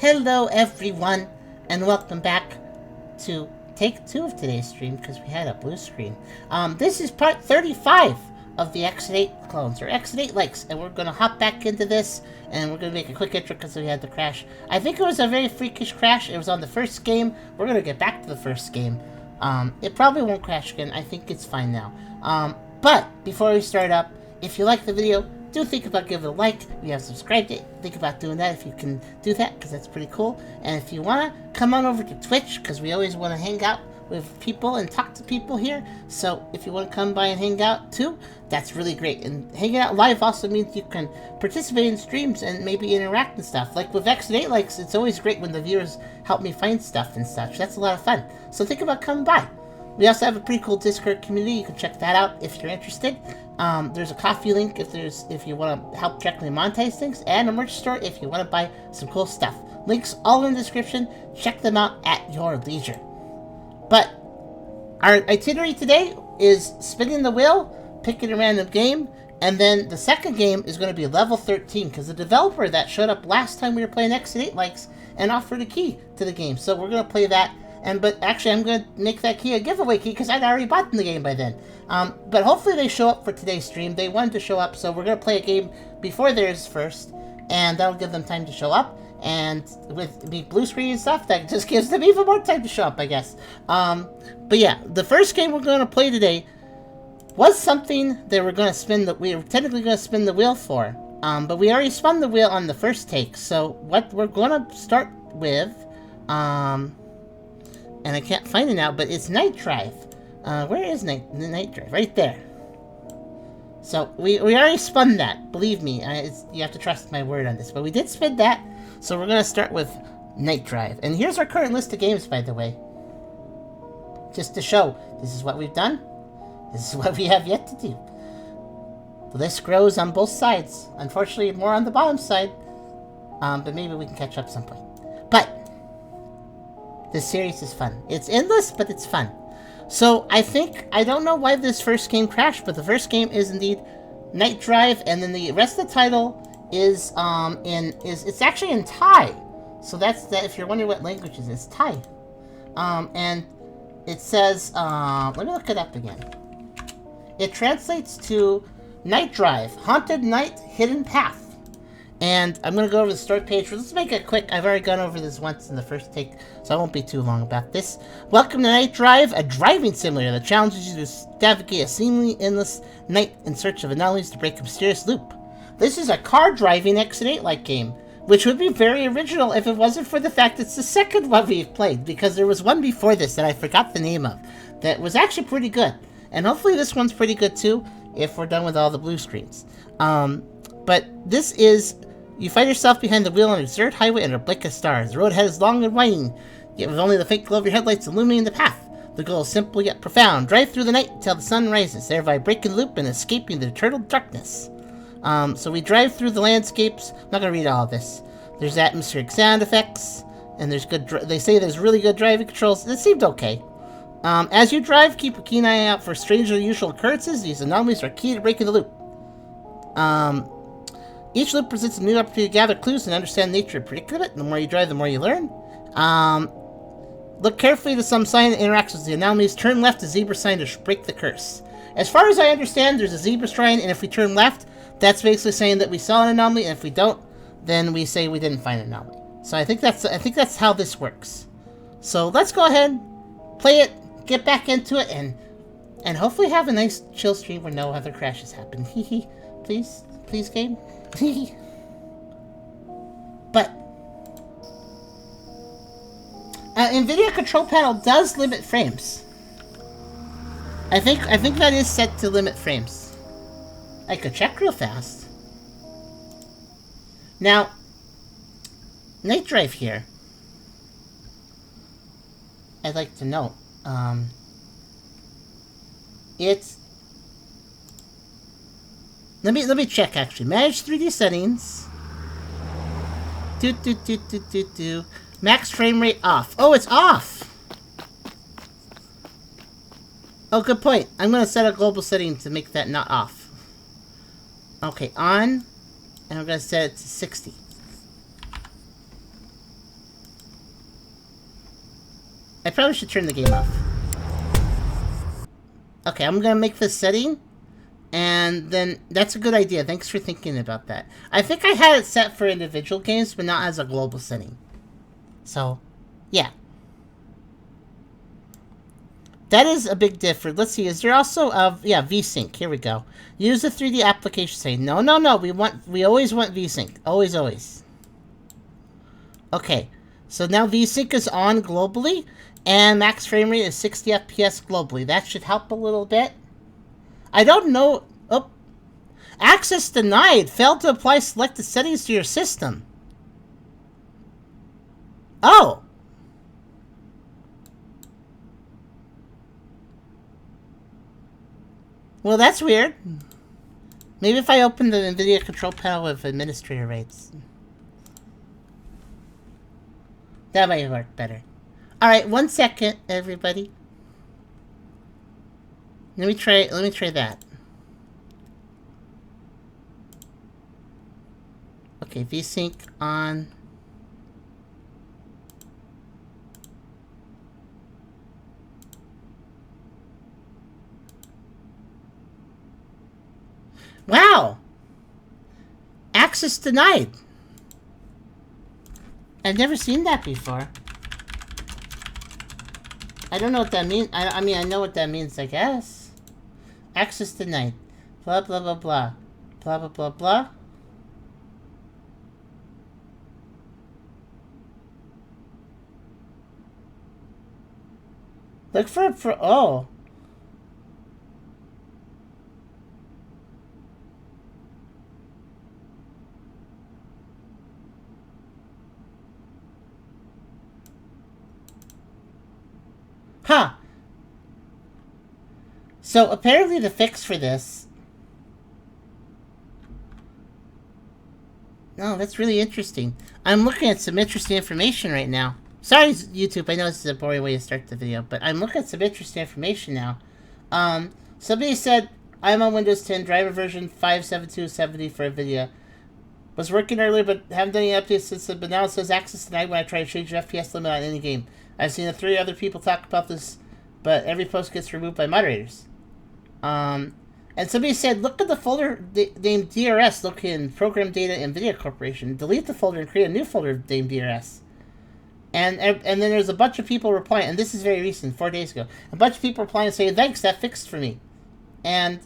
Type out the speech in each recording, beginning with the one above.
Hello everyone, and welcome back to take 2 of today's stream, because we had a blue screen. This is part 35 of the Exit 8 clones, or Exit 8 likes, and we're going to hop back into this, and we're going to make a quick intro because we had the crash. I think it was a very freakish crash. It was on the first game. We're going to get back to the first game. It probably won't crash again. I think it's fine now. But before we start up, if you like the video, do think about giving it a like. If you have subscribed it, think about doing that if you can do that, because that's pretty cool. And if you want to, come on over to Twitch, because we always want to hang out with people and talk to people here. So if you want to come by and hang out too, that's really great. And hanging out live also means you can participate in streams and maybe interact and stuff. Like with Exit 8 likes, it's always great when the viewers help me find stuff and such. That's a lot of fun. So think about coming by. We also have a pretty cool Discord community. You can check that out if you're interested. There's a coffee link if you want to help directly monetize things, and a merch store if you want to buy some cool stuff. Links all in the description. Check them out at your leisure. But our itinerary today is spinning the wheel, picking a random game, and then the second game is going to be level 13, because the developer that showed up last time we were playing Exit 8 likes and offered a key to the game. So we're going to play that. But actually, I'm going to make that key a giveaway key because I'd already bought the game by then. But hopefully they show up for today's stream. They wanted to show up, so we're going to play a game before theirs first. And that'll give them time to show up. And with the blue screen and stuff, that just gives them even more time to show up, I guess. But yeah, the first game we're going to play today was something that we were technically going to spin the wheel for. But we already spun the wheel on the first take. So what we're going to start with... and I can't find it now, but it's Night Drive. Where is Night Drive? Right there. So, we already spun that. Believe me, you have to trust my word on this. But we did spin that, so we're going to start with Night Drive. And here's our current list of games, by the way. Just to show, this is what we've done. This is what we have yet to do. The list grows on both sides. Unfortunately, more on the bottom side. But maybe we can catch up some point. But... this series is fun. It's endless, but it's fun. So, I don't know why this first game crashed, but the first game is indeed Night Drive, and then the rest of the title is, it's actually in Thai. So that's that, if you're wondering what language it is, it's Thai. And it says, let me look it up again. It translates to Night Drive, Haunted Night, Hidden Path. And I'm going to go over the story page. Let's make it quick. I've already gone over this once in the first take, so I won't be too long about this. Welcome to Night Drive, a driving simulator that challenges you to navigate a seemingly endless night in search of anomalies to break a mysterious loop. This is a car driving Exit 8-like game, which would be very original if it wasn't for the fact it's the second one we've played, because there was one before this that I forgot the name of that was actually pretty good. And hopefully this one's pretty good too, if we're done with all the blue screens. But this is... you find yourself behind the wheel on a deserted highway under a blink of stars. The road ahead is long and winding, yet with only the faint glow of your headlights illuminating the path. The goal is simple yet profound. Drive through the night until the sun rises, thereby breaking the loop and escaping the eternal darkness. So we drive through the landscapes. I'm not going to read all of this. There's atmospheric sound effects, and there's good... they say there's really good driving controls. It seemed okay. As you drive, keep a keen eye out for strange or unusual occurrences. These anomalies are key to breaking the loop. Each loop presents a new opportunity to gather clues and understand the nature of predicament. The more you drive, the more you learn. Look carefully to some sign that interacts with the anomalies. Turn left to zebra sign to break the curse. As far as I understand, there's a zebra sign, and if we turn left, that's basically saying that we saw an anomaly, and if we don't, then we say we didn't find an anomaly. So I think that's how this works. So let's go ahead, play it, get back into it, and hopefully have a nice chill stream where no other crashes happen. Hehe. Please, game. But NVIDIA control panel does limit frames. I think that is set to limit frames. I could check real fast. Now, Night Drive here. I'd like to note, it's... Let me check, actually. Manage 3D settings. Max frame rate off. Oh, it's off! Oh, good point. I'm going to set a global setting to make that not off. Okay, on. And I'm going to set it to 60. I probably should turn the game off. Okay, I'm gonna make this setting, and then that's a good idea. Thanks for thinking about that. I think I had it set for individual games, but not as a global setting. So, yeah. That is a big difference. Let's see, is there also VSync. Here we go. Use the 3D application setting. No. We always want VSync. Always. Okay. So now VSync is on globally, and max frame rate is 60 FPS globally. That should help a little bit. I don't know. Oh. Access denied. Failed to apply selected settings to your system. Oh. Well, that's weird. Maybe if I open the NVIDIA control panel with administrator rates. That might work better. Alright, 1 second, everybody. Let me try that. Okay, VSync on. Wow! Access denied. I've never seen that before. I don't know what that means. I mean, I know what that means, I guess. Access denied. Blah, blah, blah, blah. Blah, blah, blah, blah. Look for oh. Huh. So apparently the fix for this... No, that's really interesting. I'm looking at some interesting information right now. Sorry, YouTube, I know this is a boring way to start the video, but I'm looking at some interesting information now. Somebody said, I'm on Windows 10, driver version 57270 for NVIDIA. Was working earlier, but haven't done any updates since then, but now it says access denied when I try to change the FPS limit on any game. I've seen 3 other people talk about this, but every post gets removed by moderators. And somebody said, look at the folder named DRS located in Program Data NVIDIA Corporation. Delete the folder and create a new folder named DRS. And then there's a bunch of people replying, and this is very recent, 4 days ago. A bunch of people replying and saying, thanks, that fixed for me. And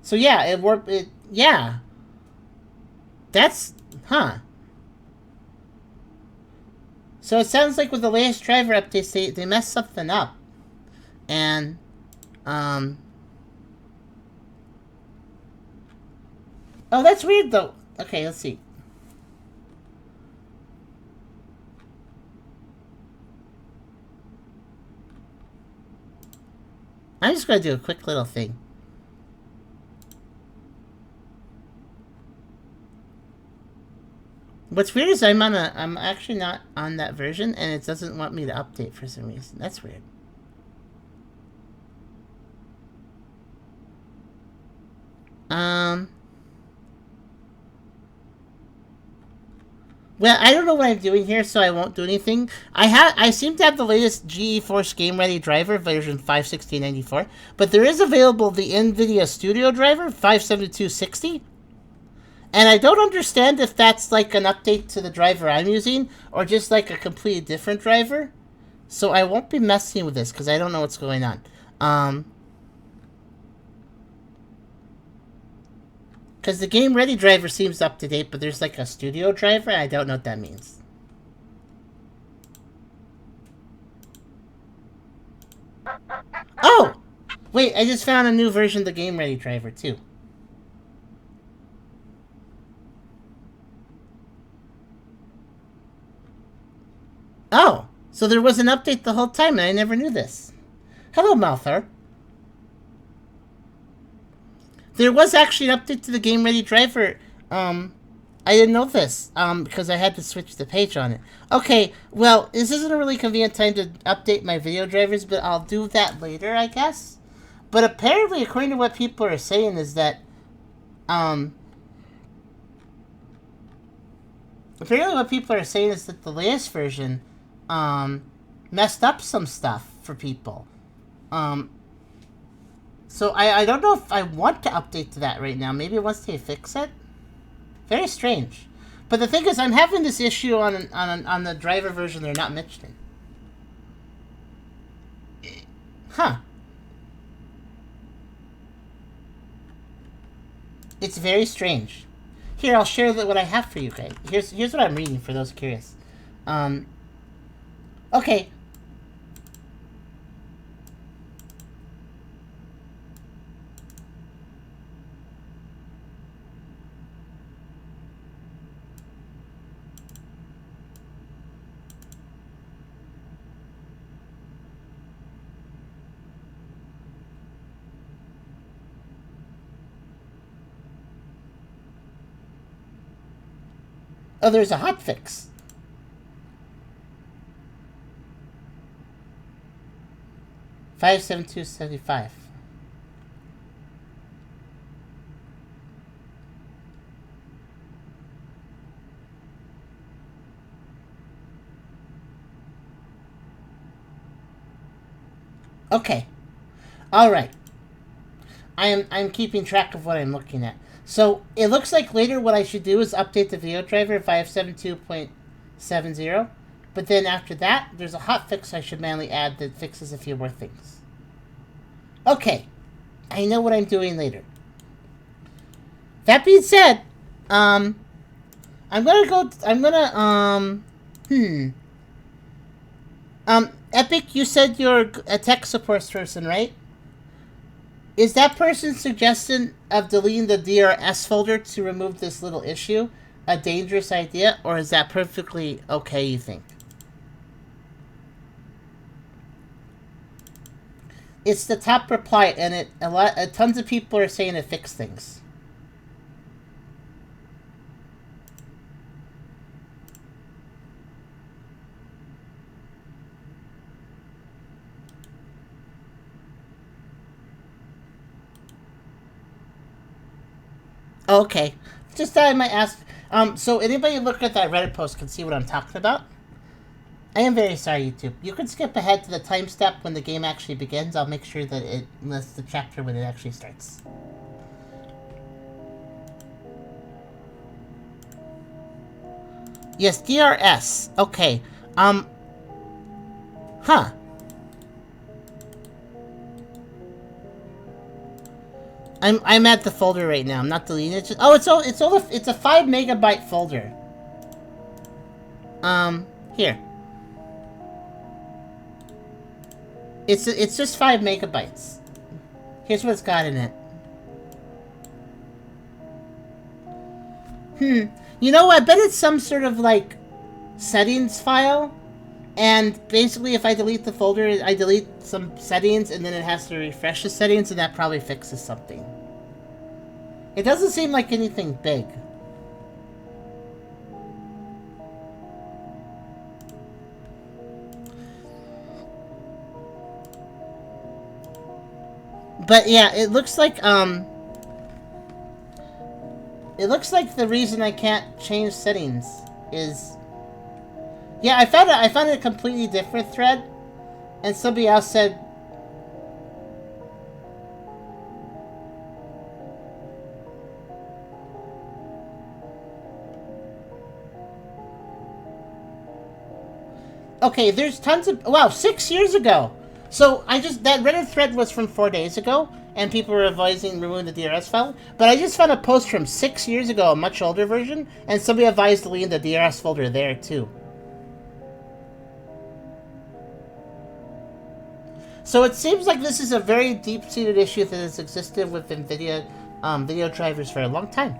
so yeah, it worked. Yeah. That's, huh. So it sounds like with the latest driver updates, they messed something up. And, oh, that's weird, though. Okay, let's see. I'm just going to do a quick little thing. What's weird is I'm actually not on that version, and it doesn't want me to update for some reason. That's weird. Well, I don't know what I'm doing here, so I won't do anything. I seem to have the latest GeForce Game Ready driver, version 51694, but there is available the NVIDIA Studio driver, 57260. And I don't understand if that's like an update to the driver I'm using, or just like a completely different driver. So I won't be messing with this, because I don't know what's going on. Because the Game Ready driver seems up to date, but there's like a studio driver, and I don't know what that means. Oh! Wait, I just found a new version of the Game Ready driver, too. Oh! So there was an update the whole time, and I never knew this. Hello, Malthar. There was actually an update to the Game Ready driver. I didn't know this, because I had to switch the page on it. Okay, well, this isn't a really convenient time to update my video drivers, but I'll do that later, I guess. But apparently, according to what people are saying, is that, apparently what people are saying is that the latest version, messed up some stuff for people. So I don't know if I want to update to that right now. Maybe once they fix it. Very strange. But the thing is, I'm having this issue on the driver version they're not mentioning. Huh. It's very strange. Here, I'll share what I have for you guys. Here's what I'm reading for those curious. Okay. Oh, there's a hotfix. $572.75. Okay. All right. I'm keeping track of what I'm looking at. So it looks like later what I should do is update the video driver 572.70, but then after that, there's a hotfix I should manually add that fixes a few more things. Okay, I know what I'm doing later. That being said, Epic, you said you're a tech support person, right? Is that person's suggestion of deleting the DRS folder to remove this little issue a dangerous idea, or is that perfectly okay, you think? It's the top reply, and tons of people are saying it fixed things. Okay. Just thought I might ask. So anybody look at that Reddit post can see what I'm talking about? I am very sorry, YouTube. You can skip ahead to the time step when the game actually begins. I'll make sure that it lists the chapter when it actually starts. Yes, DRS. Okay. Huh. I'm at the folder right now. I'm not deleting it. It's a 5 megabyte folder. Here. It's just 5 megabytes. Here's what it's got in it. You know, I bet it's some sort of like settings file. And basically, if I delete the folder, I delete some settings, and then it has to refresh the settings, and that probably fixes something. It doesn't seem like anything big. But yeah, it looks like the reason I can't change settings is... Yeah, I found a completely different thread, and somebody else said... Okay, there's tons of... Wow, 6 years ago! So, that Reddit thread was from 4 days ago, and people were advising removing the DRS file, but I just found a post from 6 years ago, a much older version, and somebody advised deleting the DRS folder there, too. So it seems like this is a very deep-seated issue that has existed with NVIDIA video drivers for a long time.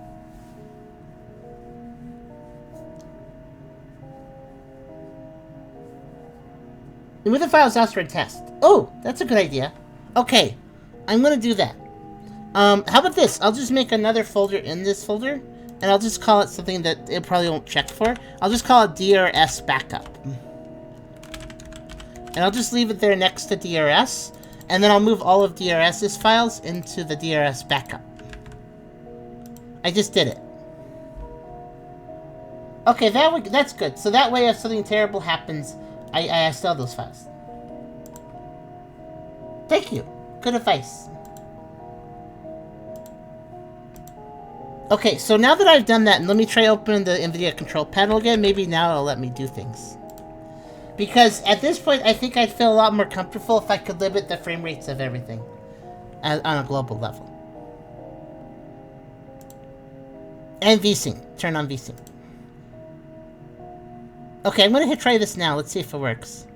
Remove the files elsewhere and test. Oh, that's a good idea. Okay, I'm gonna do that. How about this? I'll just make another folder in this folder, and I'll just call it something that it probably won't check for. I'll just call it DRS backup. And I'll just leave it there next to DRS, and then I'll move all of DRS's files into the DRS backup. I just did it. Okay, that's good. So that way if something terrible happens, I still have those files. Thank you. Good advice. Okay, so now that I've done that, and let me try opening the NVIDIA control panel again. Maybe now it'll let me do things. Because at this point, I think I'd feel a lot more comfortable if I could limit the frame rates of everything on a global level. And VSync. Turn on VSync. Okay, I'm going to try this now. Let's see if it works.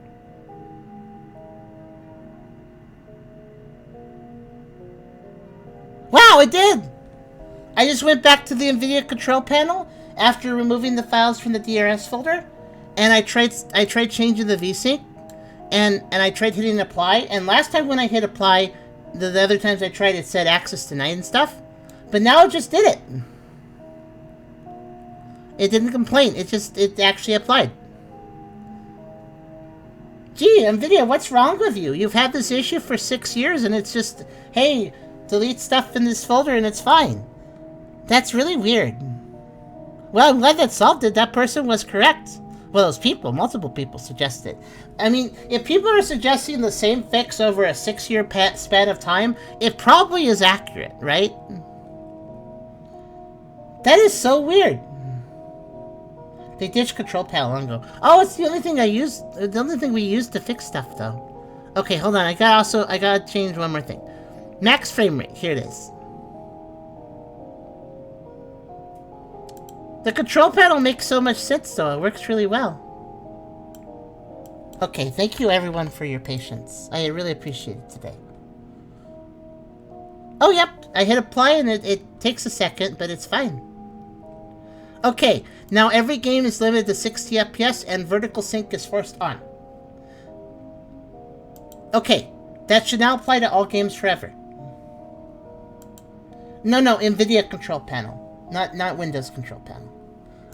Wow, it did! I just went back to the NVIDIA control panel after removing the files from the DRS folder, and I tried changing the VSync, and I tried hitting apply, and last time when I hit apply, the other times I tried, it said access denied and stuff, but now it just did it. It didn't complain, it actually applied. Gee, NVIDIA, what's wrong with you? You've had this issue for 6 years, and it's just, hey, delete stuff in this folder and it's fine. That's really weird. Well, I'm glad that solved it. That person was correct. Well, those people, multiple people suggested. I mean, if people are suggesting the same fix over a 6-year span of time, it probably is accurate, right? That is so weird. They ditched control panel long ago. Oh, it's the only thing the only thing we used to fix stuff, though. Okay, hold on. I gotta change one more thing. Max frame rate. Here it is. The control panel makes so much sense, though. It works really well. Okay, thank you, everyone, for your patience. I really appreciate it today. Oh, yep. I hit apply, and it takes a second, but it's fine. Okay, now every game is limited to 60 FPS, and vertical sync is forced on. Okay, that should now apply to all games forever. No, NVIDIA control panel, not Windows control panel.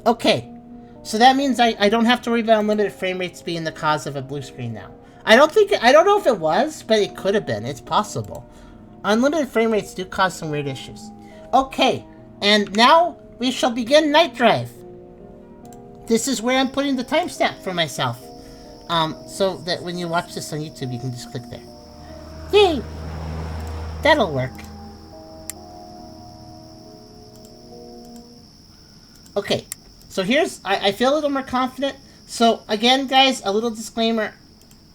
Okay, so that means I don't have to worry about unlimited frame rates being the cause of a blue screen now. I don't know if it was, but it could have been. It's possible. Unlimited frame rates do cause some weird issues. Okay, and now we shall begin Night Drive. This is where I'm putting the timestamp for myself, so that when you watch this on YouTube, you can just click there. Yay! That'll work. Okay, so here's, I feel a little more confident. So again, guys, a little disclaimer.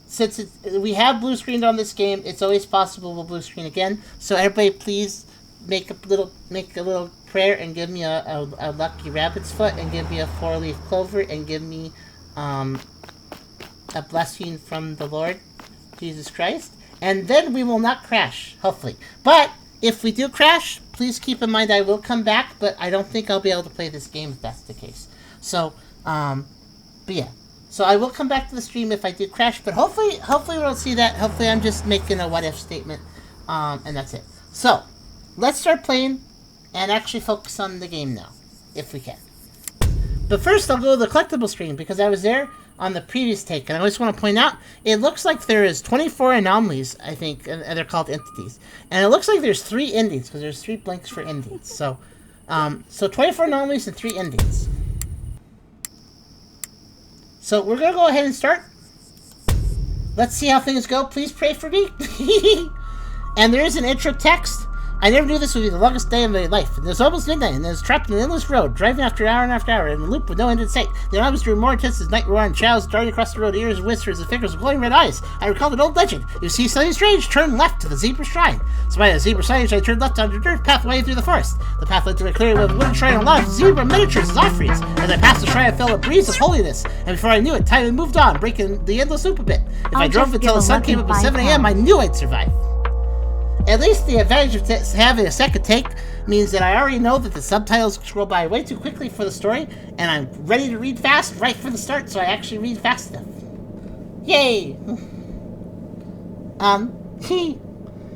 Since we have blue screened on this game, it's always possible we'll blue screen again. So everybody, please make a little prayer and give me a lucky rabbit's foot, and give me a 4-leaf clover, and give me a blessing from the Lord Jesus Christ, and then we will not crash, hopefully. But if we do crash, please keep in mind I will come back, but I don't think I'll be able to play this game if that's the case. So, but yeah. So I will come back to the stream if I do crash, but hopefully we won't see that. Hopefully I'm just making a what-if statement, and that's it. So, let's start playing, and actually focus on the game now, if we can. But first I'll go to the collectible screen, because I was there on the previous take, and I just want to point out, it looks like there is 24 anomalies, I think, and they're called entities. And it looks like there's 3 endings, because there's 3 blanks for endings. So, so 24 anomalies and 3 endings. So we're going to go ahead and start. Let's see how things go. Please pray for me. And there is an intro text. I never knew this would be the longest day of my life. It was almost midnight, and I was trapped in an endless road, driving after hour and after hour, in a loop with no end in sight. The alarms grew more intense as night wore on. Shadows darting across the road, ears whispers, and fingers with glowing red eyes. I recalled an old legend. If you see something strange, turn left to the zebra shrine. So by the zebra signage, I turned left onto a dirt pathway through the forest. The path led to a clearing with a wooden shrine and large zebra miniatures as offerings. As I passed the shrine, I felt a breeze of holiness, and before I knew it, time had moved on, breaking the endless loop a bit. If I drove until the sun came up at 7 a.m., I knew I'd survive. At least the advantage of having a second take means that I already know that the subtitles scroll by way too quickly for the story, and I'm ready to read fast right from the start, so I actually read fast enough. Yay!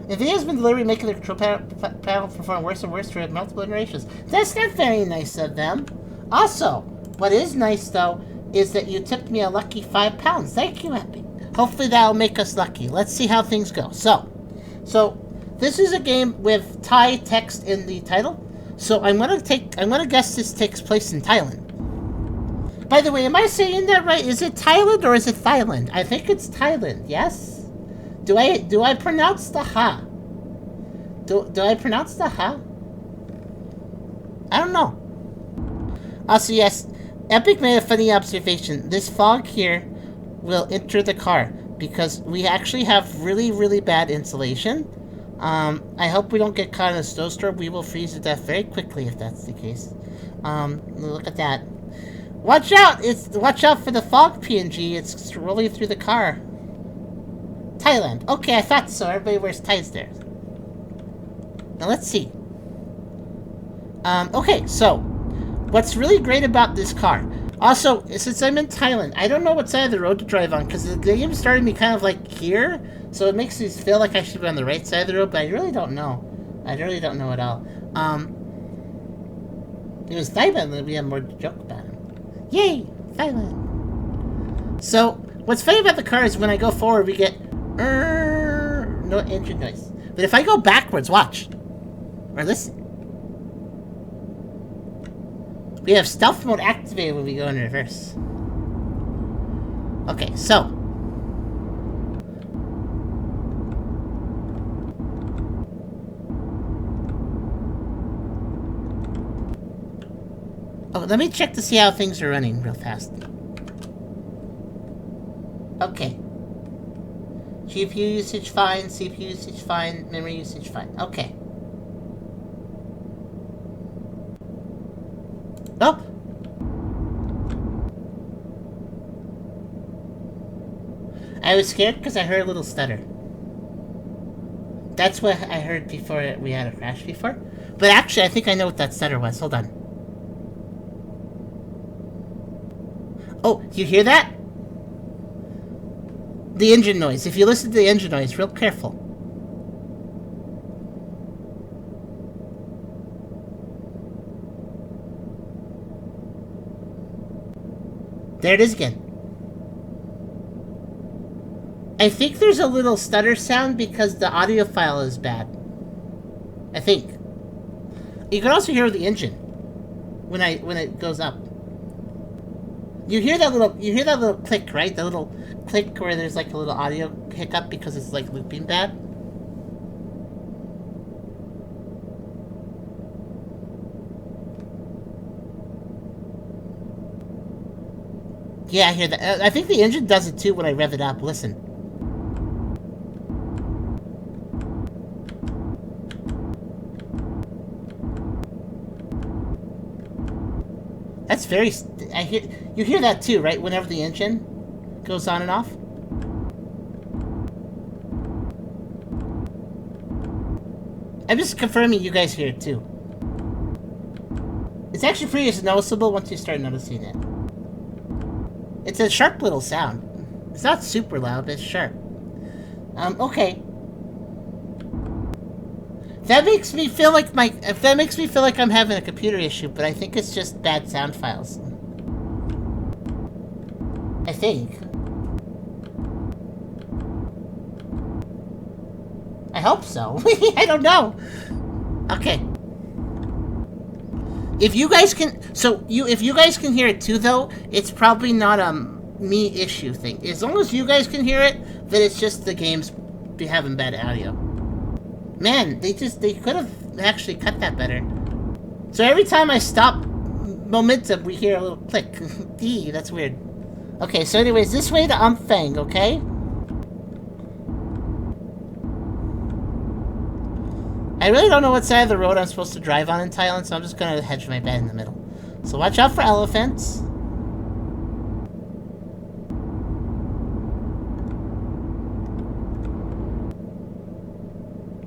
NVIDIA's been deliberately making the control panel perform worse and worse for multiple iterations. That's not very nice of them. Also, what is nice, though, is that you tipped me a lucky £5. Thank you, Epic. Hopefully that'll make us lucky. Let's see how things go. So, this is a game with Thai text in the title, so I'm gonna guess this takes place in Thailand. By the way, am I saying that right? Is it Thailand or is it Thailand? I think it's Thailand, yes? Do I pronounce the ha? Do I pronounce the ha? I don't know. Also, yes, Epic made a funny observation. This fog here will enter the car because we actually have really, really bad insulation. I hope we don't get caught in a snowstorm. We will freeze to death very quickly if that's the case. Look at that. Watch out! Watch out for the fog, PNG. It's rolling through the car. Thailand. Okay, I thought so. Everybody wears ties there. Now let's see. Okay, so what's really great about this car? Also, since I'm in Thailand, I don't know what side of the road to drive on because the game started me kind of like here, so it makes me feel like I should be on the right side of the road, but I really don't know. I really don't know at all. It was Thailand that we had more to joke about him. Yay! Thailand! So, what's funny about the car is when I go forward, we get no engine noise. But if I go backwards, watch. Or listen. We have stealth mode activated when we go in reverse. Okay, so. Oh, let me check to see how things are running real fast. Okay. GPU usage fine, CPU usage fine, memory usage fine. Okay. Oh! I was scared because I heard a little stutter. That's what I heard before we had a crash before. But actually, I think I know what that stutter was. Hold on. Oh, you hear that? The engine noise. If you listen to the engine noise, real careful. There it is again. I think there's a little stutter sound because the audio file is bad. I think. You can also hear the engine when it goes up. You hear that little click, right? The little click where there's like a little audio hiccup because it's like looping bad. Yeah, I hear that. I think the engine does it too when I rev it up. Listen. That's very... You hear that too, right? Whenever the engine goes on and off. I'm just confirming you guys hear it too. It's actually pretty noticeable once you start noticing it. It's a sharp little sound. It's not super loud, but it's sharp. Okay. That makes me feel like I'm having a computer issue, but I think it's just bad sound files. I think. I hope so. I don't know. Okay. If you guys can, if you guys can hear it too, though, it's probably not a me issue thing. As long as you guys can hear it, then it's just the game's having bad audio. Man, they could have actually cut that better. So every time I stop momentum, we hear a little click. Eee, that's weird. Okay, so anyways, this way to Umfang, okay? I really don't know what side of the road I'm supposed to drive on in Thailand, so I'm just gonna hedge my bet in the middle. So watch out for elephants.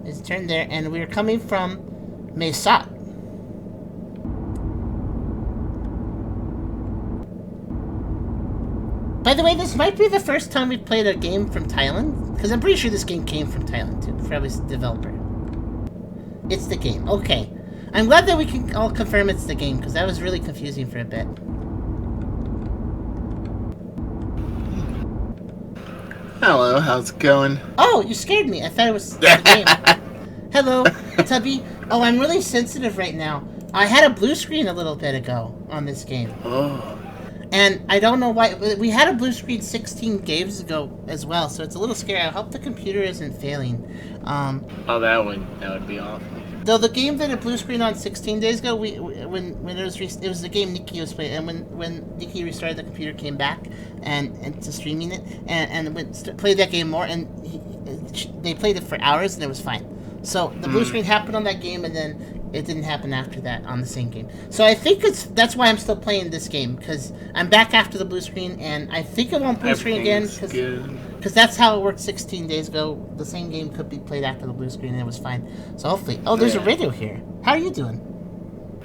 Let's turn there, and we're coming from Mesat. By the way, this might be the first time we've played a game from Thailand, because I'm pretty sure this game came from Thailand too, probably the developer. It's the game. Okay. I'm glad that we can all confirm it's the game, because that was really confusing for a bit. Hello, how's it going? Oh, you scared me. I thought it was the game. Hello, Tubby. Oh, I'm really sensitive right now. I had a blue screen a little bit ago on this game. Oh. And I don't know why. We had a blue screen 16 games ago as well, so it's a little scary. I hope the computer isn't failing. That would be awful. Though the game that it blue screen on 16 days ago, when it was the game Nikki was playing, and when Nikki restarted, the computer came back and to streaming it, and played that game more, and they played it for hours, and it was fine. So the blue screen happened on that game, and then it didn't happen after that on the same game. So I think that's why I'm still playing this game, because I'm back after the blue screen, and I think it won't blue screen again, because that's how it worked 16 days ago. The same game could be played after the blue screen, and it was fine. So hopefully... Oh, there's a radio here. How are you doing?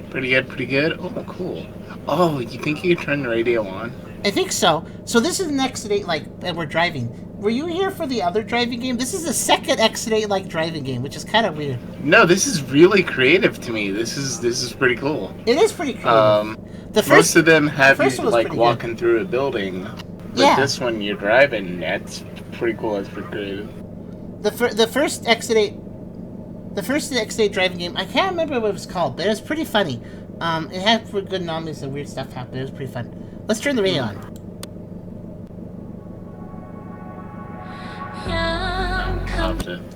Pretty good. Oh, cool. Oh, you think you could turn the radio on? I think so. So this is the next date, and we're driving. Were you here for the other driving game? This is the second X8 driving game, which is kind of weird. No, this is really creative to me. This is pretty cool. It is pretty creative. Most of them have you walking through a building, but this one you're driving. That's pretty cool. That's pretty creative. The first X8 driving game, I can't remember what it was called, but it was pretty funny. It had good anomalies and weird stuff happen. It was pretty fun. Let's turn the radio on.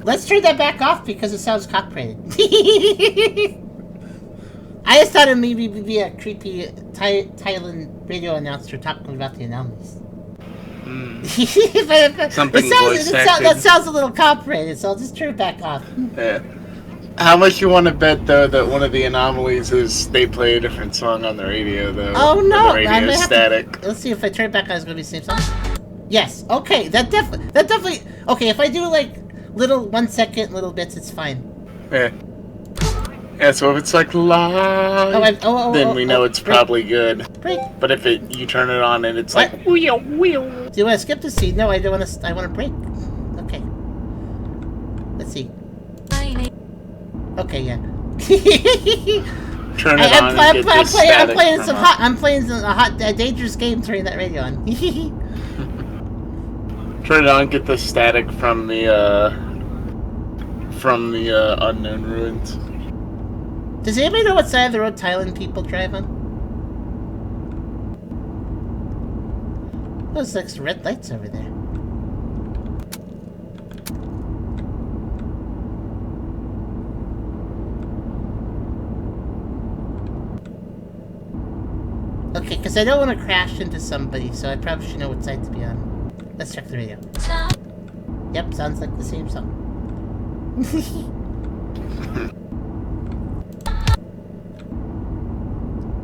Let's turn that back off because it sounds copyrighted. I just thought it maybe be a creepy Thailand radio announcer talking about the anomalies. That sounds a little copyrighted, so I'll just turn it back off. Yeah. How much you want to bet, though, that one of the anomalies is they play a different song on the radio, though? Oh, no! The radio is static. Let's see, if I turn it back on, it's going to be the same song. Yes, okay, that definitely... Okay, if I do, little 1 second little bits, it's fine. Yeah. Yeah, so if it's live, then we know it's probably good. Break. But if you turn it on and it's wheel. Do you want to skip the scene? No, I don't want to. I want to break. Okay. Let's see. Okay, yeah. Turn it on and get the static. I'm playing a dangerous game. Turning that radio on. Turn it on. Get the static from the unknown ruins. Does anybody know what side of the road Thailand people drive on? Those red lights over there. Okay, because I don't want to crash into somebody, so I probably should know what side to be on. Let's check the radio. Yep, sounds like the same song.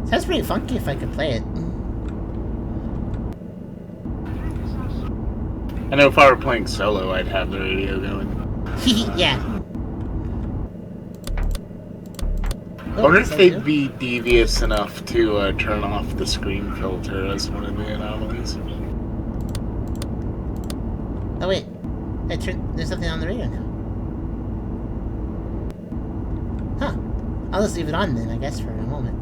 Sounds pretty funky if I could play it. I know if I were playing solo, I'd have the radio going. Yeah. I wonder if they'd be devious enough to turn off the screen filter as one of the anomalies. Oh wait, there's something on the radio now. Huh. I'll just leave it on then, I guess, for a moment.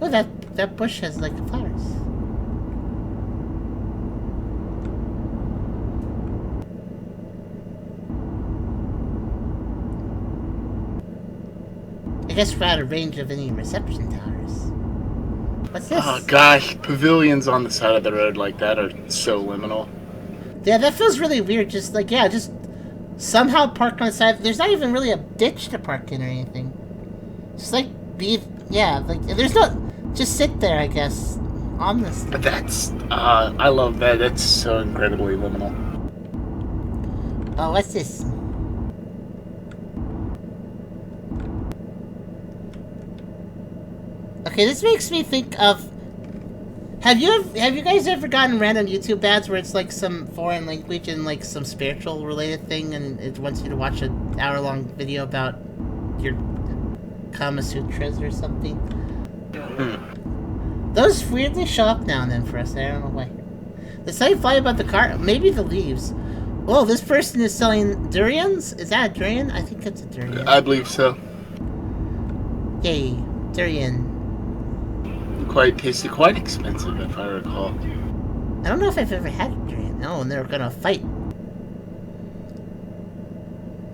Oh, that bush has flowers. I guess we're out of range of any reception towers. What's this? Oh gosh, pavilions on the side of the road like that are so liminal. Yeah, that feels really weird. Just just somehow park on the side. There's not even really a ditch to park in or anything. Just there's no. Just sit there, I guess, on this. That's I love that. That's so incredibly liminal. Oh, what's this? Okay, this makes me think of. Have you guys ever gotten random YouTube ads where it's some foreign language and some spiritual related thing, and it wants you to watch an hour-long video about your Kama Sutras or something? Those weirdly show up now and then for us. I don't know why. There's something funny about the car. Maybe the leaves. Oh, this person is selling durians? Is that a durian? I think it's a durian. I believe so. Yay, durian. Quite tasty, quite expensive, if I recall. I don't know if I've ever had a durian. Oh, and they're gonna fight.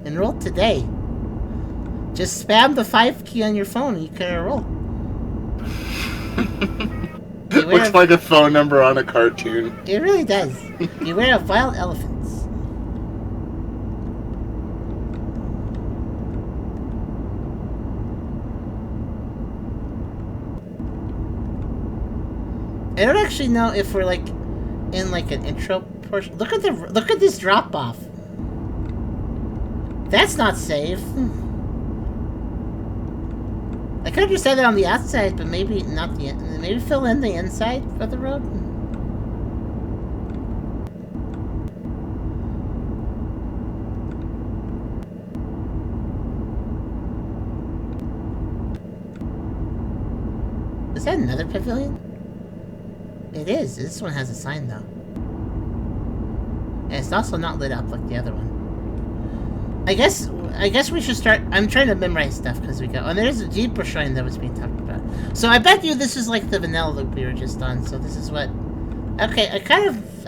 Enroll today. Just spam the 5 key on your phone and you can enroll. Looks like a phone number on a cartoon. It really does. Beware of wild elephants. I don't actually know if we're like in like an intro portion. Look at this drop off. That's not safe. I could understand that on the outside, but maybe not the maybe fill in the inside of the road. Is that another pavilion? It is. This one has a sign though. And it's also not lit up like the other one. I guess we should start. I'm trying to memorize stuff because we go. And there's a zebra shrine that was being talked about. So I bet you this is like the vanilla loop we were just on. So this is what. Okay, I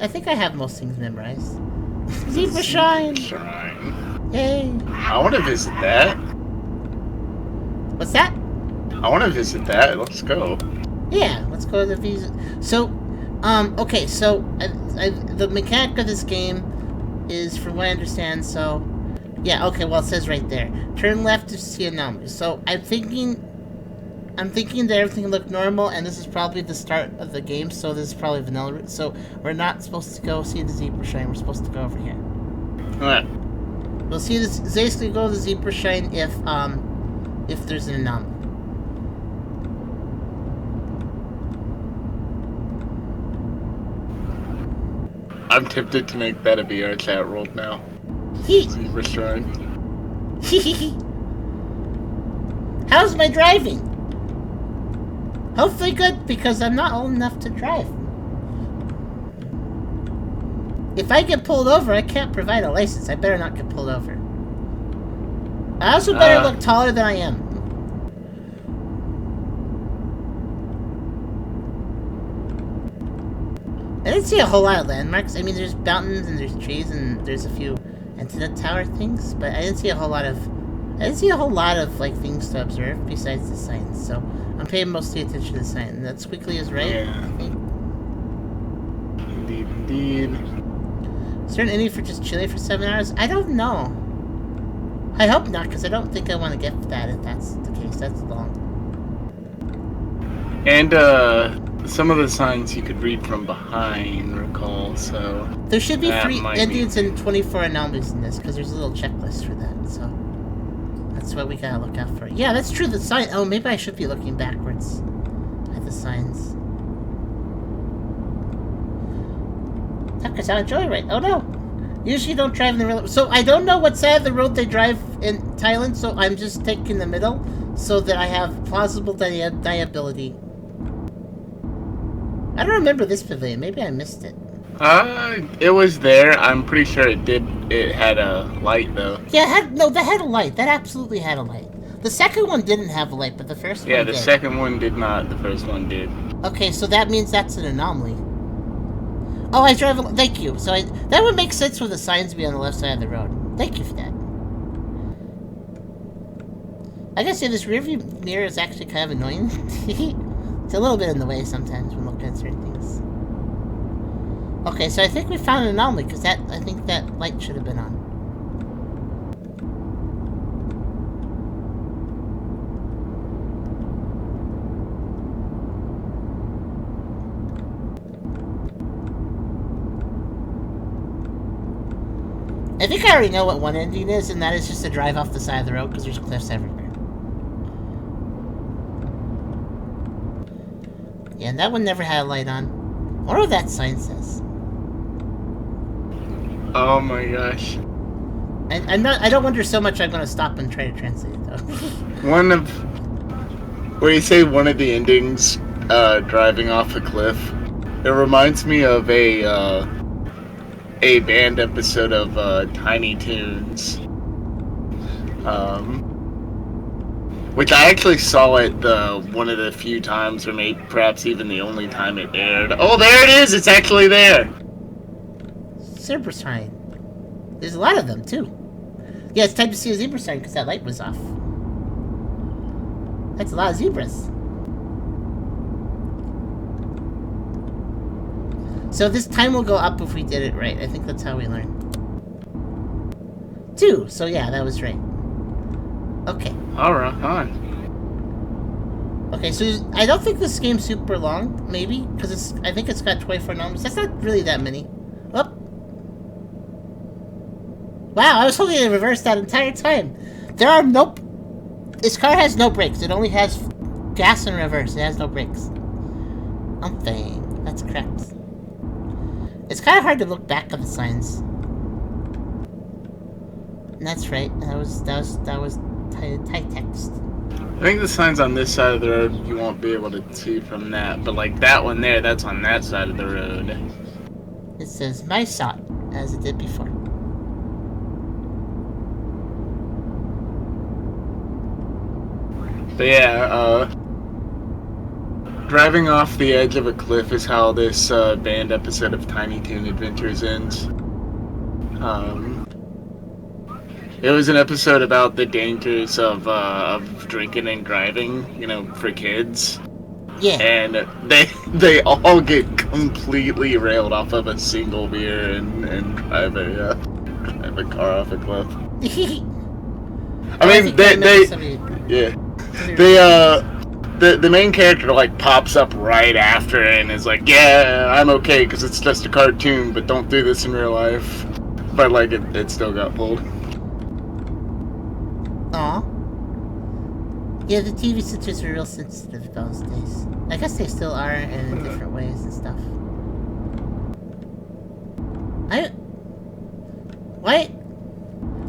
think I have most things memorized. Zebra shrine. Yay. I want to visit that. What's that? I want to visit that. Let's go. Yeah, let's go to the visa. So, okay, so the mechanic of this game is, from what I understand, so, yeah, okay, well, it says right there. Turn left to see anomalies. So, I'm thinking that everything looked normal, and this is probably the start of the game, so this is probably vanilla route. So, we're not supposed to go see the zebra shrine, we're supposed to go over here. Alright. We'll see this, basically go to the zebra shrine if there's an anomaly. I'm tempted to make that a VR chat world now. Zebra shrine. How's my driving? Hopefully good, because I'm not old enough to drive. If I get pulled over, I can't provide a license. I better not get pulled over. I also better look taller than I am. I didn't see a whole lot of landmarks. I mean, there's mountains and there's trees and there's a few antenna tower things, but I didn't see a whole lot of like things to observe besides the signs. So I'm paying mostly attention to the sign. And that squiggly is right. Yeah. I think. Indeed. Is there an ending for just chilling for 7 hours? I don't know. I hope not, because I don't think I want to get that if that's the case. That's long. And some of the signs you could read from behind, recall, so... There should be 3 endings and 24 anomalies in this, because there's a little checklist for that, so... That's what we gotta look out for. Yeah, that's true, the sign... Oh, maybe I should be looking backwards at the signs. Tucker's on a joyride. Oh, no! Usually you don't drive in the road. So I don't know what side of the road they drive in Thailand, so I'm just taking the middle, so that I have plausible deniability. I don't remember this pavilion. Maybe I missed it. It was there. I'm pretty sure it did. It had a light, though. Yeah, that had a light. That absolutely had a light. The second one didn't have a light, but the first one did. Yeah, the second one did not. The first one did. Okay, so that means that's an anomaly. Oh, I drive. Thank you. So that would make sense for the signs to be on the left side of the road. Thank you for that. I gotta say, this rearview mirror is actually kind of annoying. It's a little bit in the way sometimes when looking at certain things. Okay, so I think we found an anomaly, because I think that light should have been on. I think I already know what one ending is, and that is just to drive off the side of the road, because there's cliffs everywhere. Yeah, and that one never had a light on. I wonder what that sign says. Oh my gosh. I don't wonder so much I'm going to stop and try to translate it, though. Where you say one of the endings, driving off a cliff, it reminds me of a band episode of Tiny Toons. Which I actually saw it one of the few times, or maybe perhaps even the only time it aired. Oh, there it is! It's actually there! Zebra sign. There's a lot of them, too. Yeah, it's time to see a zebra sign, because that light was off. That's a lot of zebras. So this time will go up if we did it right. I think that's how we learn. 2. So yeah, that was right. Okay. Alright, on. Okay, so I don't think this game's super long, maybe, because I think it's got 24 numbers. That's not really that many. Oh. Wow, I was holding it in reverse that entire time. There are no... This car has no brakes. It only has gas in reverse. It has no brakes. Something. That's correct. It's kind of hard to look back at the signs. And that's right. That was tight text. I think the signs on this side of the road you won't be able to see from that, but like that one there, that's on that side of the road. It says my sot, as it did before. But yeah, driving off the edge of a cliff is how this band episode of Tiny Toon Adventures ends. It was an episode about the dangers of drinking and driving, you know, for kids. Yeah. And they all get completely railed off of a single beer and drive a car off a cliff. I mean, the main character like pops up right after it and is like, yeah, I'm okay because it's just a cartoon, but don't do this in real life. But like it still got pulled. Aw. Yeah, the TV sets were real sensitive those days. I guess they still are in different ways and stuff.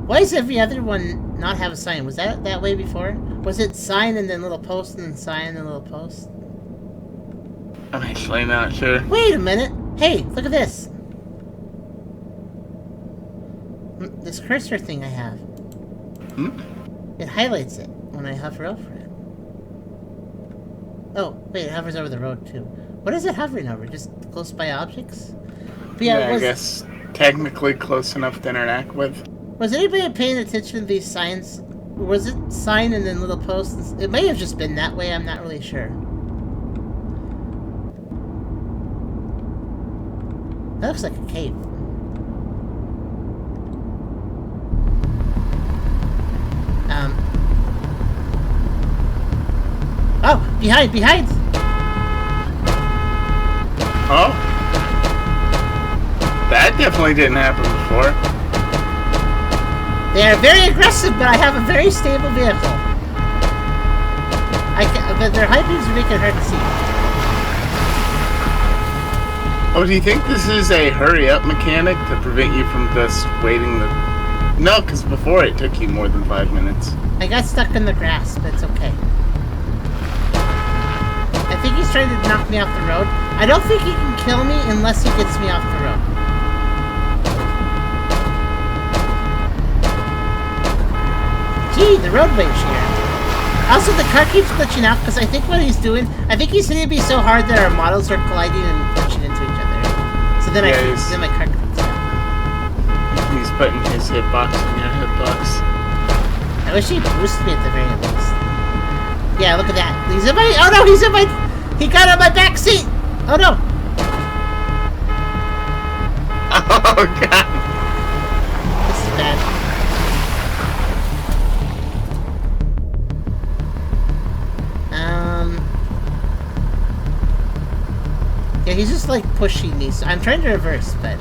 Why does every other one not have a sign? Was that way before? Was it sign and then little post and then sign and then little post? I'm actually not sure. Wait a minute! Hey, look at this! This cursor thing I have. Hmm? It highlights it when I hover over it. Oh, wait, it hovers over the road too. What is it hovering over? Just close by objects? But yeah, I guess technically close enough to interact with. Was anybody paying attention to these signs? Was it sign and then little posts? It may have just been that way, I'm not really sure. That looks like a cave. Oh, behind! Oh. That definitely didn't happen before. They are very aggressive, but I have a very stable vehicle. But their high beams are making it hard to see. Oh, do you think this is a hurry-up mechanic to prevent you from just waiting the... No, because before it took you more than 5 minutes. I got stuck in the grass, but it's okay. I think he's trying to knock me off the road. I don't think he can kill me unless he gets me off the road. Gee, the roadway's here. Also, the car keeps glitching out because I think what he's doing, I think he's hitting me so hard that our models are colliding and glitching into each other. So then then my car glitches out. He's putting his hitbox in your hitbox. I wish he boosted me at the very least. Yeah, look at that. He's in my... Oh no, he's in my... He got on my back seat! Oh no! Oh god! This is bad. Yeah, he's just like pushing me, so I'm trying to reverse, but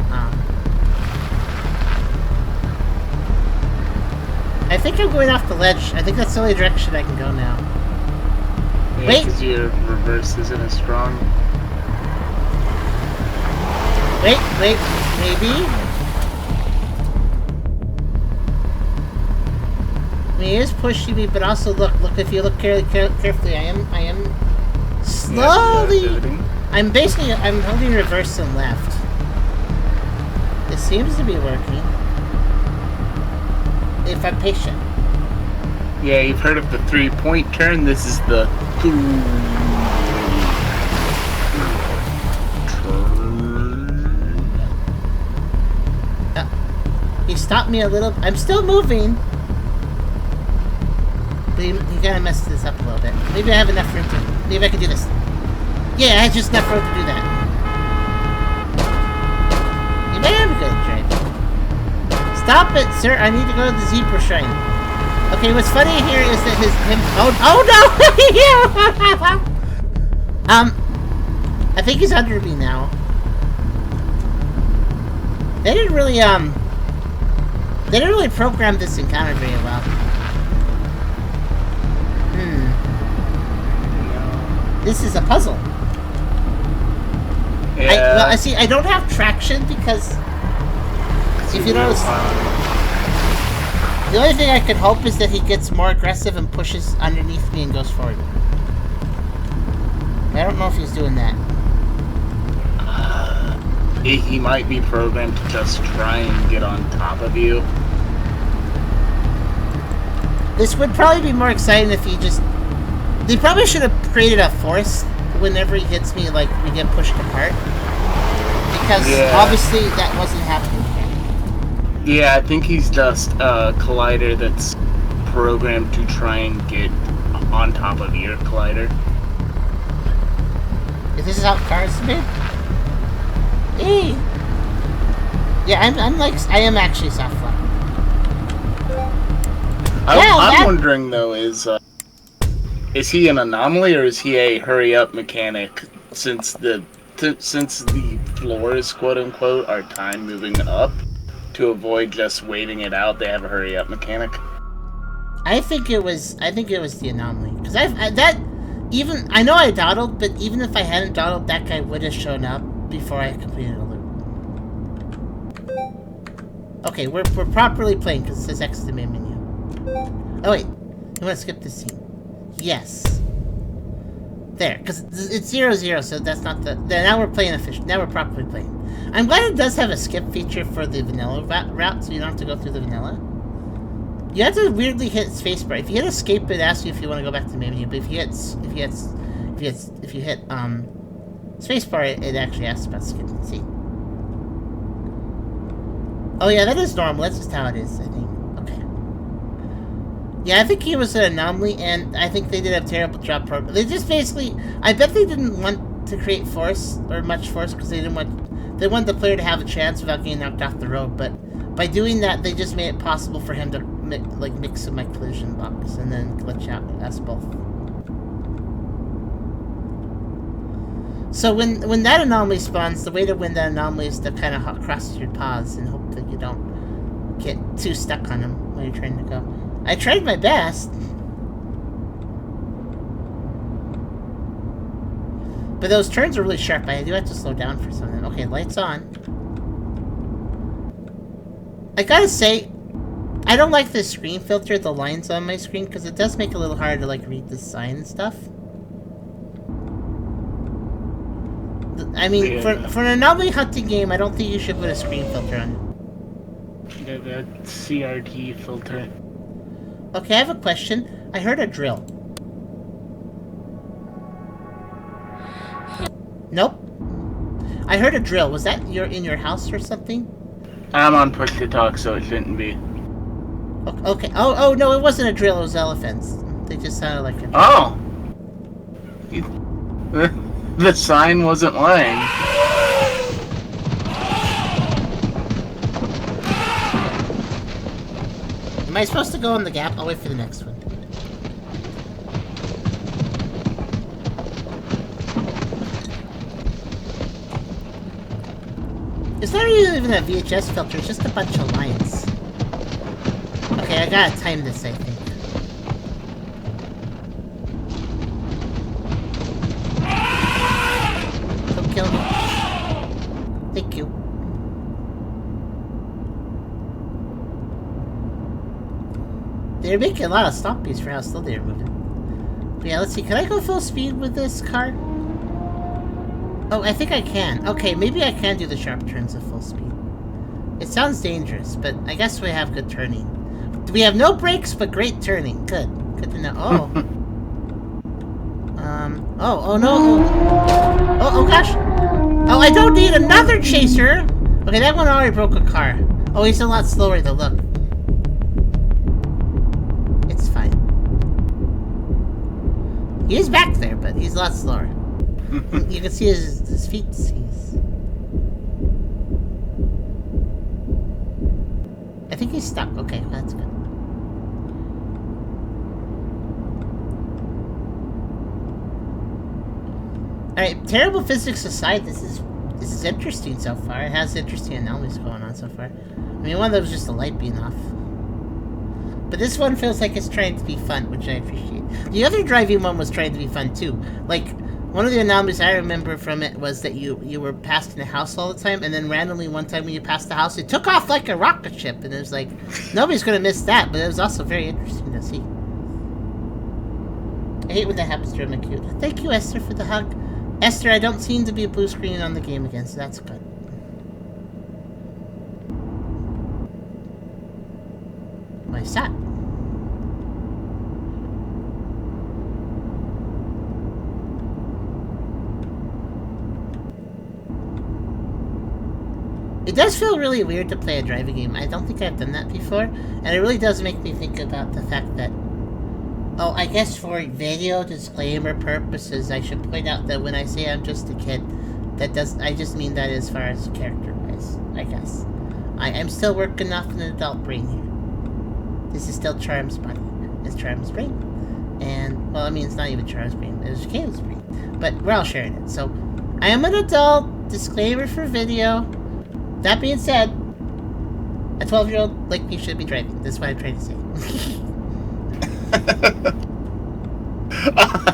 I think I'm going off the ledge. I think that's the only direction I can go now. Yeah, wait! Because your reverse isn't as strong. Wait, maybe? I mean, he is pushing me, but also look, if you look carefully, I am slowly... I'm holding reverse and left. It seems to be working. If I'm patient. Yeah, you've heard of the 3-point turn. This is the turn. He stopped me a little. I'm still moving. But he kind of messed this up a little bit. Maybe I have enough room to... Maybe I can do this. Yeah, I had just enough room to do that. Stop it, sir. I need to go to the zebra shrine. Okay, what's funny here is that oh no! I think he's under me now. They didn't really program this encounter very well. This is a puzzle. Yeah. I see. I don't have traction because if you notice, the only thing I could hope is that he gets more aggressive and pushes underneath me and goes forward. I don't know if he's doing that. He might be programmed to just try and get on top of you. This would probably be more exciting if he just... They probably should have created a force whenever he hits me, like, we get pushed apart. Because, obviously, that wasn't happening here. Yeah, I think he's just a collider that's programmed to try and get on top of your collider. If this is how cars are made? Hey! Yeah, I am actually soft lock. I'm wondering though, is he an anomaly or is he a hurry up mechanic? Since the floors, quote unquote, are time moving up, to avoid just waiting it out, they have a hurry up mechanic. I think it was the anomaly because I know I dawdled, but even if I hadn't dawdled, that guy would have shown up before I completed a loop. Okay, we're properly playing because it says X the main menu. Oh wait, you want to skip this scene? Yes. There, because it's 0-0, so that's not the... Now we're playing official. Now we're properly playing. I'm glad it does have a skip feature for the vanilla route, so you don't have to go through the vanilla. You have to weirdly hit spacebar. If you hit escape, it asks you if you want to go back to the main menu. But if you hit spacebar, it actually asks about skip. Let's see. Oh yeah, that is normal. That's just how it is, I think. Okay. Yeah, I think he was an anomaly, and I think they did a terrible job program. They just basically... I bet they didn't want to create force, or much force, because they wanted the player to have a chance without getting knocked off the road, but by doing that, they just made it possible for him to mix in my collision box and then glitch out us both. So when that anomaly spawns, the way to win that anomaly is to kind of cross your paws and hope that you don't get too stuck on him when you're trying to go. I tried my best. But those turns are really sharp. I do have to slow down for some of them. Okay, lights on. I gotta say, I don't like the screen filter, the lines on my screen, because it does make it a little hard to read the sign and stuff. I mean, yeah. for an anomaly hunting game, I don't think you should put a screen filter on. Yeah, the CRT filter. Okay, I have a question. I heard a drill. Nope. I heard a drill. Was that in your house or something? I'm on push to talk, so it shouldn't be. Okay. Oh no, it wasn't a drill. It was elephants. They just sounded like a drill. Oh. The sign wasn't lying. Am I supposed to go in the gap? I'll wait for the next one. It's not even a VHS filter, it's just a bunch of lines. Okay, I gotta time this, I think. Don't kill me. Thank you. They're making a lot of stoppies for how slow they're moving. But yeah, let's see. Can I go full speed with this car? Oh, I think I can. Okay, maybe I can do the sharp turns at full speed. It sounds dangerous, but I guess we have good turning. We have no brakes, but great turning. Good. Good to know. Oh. Oh no. Oh gosh. Oh, I don't need another chaser. Okay, that one already broke a car. Oh, he's a lot slower though, look. It's fine. He is back there, but he's a lot slower. You can see his feet. I think he's stuck. Okay, well, that's good. Alright, terrible physics aside, this is interesting so far. It has interesting anomalies going on so far. I mean, one of them was just the light being off. But this one feels like it's trying to be fun, which I appreciate. The other driving one was trying to be fun too. Like, one of the anomalies I remember from it was that you were passing the house all the time, and then randomly one time when you passed the house, it took off like a rocket ship, and it was like, nobody's gonna miss that, but it was also very interesting to see. I hate when that happens during my queue. Thank you, Esther, for the hug. Esther, I don't seem to be blue screening on the game again, so that's good. What is that? It does feel really weird to play a driving game. I don't think I've done that before, and it really does make me think about the fact that, oh, I guess for video disclaimer purposes, I should point out that when I say I'm just a kid, I just mean that as far as character-wise, I guess. I'm still working off an adult brain here. This is still Charm's body. It's Charm's brain. And, well, I mean, it's not even Charm's brain. It's Kayla's brain. But we're all sharing it. So, I am an adult. Disclaimer for video. That being said, a 12-year-old like me should be driving. That's what I'm trying to say.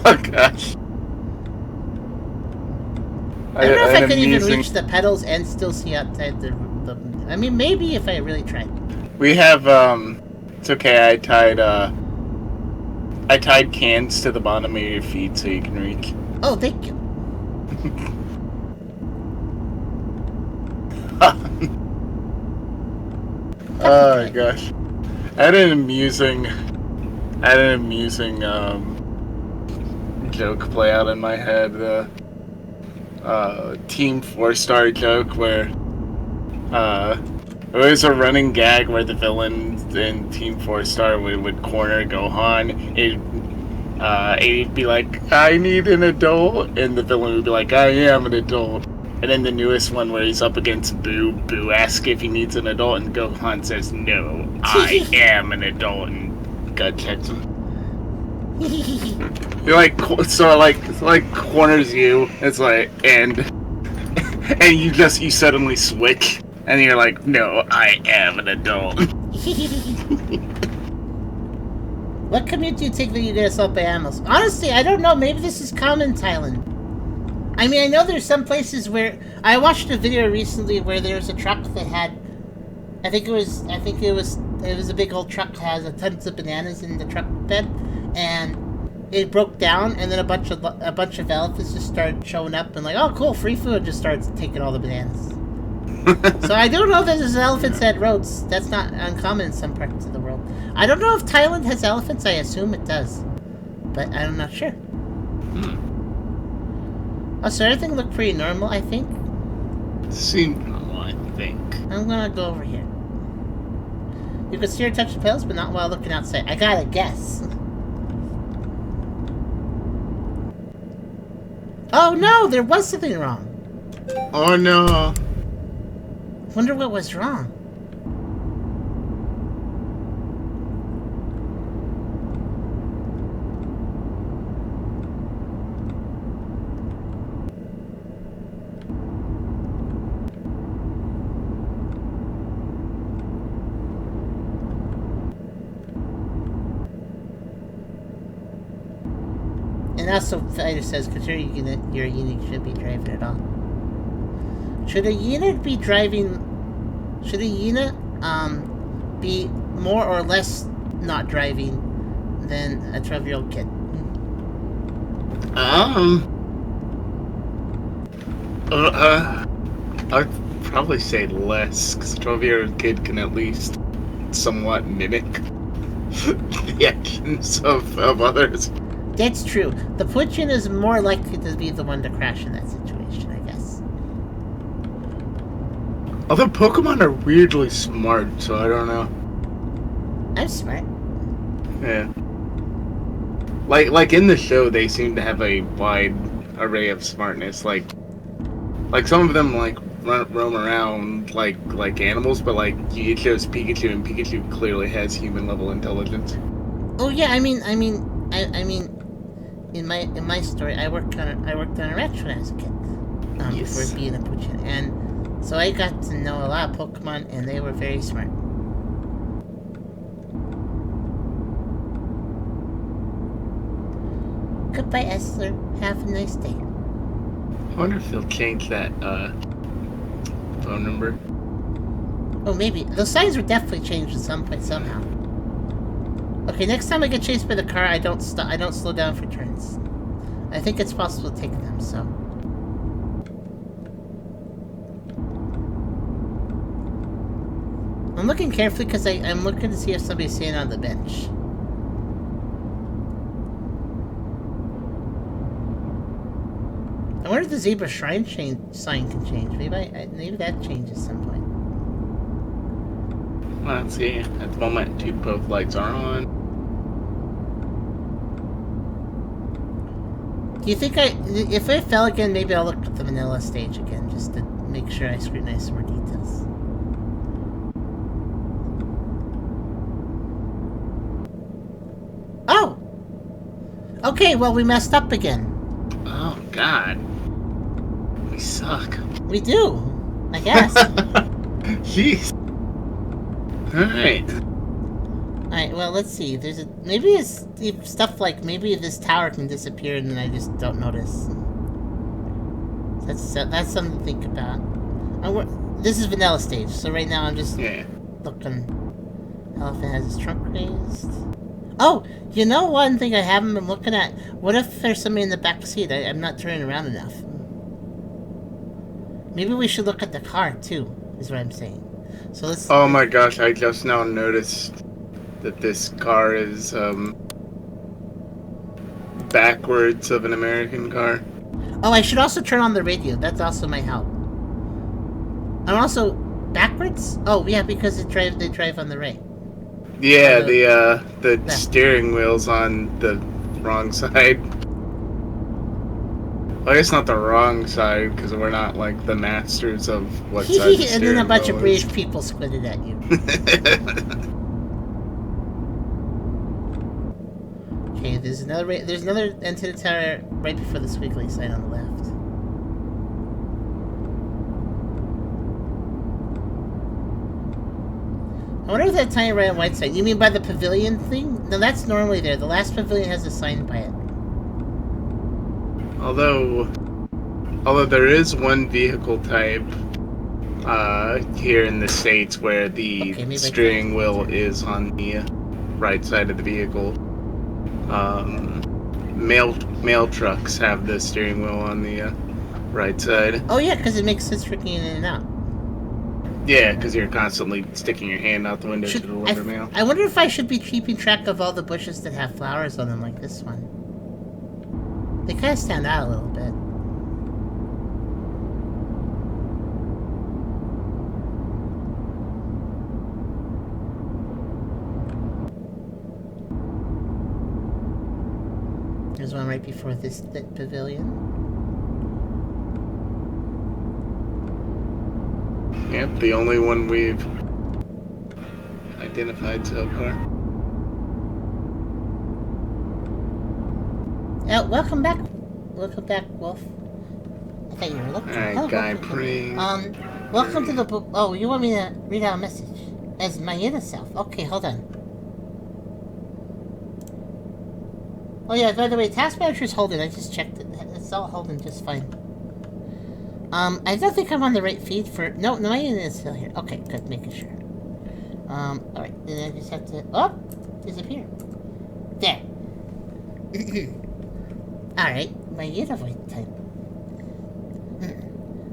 Oh, gosh. I don't know if I could even reach the pedals and still see outside the... I mean, maybe if I really tried. We have, it's okay, I tied cans to the bottom of your feet so you can reach. Oh, thank you. Oh gosh. I had an amusing joke play out in my head. Team 4-star joke where it was a running gag where the villain in Team 4-star would corner Gohan. He'd be like, I need an adult, and the villain would be like, I am an adult. And then the newest one where he's up against Boo, Boo asks if he needs an adult, and Gohan says, no, I am an adult, and God checks him. You're like, so like corners you, it's like, and you suddenly switch, and you're like, no, I am an adult. What commute do you take when you get assaulted by animals? Honestly, I don't know, maybe this is common in Thailand. I mean, I know there's some places where... I watched a video recently where there was a truck that had... it was a big old truck that has tons of bananas in the truck bed, and it broke down, and then a bunch of elephants just started showing up, and like, oh cool, free food, just starts taking all the bananas. So I don't know if there's elephants at roads. That's not uncommon in some parts of the world. I don't know if Thailand has elephants. I assume it does, but I'm not sure. Oh, so everything looked pretty normal, I think? Seemed normal, I think. I'm gonna go over here. You can steer, touch the pedals, but not while looking outside. I gotta guess. Oh no, there was something wrong. Oh no. Wonder what was wrong. And also, Fighter says, considering you're a unit, you shouldn't be driving at all. Should a unit be driving... Should a unit, be more or less not driving than a 12-year-old kid? I'd probably say less, because a 12-year-old kid can at least somewhat mimic the actions of others. That's true. The Puchin is more likely to be the one to crash in that situation, I guess. Although Pokemon are weirdly smart, so I don't know. I'm smart. Yeah. Like in the show, they seem to have a wide array of smartness. Like some of them roam around like animals, but like you chose Pikachu, and Pikachu clearly has human level intelligence. Oh yeah, I mean, in my story, I worked on a ranch when I was a kid, Yes. before being a Puchin, and so I got to know a lot of Pokemon, and they were very smart. Goodbye, Esther. Have a nice day. I wonder if they'll change that phone number. Oh, maybe. Those signs were definitely changed at some point somehow. Okay, next time I get chased by the car, I don't slow down for turns. I think it's possible to take them, so. I'm looking carefully because I'm looking to see if somebody's sitting on the bench. I wonder if the zebra shrine sign can change. Maybe that changes at some point. Let's see. At the moment, both lights are on. Do you think if I fell again, maybe I'll look at the vanilla stage again, just to make sure I scrutinize some more details. Oh! Okay, well, we messed up again. Oh, God. We suck. We do, I guess. Jeez. Alright. Alright, well, let's see. Maybe it's stuff like, maybe this tower can disappear and then I just don't notice. That's something to think about. This is vanilla stage, so right now I'm just looking. Elephant has his trunk raised. Oh, you know one thing I haven't been looking at? What if there's somebody in the back seat? I'm not turning around enough. Maybe we should look at the car, too, is what I'm saying. So let's... Oh my gosh, I just now noticed that this car is, backwards of an American car. Oh, I should also turn on the radio. That's also my help. I'm also... Backwards? Oh, yeah, because they drive on the right. Yeah, the steering wheel's on the wrong side. Well, I guess not the wrong side, because we're not, like, the masters of what side the steering And then a bunch of wheel British is. people squinted at you. Okay, there's another end to the tower right before the squiggly sign on the left. I wonder if that tiny red and white sign, you mean by the pavilion thing? No, that's normally there. The last pavilion has a sign by it. Although there is one vehicle type here in the States where the steering wheel is on the right side of the vehicle. Mail trucks have the steering wheel on the right side. Oh yeah, because it makes sense for getting in and out. Yeah, because you're constantly sticking your hand out the window to deliver mail. I wonder if I should be keeping track of all the bushes that have flowers on them like this one. They kind of stand out a little bit. There's one right before this pavilion. Yep, the only one we've identified so far. Welcome back. Welcome back, Wolf. I thought you were looking. Alright, guy praying. Welcome to the book. Oh, you want me to read out a message? As my inner self. Okay, hold on. Oh yeah, by the way, Task Manager's holding. I just checked it. It's all holding just fine. I don't think I'm on the right feed for... No, my internet is still here. Okay, good, making sure. Alright, then I just have to... Oh! Disappear. There. Alright, my voice time.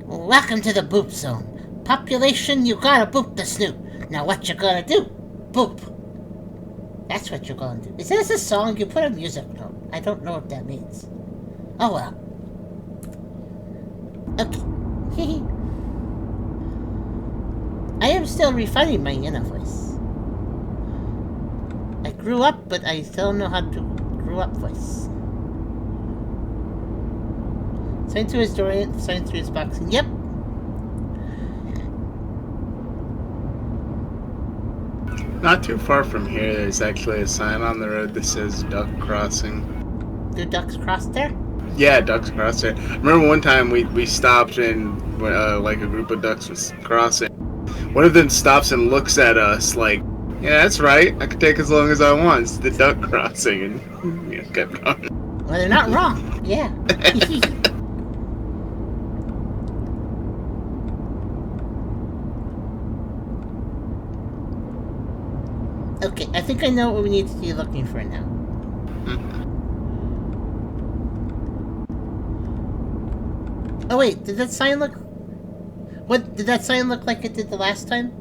Welcome to the boop zone. Population, you gotta boop the snoot. Now what you gonna do? Boop. That's what you're gonna do. Is this a song? You put a music note. I don't know what that means. Oh well. Okay. I am still refining my inner voice. I grew up, but I still know how to grew up voice. Sign to his door, sign through his boxing. Yep. Not too far from here, there's actually a sign on the road that says duck crossing. Do ducks cross there? Yeah, ducks cross there. Remember one time we stopped and like a group of ducks was crossing. One of them stops and looks at us like, yeah, that's right. I can take as long as I want. It's the duck crossing, and kept going. Well, they're not wrong. Yeah. Okay, I think I know what we need to be looking for now. Oh wait, did that sign look... What, did that sign look like it did the last time?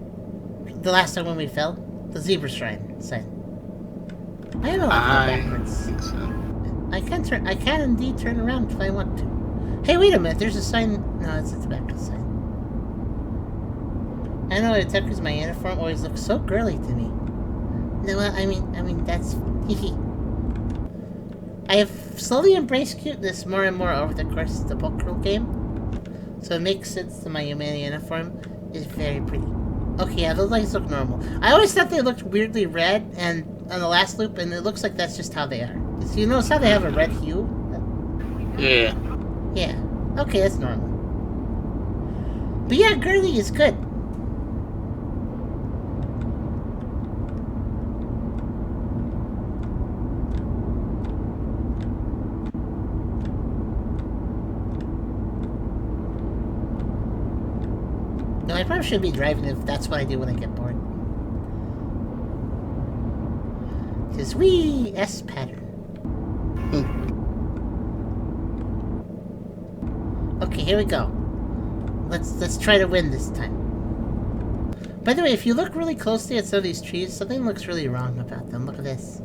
The last time when we fell? The zebra shrine sign. I don't know how to go backwards. Think so. I can indeed turn around if I want to. Hey, wait a minute, there's a sign... No, it's at the back of the sign. I know it because my uniform always looks so girly to me. No, I mean, that's... I have slowly embraced cuteness more and more over the course of the Pokemon game. So it makes sense that my human uniform is very pretty. Okay, yeah, those lights look normal. I always thought they looked weirdly red and on the last loop, and it looks like that's just how they are. So you notice how they have a red hue? Yeah. Yeah. Okay, that's normal. But yeah, girly is good. No, I probably shouldn't be driving if that's what I do when I get bored. Because S pattern. Okay, here we go. Let's try to win this time. By the way, if you look really closely at some of these trees, something looks really wrong about them. Look at this.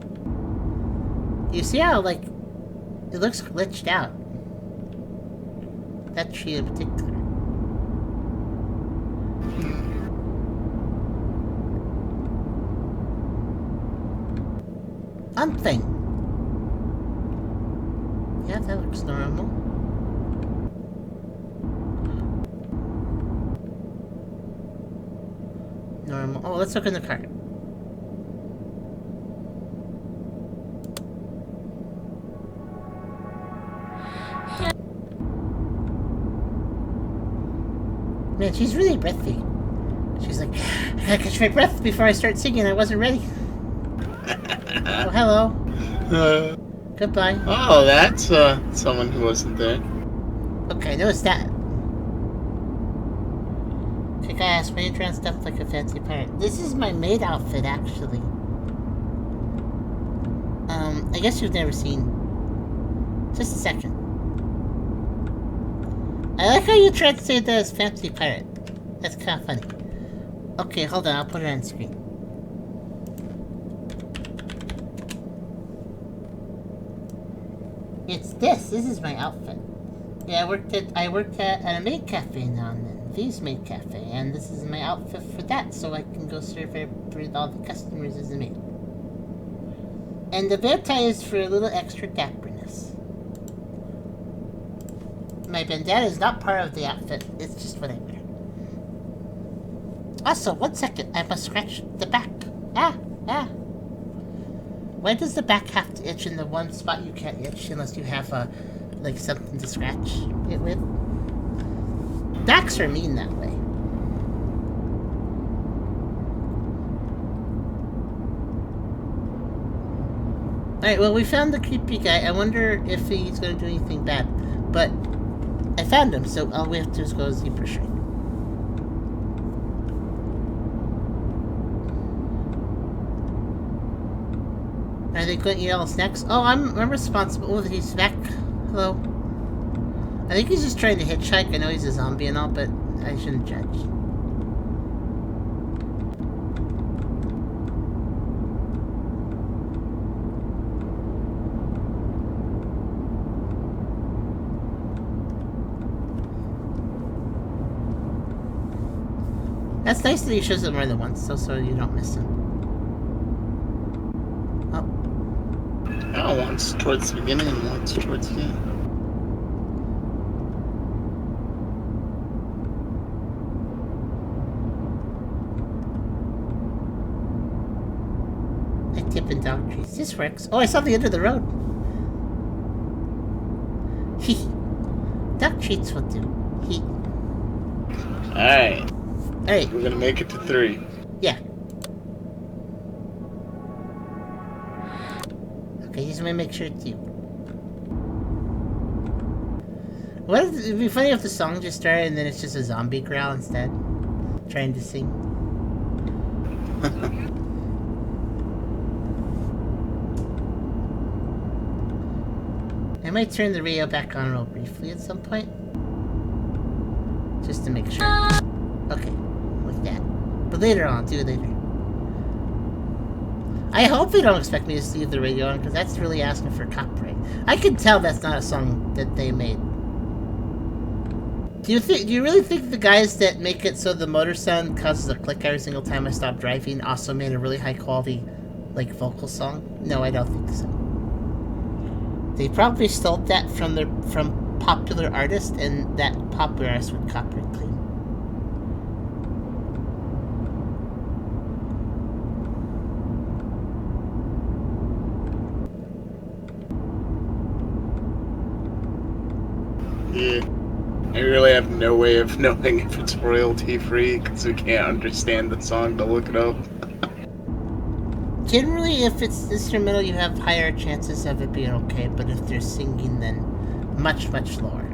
You see how, like, it looks glitched out. That tree in particular. Something. Yeah, that looks normal. Normal. Oh, let's look in the cart. Man, she's really breathy. She's like, I gotta catch my breath before I start singing. I wasn't ready. Oh, hello. Goodbye. Oh, that's someone who wasn't there. Okay, I noticed that. Kick ass, when you dressed up like a fancy pirate. This is my maid outfit, actually. I guess you've never seen. Just a second. I like how you tried to say that as fancy pirate. That's kind of funny. Okay, hold on, I'll put it on screen. It's this. This is my outfit. Yeah, I worked at a maid cafe now and then. V's Maid Cafe, and this is my outfit for that, so I can go serve all the customers as a maid. And the bow tie is for a little extra dapperness. My bandana is not part of the outfit, it's just what I wear. Also, 1 second, I must scratch the back. Ah! Why does the back have to itch in the one spot you can't itch unless you have like something to scratch it with? Backs are mean that way. Alright, well, we found the creepy guy. I wonder if he's going to do anything bad. But I found him, so all we have to do is go to Zebra Shrine. Are they going to eat all the snacks? Oh, I'm responsible. Oh, he's back. Hello. I think he's just trying to hitchhike. I know he's a zombie and all, but I shouldn't judge. That's nice that he shows up more than once, so you don't miss him. Oh, once towards the beginning and once towards the end. sheep and dog trees. This works. Oh, I saw the end of the road. Hee. Dog treats will do. Hee. Alright. Alright. We're gonna make it to 3. Yeah. Okay, just want to make sure it's you. What if, it'd be funny if the song just started and then it's just a zombie growl instead. Trying to sing. I might turn the radio back on real briefly at some point. Just to make sure. Okay, like that. But later on, I'll do it later. I hope they don't expect me to leave the radio on, because that's really asking for copyright. I can tell that's not a song that they made. Do you really think the guys that make it so the motor sound causes a click every single time I stop driving also made a really high quality, like, vocal song? No, I don't think so. They probably stole that from popular artists, and that popular artist would copyright claim. Yeah. I really have no way of knowing if it's royalty free because we can't understand the song to look it up. Generally, if it's instrumental, you have higher chances of it being okay, but if they're singing, then much, much lower.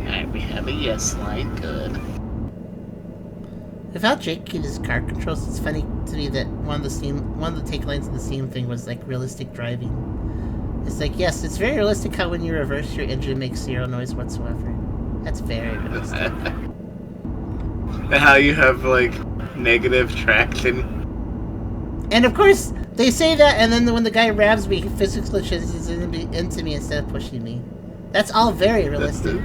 Alright, we have a yes line, good. Without Jake in his car controls, it's funny to me that one of the takelines of the theme thing was like realistic driving. It's like, yes, it's very realistic how when you reverse your engine makes zero noise whatsoever. That's very realistic. And how you have like negative traction. And of course, they say that, and then when the guy grabs me, he physically glitches into me instead of pushing me. That's all very realistic.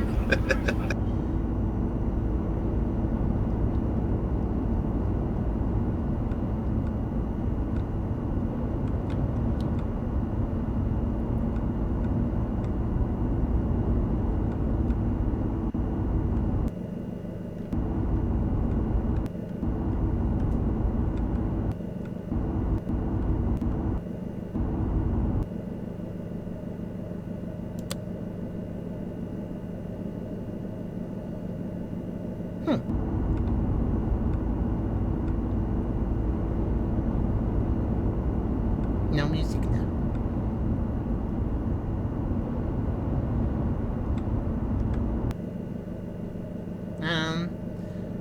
No music now.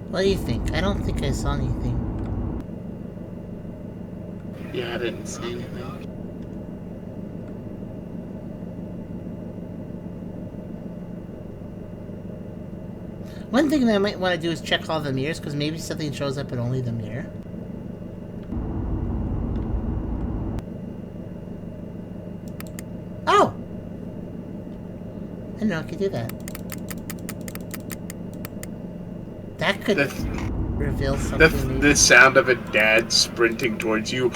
What do you think? I don't think I saw anything. Yeah, I didn't see anything. One thing that I might want to do is check all the mirrors, because maybe something shows up in only the mirror. Oh! I didn't know I could do that. That could reveal something. The sound of a dad sprinting towards you.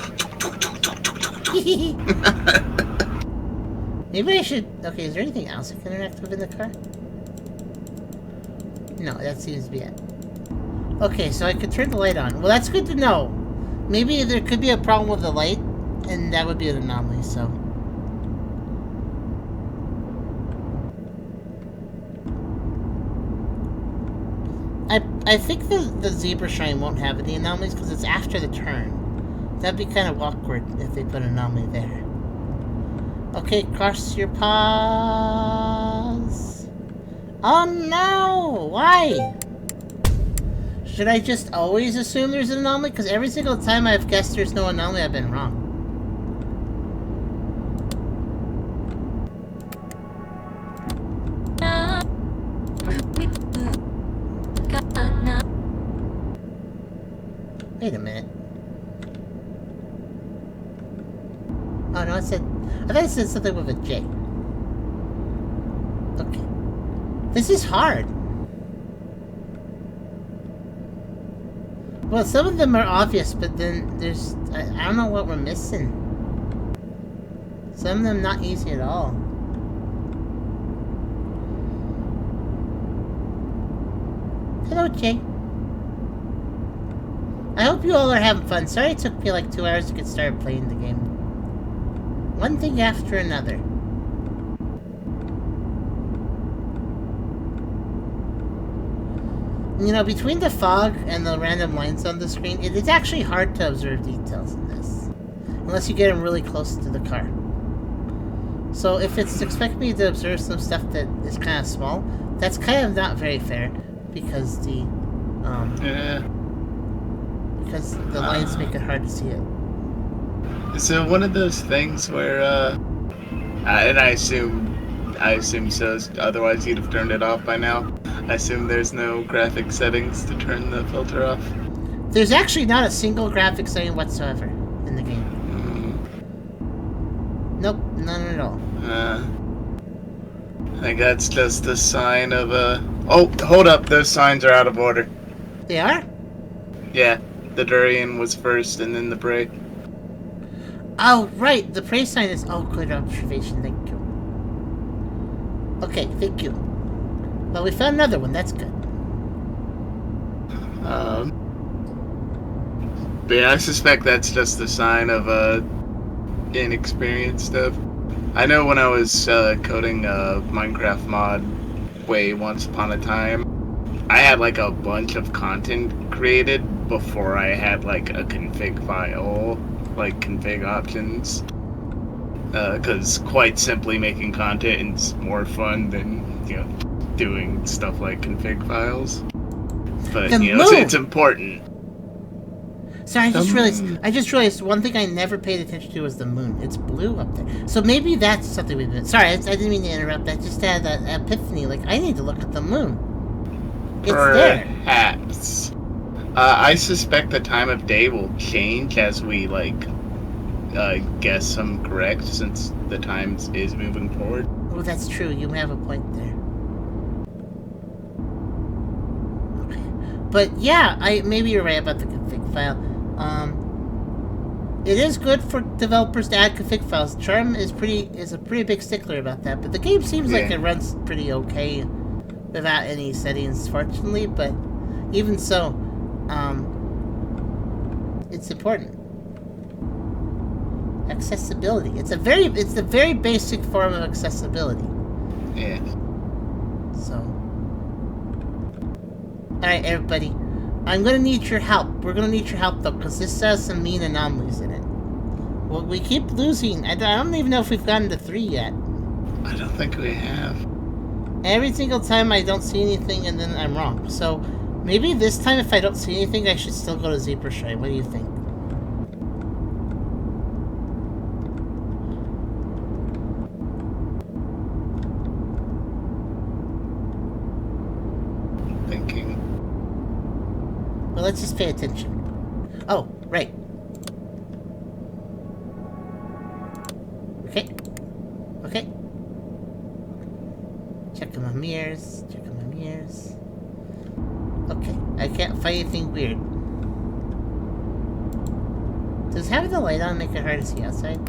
Maybe I should... Okay, is there anything else I can interact with in the car? No, that seems to be it. Okay, so I could turn the light on. Well, that's good to know. Maybe there could be a problem with the light, and that would be an anomaly, so... I think the zebra shrine won't have any anomalies because it's after the turn. That'd be kind of awkward if they put an anomaly there. Okay, cross your paws. Oh no! Why? Should I just always assume there's an anomaly? Because every single time I've guessed there's no anomaly, I've been wrong. Wait a minute. Oh no, I thought it said something with a J. Okay. This is hard. Well, some of them are obvious, but then there's... I don't know what we're missing. Some of them not easy at all. Hello, Jay. I hope you all are having fun. Sorry it took me like 2 hours to get started playing the game. One thing after another. You know, between the fog and the random lines on the screen, it's actually hard to observe details in this. Unless you get them really close to the car. So if it's expecting me to observe some stuff that is kind of small, that's kind of not very fair. Because the, because the lines make it hard to see it. So one of those things where, and I assume so, otherwise you'd have turned it off by now. I assume there's no graphic settings to turn the filter off. There's actually not a single graphic setting whatsoever in the game. Nope, none at all. I think that's just a sign of Oh, hold up, those signs are out of order. They are? Yeah, the durian was first and then the prey. Oh, right, the prey sign is... Oh, good observation, thank you. Okay, thank you. Well, we found another one, that's good. But yeah, I suspect that's just a sign of, inexperienced stuff. I know when I was, coding a Minecraft mod way once upon a time, I had, like, a bunch of content created before I had, like, a config file, like, config options. Because quite simply making content is more fun than, you know, doing stuff like config files. But, you know, it's important. Sorry, I just realized one thing I never paid attention to was the moon. It's blue up there. So maybe that's something we've been... Sorry, I didn't mean to interrupt. I just had an epiphany. Like, I need to look at the moon. It's there. Perhaps. I suspect the time of day will change as we, like, guess I'm correct, since the time is moving forward. Oh, that's true. You have a point there. Okay. But, yeah, maybe you're right about the config file. It is good for developers to add config files. Charm is a pretty big stickler about that, but the game seems like it runs pretty okay without any settings, fortunately, but even so, it's important. Accessibility. It's a very basic form of accessibility. Yeah. So, alright, everybody. I'm gonna need your help. We're gonna need your help, though, because this has some mean anomalies in it. Well, we keep losing. I don't even know if we've gotten to 3 yet. I don't think we have. Every single time I don't see anything, and then I'm wrong. So, maybe this time if I don't see anything, I should still go to Zebra Shrine. What do you think? Well, let's just pay attention. Oh, right. Okay. Okay. Checking my mirrors. Checking my mirrors. Okay. I can't find anything weird. Does having the light on make it hard to see outside?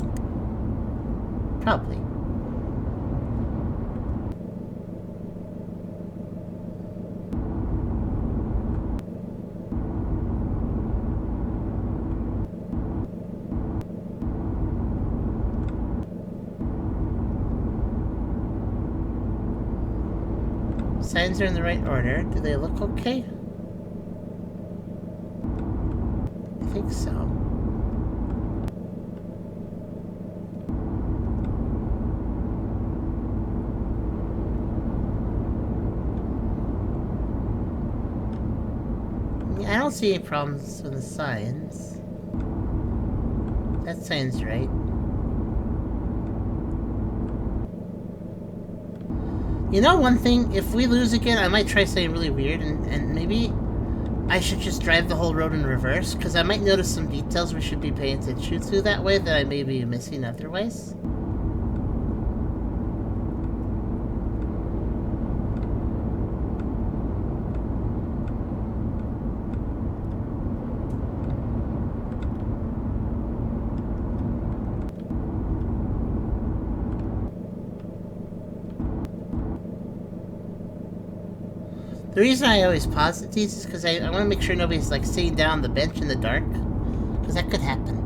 Probably. Signs are in the right order. Do they look okay? I think so. I don't see any problems with the signs. That sign's right. You know one thing, if we lose again, I might try something really weird, and maybe I should just drive the whole road in reverse, because I might notice some details we should be paying attention to that way that I may be missing otherwise. The reason I always pause these is because I want to make sure nobody's like sitting down on the bench in the dark. Because that could happen.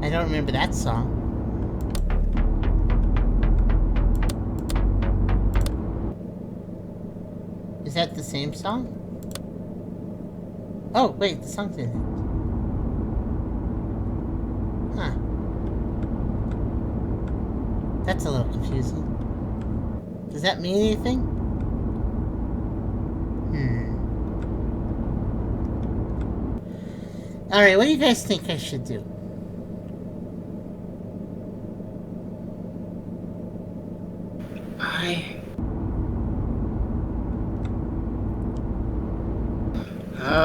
I don't remember that song. Is that the same song? Oh, wait, the song's in it. Huh. That's a little confusing. Does that mean anything? Alright, what do you guys think I should do?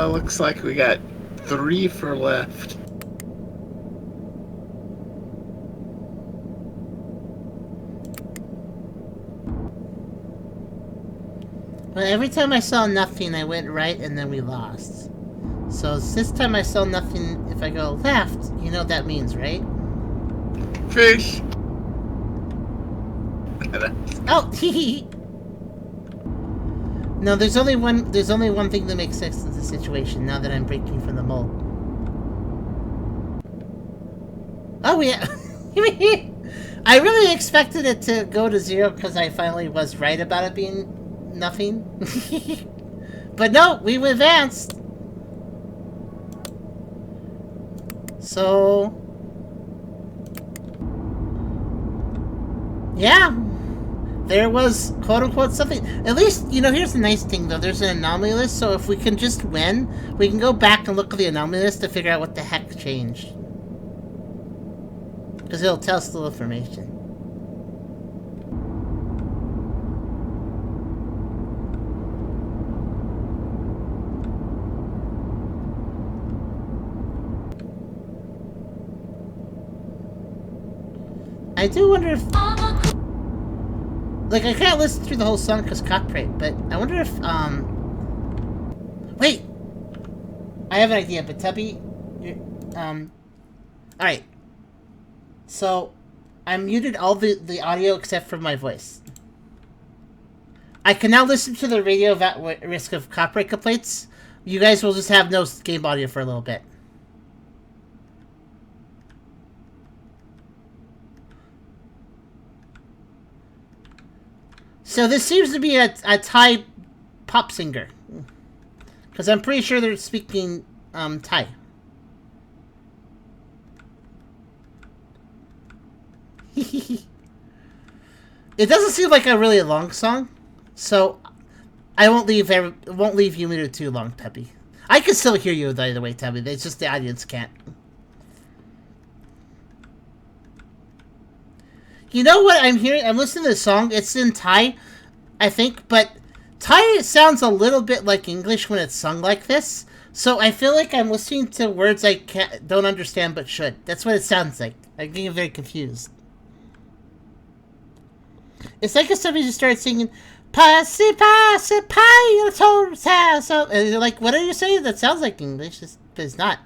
Looks like we got 3 for left. Well, every time I saw nothing, I went right and then we lost. So this time I saw nothing, if I go left, you know what that means, right? Fish! Oh, hee. No, there's only one thing that makes sense in this situation now that I'm breaking from the mold. Oh yeah. I really expected it to go to 0 because I finally was right about it being nothing. But no, we advanced. So yeah. There was, quote-unquote, something. At least, you know, here's the nice thing, though. There's an anomaly list, so if we can just win, we can go back and look at the anomaly list to figure out what the heck changed. Because it'll tell us the information. I do wonder if... Like, I can't listen through the whole song because copyright, but I wonder if, Wait! I have an idea, but Tubby... Alright. So, I muted all the audio except for my voice. I can now listen to the radio without risk of copyright complaints. You guys will just have no game audio for a little bit. So this seems to be a Thai pop singer. Because I'm pretty sure they're speaking Thai. It doesn't seem like a really long song. So I won't leave you muted too long, Peppy. I can still hear you either way, Tubby. It's just the audience can't. You know what I'm hearing? I'm listening to the song. It's in Thai, I think, but Thai sounds a little bit like English when it's sung like this. So I feel like I'm listening to words I don't understand but should. That's what it sounds like. I'm getting very confused. It's like if somebody just started singing, "Passy, passy, pie, so," and you're like, "What are you saying?" That sounds like English, but it's not.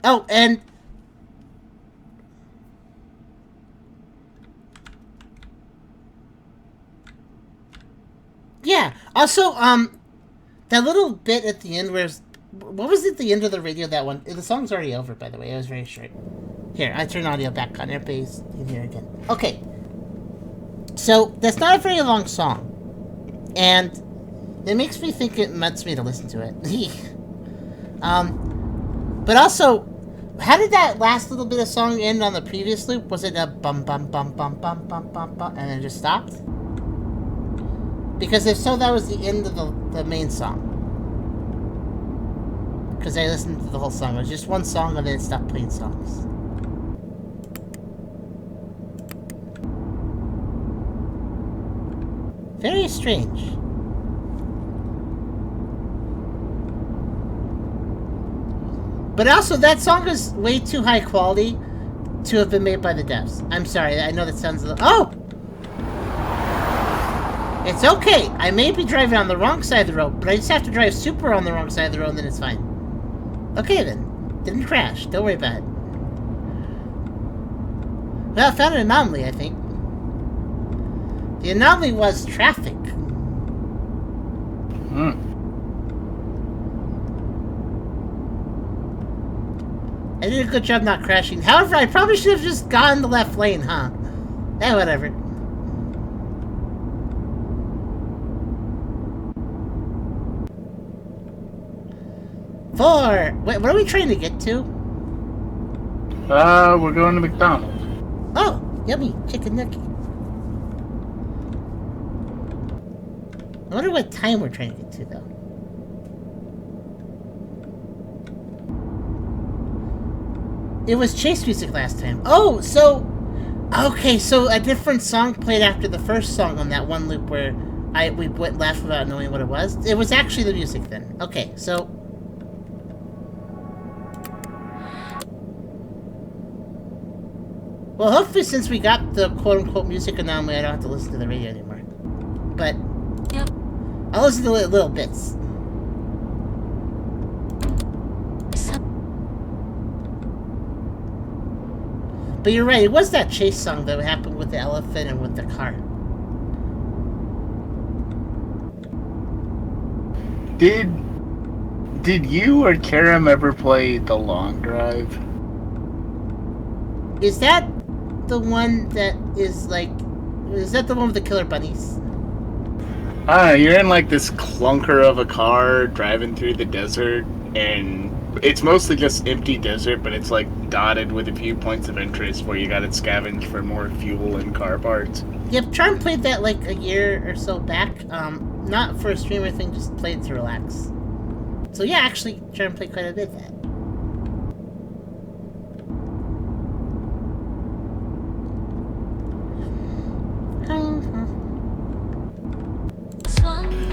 Oh, and yeah. Also, that little bit at the end what was at the end of the radio, that one? The song's already over, by the way. I was very short. Here, I turn audio back on. Everybody's in here again. Okay. So, that's not a very long song. And it makes me think it wants me to listen to it. But also, how did that last little bit of song end on the previous loop? Was it a bum bum bum bum bum bum bum bum and then it just stopped? Because if so, that was the end of the main song. Because I listened to the whole song. It was just one song and then it stopped playing songs. Very strange. But also, that song is way too high quality to have been made by the devs. I'm sorry, I know that sounds a little... Oh! It's okay. I may be driving on the wrong side of the road, but I just have to drive super on the wrong side of the road, and then it's fine. Okay, then. Didn't crash. Don't worry about it. Well, I found an anomaly, I think. The anomaly was traffic. I did a good job not crashing. However, I probably should have just gone the left lane, huh? Eh, whatever. Wait, what are we trying to get to? We're going to McDonald's. Oh, yummy. Chicken nuggets. I wonder what time we're trying to get to, though. It was chase music last time. Oh, so... Okay, so a different song played after the first song on that one loop where we went left without knowing what it was. It was actually the music then. Okay, so... Well, hopefully since we got the quote-unquote music anomaly, I don't have to listen to the radio anymore. But... Yep. I'll listen to little bits. But you're right, it was that chase song that happened with the elephant and with the car. Did you or Karam ever play The Long Drive? Is that the one that is like... Is that the one with the killer bunnies? You're in like this clunker of a car driving through the desert, and it's mostly just empty desert, but it's like dotted with a few points of interest where you gotta scavenge for more fuel and car parts. Yep, Charm played that like a year or so back. Not for a streamer thing, just played to relax. So yeah, actually, Charm played quite a bit of that.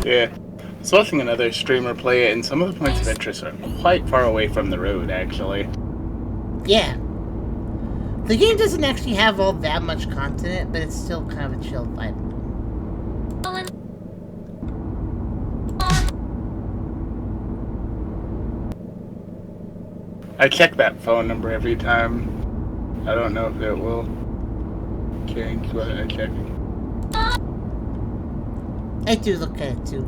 Yeah. I was watching another streamer play it, and some of the points of interest are quite far away from the road, actually. Yeah. The game doesn't actually have all that much content, but it's still kind of a chill vibe. I check that phone number every time. I don't know if it will change, but I check it. I do look at it too.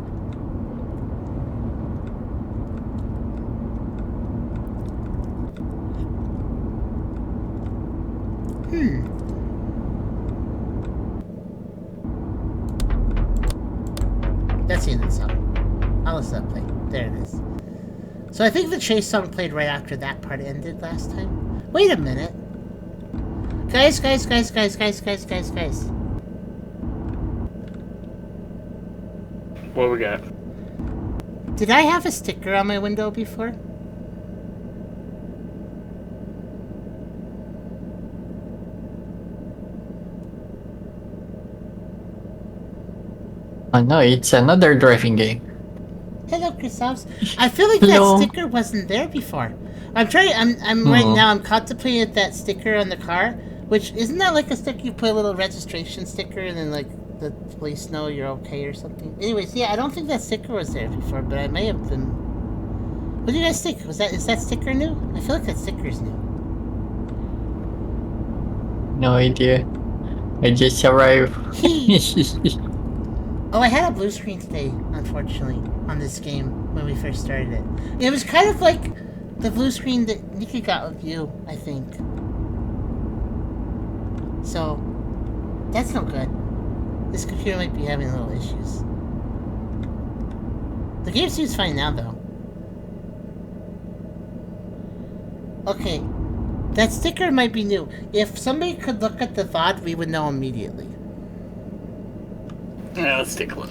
That's the end of the song. I'll listen to that play. There it is. So I think the chase song played right after that part ended last time. Wait a minute. Guys. What we got? Did I have a sticker on my window before? Oh no, it's another driving game. Hello, Chris House. I feel like Hello. that sticker wasn't there before. I'm right now, I'm contemplating that sticker on the car, which, isn't that like a sticker you put a little registration sticker and then like the police know you're okay or something? Anyways, yeah, I don't think that sticker was there before, but I may have been... What do you guys think? Is that sticker new? I feel like that sticker is new. No idea. I just arrived. Oh, I had a blue screen today, unfortunately, on this game when we first started it. It was kind of like the blue screen that Nikki got with you, I think. So, that's no good. This computer might be having little issues. The game seems fine now, though. Okay, that sticker might be new. If somebody could look at the VOD, we would know immediately. Yeah, let's take a look.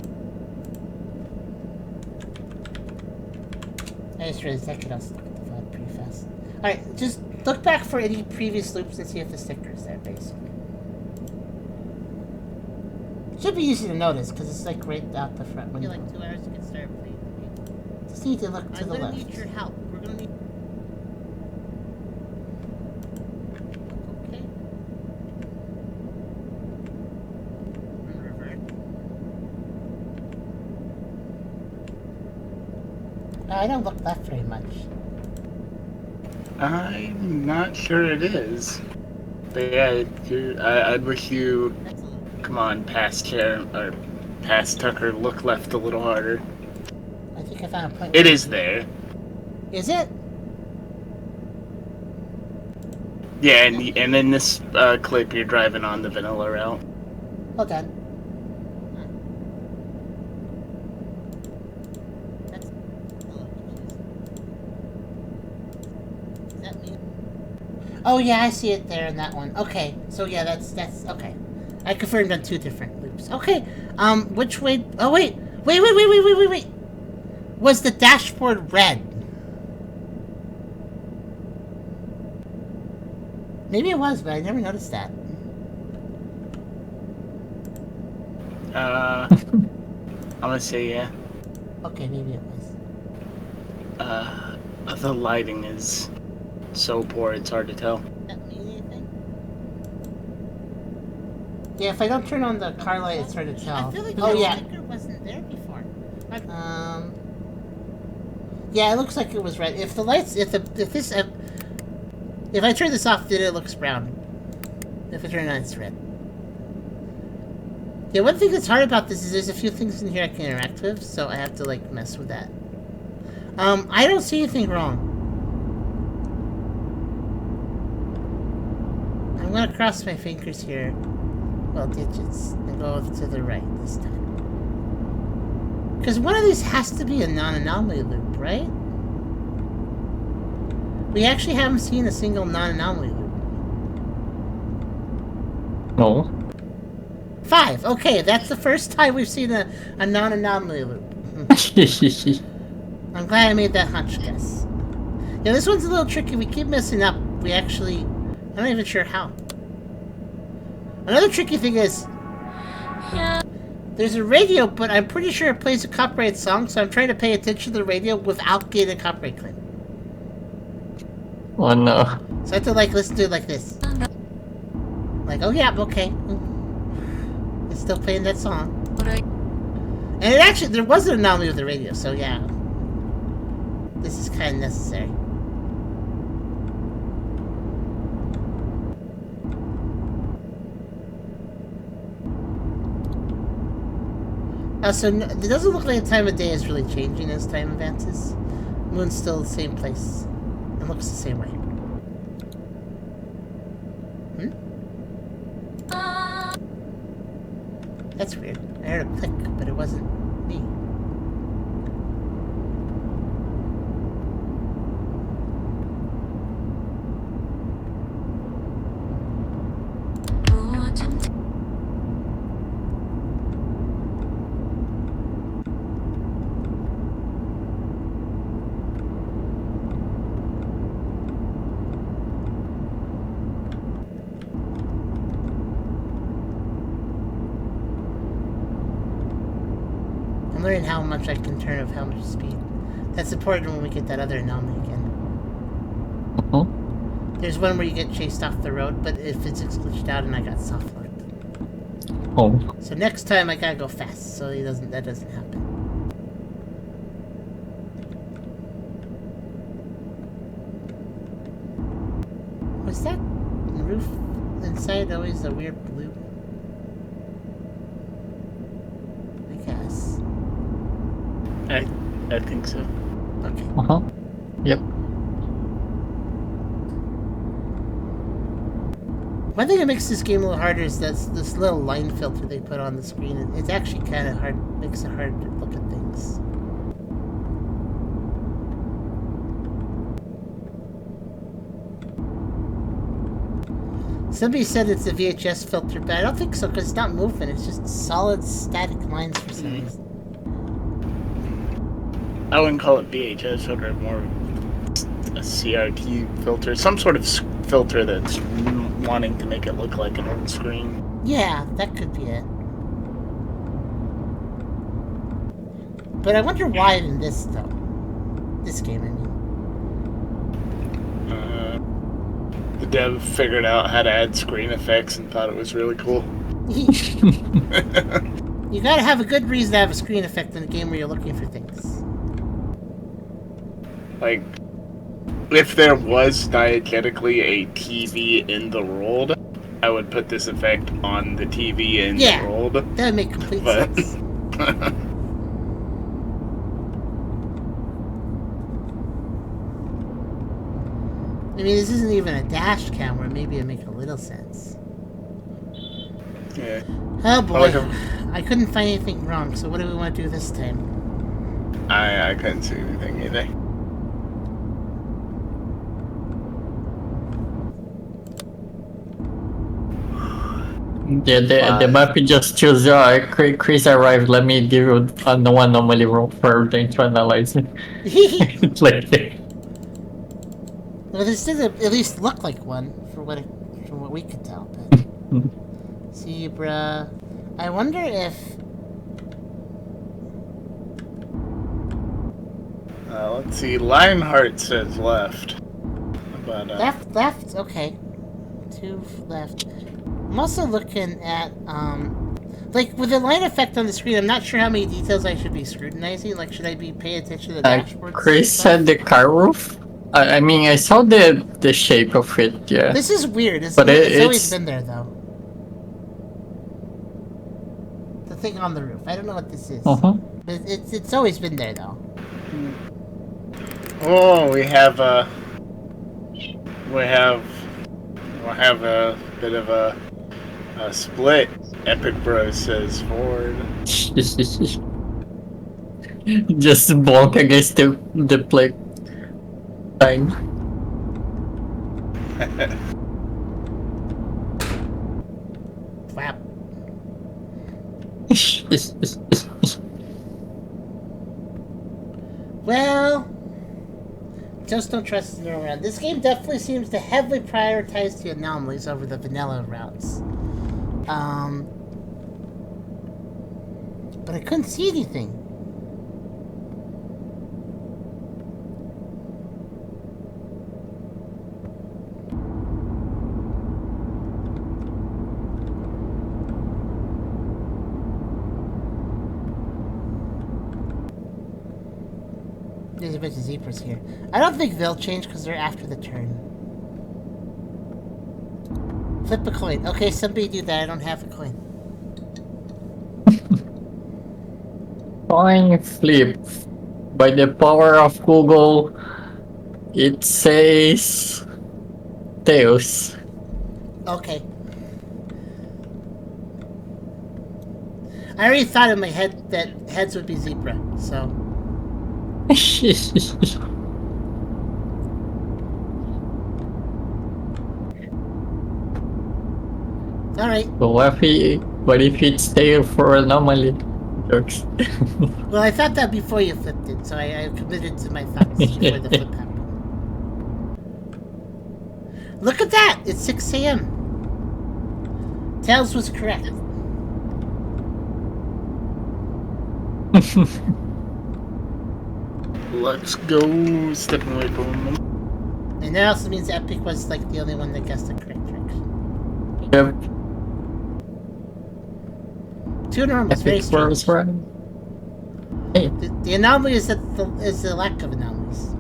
I just realized I could also look at the VOD pretty fast. Alright, just look back for any previous loops and see if the sticker is there, basically. Should be easy to notice, because it's like right out the front window. Like 2 hours to get started playing the game. Just need to look to the left. I'm gonna need your help. We're gonna need... Okay. Revert. I don't look left very much. I'm not sure it is. But yeah, I'd wish you, come on, past Tucker, look left a little harder. I think I found a point. It is there. Is it? Yeah, and in this clip, you're driving on the vanilla route. Hold on. Oh yeah, I see it there in that one. Okay, so yeah, that's okay. I confirmed on 2 different loops. Okay, which way? Oh wait. Was the dashboard red? Maybe it was, but I never noticed that. I'm gonna say yeah. Okay, maybe it was. The lighting is so poor, it's hard to tell. That mean anything? Yeah, if I don't turn on the car light, it's hard to tell. I feel like the sticker wasn't there before. Yeah, it looks like it was red. If the lights, if I turn this off, then it looks brown. If I turn it on, it's red. Yeah, one thing that's hard about this is there's a few things in here I can interact with, so I have to like mess with that. I don't see anything wrong. I'm gonna cross my fingers here. Well, digits. And go to the right this time. Because one of these has to be a non-anomaly loop, right? We actually haven't seen a single non-anomaly loop. No. 5! Okay, that's the first time we've seen a non-anomaly loop. I'm glad I made that hunch guess. Yeah, this one's a little tricky. We keep messing up. We actually... I'm not even sure how. Another tricky thing is... There's a radio, but I'm pretty sure it plays a copyright song, so I'm trying to pay attention to the radio without getting a copyright claim. Oh no. So I have to like listen to it like this. Like, oh yeah, okay. It's still playing that song. And it actually, there was an anomaly with the radio, so yeah. This is kind of necessary. So it doesn't look like the time of day is really changing as time advances. Moon's still the same place. It looks the same way. That's weird. I heard a click, but it wasn't me. I'm learning how much I can turn of how much speed. That's important when we get that other anomaly again. There's one where you get chased off the road, but if physics glitched out and I got soft locked. Oh. So next time I gotta go fast, so that doesn't happen. Was that roof inside always a weird blue? I guess. I think so. Okay. Yep. One thing that makes this game a little harder is this little line filter they put on the screen. It's actually kind of hard, makes it hard to look at things. Somebody said it's a VHS filter, but I don't think so because it's not moving. It's just solid static lines for some reason. I wouldn't call it VHS filter, more a CRT filter, some sort of filter that's wanting to make it look like an old screen. Yeah, that could be it. But I wonder why in this, though. This game, I mean. The dev figured out how to add screen effects and thought it was really cool. You gotta have a good reason to have a screen effect in a game where you're looking for things. Like, if there was diegetically a TV in the world, I would put this effect on the TV and Yeah. rolled. That would make complete But sense. I mean, this isn't even a dash camera. Maybe it'd make a little sense. yeah. Oh boy. like I couldn't find anything wrong, so what do we want to do this time? I couldn't see anything either. Yeah, the map you just choose. Chris arrived. Let me give you a no anomaly roll for everything to analyze it. It's like Well, this does at least look like one, from what we could tell. But zebra. I wonder if. Let's see. Lionheart says left. But Left. Okay. 2 left. I'm also looking at like with the line effect on the screen. I'm not sure how many details I should be scrutinizing. Like, should I be paying attention to the dashboard? Chris said the car roof. I mean, I saw the shape of it. Yeah. This is weird. It's always been there, though. The thing on the roof. I don't know what this is. But it's always been there, though. oh, we have a bit of a split. Epic Bros says forward. Just bonk against the plate. Time. Flap. Well, just don't trust the around. This game definitely seems to heavily prioritize the anomalies over the vanilla routes. But I couldn't see anything. There's a bunch of zebras here. I don't think they'll change because they're after the turn. Flip a coin. Okay, somebody do that. I don't have a coin. Coin flip. By the power of Google, it says tails. Okay. I already thought in my head that heads would be zebra, so. Alright. So what if it's tail for anomaly? Jokes. Well, I thought that before you flipped it, so I committed to my thoughts before the flip happened. Look at that! It's 6 a.m. Tails was correct. Let's go. Stepping away from them. And that also means Epic was like the only one that guessed the correct direction. Yep. 2 anomalies, very strange. Right. Hey. The anomaly is that is the lack of anomalies.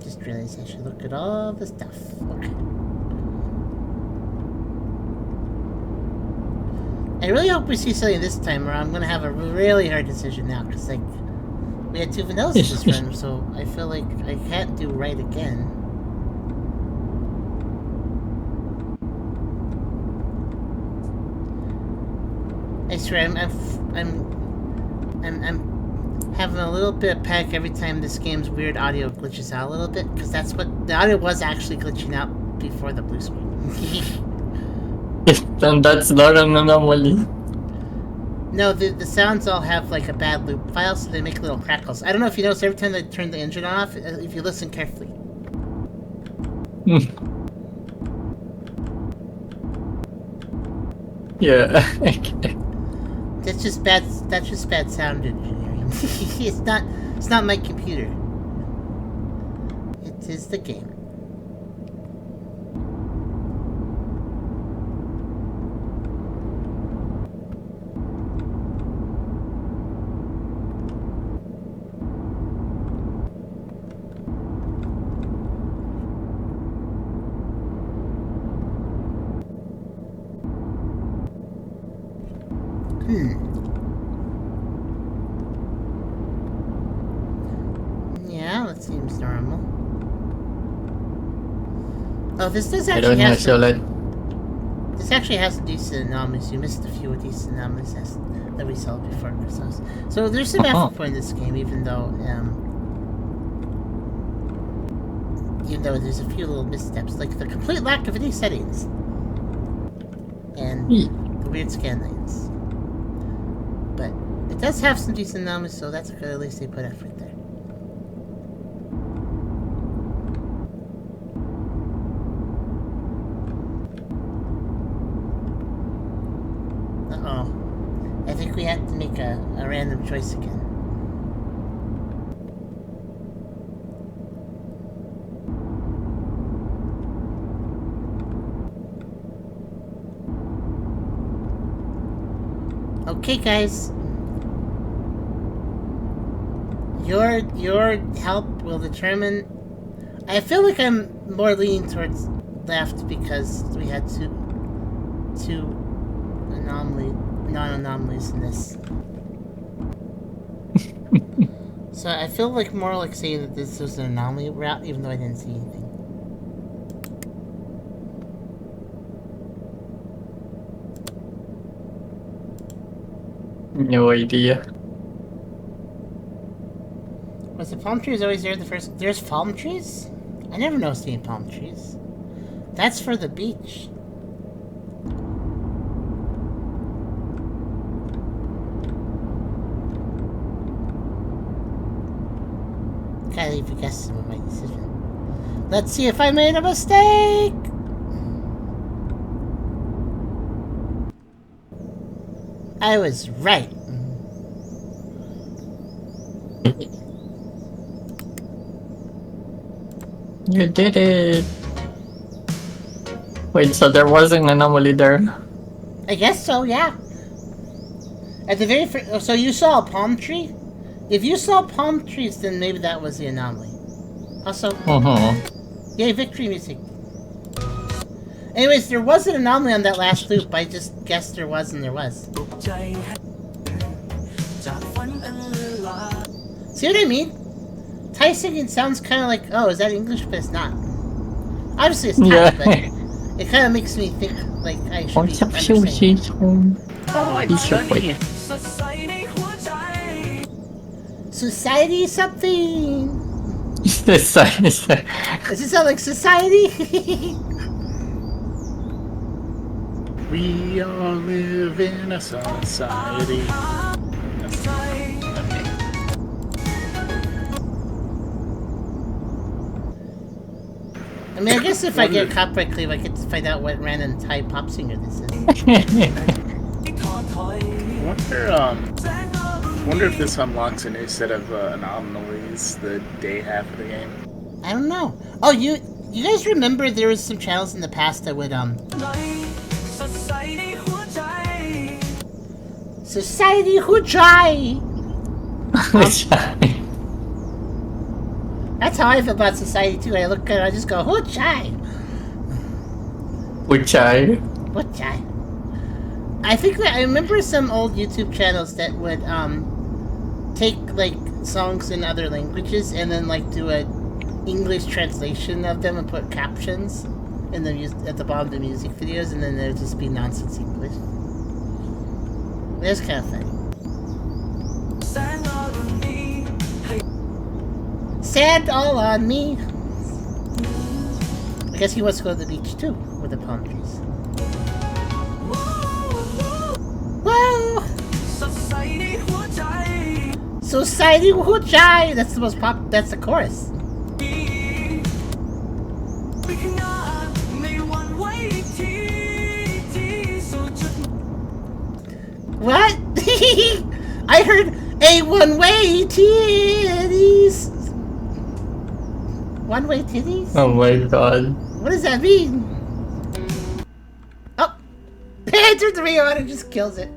Just realized I should look at all the stuff. Okay. I really hope we see something this time, or I'm gonna have a really hard decision now, because like we had 2 vanillas this run, so I feel like I can't do right again. I swear, I'm having a little bit of panic every time this game's weird audio glitches out a little bit, because that's what the audio was actually glitching out before the blue screen. And that's not an anomaly. No, the sounds all have like a bad loop file, so they make little crackles. I don't know if you notice every time they turn the engine off, if you listen carefully. Yeah. That's just bad sound engineering. It's not my computer. It is the game. seems normal. Oh, this does I actually don't know, have so like... This actually has decent anomalies. You missed a few decent anomalies that we saw before. So there's some effort point in this game, even though there's a few little missteps, like the complete lack of any settings and the weird scan lanes. But it does have some decent anomalies, so that's good. At least they put effort there. I think we have to make a random choice again. Okay, guys. Your help will determine. I feel like I'm more leaning towards left because we had two non-anomalies in this. So I feel like more like saying that this was an anomaly route, even though I didn't see anything. No idea. Was the palm trees always there the first? There's palm trees? I never noticed any palm trees. That's for the beach. Gotta leave a guess with my decision. Let's see if I made a mistake! I was right. You did it! Wait, so there was an anomaly there? I guess so, yeah. At the very first, so you saw a palm tree? If you saw palm trees, then maybe that was the anomaly. Also, yay, victory music. Anyways, there was an anomaly on that last loop. I just guessed there was, and there was. See what I mean? Thai singing sounds kind of like, oh, is that English? But it's not. Obviously, it's Thai, but it kind of makes me think like I should be understanding. Society something. Society. Does it sound like society? We all live in a society. I mean, I guess if I get copyright claim, I get to find out what random Thai pop singer this is. Wonder if this unlocks a new set of anomalies the day half of the game. I don't know. Oh, you guys remember there was some channels in the past that would Society who try. That's how I feel about society too. I look at it, I just go, who try? Who try? What try? I think that I remember some old YouTube channels that would take like songs in other languages and then like do a English translation of them and put captions in the at the bottom of the music videos, and then there'd just be nonsense English. It was kind of funny. Sand all on me. I guess he wants to go to the beach too with the palm trees. Whoa! Society Huchai! That's the most pop. That's the chorus. What? I heard a one-way titties. One-way titties? Oh my god. What does that mean? Oh! I turned the radio on and just kills it.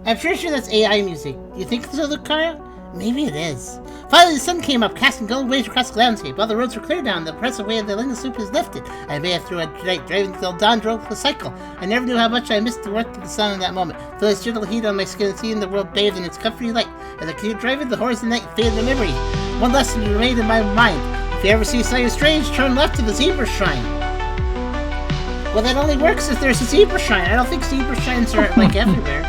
I'm pretty sure that's AI music. You think it's a Lucario? Maybe it is. Finally, the sun came up, casting golden waves across the landscape. All the roads were cleared down. The oppressive weight of the Lingus Loop is lifted. I may have through a night, driving until dawn drove the cycle. I never knew how much I missed the warmth of the sun in that moment. Feel its gentle heat on my skin and seeing the world bathed in its comforting light. As I continued driving, the horrors of the night faded in memory. One lesson remained in my mind. If you ever see something strange, turn left to the zebra shrine. Well, that only works if there's a zebra shrine. I don't think zebra shrines are like everywhere.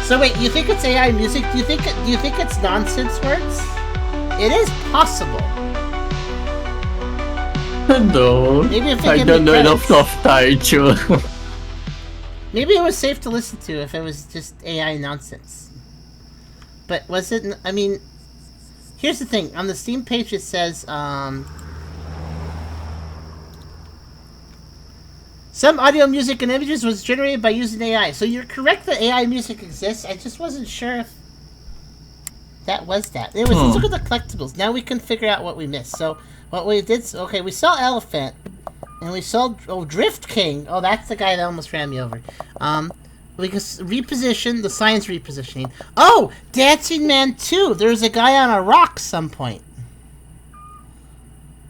So wait, you think it's AI music? Do you think it's nonsense words? It is possible. No, Maybe if I don't know enough of Taichu. Maybe it was safe to listen to if it was just AI nonsense. But was it? I mean, here's the thing. On the Steam page it says, some audio, music, and images was generated by using AI. So you're correct that AI music exists. I just wasn't sure if that was that. Anyways, let's look at the collectibles. Now we can figure out what we missed. So what we did... Okay, we saw Elephant. And we saw... Oh, Drift King. Oh, that's the guy that almost ran me over. We can reposition. The sign's repositioning. Oh! Dancing Man 2! There's a guy on a rock some point.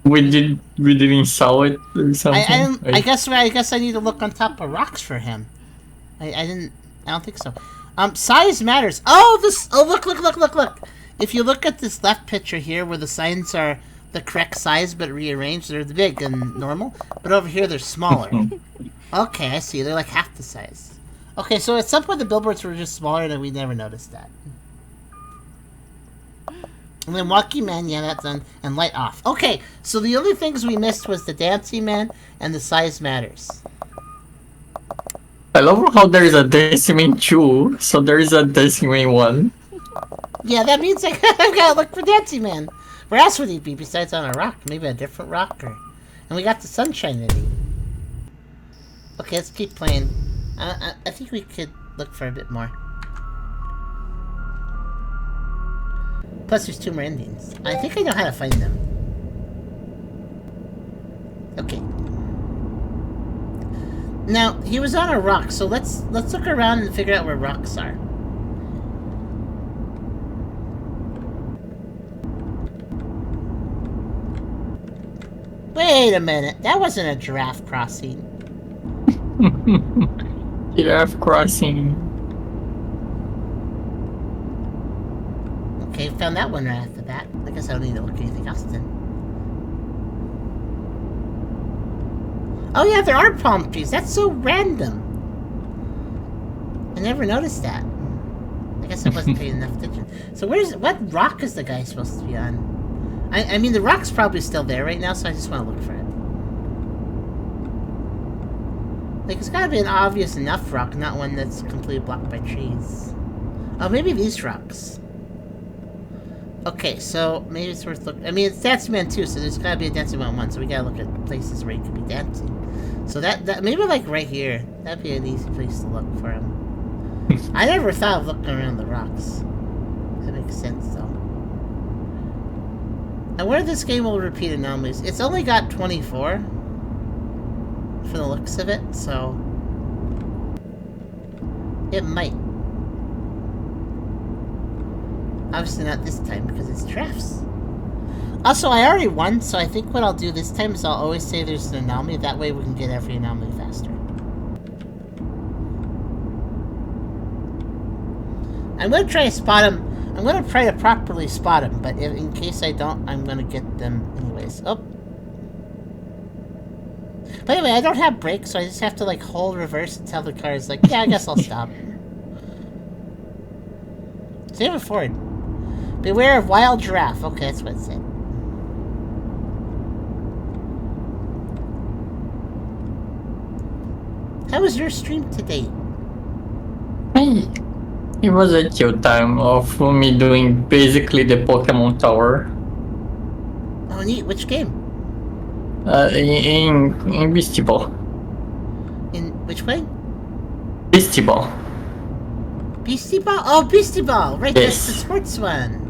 We didn't saw it or something. I guess I need to look on top of rocks for him. I don't think so. Size matters. Oh, look. If you look at this left picture here where the signs are the correct size but rearranged, they're big and normal, but over here they're smaller. Okay, I see. They're like half the size. Okay, so at some point the billboards were just smaller and we never noticed that. And then Walking Man, yeah, that's done. And Light off. Okay, so the only things we missed was the Dancing Man and the size matters. I love how there is a Deciming 2, so there is a Deciming 1. Yeah, that means I gotta look for Dancing Man. Where else would he be besides on a rock? Maybe a different rock, or... And we got the Sunshine Lady. Okay, let's keep playing. I think we could look for a bit more. Plus, there's 2 more endings. I think I know how to find them. Okay. Now, he was on a rock, so let's look around and figure out where rocks are. Wait a minute, that wasn't a giraffe crossing. Giraffe crossing. Okay, found that one right after that. I guess I don't need to look at anything else then. Oh yeah, there are palm trees. That's so random. I never noticed that. I guess I wasn't paying enough attention. So what rock is the guy supposed to be on? I mean, the rock's probably still there right now, so I just want to look for it. Like, it's gotta be an obvious enough rock, not one that's completely blocked by trees. Oh, maybe these rocks. Okay, so maybe it's worth looking. I mean, it's Dancing Man 2, so there's gotta be a Dancing Man 1, so we gotta look at places where he could be dancing. So that maybe like right here. That'd be an easy place to look for him. I never thought of looking around the rocks. That makes sense, though. I wonder if this game will repeat anomalies. It's only got 24. From the looks of it, so... It might. Obviously not this time, because it's drafts. Also, I already won, so I think what I'll do this time is I'll always say there's an anomaly. That way we can get every anomaly faster. I'm going to try to spot him. I'm going to try to properly spot him, but in case I don't, I'm going to get them anyways. Oh. By the way, I don't have brakes, so I just have to, like, hold reverse and tell the car is like, yeah, I guess I'll stop. Save it forward. Beware of wild giraffe. Okay, that's what it said. How was your stream to date? Hey, it was a chill time of me doing basically the Pokemon Tower. Oh, neat. Which game? In Beastie Ball. In which way? Beastie Ball. Beastie Ball? Oh, Beastie Ball! Right, yes. That's the sports one.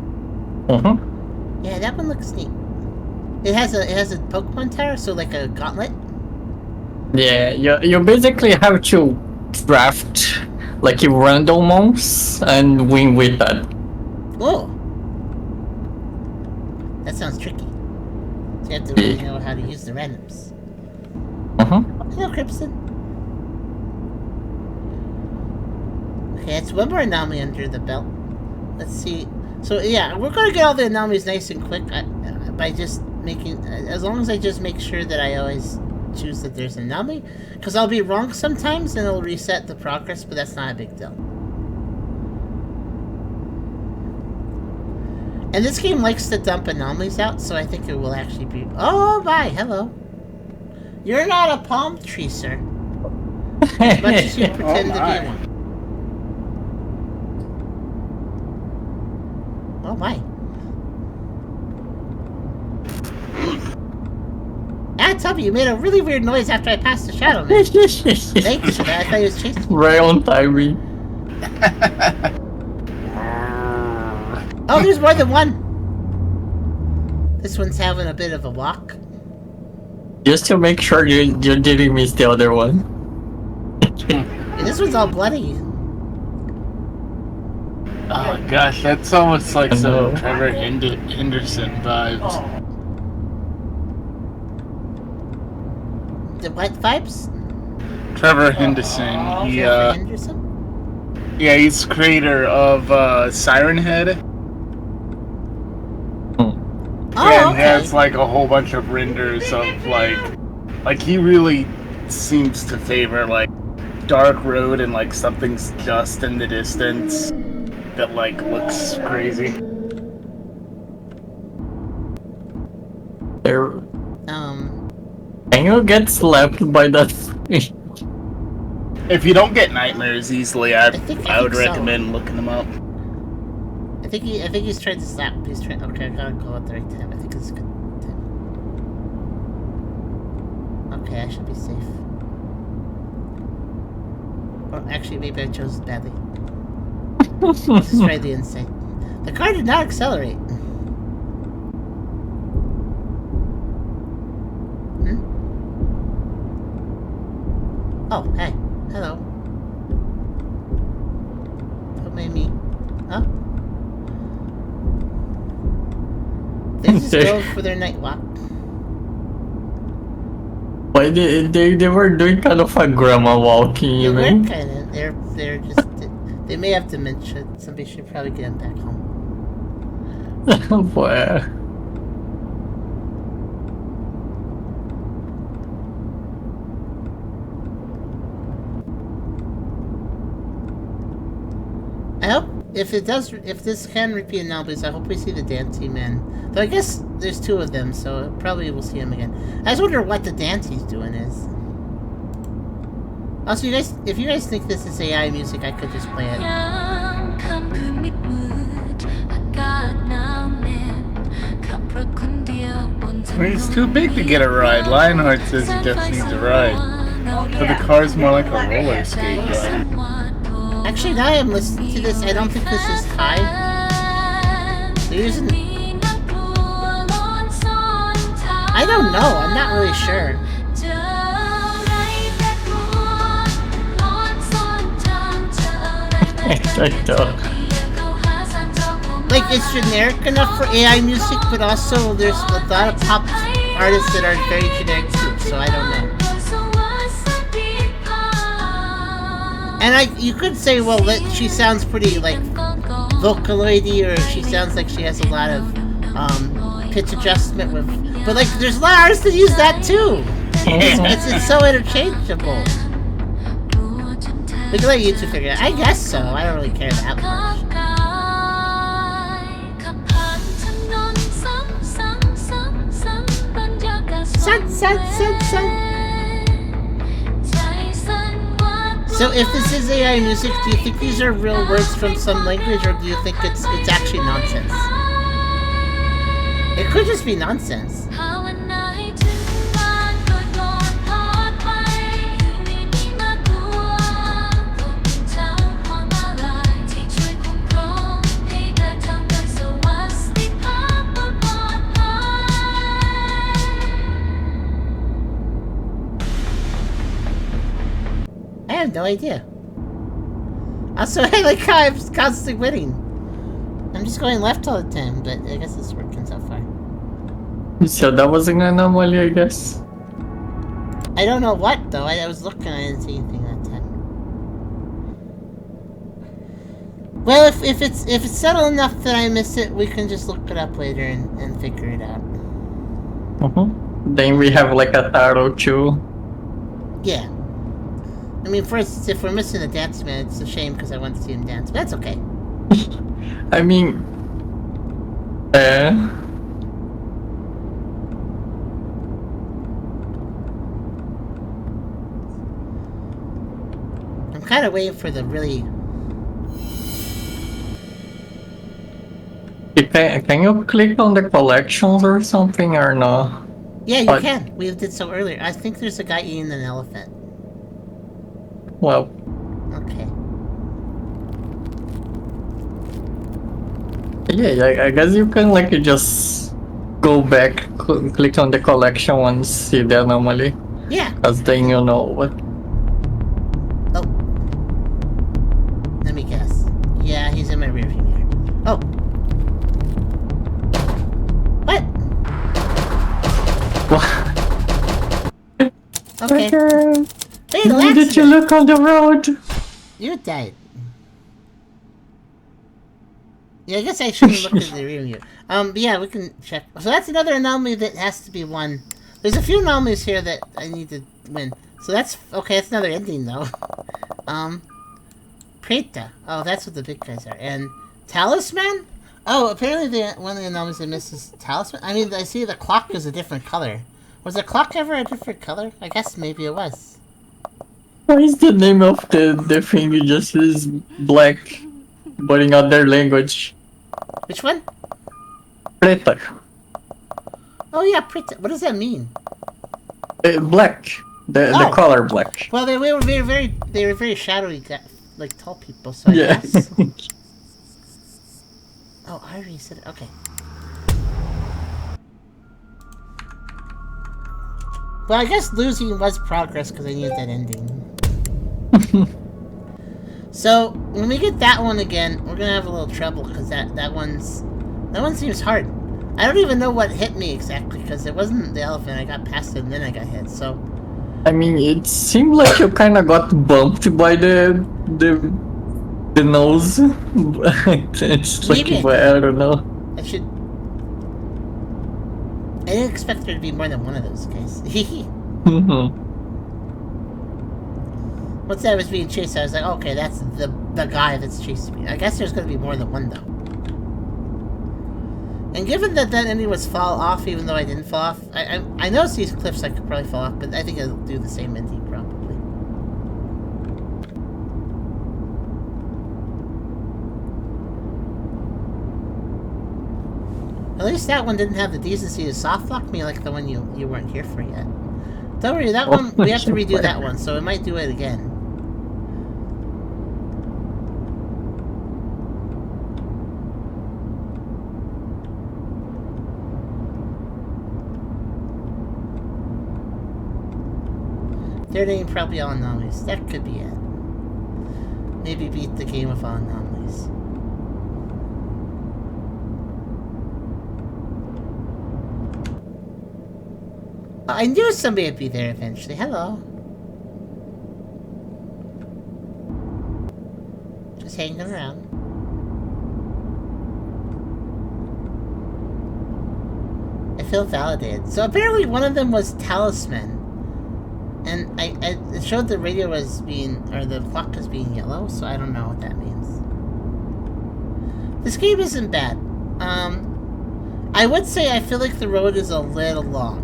Mm-hmm. Yeah, that one looks neat. It has a Pokemon tower, so like a gauntlet? Yeah, you basically have to draft like random moves and win with that. Whoa! That sounds tricky. So you have to really know how to use the randoms. Hello, Crimson. Okay, it's one more anomaly under the belt. Let's see. So yeah, we're gonna get all the anomalies nice and quick by just making. As long as I just make sure that I always choose that there's an anomaly, because I'll be wrong sometimes and it'll reset the progress, but that's not a big deal. And this game likes to dump anomalies out, so I think it will actually be... Oh my, hello. You're not a palm tree, sir. As much as you pretend to be one. Oh my. Ah, Tubby, you made a really weird noise after I passed the shadow, man. Thank you for that. I thought he was chasing me. Right on timing. Oh, there's more than one! This one's having a bit of a walk. Just to make sure you're giving me the other one. Yeah, this one's all bloody. Oh gosh, that's almost like some Trevor Henderson vibes. The what vibes? Trevor Henderson. He Trevor Henderson? yeah, he's creator of Siren Head. Oh, and okay. has like a whole bunch of renders of like he really seems to favor like dark road and like something's just in the distance that like looks crazy. There. Can you get slapped by that? If you don't get nightmares easily, I would so. recommend looking them up. I think he's trying to slap. He's trying. Okay, I gotta call it the right time. I think it's a good time. Okay, I should be safe. Or actually, maybe I chose it badly. Let's just try the insane. The car did not accelerate. Oh, hey. Hello. Don't make me... Huh? They just go for their night walk. Why they were doing kind of a grandma walking, you They mean? were kind of... They're just... They may have dementia. Somebody should probably get them back home. Oh boy. I hope if this can repeat anomalies, I hope we see the Dante man. Though I guess there's two of them, so probably we'll see him again. I just wonder what the Dante's doing is. Also, if you guys think this is AI music, I could just play it. He's too big to get a ride. Lionheart says he just needs a ride. But the car's more like a roller skate ride. Actually, now I'm listening to this, I don't think this is high. They're using... I don't know, I'm not really sure. Like, it's generic enough for AI music, but also there's a lot of pop artists that are very generic too, so I don't know. And you could say, well, she sounds pretty, like, vocaloidy, or she sounds like she has a lot of pitch adjustment with... But, like, there's a lot of artists that use that, too! It's so interchangeable. We can let you two figure it out. I guess so. I don't really care that much. Sun. So if this is AI music, do you think these are real words from some language, or do you think it's actually nonsense? It could just be nonsense. I have no idea. Also, I like how I'm constantly winning. I'm just going left all the time, but I guess it's working so far. So that was an anomaly, I guess. I don't know what, though. I was looking, I didn't see anything that time. Well, if it's subtle enough that I miss it, we can just look it up later and figure it out. Then we have like a tarot too. Yeah. I mean, for instance, if we're missing a dance man, it's a shame because I want to see him dance, but that's okay. I mean, I'm kind of waiting for the really... can you click on the collections or something or no? Yeah, you can. We did so earlier. I think there's a guy eating an elephant. Well, okay. Yeah, I guess you can like just go back, click on the collection and see the anomaly. Yeah. Because then you know what. Oh. Let me guess. Yeah, he's in my rearview mirror. Oh. What? Okay. Hey, why did you look on the road? You died. Yeah, I guess I shouldn't look at the rear view. But yeah, we can check. So that's another anomaly that has to be won. There's a few anomalies here that I need to win. So that's okay. That's another ending though. Preta. Oh, that's what the big guys are. And Talisman. Oh, apparently one of the anomalies I missed is Talisman. I mean, I see the clock is a different color. Was the clock ever a different color? I guess maybe it was. What is the name of the thing you just is black, but in other language? Which one? Preta. Oh yeah, Preta. What does that mean? Black. The color black. Well, they were very shadowy, like tall people. So I guess. Oh, I already said it. Okay. Well, I guess losing was progress because I needed that ending. So when we get that one again, we're gonna have a little trouble because that one seems hard. I don't even know what hit me exactly because it wasn't the elephant. I got past it and then I got hit. So. I mean, it seemed like you kind of got bumped by the nose. It's like, I don't know. I didn't expect there to be more than one of those guys. Once I was being chased, I was like, okay, that's the guy that's chasing me. I guess there's going to be more than one, though. And given that ending was fall off, even though I didn't fall off, I noticed these cliffs I could probably fall off, but I think I'll do the same ending, probably. At least that one didn't have the decency to soft lock me like the one you weren't here for yet. Don't worry, that one, we have to redo that one, so we might do it again. Third name probably all anomalies. That could be it. Maybe beat the game of all anomalies. I knew somebody would be there eventually. Hello. Just hanging around. I feel validated. So apparently one of them was Talisman. And it showed the radio as being, or the clock as being yellow, so I don't know what that means. This game isn't bad. I would say I feel like the road is a little long.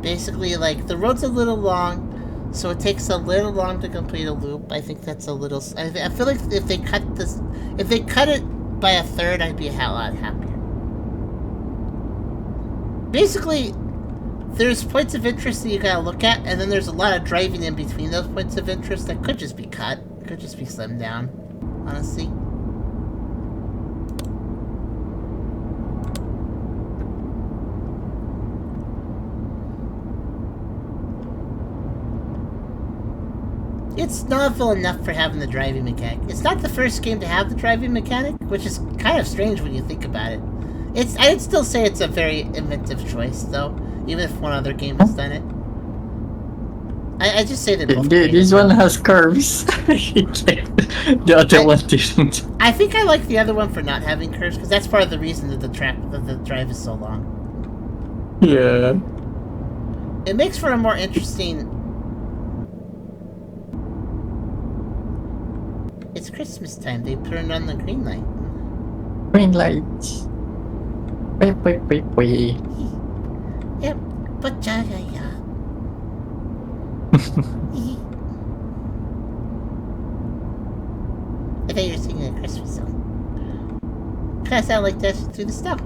Basically, like, the road's a little long, so it takes a little long to complete a loop. I think that's a little... I feel like if they cut it by a third, I'd be a hell lot happier. Basically, there's points of interest that you gotta look at, and then there's a lot of driving in between those points of interest that could just be cut. Could just be slimmed down, honestly. It's novel enough for having the driving mechanic. It's not the first game to have the driving mechanic, which is kind of strange when you think about it. I'd still say it's a very inventive choice, though, even if one other game has done it. I just say that both. This one has curves. The other one didn't. I think I like the other one for not having curves because that's part of the reason that the drive is so long. Yeah. It makes for a more interesting. It's Christmas time. They turned on the green light. Green lights. Wait. Yep, but yeah. I thought you were singing a Christmas song. Kind of sound like Dashing Through the Snow.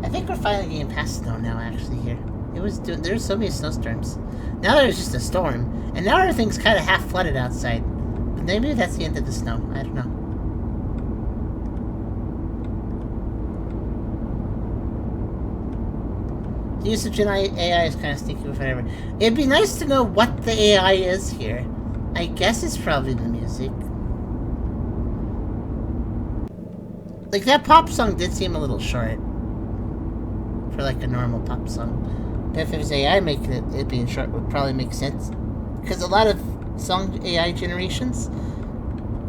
I think we're finally getting past snow now, actually, here. There's so many snowstorms. Now there's just a storm, and now everything's kind of half flooded outside. But maybe that's the end of the snow. I don't know. The use of Gen AI is kind of sneaky with whatever. It'd be nice to know what the AI is here. I guess it's probably the music. Like, that pop song did seem a little short. For, like, a normal pop song. But if it was AI making it being short would probably make sense. Because a lot of song AI generations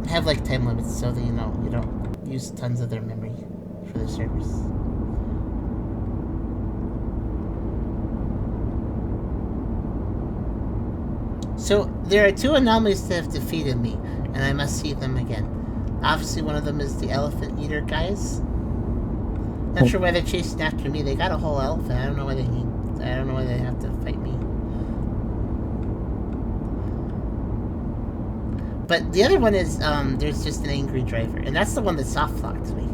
have, like, time limits so that, you don't use tons of their memory for the servers. So, there are 2 anomalies that have defeated me, and I must see them again. Obviously, one of them is the elephant eater guys. Not sure why they're chasing after me. They got a whole elephant. I don't know why they have to fight me. But the other one is, there's just an angry driver, and that's the one that soft-locked me.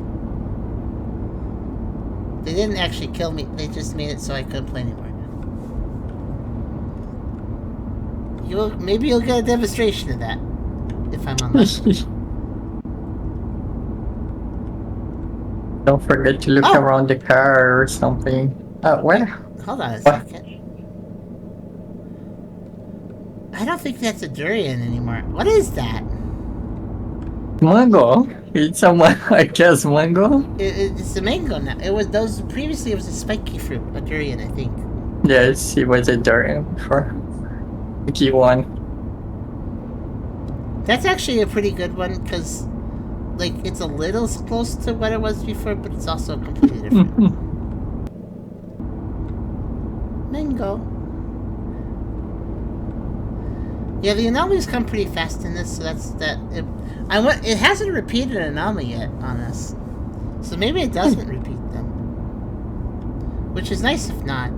They didn't actually kill me, they just made it so I couldn't play anymore. Maybe you'll get a demonstration of that if I'm online. Don't forget to look around the car or something. Where? Hold on a second. I don't think that's a durian anymore. What is that? Mango. It's I guess mango. It's a mango now. Previously it was a spiky fruit, a durian, I think. Yes, it was a durian before. Key one. That's actually a pretty good one because, like, it's a little close to what it was before, but it's also completely different. Mango. Yeah, the anomalies come pretty fast in this, so that's that. It hasn't repeated an anomaly yet on us, so maybe it doesn't repeat them, which is nice if not.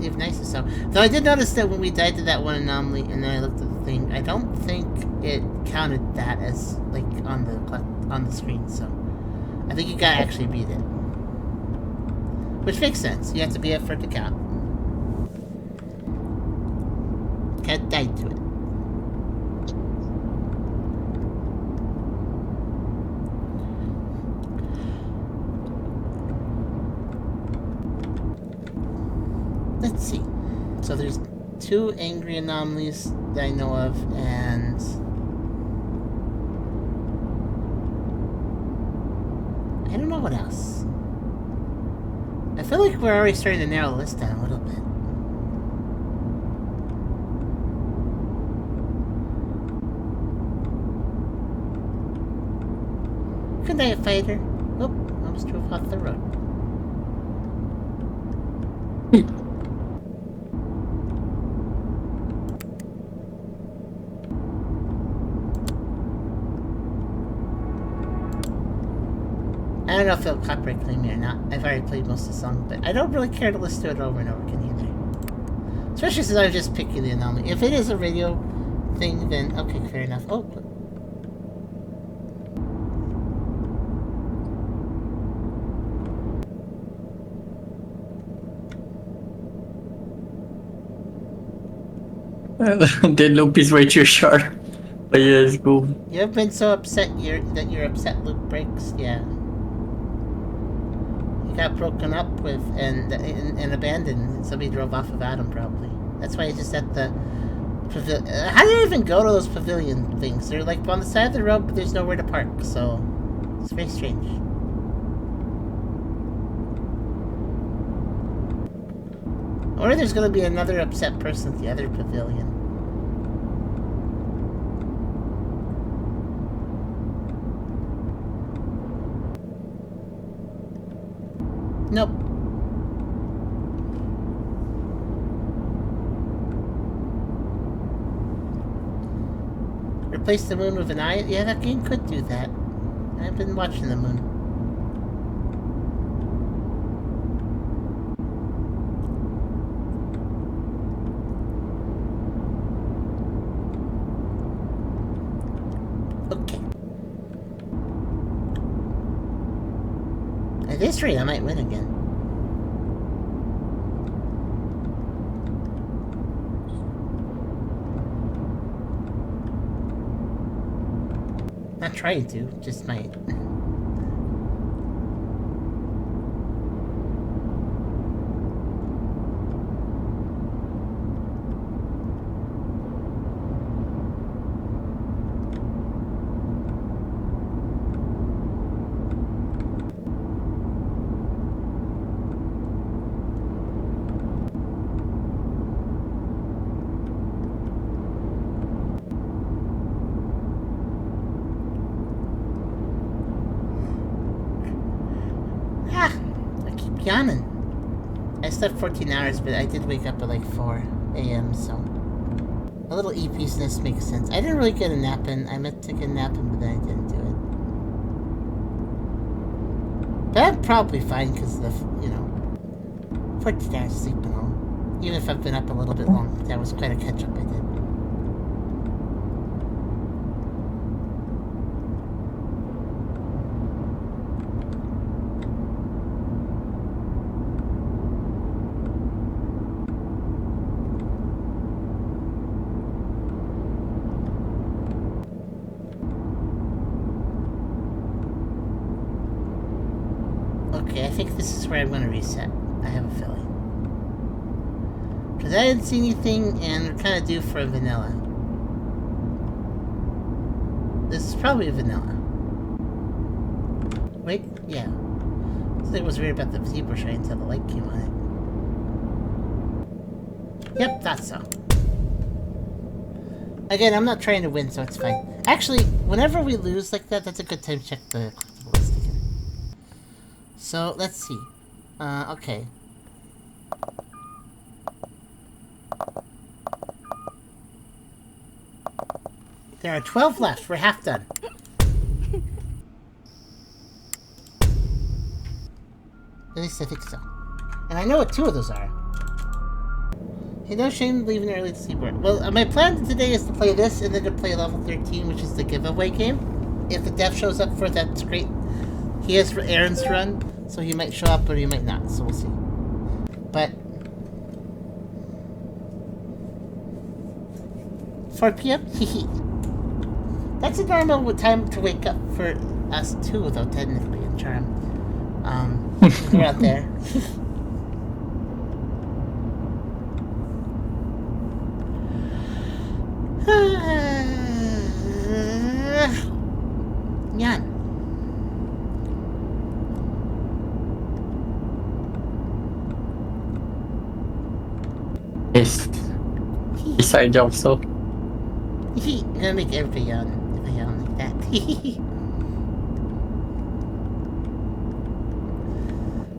If nice as so. Though I did notice that when we died to that one anomaly, and then I looked at the thing, I don't think it counted that as like on the screen. So I think you gotta actually beat it, which makes sense. You have to be up for it to count. Can't die to it. Let's see. So there's 2 angry anomalies that I know of, and I don't know what else. I feel like we're already starting to narrow the list down a little bit. Good night, fighter. Oh, almost drove off the road. I don't know if it'll copyright claim me or not. I've already played most of the song, but I don't really care to listen to it over and over again either. Especially since I'm just picking the anomaly. If it is a radio thing, then okay, fair enough. Oh, The loop is way too short. But yeah, it's cool. You ever been so upset that your upset loop breaks? Yeah. You got broken up with and abandoned. Somebody drove off without him, probably. That's why he's just at the pavilion. How do you even go to those pavilion things? They're like on the side of the road, but there's nowhere to park, so it's very strange. Or there's gonna be another upset person at the other pavilion. Nope. Replace the moon with an eye? Yeah, that game could do that. I've been watching the moon. Okay. At this rate, I might win again. Not trying to, just might. Yawning. I slept 14 hours, but I did wake up at like 4 a.m., so a little eepiness makes sense. I didn't really get a nap in. I meant to get a nap in, but then I didn't do it. But I'm probably fine because of the, 14 hours sleep and all. Even if I've been up a little bit long, that was quite a catch-up I did. Okay, I think this is where I'm going to reset. I have a feeling. Because I didn't see anything, and we're kind of due for a vanilla. This is probably a vanilla. Wait, yeah. Something was weird about the zebra shine until the light came on it. Yep, thought so. Again, I'm not trying to win, so it's fine. Actually, whenever we lose like that, that's a good time to check the collectible list again. So, let's see. Okay. There are 12 left. We're half done. At least I think so. And I know what 2 of those are. Hey, no shame leaving early to sleep. Well, my plan today is to play this and then to play level 13, which is the giveaway game. If the dev shows up for it, that's great. He has errands to run, so he might show up or he might not, so we'll see. But 4 p.m? Hehe. That's a normal time to wake up for us too, though, technically, in Charm. We're out there. Yan. Yes. Beside also. You're gonna make everybody yawn if I yawn like that.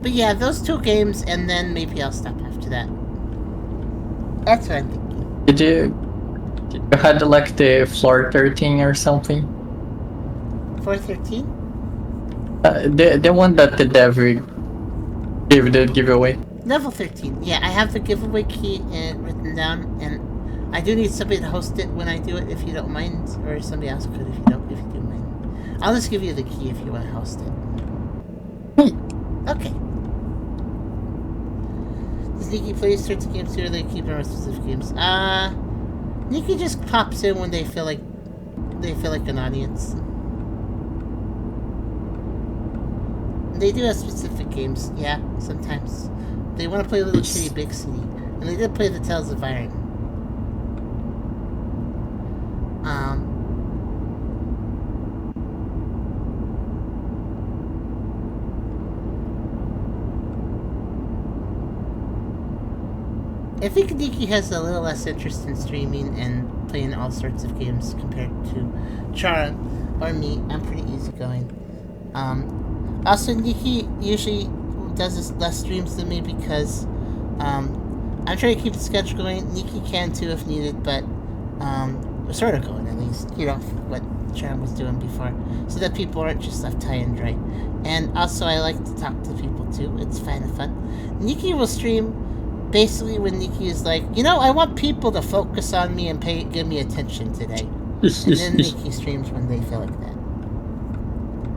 But yeah, those 2 games, and then maybe I'll stop after that. That's what I'm thinking. Did you had like the floor 13 or something? 413? The one that the dev gave the giveaway. Level 13. Yeah, I have the giveaway key written down, and I do need somebody to host it when I do it, if you don't mind, or somebody else could if you do mind. I'll just give you the key if you want to host it. Okay. Does Nikki play certain games too, or they keep on specific games? Nikki just pops in when they feel like an audience. They do have specific games, yeah, sometimes. They want to play Little City, Big City. And they did play the Tales of Iron. I think Nikki has a little less interest in streaming and playing all sorts of games compared to Chara or me. I'm pretty easygoing. Also, Nikki usually does less streams than me because I'm trying to keep the schedule going. Nikki can too if needed, but we're sort of going at least. You know, what Chara was doing before, so that people aren't just left high and dry. And also, I like to talk to people too. It's kind of fun. Nikki will stream basically when Nikki is like, you know, I want people to focus on me and give me attention today. And then Nikki streams when they feel like that.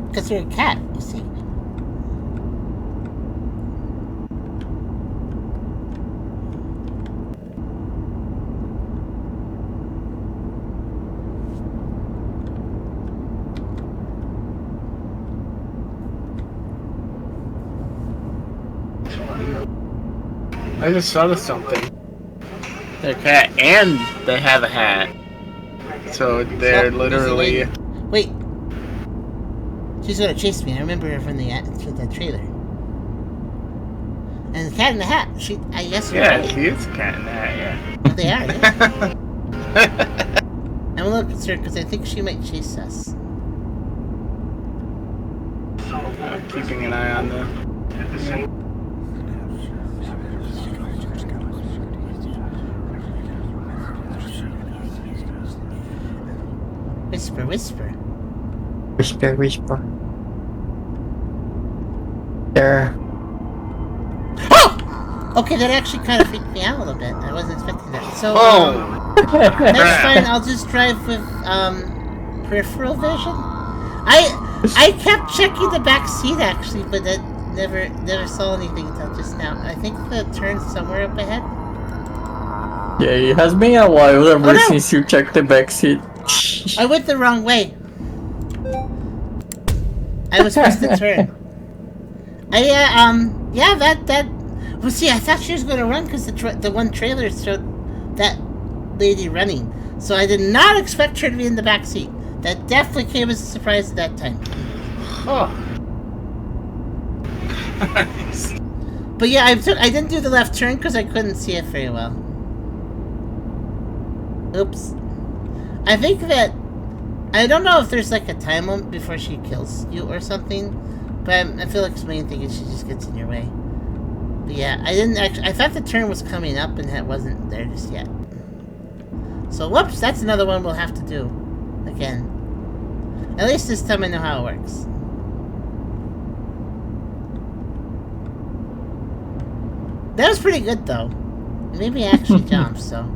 Because they're a cat, you see. I just saw something. They're a cat, and they have a hat. So they're literally... Wait. She's gonna chase me. I remember her from the trailer. And the cat in the hat. I guess. Yeah, she is a cat in the hat. Yeah. Well, they are. Yeah. I'm a little concerned because I think she might chase us. Keeping an eye on them. Whisper, whisper. Whisper, whisper. There. Oh! Okay, that actually kind of freaked me out a little bit. I wasn't expecting that. So, next time I'll just drive with peripheral vision. I kept checking the back seat actually, but I never saw anything until just now. I think the turn's somewhere up ahead. Yeah, it has been a while ever since you checked the back seat. I went the wrong way. I was supposed to turn. Well, see, I thought she was going to run because the one trailer showed that lady running. So I did not expect her to be in the back seat. That definitely came as a surprise at that time. Oh. But yeah, I didn't do the left turn because I couldn't see it very well. Oops. I think that... I don't know if there's like a time limit before she kills you or something. But I feel like the main thing is she just gets in your way. But yeah, I thought the turn was coming up and it wasn't there just yet. So whoops, that's another one we'll have to do. Again. At least this time I know how it works. That was pretty good though. It made me actually jump, so.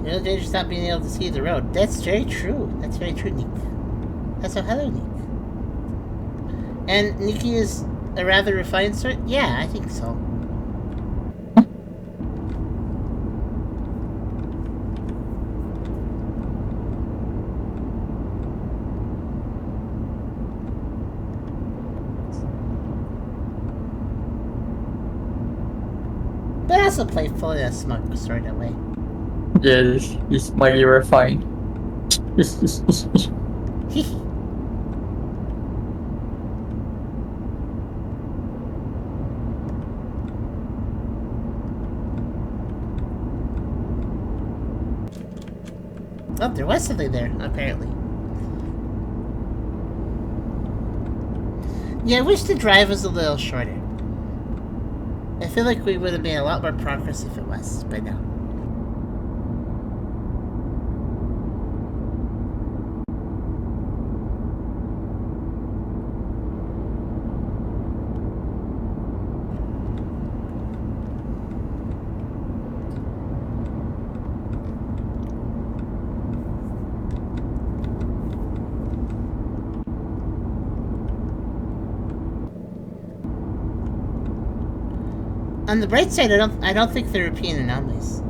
The only danger is not being able to see the road. That's very true. That's very true, Nick. So hello, Nick. And Nikki is a rather refined sort? Yeah, I think so. But also playful in a smug sort of way. Yes, he's mighty refined. Oh, there was something there, apparently. Yeah, I wish the drive was a little shorter. I feel like we would have made a lot more progress if it was, but no. On the bright side, I don't think they're repeating anomalies.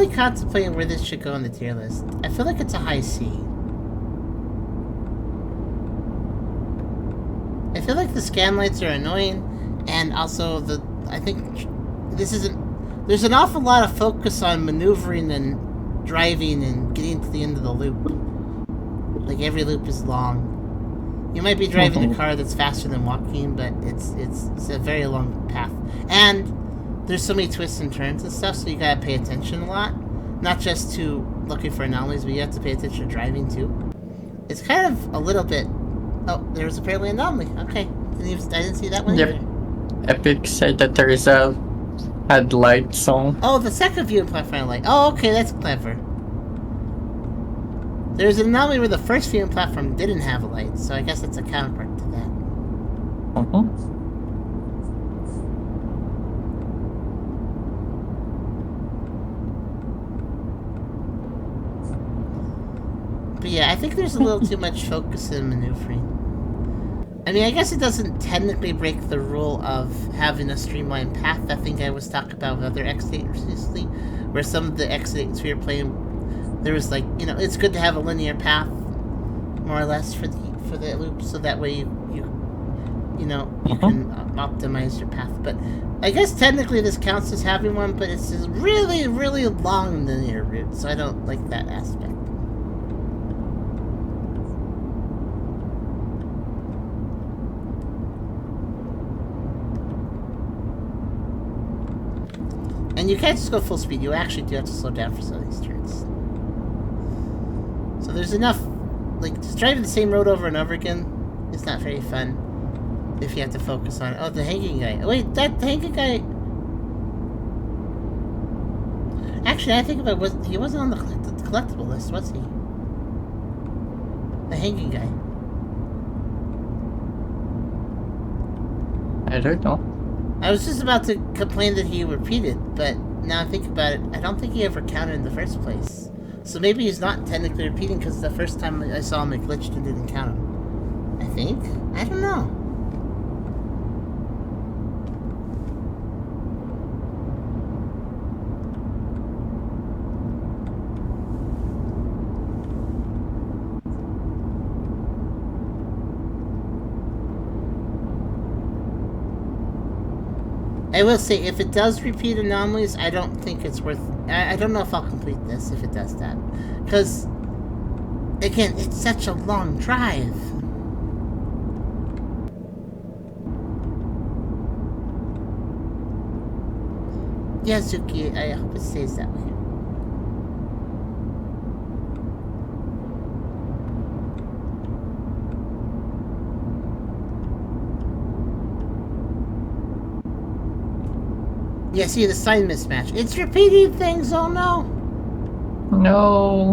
really contemplating where this should go on the tier list. I feel like it's a high C. I feel like the scan lights are annoying, and also I think this isn't... There's an awful lot of focus on maneuvering and driving and getting to the end of the loop. Like, every loop is long. You might be driving a car that's faster than walking, but it's a very long path. And there's so many twists and turns and stuff, so you gotta pay attention a lot. Not just to looking for anomalies, but you have to pay attention to driving too. It's kind of a little bit... Oh, there was apparently an anomaly. Okay. I didn't see that one either. Epic said that there is a headlight song. Oh, the second viewing platform light. Oh, okay, that's clever. There's an anomaly where the first viewing platform didn't have a light, so I guess that's a counterpart to that. But yeah, I think there's a little too much focus in maneuvering. I mean, I guess it doesn't technically break the rule of having a streamlined path. I think I was talking about with other X8 recently, where some of the X8s we were playing, there was like, you know, it's good to have a linear path, more or less, for the loop, so that way you can optimize your path. But I guess technically this counts as having one, but it's a really, really long linear route, so I don't like that aspect. And you can't just go full speed, you actually do have to slow down for some of these turns. So there's enough, like, just driving the same road over and over again is not very fun if you have to focus on, oh, the hanging guy. Oh, wait, the hanging guy... Actually, I think about it, he wasn't on the collectible list, was he? The hanging guy. I don't know. I was just about to complain that he repeated, but now I think about it, I don't think he ever counted in the first place. So maybe he's not technically repeating because the first time I saw him it glitched and didn't count him. I think? I don't know. I will say, if it does repeat anomalies, I don't think it's worth... I don't know if I'll complete this if it does that. Because, again, it's such a long drive. Yeah, Zuki, I hope it stays that way. Yeah, see, the sign mismatch. It's repeating things, oh no! No.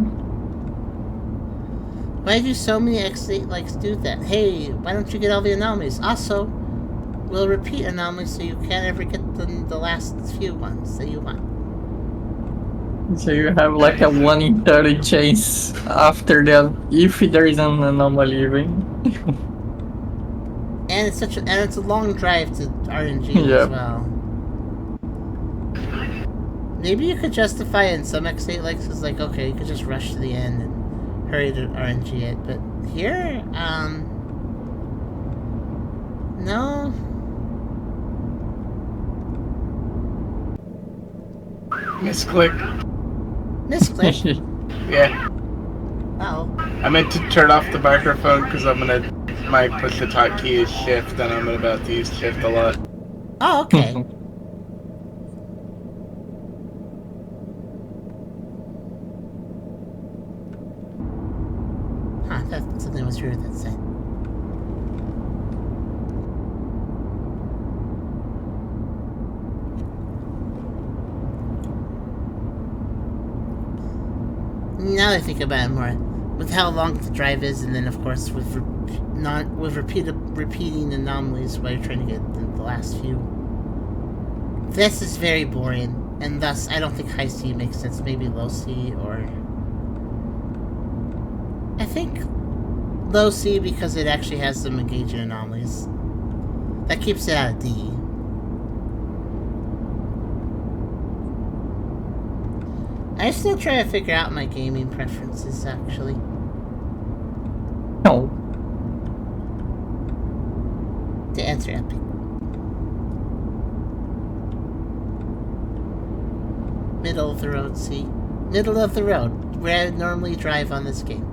Why do so many X8 likes do that? Hey, why don't you get all the anomalies? Also, we'll repeat anomalies so you can't ever get the last few ones that you want. So you have like a 1 in 30 chance after that if there is an anomaly ring. And it's a long drive to RNG as well. Maybe you could justify in some X8 likes it's like, okay, you could just rush to the end and hurry to RNG it, but here, no. Misclick. Misclick? Yeah. Uh-oh. I meant to turn off the microphone because my push to talk key is shift and I'm about to use shift a lot. Oh, okay. Huh, that something was weird that said. Now that I think about it more, with how long the drive is, and then of course with repeating anomalies while you're trying to get the last few, this is very boring, and thus I don't think high C makes sense. Maybe low C, or I think low C because it actually has some engaging anomalies. That keeps it out of D. I still try to figure out my gaming preferences, actually. No. To answer Epic. Middle of the road, see? Middle of the road, where I normally drive on this game,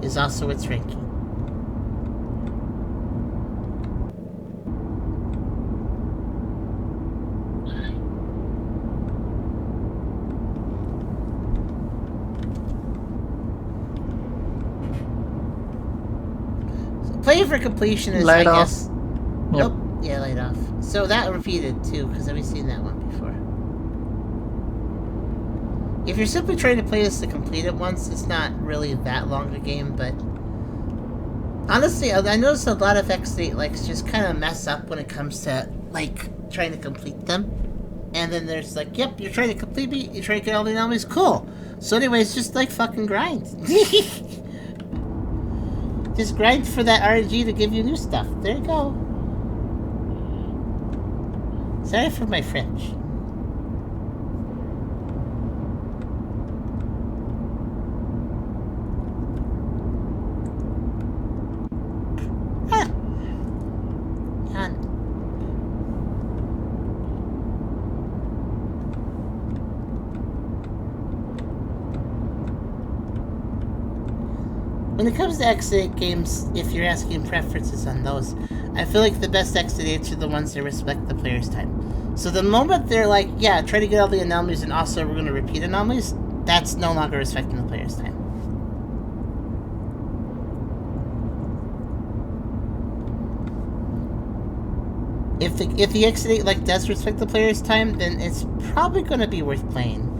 is also its ranking. So play for completion is, Light I off. guess... Yep. Oh, yeah, light off. So that repeated, too, because I've seen that one before. If you're simply trying to play this to complete it once, it's not really that long a game, but... Honestly, I noticed a lot of X8 likes just kind of mess up when it comes to, like, trying to complete them. And then there's like, yep, you're trying to complete me, you're trying to get all the anomalies, cool. So anyways, just like fucking grind. Just grind for that RNG to give you new stuff. There you go. Sorry for my French. When it comes to X8 games, if you're asking preferences on those, I feel like the best X8s are the ones that respect the player's time. So the moment they're like, yeah, try to get all the anomalies and also we're going to repeat anomalies, that's no longer respecting the player's time. If the X8 like does respect the player's time, then it's probably going to be worth playing.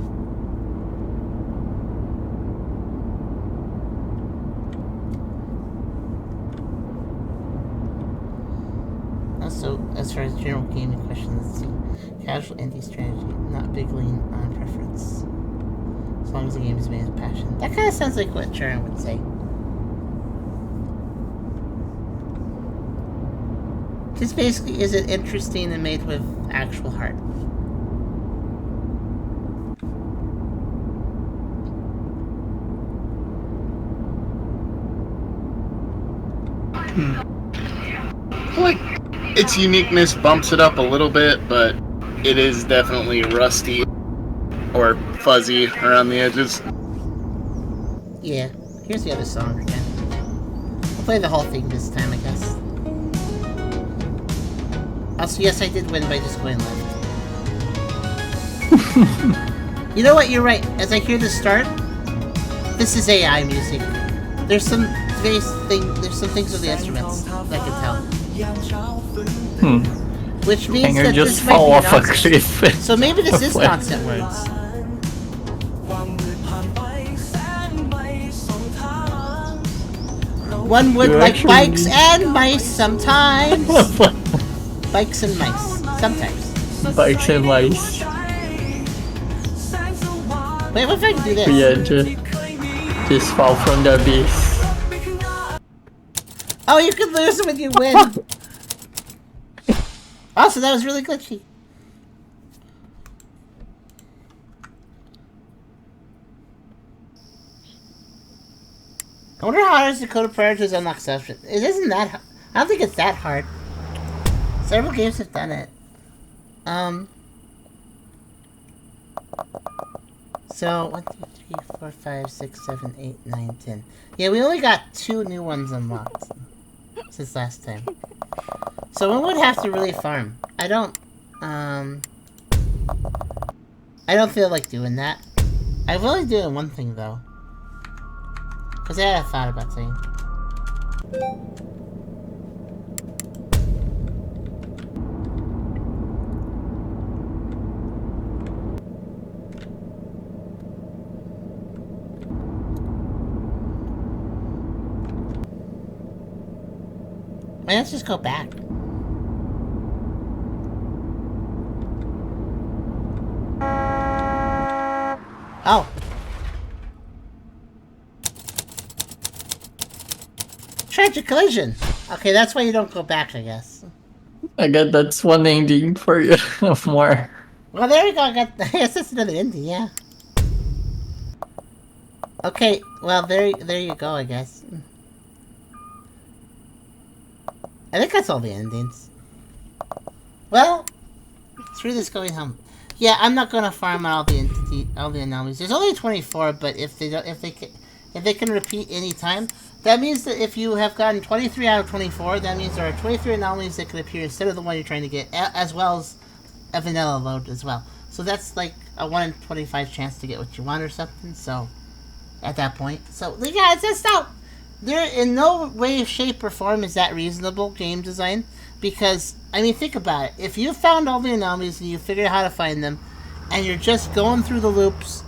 Also, as far as general gaming questions, let's see. Casual indie strategy, not big lean on preference. As long as the game is made with passion. That kind of sounds like what Sharon would say. Just basically, is it interesting and made with actual heart? Like, its uniqueness bumps it up a little bit, but it is definitely rusty or fuzzy around the edges. Yeah, here's the other song again. I'll play the whole thing this time, I guess. Also, yes, I did win by just going left. You know what? You're right. As I hear the start, this is AI music. There's some things with the instruments that I can tell. Which means Can you that just this might fall be off a nonsense. cliff? So maybe this is nonsense words. One would You like actually- bikes and mice sometimes. Bikes and mice. Sometimes. Bikes and mice. Wait, what if I can do this? Yeah, just fall from the abyss. Oh, you can lose when you win. Also, that was really glitchy. I wonder how hard is the code of priorities unlock substance. It isn't that hard. I don't think it's that hard. Several games have done it. So 1, 2, 3, 4, 5, 6, 7, 8, 9, 10. Yeah, we only got 2 new ones unlocked since last time. So one would have to really farm. I don't feel like doing that. I've only doing one thing though. Cause I had a thought about saying. Why let's just go back. Oh. Tragic collision. Okay, that's why you don't go back, I guess. I guess that's one ending for you. More. Well, there we go. I guess that's another ending, yeah. Okay, well, there you go, I guess. I think that's all the endings. Well, screw this going home. Yeah, I'm not gonna farm all the anomalies. There's only 24, but if they can repeat any time, that means that if you have gotten 23 out of 24, that means there are 23 anomalies that could appear instead of the one you're trying to get, as well as a vanilla load as well. So that's like a 1 in 25 chance to get what you want or something. So at that point, so yeah, it's just not there in no way, shape, or form is that reasonable game design. Because, I mean, think about it. If you found all the anomalies and you figured out how to find them, and you're just going through the loops,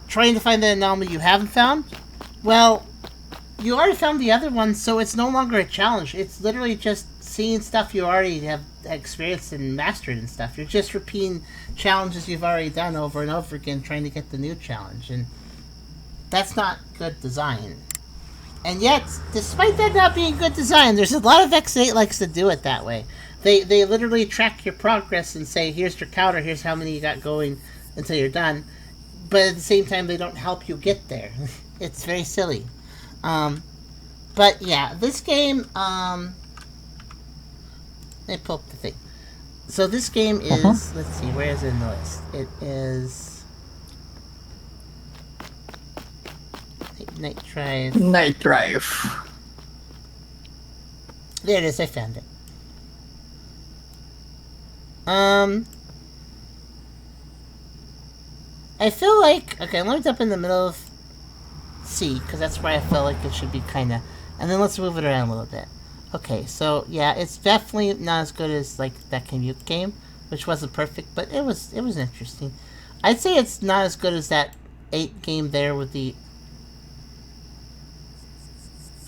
trying to find the anomaly you haven't found, well, you already found the other one, so it's no longer a challenge. It's literally just seeing stuff you already have experienced and mastered and stuff. You're just repeating challenges you've already done over and over again, trying to get the new challenge. And that's not good design. And yet, despite that not being good design, there's a lot of X8 likes to do it that way. They literally track your progress and say, here's your counter, here's how many you got going until you're done. But at the same time, they don't help you get there. It's very silly. But yeah, this game, let me pull up the thing. So this game is, let's see, where is it in the list? It is Night Drive. Night Drive. There it is, I found it. I feel like, okay, let me up in the middle of C, because that's where I feel like it should be kinda, and then let's move it around a little bit. Okay, so yeah, it's definitely not as good as like that Commute game, which wasn't perfect, but it was interesting. I'd say it's not as good as that 8 game there with the...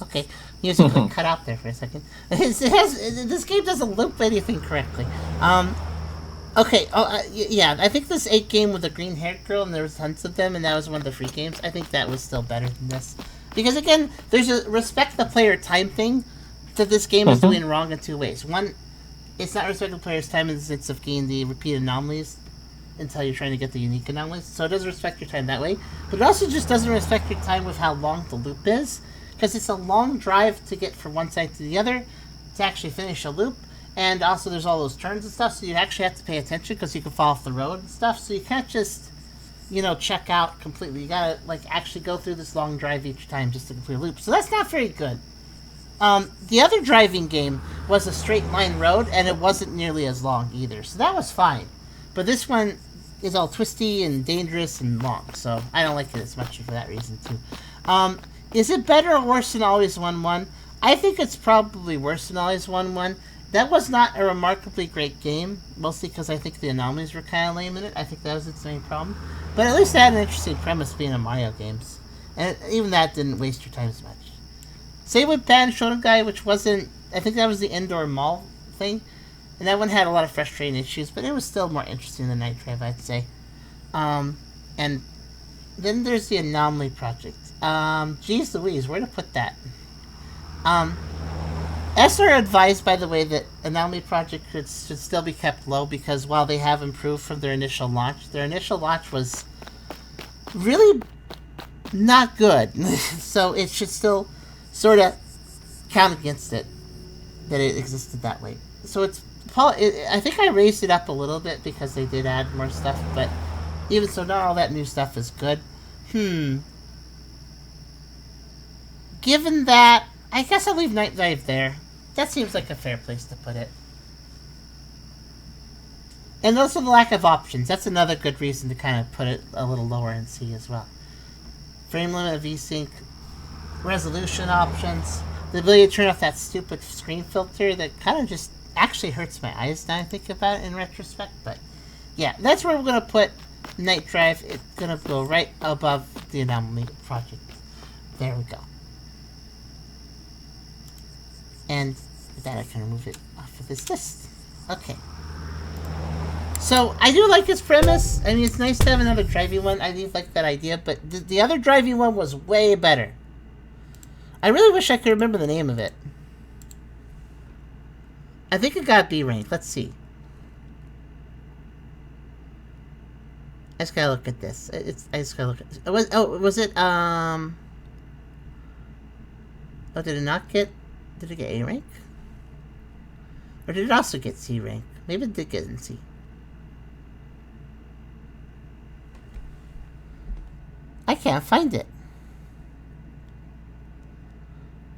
Okay, music got cut out there for a second. This game doesn't loop anything correctly. Okay, yeah, I think this 8 game with the green haired girl, and there was tons of them, and that was one of the free games. I think that was still better than this. Because again, there's a respect the player time thing that this game is doing wrong in 2 ways. One, it's not respecting the player's time in the sense of getting the repeat anomalies until you're trying to get the unique anomalies, so it doesn't respect your time that way. But it also just doesn't respect your time with how long the loop is, because it's a long drive to get from one side to the other to actually finish a loop. And also there's all those turns and stuff, so you actually have to pay attention because you can fall off the road and stuff. So you can't just, check out completely. You gotta, actually go through this long drive each time just to complete a loop. So that's not very good. The other driving game was a straight line road, and it wasn't nearly as long either. So that was fine. But this one is all twisty and dangerous and long, so I don't like it as much for that reason, too. Is it better or worse than Always 1-1? I think it's probably worse than Always 1-1. That was not a remarkably great game, mostly because I think the anomalies were kind of lame in it. I think that was its main problem. But at least it had an interesting premise being a Mario games. And even that didn't waste your time as much. Same with Pan Shotogai, which wasn't... I think that was the indoor mall thing. And that one had a lot of frustrating issues, but it was still more interesting than Night Drive, I'd say. And then there's the Anomaly Project. Geez Louise, where to put that? SR advised, by the way, that Anomaly Project should still be kept low because while they have improved from their initial launch was really not good. So it should still sort of count against it that it existed that way. So I think I raised it up a little bit because they did add more stuff, but even so, not all that new stuff is good. Given that, I guess I'll leave Night Dive there. That seems like a fair place to put it. And also the lack of options. That's another good reason to kind of put it a little lower in C as well. Frame limit, VSync, resolution options, the ability to turn off that stupid screen filter that kind of just actually hurts my eyes now I think about it in retrospect. But yeah, that's where we're going to put Night Drive. It's going to go right above the Anomaly Project. There we go. And with that, I can remove it off of this list. Okay. So, I do like its premise. I mean, it's nice to have another driving one. I do like that idea, but the other driving one was way better. I really wish I could remember the name of it. I think it got B rank. Let's see. I just gotta look at this. I just gotta look at this. Was it, oh, did it not get, did it get A rank? Or did it also get C rank? Maybe it did get in C. I can't find it.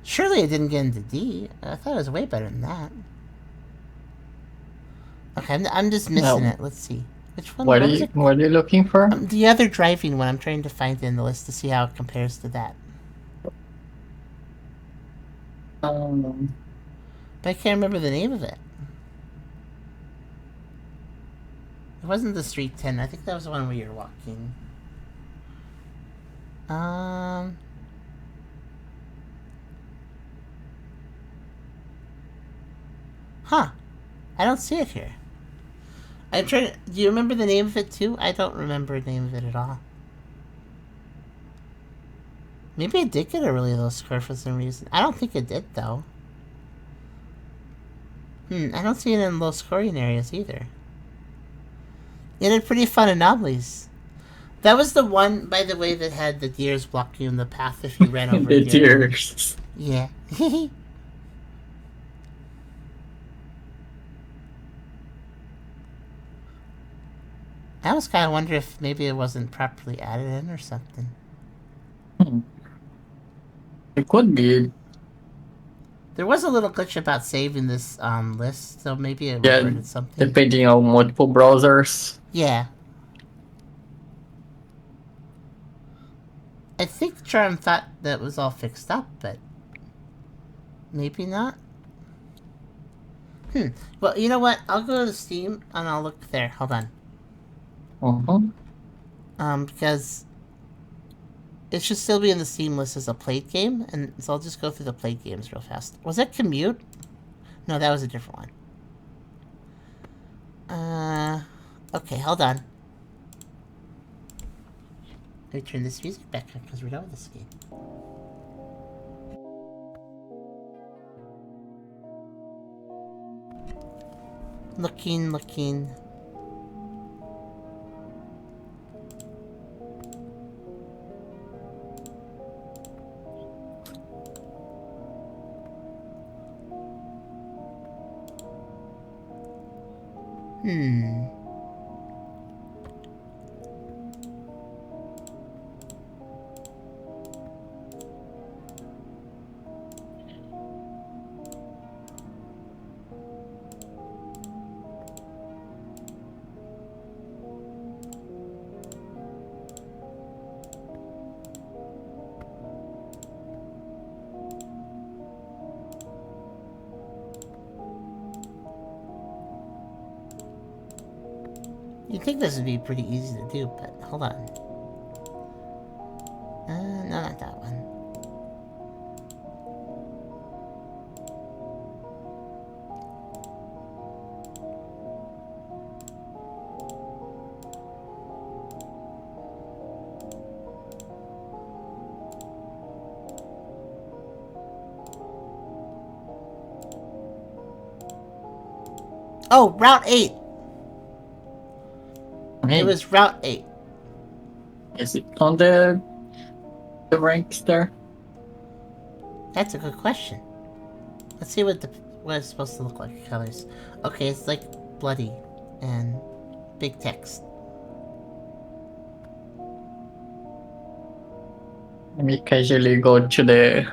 Surely it didn't get into D. I thought it was way better than that. Okay, I'm just missing it. Let's see. Which one? What are you looking for? The other driving one. I'm trying to find it in the list to see how it compares to that. But I can't remember the name of it. It wasn't the Street 10. I think that was the one where you're walking. Huh. I don't see it here. I'm trying to... Do you remember the name of it too? I don't remember the name of it at all. Maybe it did get a really low score for some reason. I don't think it did, though. I don't see it in low scoring areas either. It had pretty fun anomalies. That was the one, by the way, that had the deers blocking you in the path if you ran over the deers. Yeah. I almost kind of wonder if maybe it wasn't properly added in or something. It could be. There was a little glitch about saving this list, so maybe it reverted something. Depending on multiple browsers. Yeah. I think Charm thought that was all fixed up, but maybe not. Well, you know what? I'll go to Steam and I'll look there. Hold on. Because it should still be in the Steam list as a played game, and so I'll just go through the played games real fast. Was that Commute? No, that was a different one. Okay, hold on. Let me turn this music back up because we're done with this game. Looking. You'd think this would be pretty easy to do, but hold on. No, not that one. Oh, Route 8! It was Route 8. Is it on the ranks there? That's a good question. Let's see what it's supposed to look like. Colors. Okay, it's like bloody and big text. Let me casually go to the.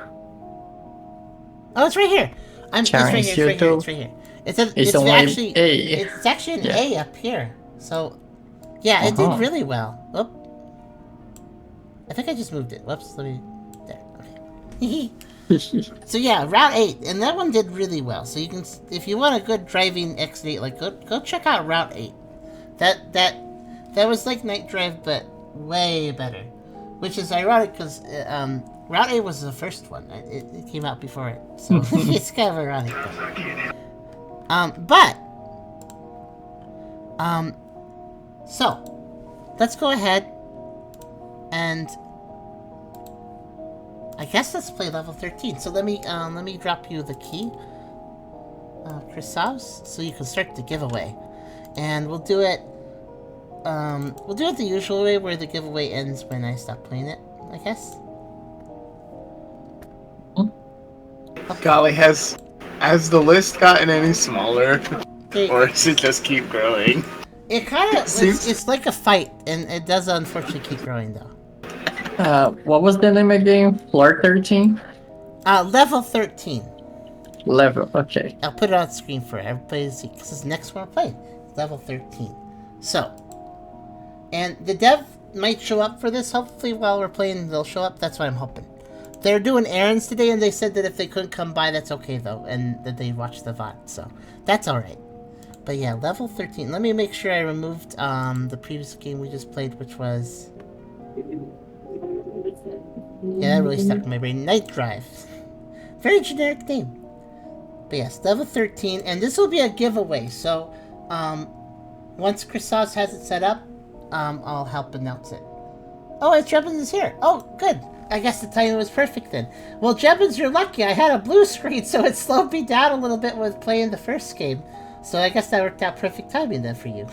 Oh, it's right here. It's right here. It's right here. It's actually A. It's actually an A up here. So. Yeah, it did really well. Whoop. I think I just moved it. Whoops, let me... There, okay. So yeah, Route 8, and that one did really well. So you can... If you want a good driving X8, like, go check out Route 8. That was like Night Drive, but way better. Which is ironic, because Route 8 was the first one. It came out before it. So it's kind of ironic. So, let's go ahead and I guess let's play level 13. So let me drop you the key, Chris House, so you can start the giveaway, and we'll do it we'll do it the usual way where the giveaway ends when I stop playing it, I guess. Golly, has the list gotten any smaller? Okay. Or does it just keep growing? It kind of, Seems- it's like a fight, and it does unfortunately keep growing though. What was the name again? Floor 13? Level 13. Level, okay. I'll put it on screen for everybody to see, because this is the next one I'm playing. Level 13. So, and the dev might show up for this, hopefully while we're playing they'll show up, that's what I'm hoping. They're doing errands today, and they said that if they couldn't come by, that's okay though, and that they watched the VOD, so that's alright. But yeah, level 13. Let me make sure I removed the previous game we just played, which was... Yeah, that really stuck in my brain. Night Drive. Very generic name. But yes, level 13, and this will be a giveaway, so once Christos has it set up, I'll help announce it. Oh, it's Jebins is here. Oh, good. I guess the timing was perfect then. Well, Jebins, you're lucky. I had a blue screen, so it slowed me down a little bit with playing the first game. So I guess that worked out perfect timing then for you.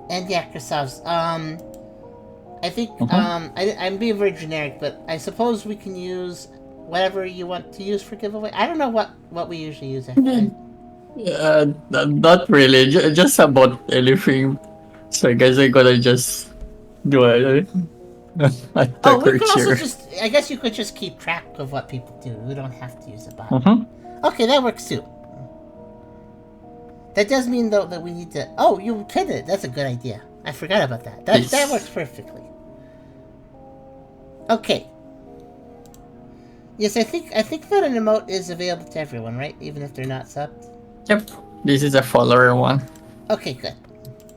And yeah, Christos, I think, I'm being very generic, but I suppose we can use whatever you want to use for giveaway. I don't know what we usually use. Not really, just about anything. So I guess I gotta just do it. Oh, we could also just, I guess you could just keep track of what people do. We don't have to use a bot. Okay, that works too. That does mean though that we need to, oh, you pinned it. That's a good idea. I forgot about that. That works perfectly. Okay. Yes, I think that an emote is available to everyone, right? Even if they're not subbed? Yep, this is a follower one. Okay, good.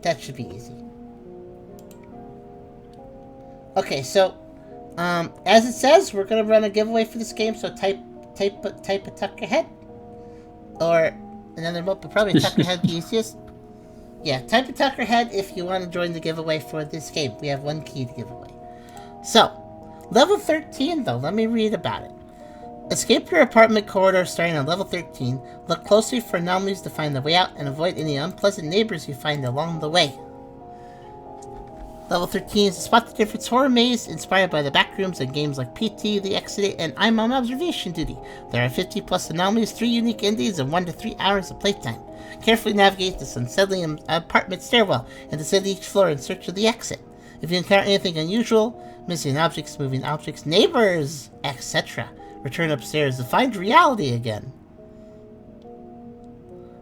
That should be easy. Okay, so, as it says, we're gonna run a giveaway for this game, so type a tuck ahead. Or another emote, but probably tuck ahead the easiest. Yeah, type a tuck ahead if you want to join the giveaway for this game. We have one key to give away. So, level 13 though, let me read about it. Escape your apartment corridor starting on level 13. Look closely for anomalies to find the way out and avoid any unpleasant neighbors you find along the way. Level 13 is a spot the difference horror maze inspired by the backrooms in games like PT, The Exit, and I'm on Observation Duty. There are 50 plus anomalies, 3 unique endings, and 1 to 3 hours of playtime. Carefully navigate this unsettling apartment stairwell and descend each floor in search of the exit. If you encounter anything unusual, missing objects, moving objects, neighbors, etc., return upstairs to find reality again.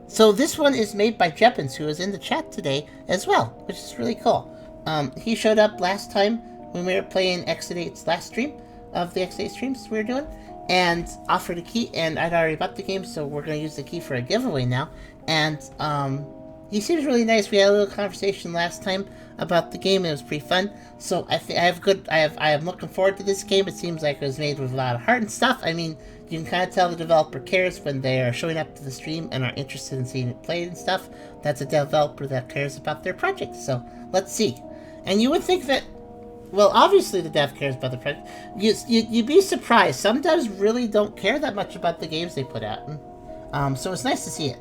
So this one is made by Jepins, who is in the chat today as well, which is really cool. He showed up last time when we were playing X8's last stream of the X8 streams we were doing, and offered a key, and I'd already bought the game, so we're going to use the key for a giveaway now. And he seems really nice. We had a little conversation last time about the game, and it was pretty fun. So I am looking forward to this game. It seems like it was made with a lot of heart and stuff. I mean, you can kind of tell the developer cares when they are showing up to the stream and are interested in seeing it played and stuff. That's a developer that cares about their project. So let's see. And you would think that, well, obviously the dev cares about the project. You'd be surprised. Some devs really don't care that much about the games they put out. So it's nice to see it.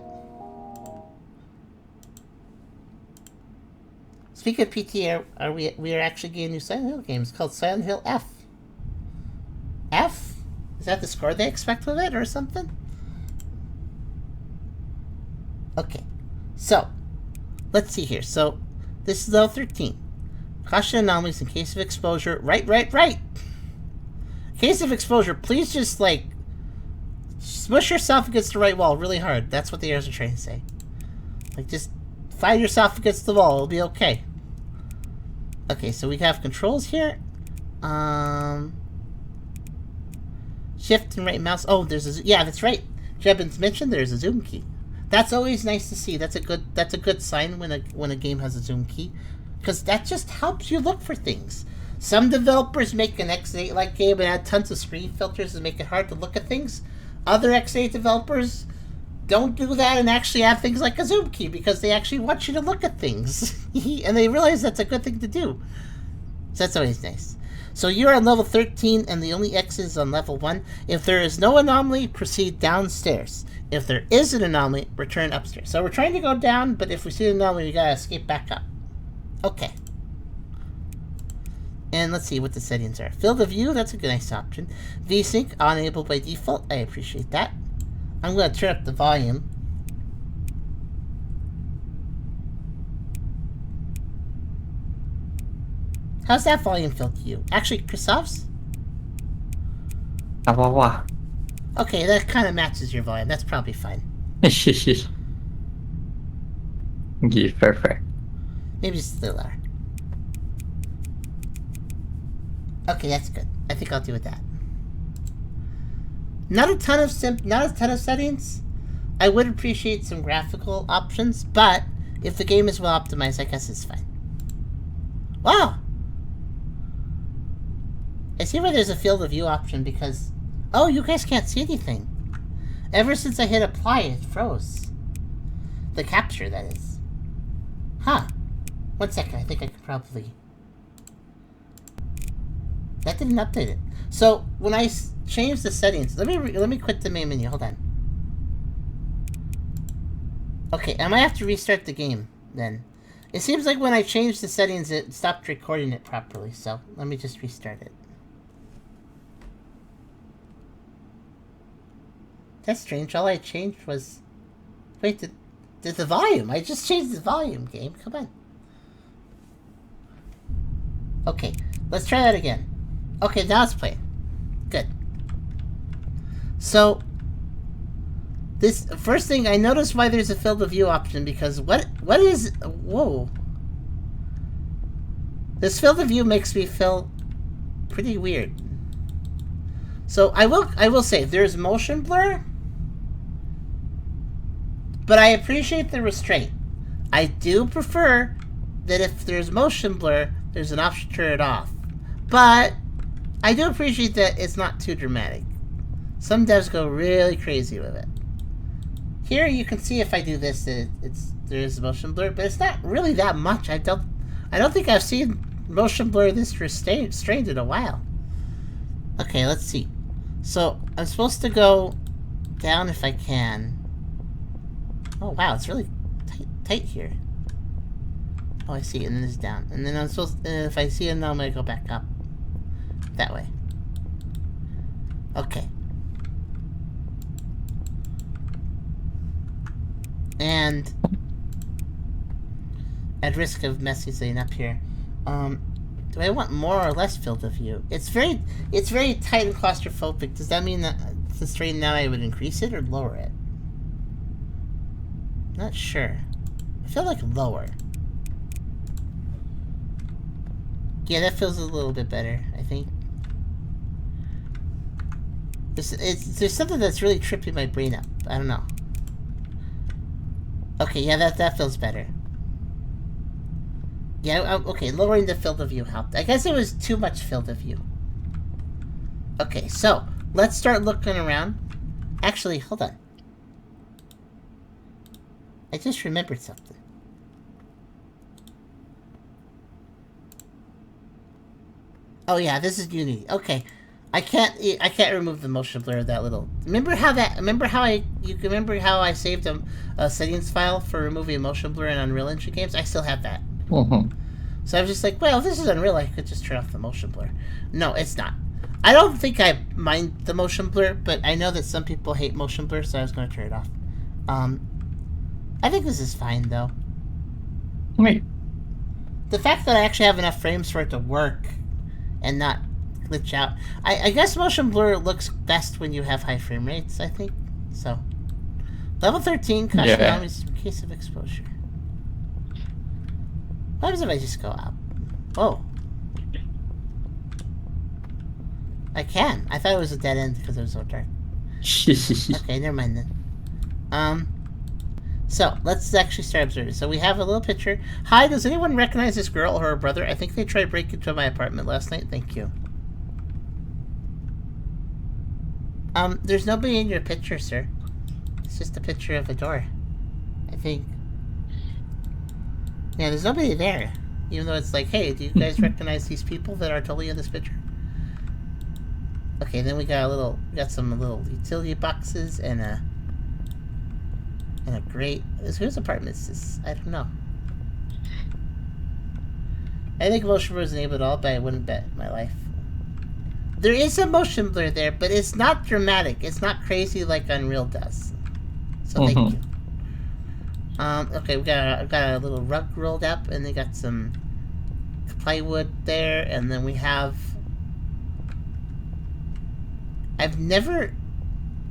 Speaking of PT, we are actually getting a new Silent Hill game. It's called Silent Hill F. F? Is that the score they expect with it or something? Okay. So, let's see here. So, this is level 13. Caution anomalies in case of exposure. Right. Case of exposure, please just, like, smush yourself against the right wall really hard. That's what the arrows are trying to say. Like, just find yourself against the wall. It'll be okay. Okay, so we have controls here. Shift and right mouse. Oh, there's a... Yeah, that's right. Jebins mentioned there's a zoom key. That's always nice to see. That's a good sign when a game has a zoom key. Because that just helps you look for things. Some developers make an X8-like game and add tons of screen filters and make it hard to look at things. Other X8 developers don't do that and actually add things like a zoom key because they actually want you to look at things. And they realize that's a good thing to do. So that's always nice. So you're on level 13 and the only exit is on level 1. If there is no anomaly, proceed downstairs. If there is an anomaly, return upstairs. So we're trying to go down, but if we see an anomaly, we gotta escape back up. Okay. And let's see what the settings are. Field of view, that's a good nice option. VSync, enabled by default. I appreciate that. I'm gonna turn up the volume. How's that volume feel to you? Actually, Christoph's? Okay, that kind of matches your volume. That's probably fine. Yeah, perfect. Maybe just a little louder. Okay, that's good. I think I'll do with that. Not a ton of settings. I would appreciate some graphical options, but if the game is well optimized, I guess it's fine. Wow! I see why there's a field of view option because... Oh, you guys can't see anything. Ever since I hit apply, it froze. The capture, that is. Huh. 1 second, I think I could probably... That didn't update it. So, when I change the settings... Let me quit the main menu, hold on. Okay, I might have to restart the game, then. It seems like when I changed the settings, it stopped recording it properly, so let me just restart it. That's strange. All I changed was... Wait, the volume. I just changed the volume, game. Come on. Okay, let's try that again. Okay, now it's playing. Good. So, this first thing, I noticed why there's a field of view option, because what is... Whoa. This field of view makes me feel pretty weird. So, I will say, there's motion blur, but I appreciate the restraint. I do prefer that if there's motion blur, there's an option to turn it off. But I do appreciate that it's not too dramatic. Some devs go really crazy with it. Here you can see if I do this that there is motion blur, but it's not really that much. I don't think I've seen motion blur this restrained in a while. Okay, let's see. So I'm supposed to go down if I can. Oh wow, it's really tight here. Oh, I see, and then it's down. And then I'm supposed to, if I see it now, I'm gonna go back up. That way. Okay. And at risk of messing something up here, do I want more or less field of view? It's very tight and claustrophobic. Does that mean that to straighten now I would increase it or lower it? Not sure. I feel like lower. Yeah, that feels a little bit better, I think. There's something that's really tripping my brain up. I don't know. Okay, yeah, that feels better. Yeah, okay, lowering the field of view helped. I guess it was too much field of view. Okay, so, let's start looking around. Actually, hold on. I just remembered something. Oh yeah, this is Unity. Okay, I can't remove the motion blur of that little. Remember how I saved a settings file for removing motion blur in Unreal Engine games? I still have that. So I was just like, well, if this is Unreal, I could just turn off the motion blur. No, it's not. I don't think I mind the motion blur, but I know that some people hate motion blur, so I was going to turn it off. I think this is fine though. Wait. The fact that I actually have enough frames for it to work and not glitch out. I guess motion blur looks best when you have high frame rates, I think. So, level 13, caution enemies in case of exposure. What happens if I just go up? Oh. I can. I thought it was a dead end because it was so dark. Okay, never mind then. So, let's actually start observing. So we have a little picture. Hi, does anyone recognize this girl or her brother? I think they tried breaking into my apartment last night. Thank you. There's nobody in your picture, sir. It's just a picture of a door. I think. Yeah, there's nobody there. Even though it's like, hey, do you guys recognize these people that are totally in this picture? Okay, then we got some little utility boxes and a grate. Whose apartment is this? I don't know. I think motion blur is enabled at all, but I wouldn't bet my life. There is a motion blur there, but it's not dramatic. It's not crazy like Unreal does. So thank you. Okay, we got a little rug rolled up, and they got some plywood there, and then we have.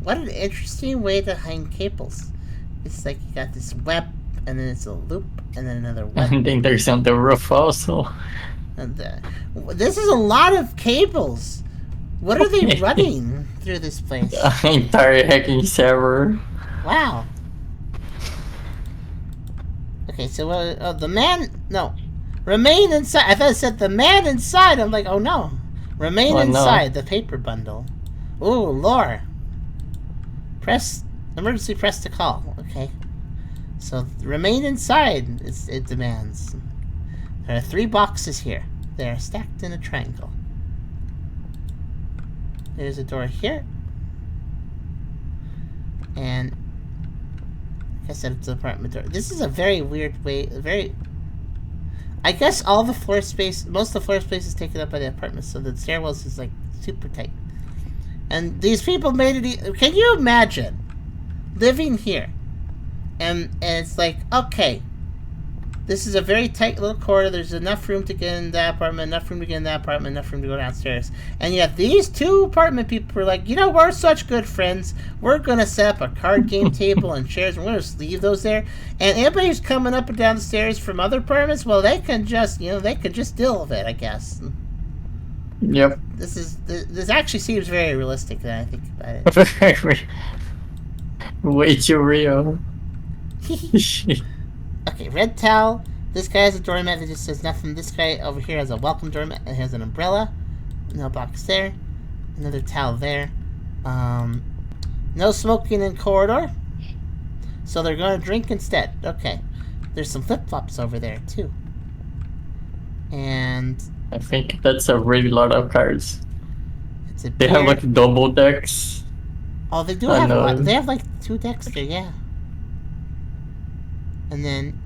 What an interesting way to hang cables. It's like you got this web, and then it's a loop, and then another web. I think there's on the roof also. And this is a lot of cables. What are they running through this place? Entire hacking server. Wow. Okay, so remain inside. I thought it said the man inside. I'm like, oh no, remain inside. The paper bundle. Ooh, lore. Emergency press to call. Okay. So remain inside. It demands. There are 3 boxes here. They are stacked in a triangle. There's a door here. And like I said, it's an apartment door. This is a very weird way. I guess all the floor space, most of the floor space is taken up by the apartments, so the stairwells is like super tight. And these people made it. Can you imagine living here? And it's like, okay, this is a very tight little corridor. There's enough room to get in that apartment, enough room to get in that apartment, enough room to go downstairs. And yet these 2 apartment people are like, we're such good friends. We're going to set up a card game table and chairs. And we're going to leave those there. And anybody who's coming up and down the stairs from other apartments, well, they can just, they could just deal with it, I guess. Yep. This actually seems very realistic when I think about it. Way too real. Okay, red towel. This guy has a doormat that just says nothing. This guy over here has a welcome doormat and has an umbrella. No box there. Another towel there. No smoking in corridor. So they're going to drink instead. Okay. There's some flip-flops over there, too. And I think that's a really lot of cards. It's a they have like double decks. Oh, they do have a lot. They have like 2 decks there, yeah. And then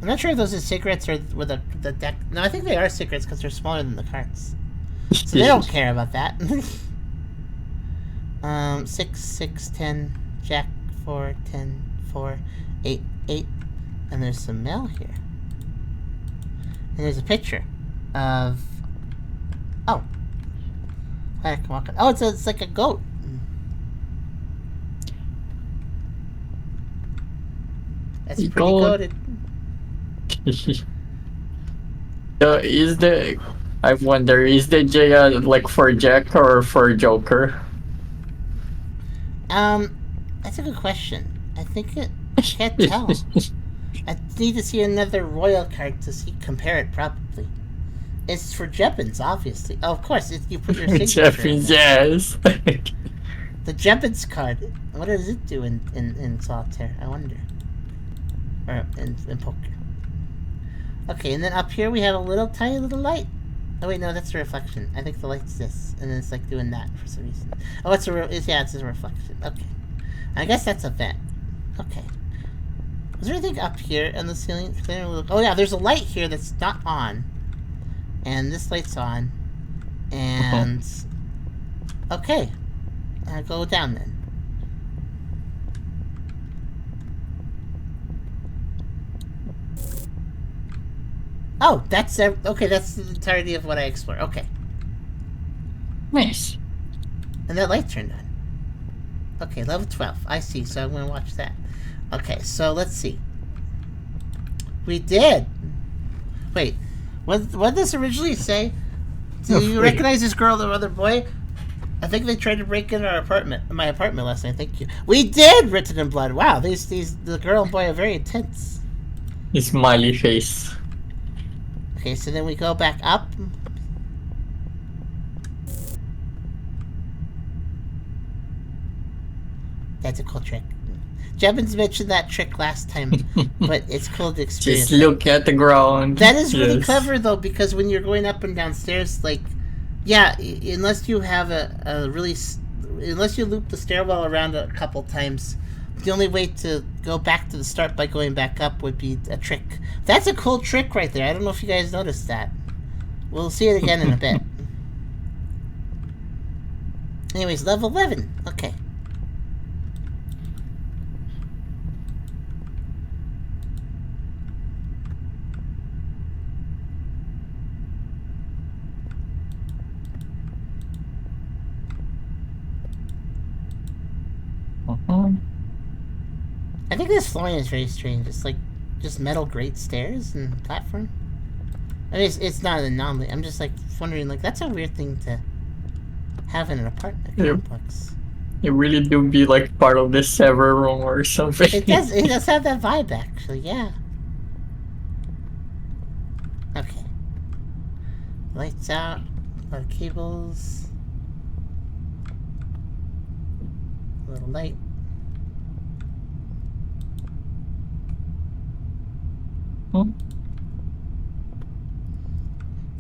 I'm not sure if those are cigarettes or with the deck. No, I think they are cigarettes because they're smaller than the cards. So they don't care about that. 6, 6, 10, Jack, 4, 10, 4, 8, 8. And there's some mail here. And there's a picture of... Oh. Oh, it's like a goat. That's pretty goated. I wonder, is the J like for Jack or for Joker? That's a good question. I can't tell. I need to see another royal card to compare it properly. It's for Jeppins, obviously. Oh, of course, you put your signature. Jeppins, yes. The Jeppins card. What does it do in solitaire? I wonder. Or in poker. Okay, and then up here we have a tiny little light. Oh wait, no, that's a reflection. I think the light's this, and then it's like doing that for some reason. Oh, it's a reflection. Okay, I guess that's a vent. Okay. Is there anything up here in the ceiling? Oh yeah, there's a light here that's not on, and this light's on, and okay, I'll go down then. Oh, that's okay. That's the entirety of what I explore. Okay. Nice. And that light turned on. Okay, level 12. I see. So I'm gonna watch that. Okay, so let's see. We did. Wait, what did this originally say? Do you recognize this girl or other boy? I think they tried to break in my apartment last night. Thank you. We did. Written in blood. Wow, the girl and boy are very intense. Smiley face. Okay, so then we go back up. That's a cool trick. Jebbins mentioned that trick last time, but it's cool to experience. Just look at the ground. That is really clever, though, because when you're going up and downstairs, like, Yeah, unless you have unless you loop the stairwell around a couple times, the only way to go back to the start by going back up would be a trick. That's a cool trick right there. I don't know if you guys noticed that. We'll see it again in a bit. Anyways, level 11. Okay. I think this flooring is very strange. It's like just metal grate stairs and platform. I mean, it's not an anomaly. I'm just like wondering, like, that's a weird thing to have in an apartment complex. It really do be like part of the server room or something. It does have that vibe, actually, yeah. Okay. Lights out. A lot of cables. A little light.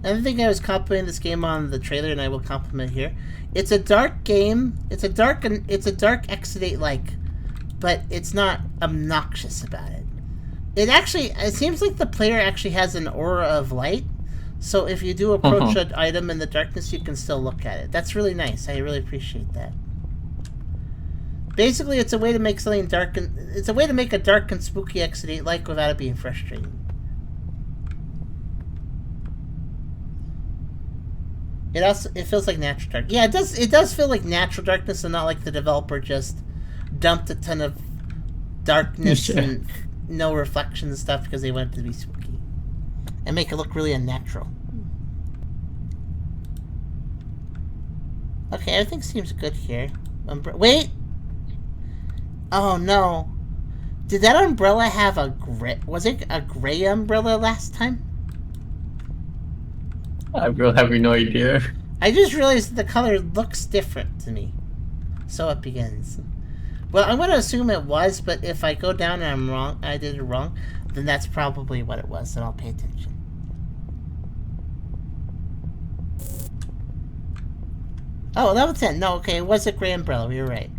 Another thing I was complimenting this game on the trailer, and I will compliment here. It's a dark game. It's a dark Exodate like, but it's not obnoxious about it. It seems like the player actually has an aura of light. So if you do approach an item in the darkness, you can still look at it. That's really nice. I really appreciate that. Basically, it's a way to make something dark, and it's a way to make a dark and spooky Exodate like without it being frustrating. It feels like natural dark. Yeah, it does feel like natural darkness, and not like the developer just dumped a ton of darkness and no reflection and stuff because they wanted it to be spooky and make it look really unnatural. Okay, everything seems good here. Wait! Oh no. Did that umbrella have was it a gray umbrella last time? I will have no idea. I just realized the color looks different to me. So it begins. Well, I'm going to assume it was, but if I go down and I'm wrong, I did it wrong, then that's probably what it was, and I'll pay attention. Oh, level 10. No, okay, it was a gray umbrella. We were right.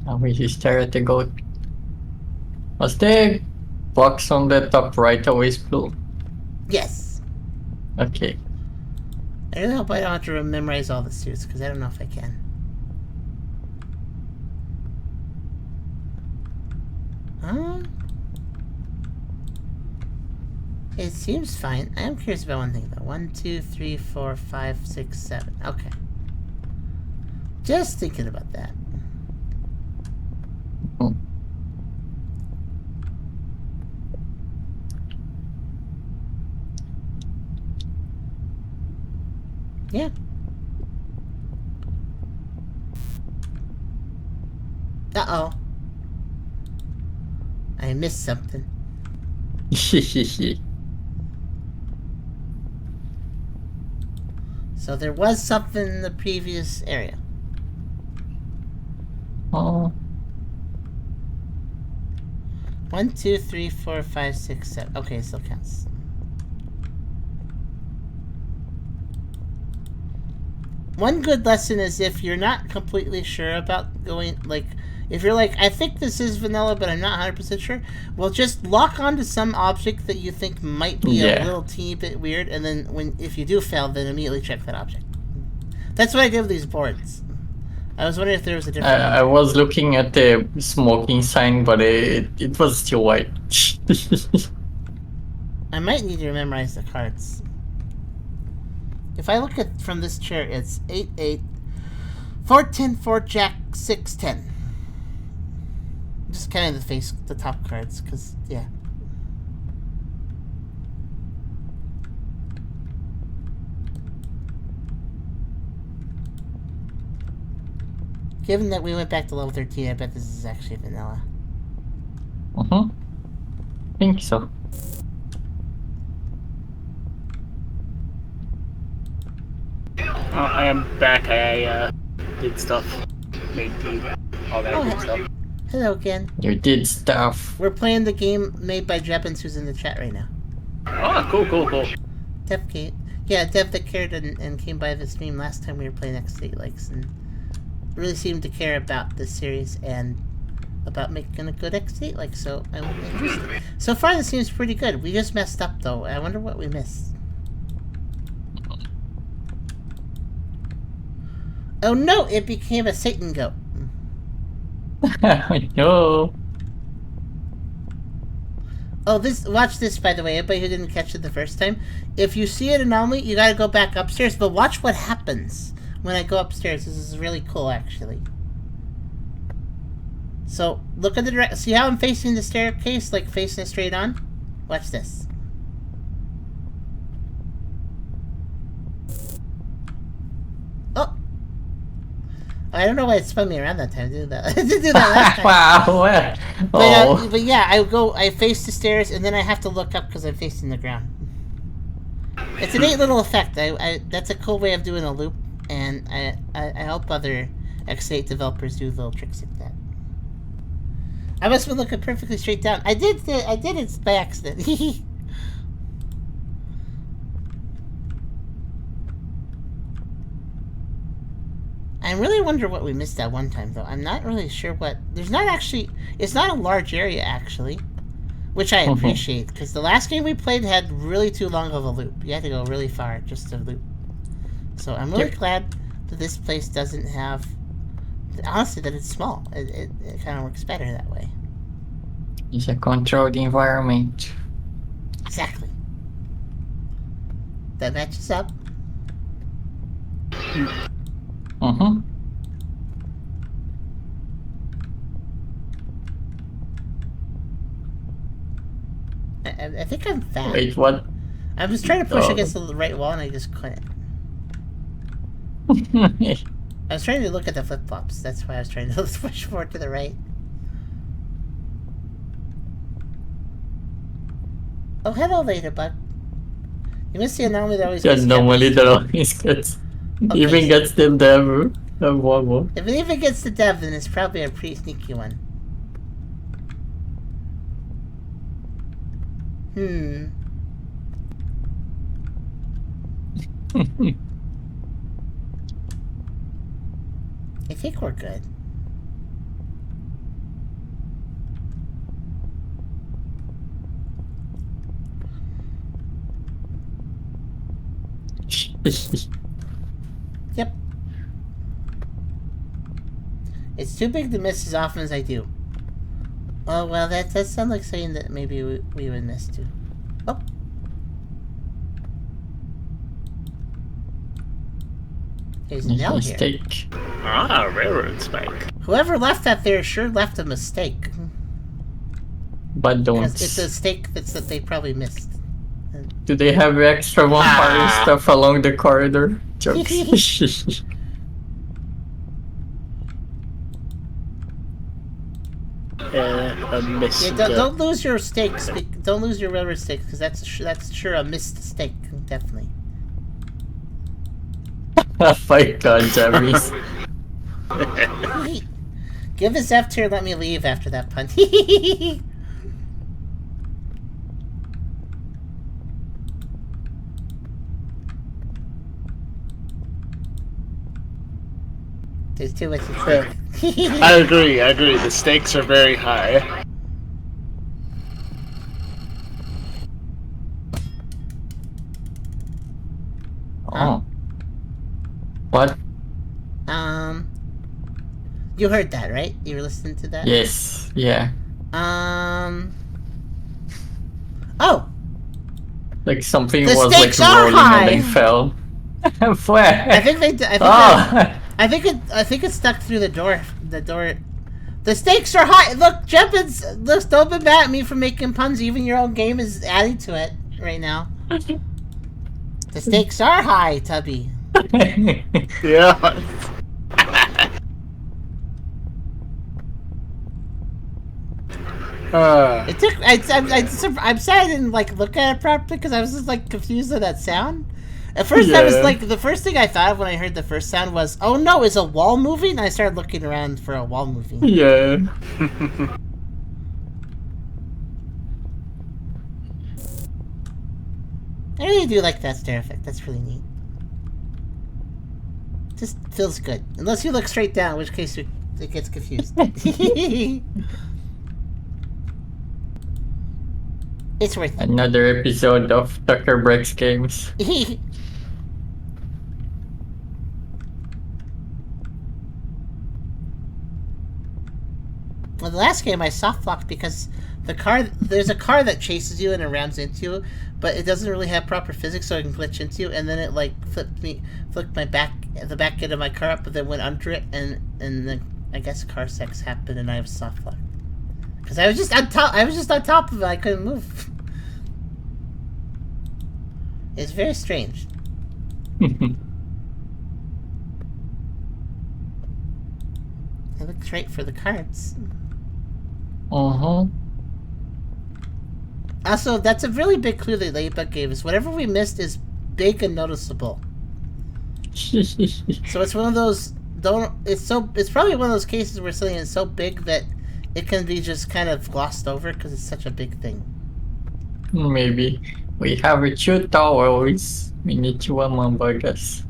Now we just stare at the goat. Was the box on the top right always blue? Yes. Okay. I really hope I don't have to memorize all the suits, because I don't know if I can. It seems fine. I am curious about one thing, though. 1, 2, 3, 4, 5, 6, 7. Okay. Just thinking about that. Yeah. Uh-oh. I missed something. So there was something in the previous area. Oh. 1, 2, 3, 4, 5, 6, 7. Okay, it still counts. One good lesson is if you're not completely sure about going, like, if you're like, I think this is vanilla, but I'm not 100% sure, well, just lock onto some object that you think might be a little teeny bit weird, and then if you do fail, then immediately check that object. That's what I did with these boards. I was wondering if there was a different... I was looking at the smoking sign, but it was still white. I might need to memorize the cards. If I look at from this chair, it's 8, 8, 4, 10, 4, Jack, 6, 10. Just kind of the top cards, because, yeah. Given that we went back to level 13, I bet this is actually vanilla. I think so. Oh, I am back. I did stuff. Made tea. All that good stuff. Hello again. You did stuff. We're playing the game made by Jeppins, who's in the chat right now. Oh, cool. Dev came, yeah, Dev that cared and came by the stream last time we were playing X8 Likes and really seemed to care about this series and about making a good X8 Like, so I'm interested. So far this seems pretty good. We just messed up though. I wonder what we missed. Oh no, it became a Satan goat. No. Oh, watch this, by the way, everybody who didn't catch it the first time. If you see an anomaly, you gotta go back upstairs, but watch what happens when I go upstairs. This is really cool, actually. So, look at the see how I'm facing the staircase, like facing it straight on? Watch this. Oh! I don't know why it spun me around that time. I did that last time. Wow. But yeah, I face the stairs and then I have to look up because I'm facing the ground. It's a neat little effect. That's a cool way of doing a loop, and I hope other X8 developers do little tricks like that. I must have been looking perfectly straight down. I did it by accident. I really wonder what we missed that one time, though. I'm not really sure what... There's not actually... It's not a large area, actually. Which I appreciate, because the last game we played had really too long of a loop. You had to go really far just to loop. So I'm really glad that this place doesn't have... Honestly, that it's small. It kind of works better that way. It's a controlled environment. Exactly. That matches up. I think I'm fat. Wait, what? I was trying to push against the right wall and I just couldn't. I was trying to look at the flip-flops. That's why I was trying to push forward to the right. Oh, hello, Ladybug. You missed the anomaly that always gets normally that always gets... Even gets the dev. If it even gets the dev, then it's probably a pretty sneaky one. I think we're good. Yep. It's too big to miss as often as I do. Oh, well, that sounds like saying that maybe we would miss too. Oh. There's an L here. Mistake. Ah, railroad spike. Whoever left that there sure left a mistake. But don't. It's a mistake that they probably missed. Do they have extra vampire stuff along the corridor? Jokes. A mistake. Yeah, don't lose your stakes. Don't lose your railroad stakes, because that's sure a missed stake, definitely. Fight God, Jammies. Give us F tier, let me leave after that pun. There's too much at stake. I agree. The stakes are very high. Oh. What? You heard that, right? You were listening to that? Yes. Yeah. Oh! Like something The was like stakes are rolling high. and they fell. Where? I think it stuck through the door. The stakes are high. Look, Jeppins, don't be mad at me for making puns. Even your own game is adding to it right now. The stakes are high, Tubby. Yeah. It took. I'm sad I didn't like look at it properly because I was just like confused at that sound. At first, I was like, the first thing I thought of when I heard the first sound was, "Oh no, is a wall moving?" And I started looking around for a wall moving. Yeah. I really do like that stair effect. That's really neat. Just feels good. Unless you look straight down, in which case it gets confused. It's worth it. Another episode of Tucker Breaks Games. Well, the last game I soft locked because there's a car that chases you and it rams into you, but it doesn't really have proper physics, so it can glitch into you, and then it like flipped the back end of my car up, but then went under it, and then I guess car sex happened, and I was soft locked because I was just on top. I was just on top of it. I couldn't move. It's very strange. I looked right for the cards. Also, that's a really big clue that Ladybug gave us. Whatever we missed is big and noticeable. So it's one of those. It's probably one of those cases where something is so big that it can be just kind of glossed over because it's such a big thing. Maybe we have a 2 towers. We need to remember this.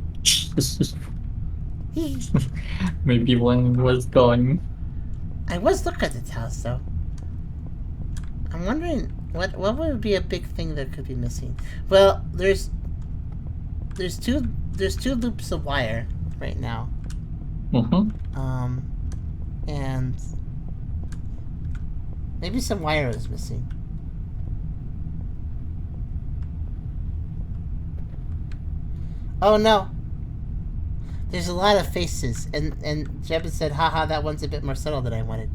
Maybe one was gone. I was looking at the towels though. I'm wondering what would be a big thing that could be missing. Well, there's two loops of wire right now. And maybe some wire is missing. Oh no. There's a lot of faces, and Jeb said, haha, that one's a bit more subtle than I wanted.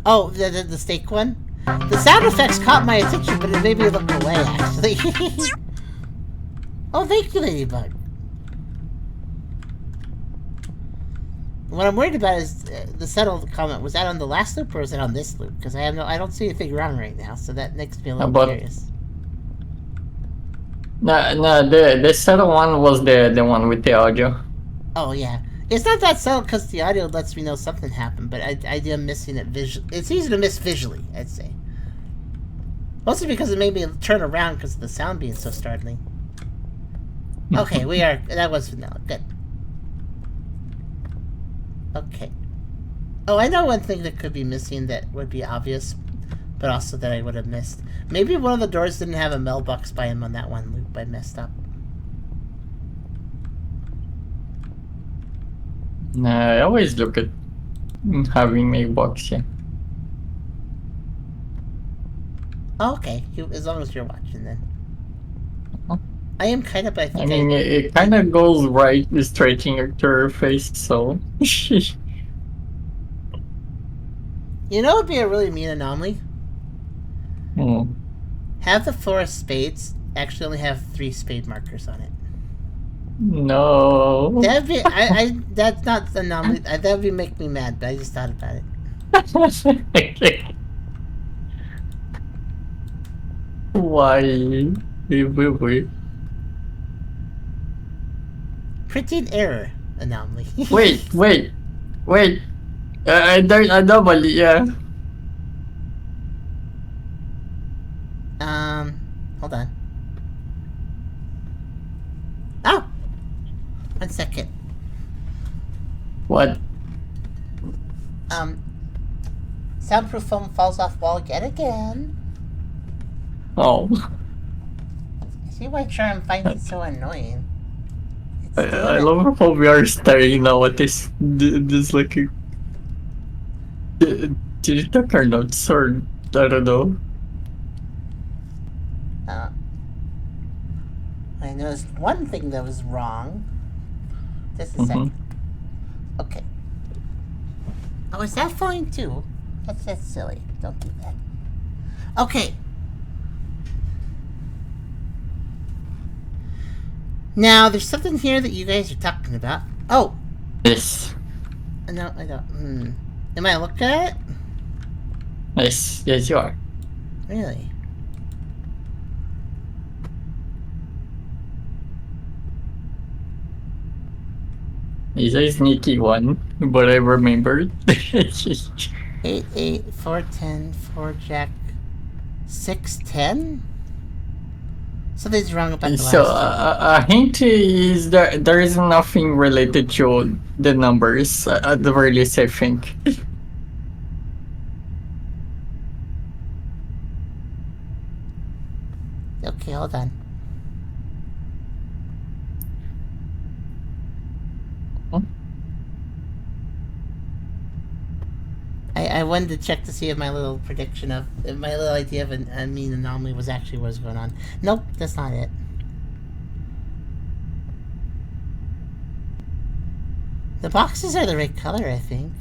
Oh, the steak one? The sound effects caught my attention, but it made me look away, actually. Oh, thank you, Ladybug. What I'm worried about is the subtle comment. Was that on the last loop, or was it on this loop? Because I don't see anything wrong right now, so that makes me a little curious. No, the subtle one was the one with the audio. Oh yeah, it's not that subtle because the audio lets me know something happened, but I am missing it visually. It's easy to miss visually, I'd say. Mostly because it made me turn around because of the sound being so startling. Okay, that was vanilla. Good. Okay. Oh, I know one thing that could be missing that would be obvious, but also that I would have missed. Maybe one of the doors didn't have a mailbox by him on that one loop. I messed up. Nah, I always look at having mailbox, yeah. Oh, okay, as long as you're watching then. I am kind of, but I think I mean, it kind of goes right straight into her face, so... You know what would be a really mean anomaly? Have the floor of spades actually only have 3 spade markers on it. No. That'd be that's not the anomaly. That would make me mad, but I just thought about it. Why? Printing error anomaly. Wait. Anomaly, yeah. Hold on. Oh! 1 second. What? Soundproof foam falls off wall yet again. Oh. See why Charm finds it so annoying. I love how we are staring now at this like... Did it take our notes or... I don't know. I noticed one thing that was wrong. Just a second. Okay. Oh, is that falling too? That's silly. Don't do that. Okay. Now, there's something here that you guys are talking about. Oh! Yes. No, I don't. Am I looking at it? Yes, you are. Really? He's a sneaky one, but I remembered. 8, 8, 4, 10, 4, jack, 6, 10? Something's wrong about the So last a hint is that there is nothing related to the numbers at the very least, I think. Okay, hold on. I wanted to check to see if my little prediction of my little idea of a mean anomaly was actually what was going on. Nope, that's not it. The boxes are the right color, I think.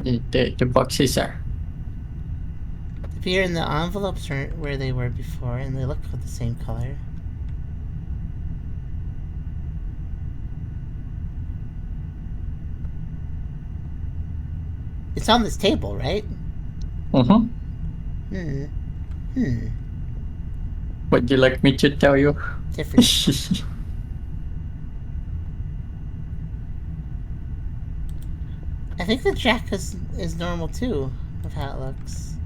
The boxes are. The beer and the envelopes aren't where they were before, and they look the same color. It's on this table, right? Mm-hmm. Would you like me to tell you? Different. I think the jack is normal too, of how it looks.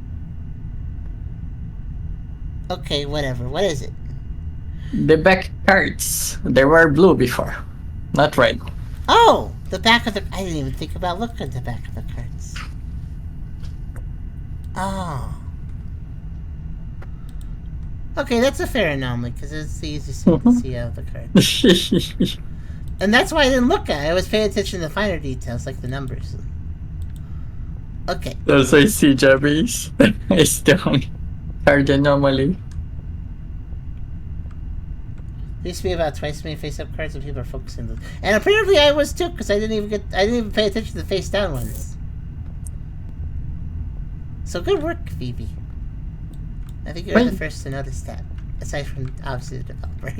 Okay, whatever. What is it? The back cards. They were blue before, not red. Oh! The back of the... I didn't even think about looking at the back of the cards. Oh. Okay, that's a fair anomaly, because it's the easiest thing to see out of the cards. And that's why I didn't look at it. I was paying attention to the finer details, like the numbers. Okay. As I see, Jabbies. It's down. Card anomaly. There used to be about twice as many face-up cards, and people are focusing on those. And apparently I was too, because I didn't even pay attention to the face-down ones. So good work, Phoebe. I think you're the first to notice that, aside from obviously the developer.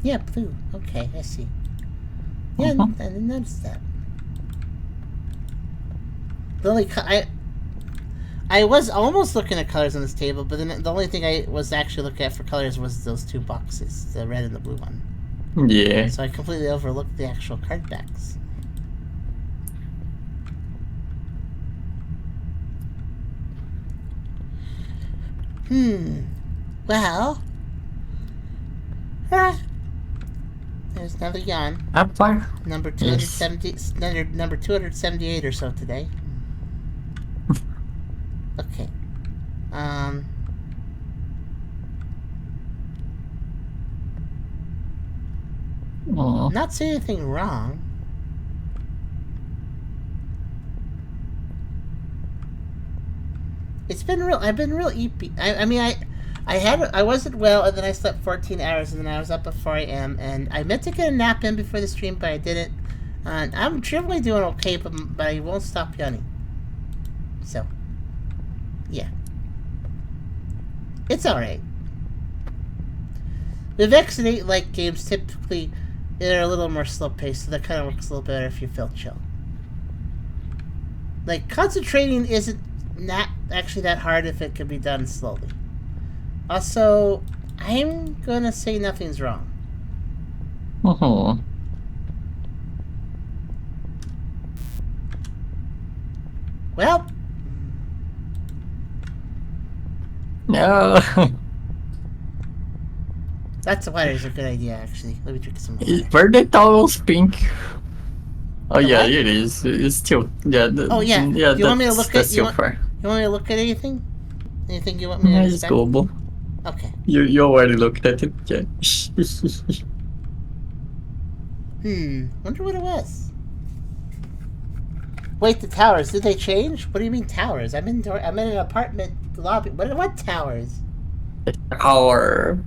Yeah, blue. Okay, I see. Yeah, I didn't notice that. The only I was almost looking at colors on this table, but then the only thing I was actually looking at for colors was those two boxes, the red and the blue one. Yeah. So I completely overlooked the actual card backs. Well. There's another yawn. I'm fine. Number 270, yes. Number 278 or so today. Okay. Not saying anything wrong. It's been real. I've been real eepy. I wasn't well, and then I slept 14 hours, and then I was up at 4 a.m. and I meant to get a nap in before the stream, but I didn't. And I'm generally doing okay, but I won't stop yawning. So, yeah, it's all right. The Vex and 8-like games typically they're a little more slow paced, so that kind of works a little better if you feel chill. Like concentrating isn't not actually that hard if it can be done slowly. Also, I'm gonna say nothing's wrong. Well, No. Lots of water is a good idea, actually. Let me drink some water. Were the towels pink? Oh The yeah, what? it is. It's still Oh yeah. Yeah, You want me to look that's at still fair. You want me to look at anything? Anything you want me to Yeah, it's inspect? doable. Okay. You already looked at it, yeah. Wonder what it was. Wait, the towers, did they change? What do you mean towers? I'm in an apartment lobby. What towers? Tower.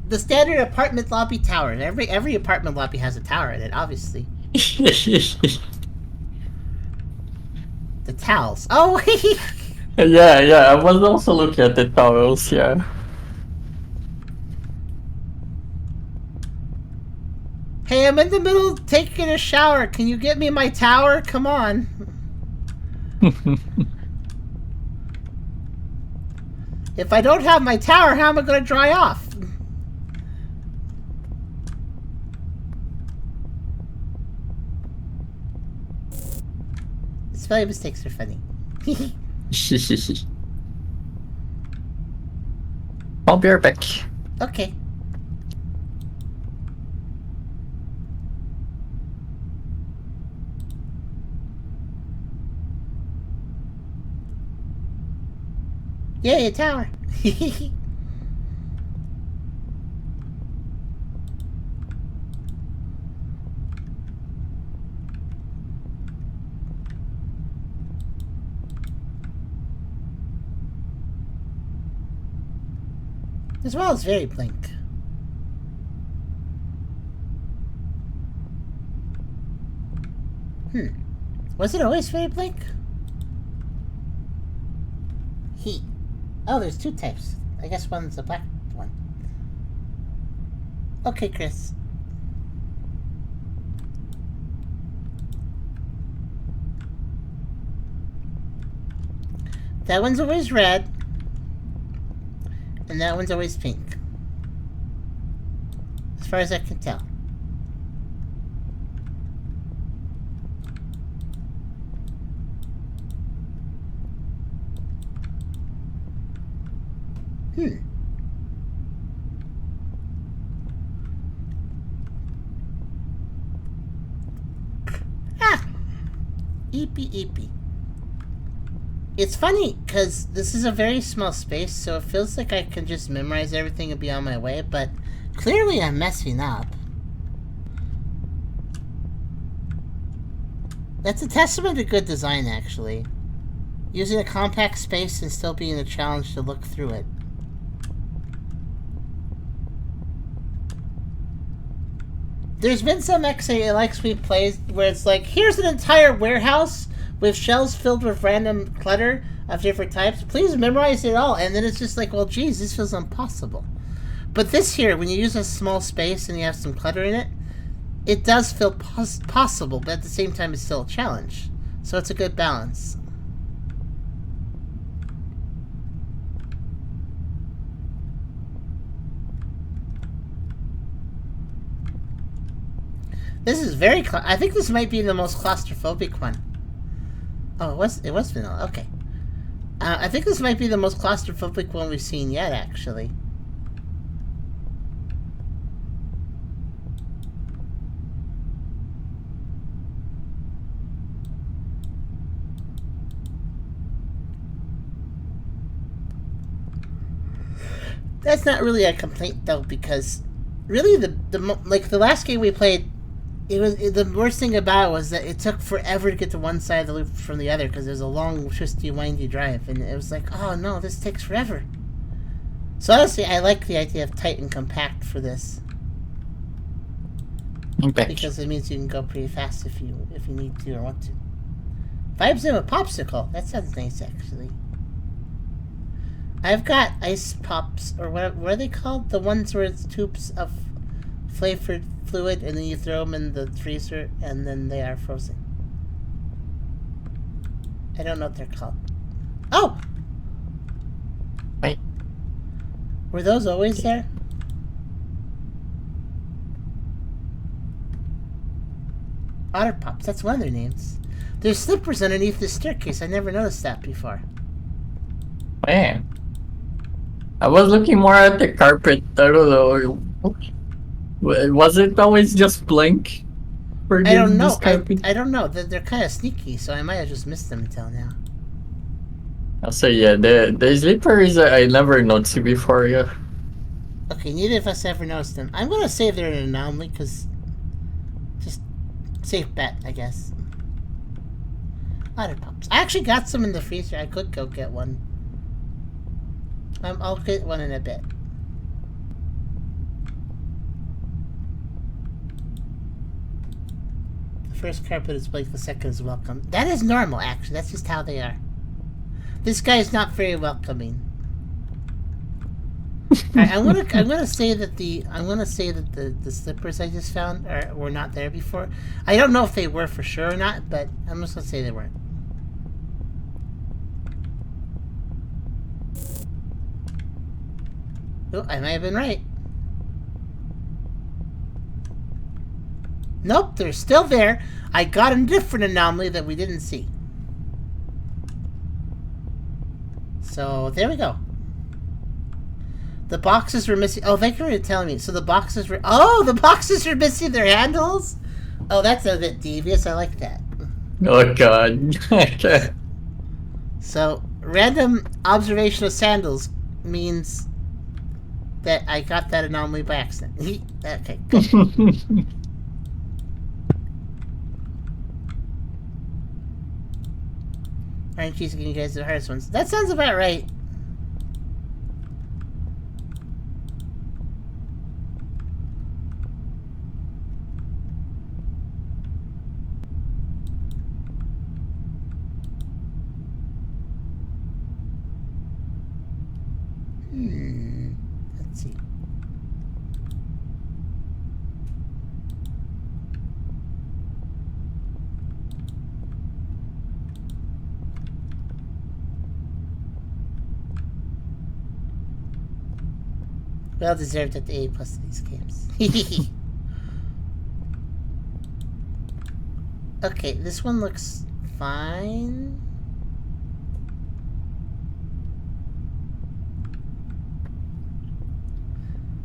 The standard apartment lobby tower. Every apartment lobby has a tower in it, obviously. The towels. Oh, Yeah, I was also looking at the towels, yeah. hey, I'm in the middle of taking a shower. Can you get me my tower? Come on. If I don't have my tower, how am I going to dry off? Spelling mistakes are funny. I'll be right back. Okay. Yay, a tower. This wall is very blank. Was it always very blank? Heat. Oh, there's two types. I guess one's a black one. Okay, Chris. That one's always red. And that one's always pink. As far as I can tell. Eepy. It's funny, because this is a very small space, so it feels like I can just memorize everything and be on my way, but clearly I'm messing up. That's a testament to good design, actually. Using a compact space and still being a challenge to look through it. There's been some XALX we played where it's like, here's an entire warehouse with shelves filled with random clutter of different types. Please memorize it all. And then it's just like, well, geez, this feels impossible. But this here, when you use a small space and you have some clutter in it, it does feel possible, but at the same time, it's still a challenge. So it's a good balance. This is very... I think this might be the most claustrophobic one. Oh, it was vanilla. Okay. I think this might be the most claustrophobic one we've seen yet, actually. That's not really a complaint, though, because really the last game we played, the worst thing about it was that it took forever to get to one side of the loop from the other because it was a long, twisty, windy drive, and it was like, oh no, this takes forever. So honestly, I like the idea of tight and compact for this. Because it means you can go pretty fast if you need to or want to. Vibes in a popsicle. That sounds nice, actually. I've got ice pops, or what are they called? The ones where it's tubes of flavored fluid, and then you throw them in the freezer, and then they are frozen. I don't know what they're called. Oh! Wait. Were those always there? Otter Pops, that's one of their names. There's slippers underneath the staircase. I never noticed that before. Man. I was looking more at the carpet. I don't know. Was it always just blank? For I don't know. this carpet? I don't know. They're kind of sneaky, so I might have just missed them until now. So yeah, the slippers I never noticed before, yeah. Okay, neither of us ever noticed them. I'm gonna say they're an anomaly, because... Just... safe bet, I guess. Otter Pops. I actually got some in the freezer. I could go get one. I'll get one in a bit. The first carpet is blank, the second is welcome. That is normal, actually. That's just how they are. This guy is not very welcoming. Right, I'm gonna say that the slippers I just found were not there before. I don't know if they were for sure or not, but I'm just gonna say they weren't. Oh, I might have been right. Nope, they're still there. I got a different anomaly that we didn't see. So, there we go. The boxes were missing. Oh, thank you for telling me. So the boxes were... Oh, the boxes are missing their handles? Oh, that's a bit devious. I like that. Oh, God. So, random observation of sandals means that I got that anomaly by accident. Okay, good. Aren't you giving you guys the hardest ones? That sounds about right. Let's see. Well deserved at the A+ of these games. Okay, this one looks fine.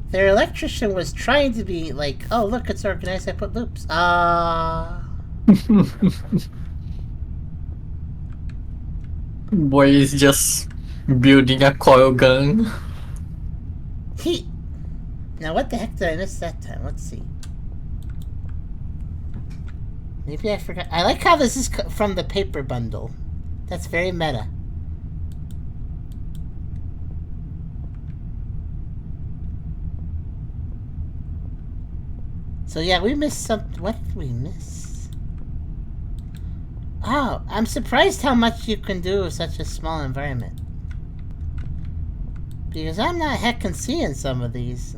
Their electrician was trying to be like, oh, look, it's organized, I put loops. Boy is just building a coil gun. Now, what the heck did I miss that time? Let's see. Maybe I forgot. I like how this is from the paper bundle. That's very meta. So yeah, we missed something. What did we miss? Oh, I'm surprised how much you can do with such a small environment. Because I'm not heckin' seeing some of these.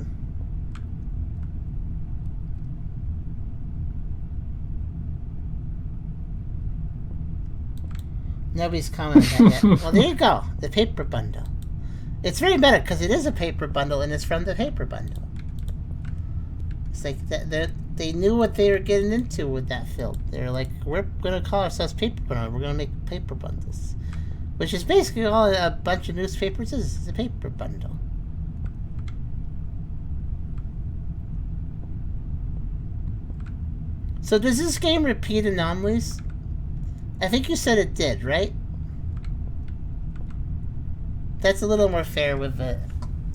Nobody's commented on that yet. Well, there you go. The paper bundle. It's very meta because it is a paper bundle and it's from the paper bundle. It's like they knew what they were getting into with that field. They're like, we're going to call ourselves paper bundle. We're going to make paper bundles. Which is basically all a bunch of newspapers is. It's a paper bundle. So does this game repeat anomalies? I think you said it did, right? That's a little more fair with a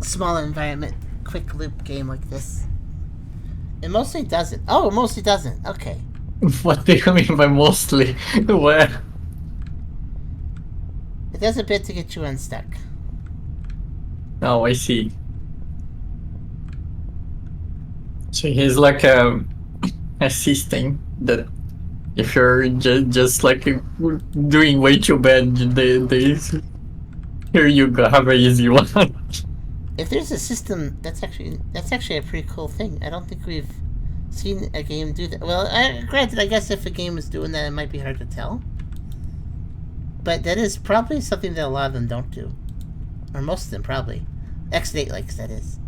small environment, quick loop game like this. It mostly doesn't. Oh, it mostly doesn't. Okay. What do you mean by mostly? Where? It does a bit to get you unstuck. Oh, I see. So he's like a system that if you're just like doing way too bad, they here you go, have an easy one. If there's a system, that's actually a pretty cool thing. I don't think we've seen a game do that. Well, granted, I guess if a game is doing that, it might be hard to tell. But that is probably something that a lot of them don't do. Or most of them, probably. X8 likes, that is.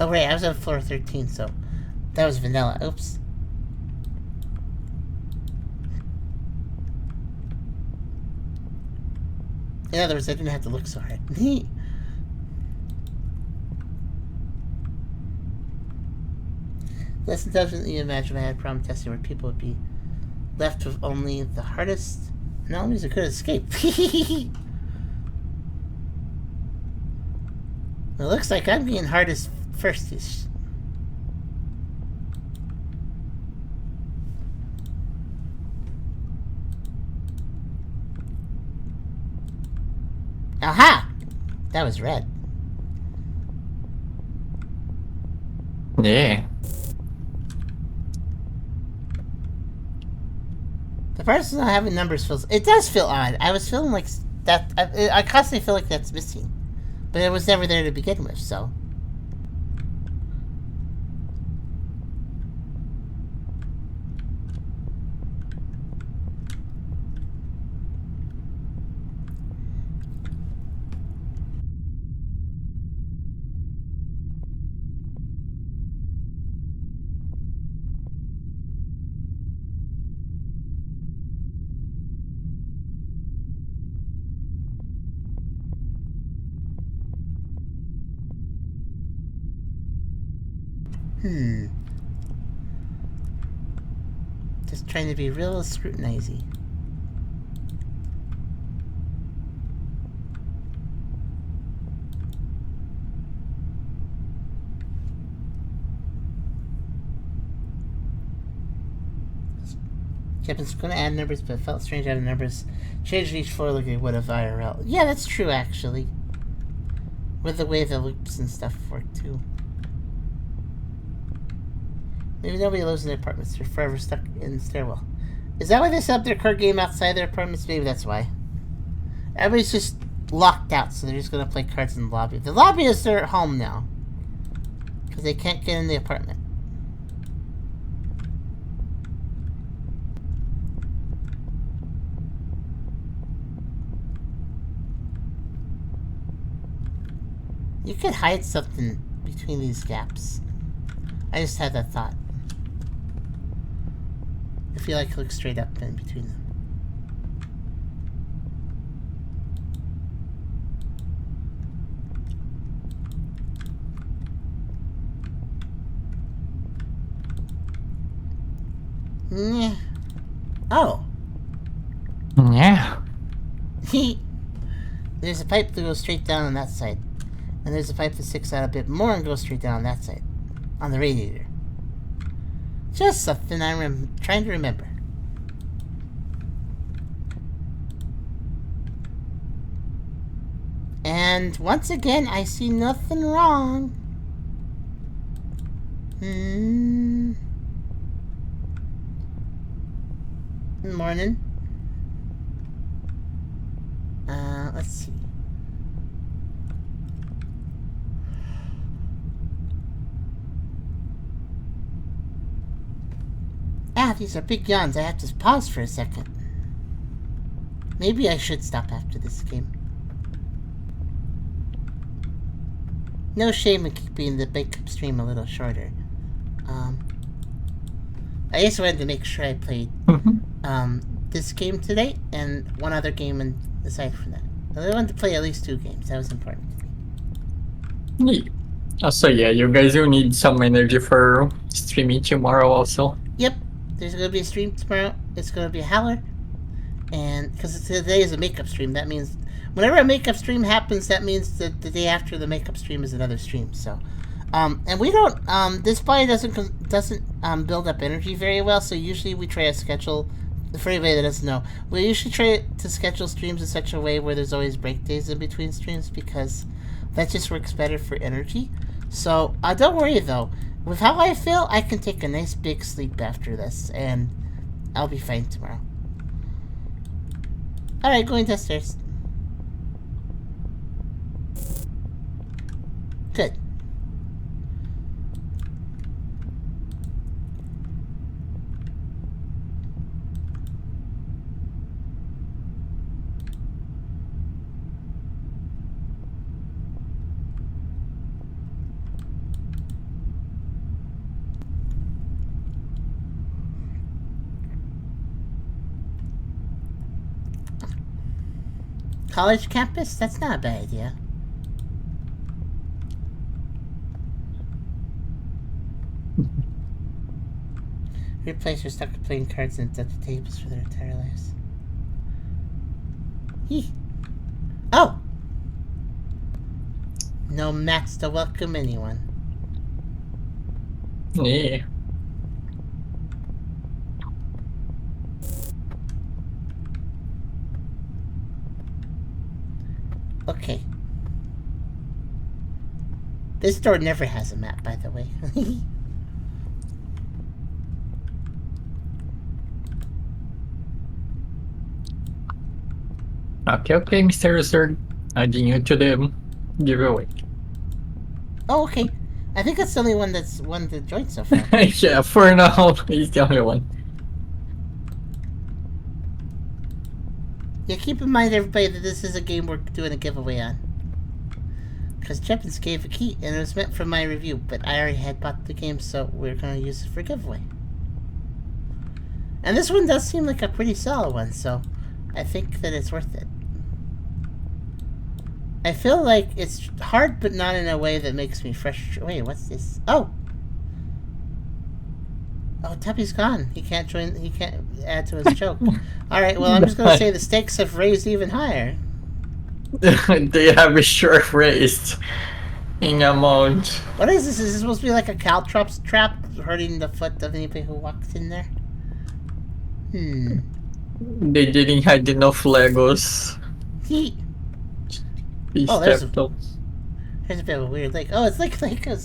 Oh, right, I was on floor 13, so that was vanilla. Oops. In other words, I didn't have to look so hard. Less than definitely imagine if I had a problem testing where people would be left with only the hardest anomalies that could escape. It looks like I'm being hardest first-ish. Aha! That was red. Yeah. The person not having numbers feels... It does feel odd. I was feeling like that... I constantly feel like that's missing. But it was never there to begin with, so... Just trying to be real scrutinizing. Kevin's going to add numbers, but it felt strange adding numbers. Changed each floor like they would have IRL. Yeah, that's true, actually. With the way the loops and stuff work, too. Maybe nobody lives in their apartments. They're forever stuck in the stairwell. Is that why they set up their card game outside their apartments? Maybe that's why. Everybody's just locked out, so they're just going to play cards in the lobby. The lobby is their home now. Because they can't get in the apartment. You could hide something between these gaps. I just had that thought. If you like, look straight up in between them. Yeah. Oh. Yeah. There's a pipe that goes straight down on that side. And there's a pipe that sticks out a bit more and goes straight down on that side. On the radiator. Just something I'm trying to remember. And once again, I see nothing wrong. Morning. Let's see. Ah, these are big yawns. I have to pause for a second. Maybe I should stop after this game. No shame in keeping the makeup stream a little shorter. I just wanted to make sure I played this game today and one other game aside from that. I wanted to play at least 2 games. That was important to me. So yeah, you guys will need some energy for streaming tomorrow also. Yep. There's going to be a stream tomorrow. It's going to be a howler. And because today is a makeup stream, that means whenever a makeup stream happens, that means that the day after the makeup stream is another stream. So, and we don't, this play doesn't build up energy very well. So usually we try to schedule, for anybody that doesn't know, we usually try to schedule streams in such a way where there's always break days in between streams because that just works better for energy. So, don't worry though. With how I feel, I can take a nice big sleep after this, and I'll be fine tomorrow. Alright, going downstairs. Good. college campus? That's not a bad idea. Weird players are stuck playing cards and at the tables for their entire lives. Hee. Oh! No mats to welcome anyone. Yeah. Okay. This door never has a map, by the way. Okay, Mr. Wizard. Adding you to the giveaway. Oh, okay. I think that's the only one that's won the joint so far. Yeah, for now, he's the only one. Yeah, keep in mind, everybody, that this is a game we're doing a giveaway on. Because Jeppins gave a key, and it was meant for my review, but I already had bought the game, so we're going to use it for a giveaway. And this one does seem like a pretty solid one, so I think that it's worth it. I feel like it's hard, but not in a way that makes me frustrated. Wait, what's this? Oh! Oh, Tuppy's gone. He can't join. He can't add to his joke. Alright, well, I'm just going to say the stakes have raised even higher. They have a sharp raised in amount. What is this? Is this supposed to be like a caltrops trap hurting the foot of anybody who walks in there? They didn't have enough Legos. Oh, there's a bit of a weird lake. Oh, it's like a...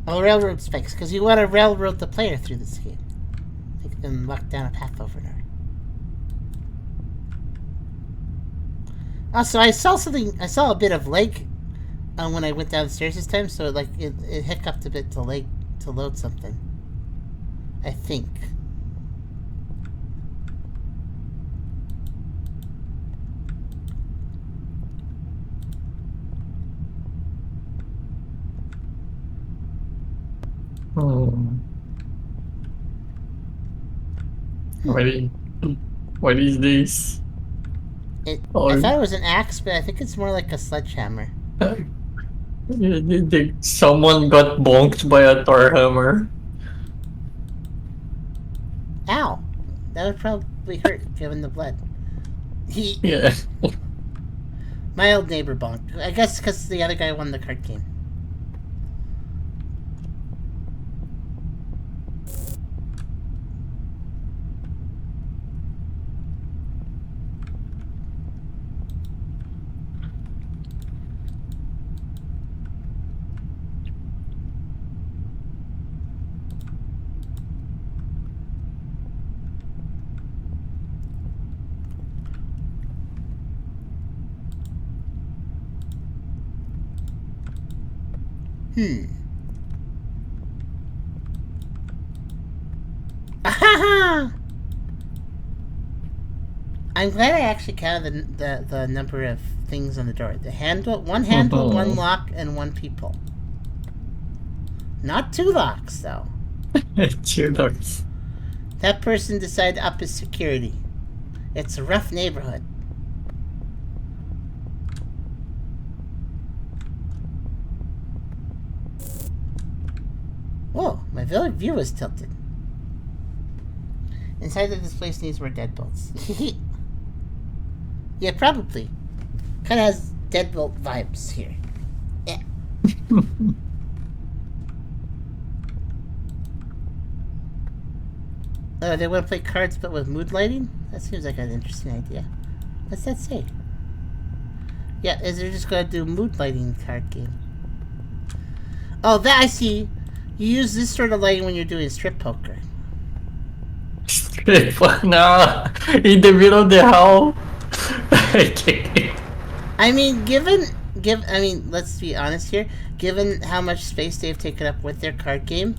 Oh, railroad spikes, because you want to railroad the player through this game. Make them walk down a path over there. Also, I saw a bit of lake when I went down the stairs this time, so it hiccuped a bit to load something. I think. What is this? I thought it was an axe, but I think it's more like a sledgehammer. Someone got bonked by a Thor hammer. Ow! That would probably hurt, given the blood. Yeah. My old neighbor bonked. I guess because the other guy won the card game. Ahaha! I'm glad I actually counted the number of things on the door. One handle, one lock, and one people. Not 2 locks, though. 2 locks. That person decided to up his security. It's a rough neighborhood. Whoa, my view is tilted. Inside of this place needs more deadbolts. Yeah, probably. Kind of has deadbolt vibes here. Yeah. They want to play cards but with mood lighting? That seems like an interesting idea. What's that say? Yeah, they're just going to do mood lighting card game. Oh, that I see. You use this sort of lighting when you're doing strip poker. Strip? No, in the middle of the hall. I mean, let's be honest here. Given how much space they've taken up with their card game,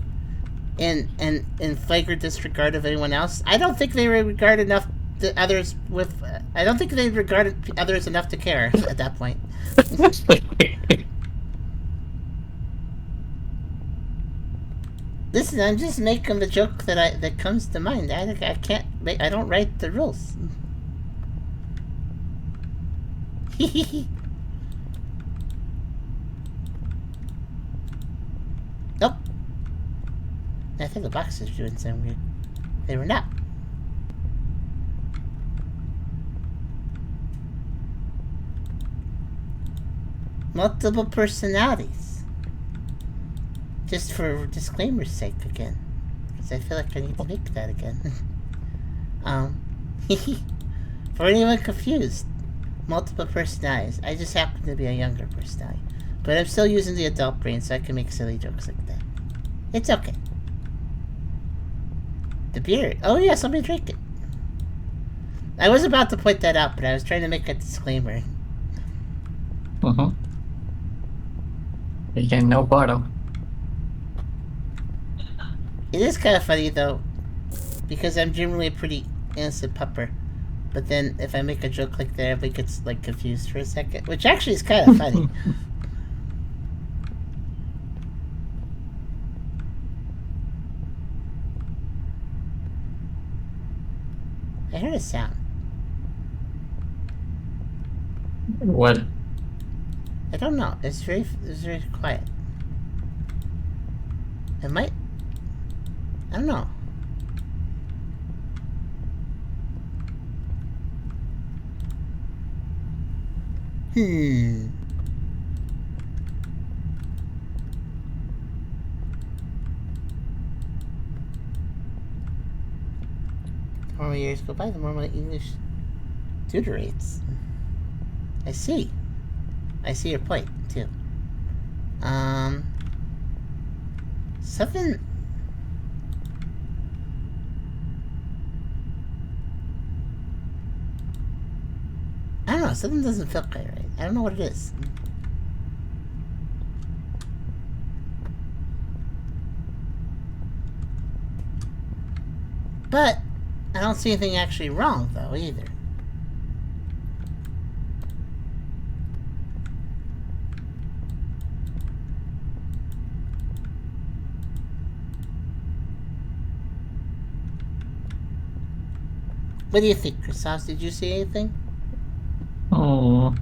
and in flagrant disregard of anyone else, I don't think they regard enough to others with. I don't think they regarded others enough to care at that point. Listen, I'm just making the joke that comes to mind. I can't. I don't write the rules. Nope. I thought the boxes were doing something weird. They were not. Multiple personalities. Just for disclaimer's sake again. Because I feel like I need to make that again. For anyone confused, multiple personalities. I just happen to be a younger personality. But I'm still using the adult brain so I can make silly jokes like that. It's okay. The beer. Oh yeah, somebody drink it. I was about to point that out, but I was trying to make a disclaimer. Again, no bottle. It is kind of funny though, because I'm generally a pretty innocent pupper. But then if I make a joke like that, everybody gets like confused for a second, which actually is kind of funny. I heard a sound. What? I don't know. It's very quiet. It might. I don't know. The more years go by, the more my English deuterates. I see. I see your point, too. Something... I don't know, something doesn't feel quite right. I don't know what it is. But I don't see anything actually wrong, though, either. What do you think, Chrysos? Did you see anything? Oh.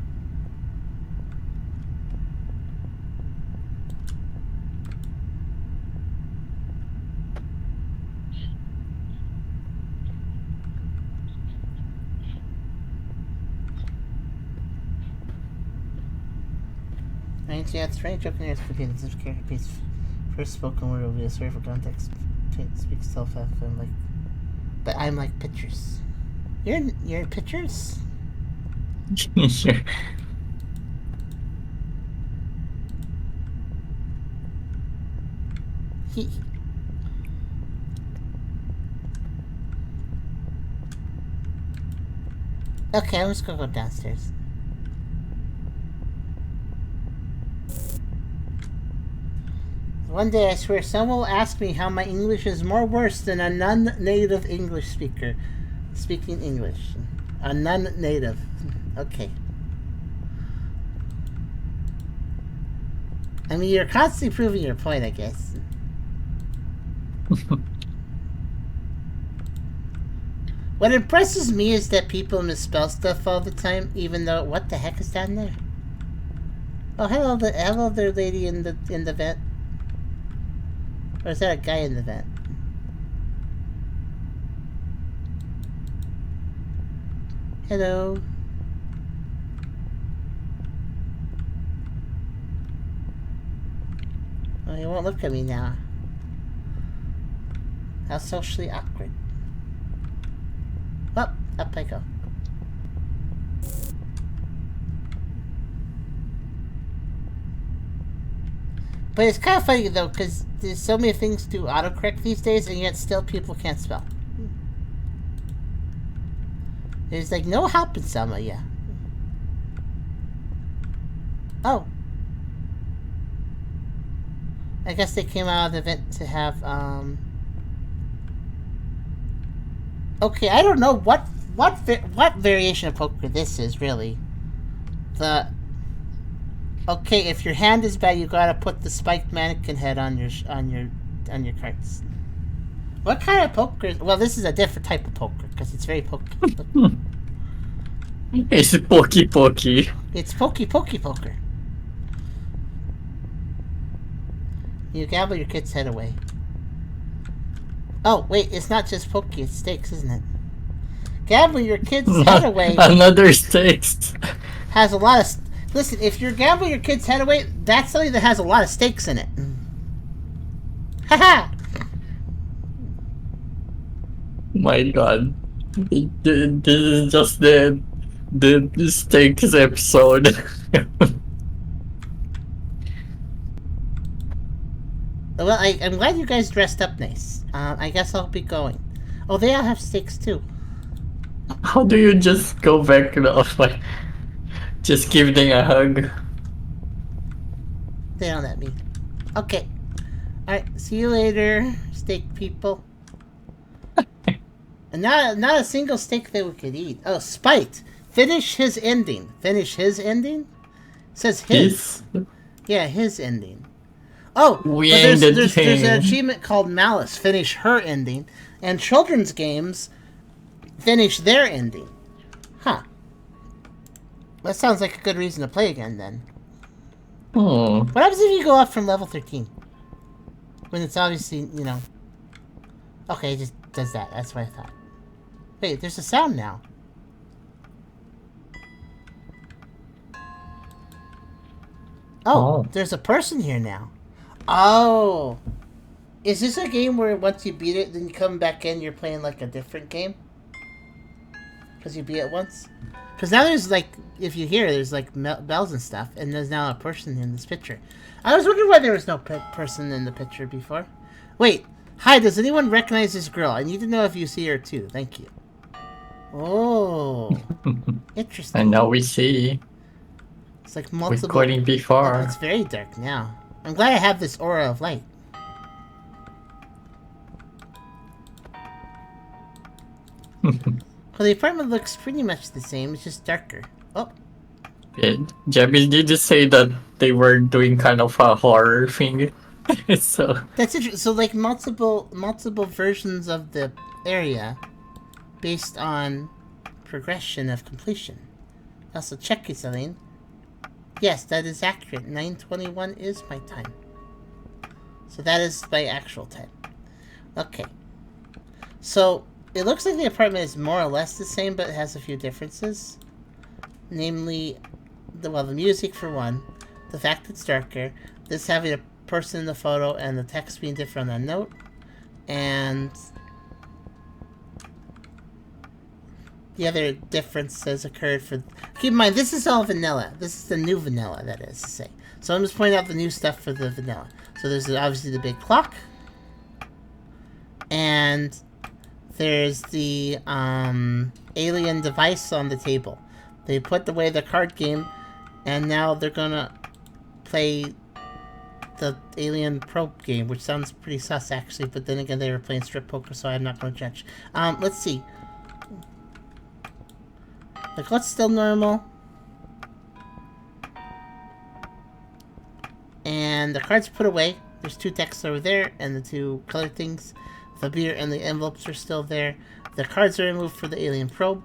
Yeah, it's right. Joking here is contained. This character piece first spoken word will be a story for context. Speaks self-affirm like, but I'm like pictures. You're pictures. Sure. Okay, I'm just gonna go downstairs. One day, I swear, someone will ask me how my English is more worse than a non-native English speaker speaking English. A non-native. Okay. I mean, you're constantly proving your point, I guess. What impresses me is that people misspell stuff all the time, even though... What the heck is down there? Oh, hello there, lady in the vent. Or is that a guy in the vent? Hello. Oh, he won't look at me now. How socially awkward. Well, up I go. But it's kind of funny, though, because there's so many things to autocorrect these days, and yet still people can't spell. There's, like, no help in some of you. Oh. I guess they came out of the event to have, Okay, I don't know what variation of poker this is, really. Okay, if your hand is bad, you gotta put the spiked mannequin head on your on your cards. What kind of poker? Well, this is a different type of poker because it's very pokey. It's pokey pokey. It's pokey poker. You gamble your kid's head away. Oh, wait, it's not just pokey, it's stakes, isn't it? Gamble your kid's head away. Another stakes. Has a lot of... Listen, if you're gambling your kid's head away, that's something that has a lot of stakes in it. Haha! My god. This is just the stakes episode. Well, I'm glad you guys dressed up nice. I guess I'll be going. Oh, they all have stakes too. How do you just go back off like just give them a hug? They don't let me. Okay. Alright, see you later, steak people. And not a single steak that we could eat. Oh, spite. Finish his ending. Finish his ending? It says his. Yeah, his ending. Oh, but there's an achievement called Malice. Finish her ending. And children's games, finish their ending. Huh. That sounds like a good reason to play again, then. Oh. What happens if you go up from level 13? When it's obviously, you know... Okay, it just does that. That's what I thought. Wait, there's a sound now. Oh, there's a person here now. Oh. Is this a game where once you beat it, then you come back in, you're playing like a different game? Because you beat it once? Because now there's like, if you hear, there's like bells and stuff, and there's now a person in this picture. I was wondering why there was no person in the picture before. Wait, hi, does anyone recognize this girl? I need to know if you see her too. Thank you. Oh. Interesting. And now we see. It's like multiple... Recording before. Oh, it's very dark now. I'm glad I have this aura of light. Well, the apartment looks pretty much the same. It's just darker. Oh. Yeah, Jabby did just say that they were doing kind of a horror thing. So That's interesting. So, like, multiple versions of the area based on progression of completion. Also, check you something. Yes, that is accurate. 9:21 is my time. So that is my actual time. Okay. So, it looks like the apartment is more or less the same, but it has a few differences. Namely, the music for one, the fact it's darker, this having a person in the photo, and the text being different on the note, and the other differences occurred for... Keep in mind, this is all vanilla. This is the new vanilla, that is to say. So I'm just pointing out the new stuff for the vanilla. So there's obviously the big clock, and there's the alien device on the table. They put away the card game, and now they're gonna play the alien probe game, which sounds pretty sus actually, but then again they were playing strip poker, so I'm not gonna judge. Let's see. The clock's still normal. And the cards put away. There's two texts over there, and the two color things. The beer and the envelopes are still there. The cards are removed for the alien probe.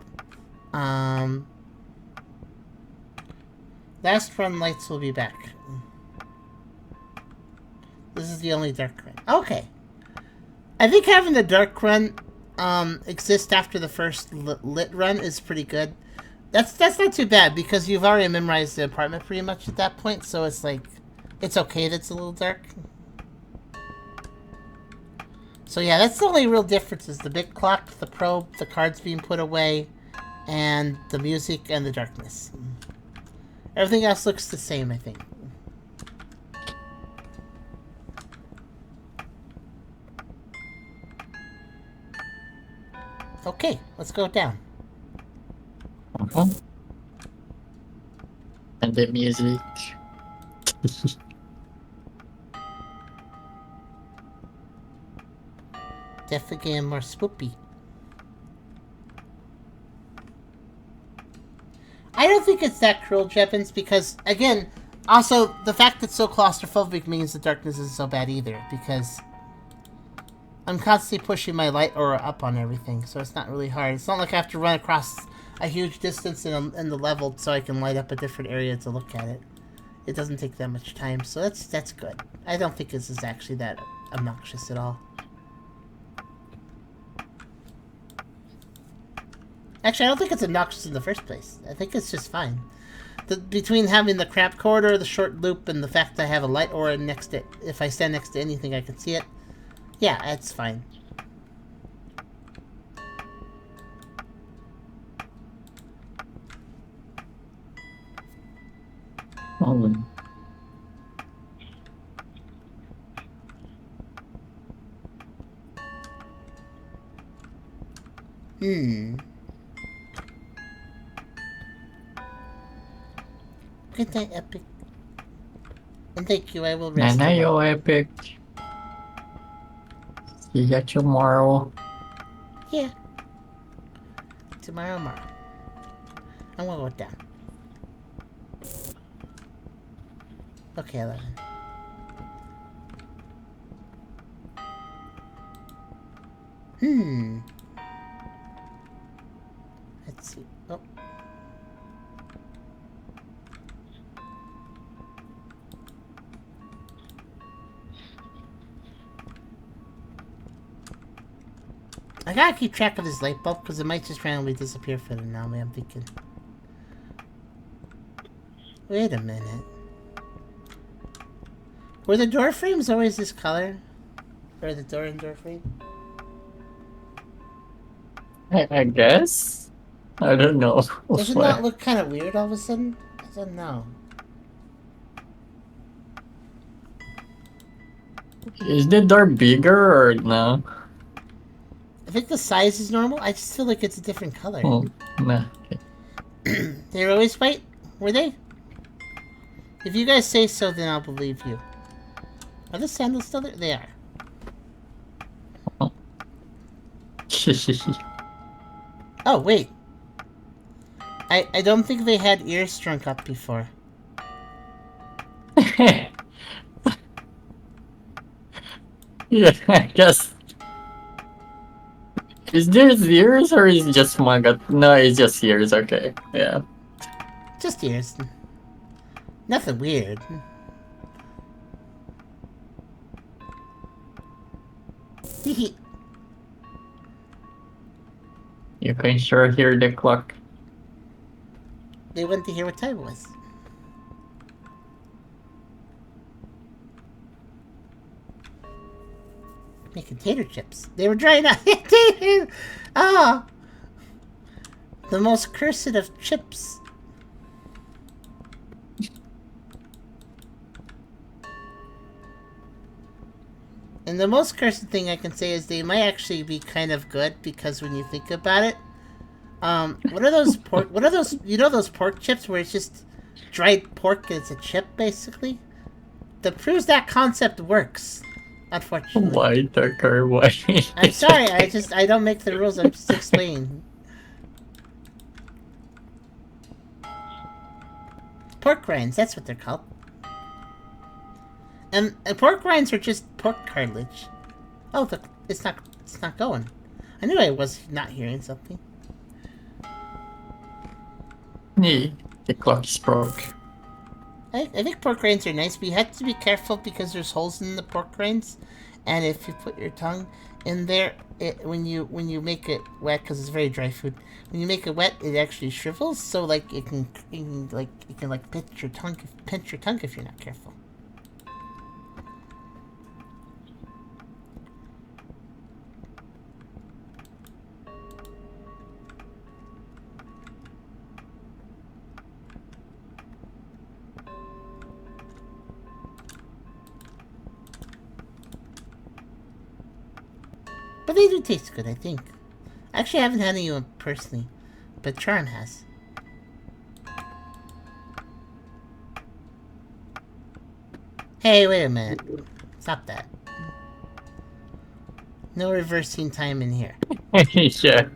Last run lights will be back. This is the only dark run. Okay. I think having the dark run exist after the first lit run is pretty good. That's not too bad, because you've already memorized the apartment pretty much at that point, so it's like, it's okay that it's a little dark. So yeah, that's the only real difference, is the big clock, the probe, the cards being put away, and the music and the darkness. Everything else looks the same, I think. Okay, let's go down. And the music. Definitely getting more spoopy. I don't think it's that cruel, Jevons, because, again, also, the fact that it's so claustrophobic means the darkness isn't so bad either, because I'm constantly pushing my light aura up on everything, so it's not really hard. It's not like I have to run across a huge distance in the level so I can light up a different area to look at it. It doesn't take that much time, so that's good. I don't think this is actually that obnoxious at all. Actually, I don't think it's obnoxious in the first place. I think it's just fine. Between having the crap corridor, the short loop, and the fact that I have a light aura next to it, if I stand next to anything, I can see it. Yeah, it's fine. Oh. Good night, Epic. And thank you, I will rest. And yo, Epic. See ya tomorrow. Yeah. Tomorrow. I'm gonna go down. Okay, 11. Let's see. Oh. I gotta keep track of this light bulb because it might just randomly disappear for the now. I'm thinking. Wait a minute. Were the door frames always this color? Or the door and door frame? I guess. I don't know. Does it not look kind of weird all of a sudden? I don't know. Is the door bigger or no? I think the size is normal. I just feel like it's a different color. Oh, nah. Okay. They were always white? Were they? If you guys say so, then I'll believe you. Are the sandals still there? They are. Oh, wait. I don't think they had ears shrunk up before. Yeah, I guess. Is there ears or is it just manga? No, it's just ears. Okay, yeah. Just ears. Nothing weird. You can sure hear the clock. They went to hear what time it was. Making tater chips. They were drying out. Ah! The most cursed of chips. And the most cursed thing I can say is they might actually be kind of good because when you think about it, what are those pork? What are those? You know those pork chips where it's just dried pork and it's a chip basically? That proves that concept works. Unfortunately. Why, Tucker? Why? I'm sorry. I don't make the rules. I'm just explaining. Pork rinds. That's what they're called. And pork rinds are just pork cartilage. Oh, it's not going. I knew I was not hearing something. Yeah, the clock is broke. I think pork rinds are nice, but you have to be careful because there's holes in the pork rinds, and if you put your tongue in there, when you make it wet, because it's very dry food, when you make it wet, it actually shrivels. So like it can pinch your tongue if you're not careful. But they do taste good, I think. Actually, I haven't had any personally, but Charm has. Hey, wait a minute. Stop that. No reversing time in here. Yeah.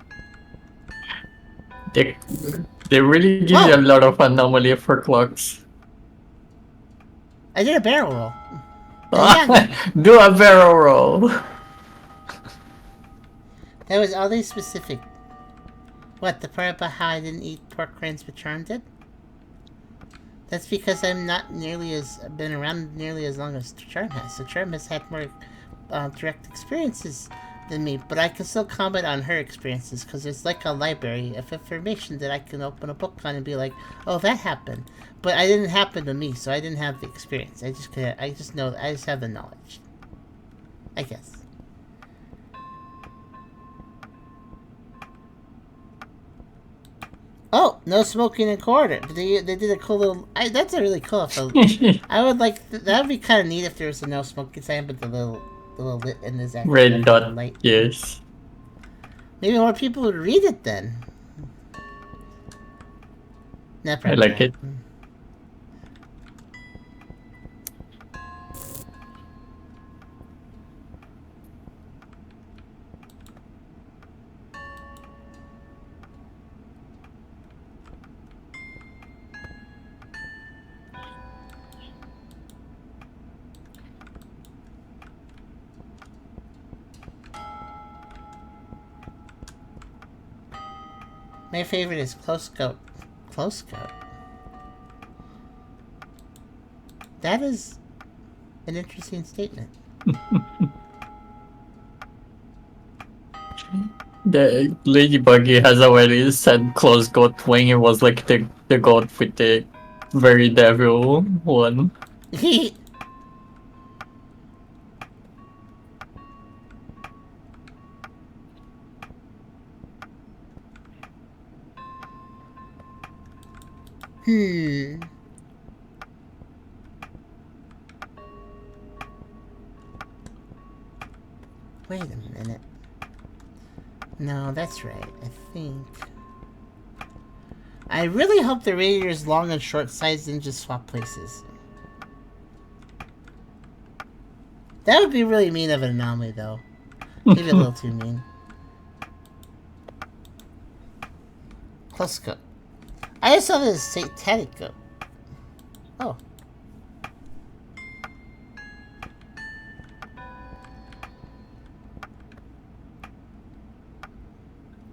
They really give you a lot of anomaly for clocks. I did a barrel roll. Do a barrel roll. That was oddly specific. What, the part about how I didn't eat pork rinds but Charm did? That's because I'm not been around nearly as long as Charm has. So Charm has had more direct experiences than me, but I can still comment on her experiences because there's like a library of information that I can open a book on and be like, oh, that happened. But it didn't happen to me, so I didn't have the experience. I just have the knowledge. I guess. Oh, no smoking in corridor. They did a cool little. That's a really cool. I would like that would be kind of neat if there was a no smoking sign, but the little lit in this Red dot. light. Yes. Maybe more people would read it then. No, I like it. My favorite is close scope. Close scope. That is an interesting statement. The Ladybuggy has already said close goat when it was like the goat with the very devil one. Wait a minute. No, that's right. I think. I really hope the radiator's long and short sides didn't just swap places. That would be really mean of an anomaly, though. Maybe a little too mean. Close scope. I just saw this satanic goat. Oh.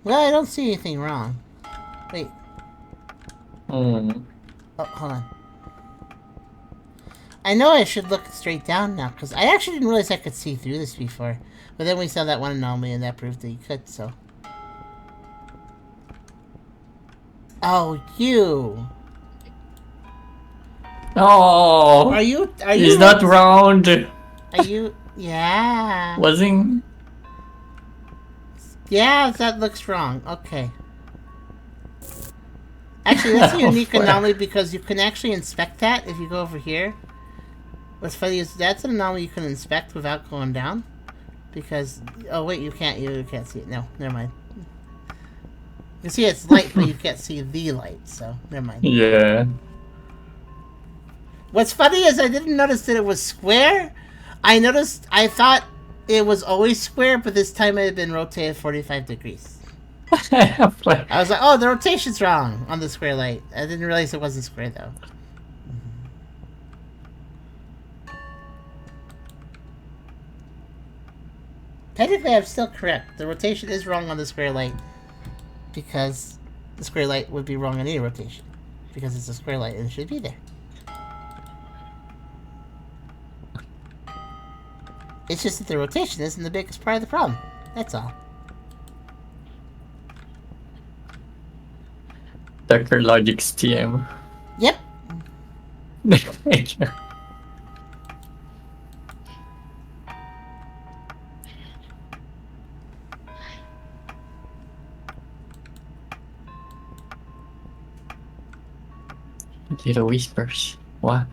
Well, I don't see anything wrong. Wait. Oh, hold on. I know I should look straight down now, because I actually didn't realize I could see through this before. But then we saw that one anomaly, and that proved that you could, so... Oh, you! Oh! Are you... He's not round! Are you... Yeah... Wasn't... Yeah, that looks wrong. Okay. Actually, that's a unique anomaly because you can actually inspect that if you go over here. What's funny is that's an anomaly you can inspect without going down. Because... Oh, wait, you can't see it. No, never mind. You can see it's light, but you can't see the light, so never mind. Yeah. What's funny is I didn't notice that it was square. I thought it was always square, but this time it had been rotated 45 degrees. I was like, oh, the rotation's wrong on the square light. I didn't realize it wasn't square, though. Technically, I'm still correct. The rotation is wrong on the square light. Because the square light would be wrong on any rotation. Because it's a square light and it should be there. It's just that the rotation isn't the biggest part of the problem. That's all. Dr. Logic's TM. Yep. Thank you. Little whispers. What?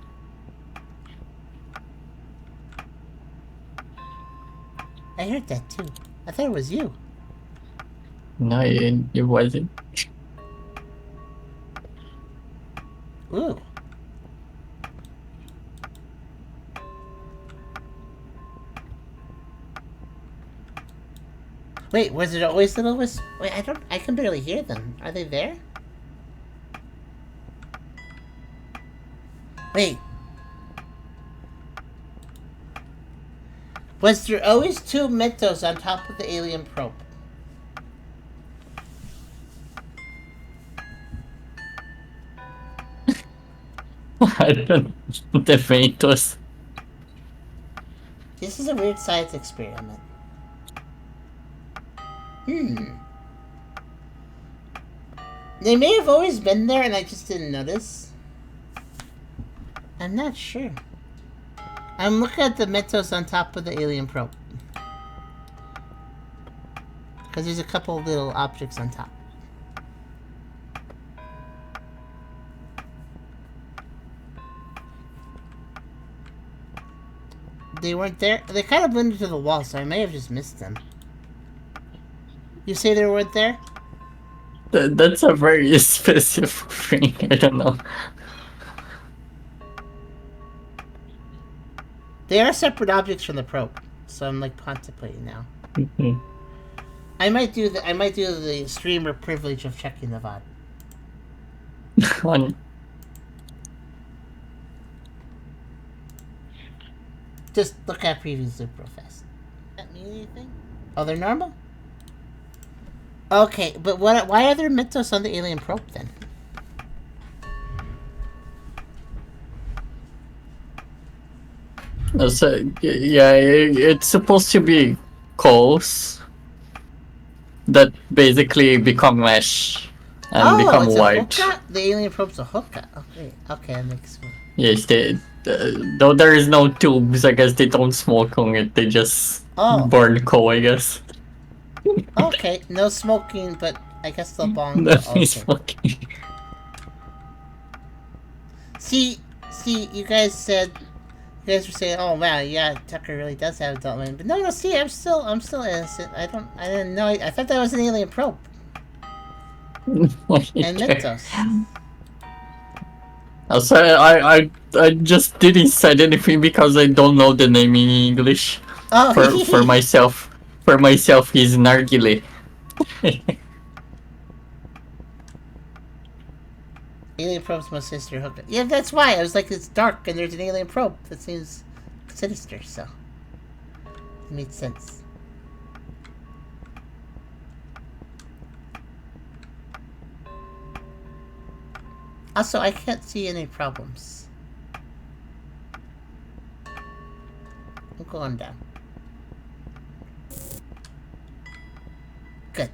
I heard that too. I thought it was you. No, it wasn't. Ooh. Wait, was it always little whispers? Wait, I can barely hear them. Are they there? Wait. Was there always two Mentos on top of the alien probe? I don't know. Tomatoes. This is a weird science experiment. They may have always been there and I just didn't notice. I'm not sure. I'm looking at the Mentos on top of the alien probe. Because there's a couple little objects on top. They weren't there? They kind of blended to the wall, so I may have just missed them. You say they weren't there? That's a very specific thing. I don't know. They are separate objects from the probe, so I'm like contemplating now. Mhm. I might do the streamer privilege of checking the VOD. On Just look at previews loop real fast. That mean anything? Oh, they're normal? Okay, but why are there Mentos on the alien probe then? so, yeah, it's supposed to be coals that basically become mesh and become it's white. a hookah? The alien probe's a hookah. Okay, that makes sense. Yes, though there is no tubes, I guess they don't smoke on it. They just burn coal, I guess. Okay, no smoking, but I guess they'll bong. No Okay. smoking. See, you guys were saying, "Oh wow, yeah, Tucker really does have adult women." But no, see, I'm still innocent. I didn't know. I thought that was an alien probe. And Mentos. Also, I just didn't say anything because I don't know the name in English. Oh, For myself, he's nargile. Alien probe's my sister hookah. Yeah, that's why I was like, it's dark and there's an alien probe. That seems sinister, so it made sense. Also, I can't see any problems. I'm going down. Good.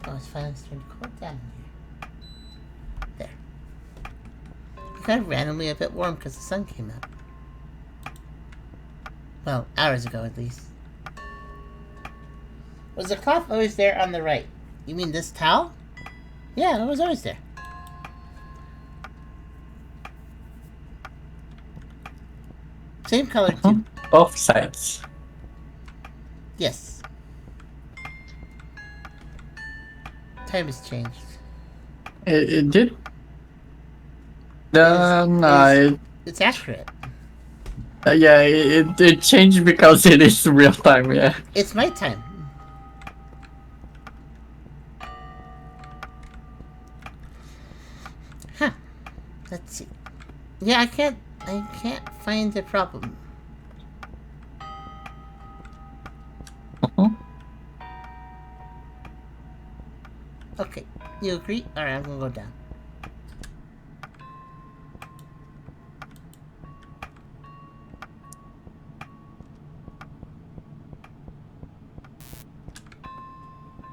Oh, it's finally starting to cool down here. There. It got randomly a bit warm because the sun came out. Well, hours ago at least. Was the cloth always there on the right? You mean this towel? Yeah, it was always there. Same color too. Both sides. Yes. Time has changed. It did. No, It's accurate. yeah, it changed because it is real time. Yeah. It's my time. Huh. Let's see. Yeah, I can't find the problem. Okay, you agree? Alright, I'm gonna go down.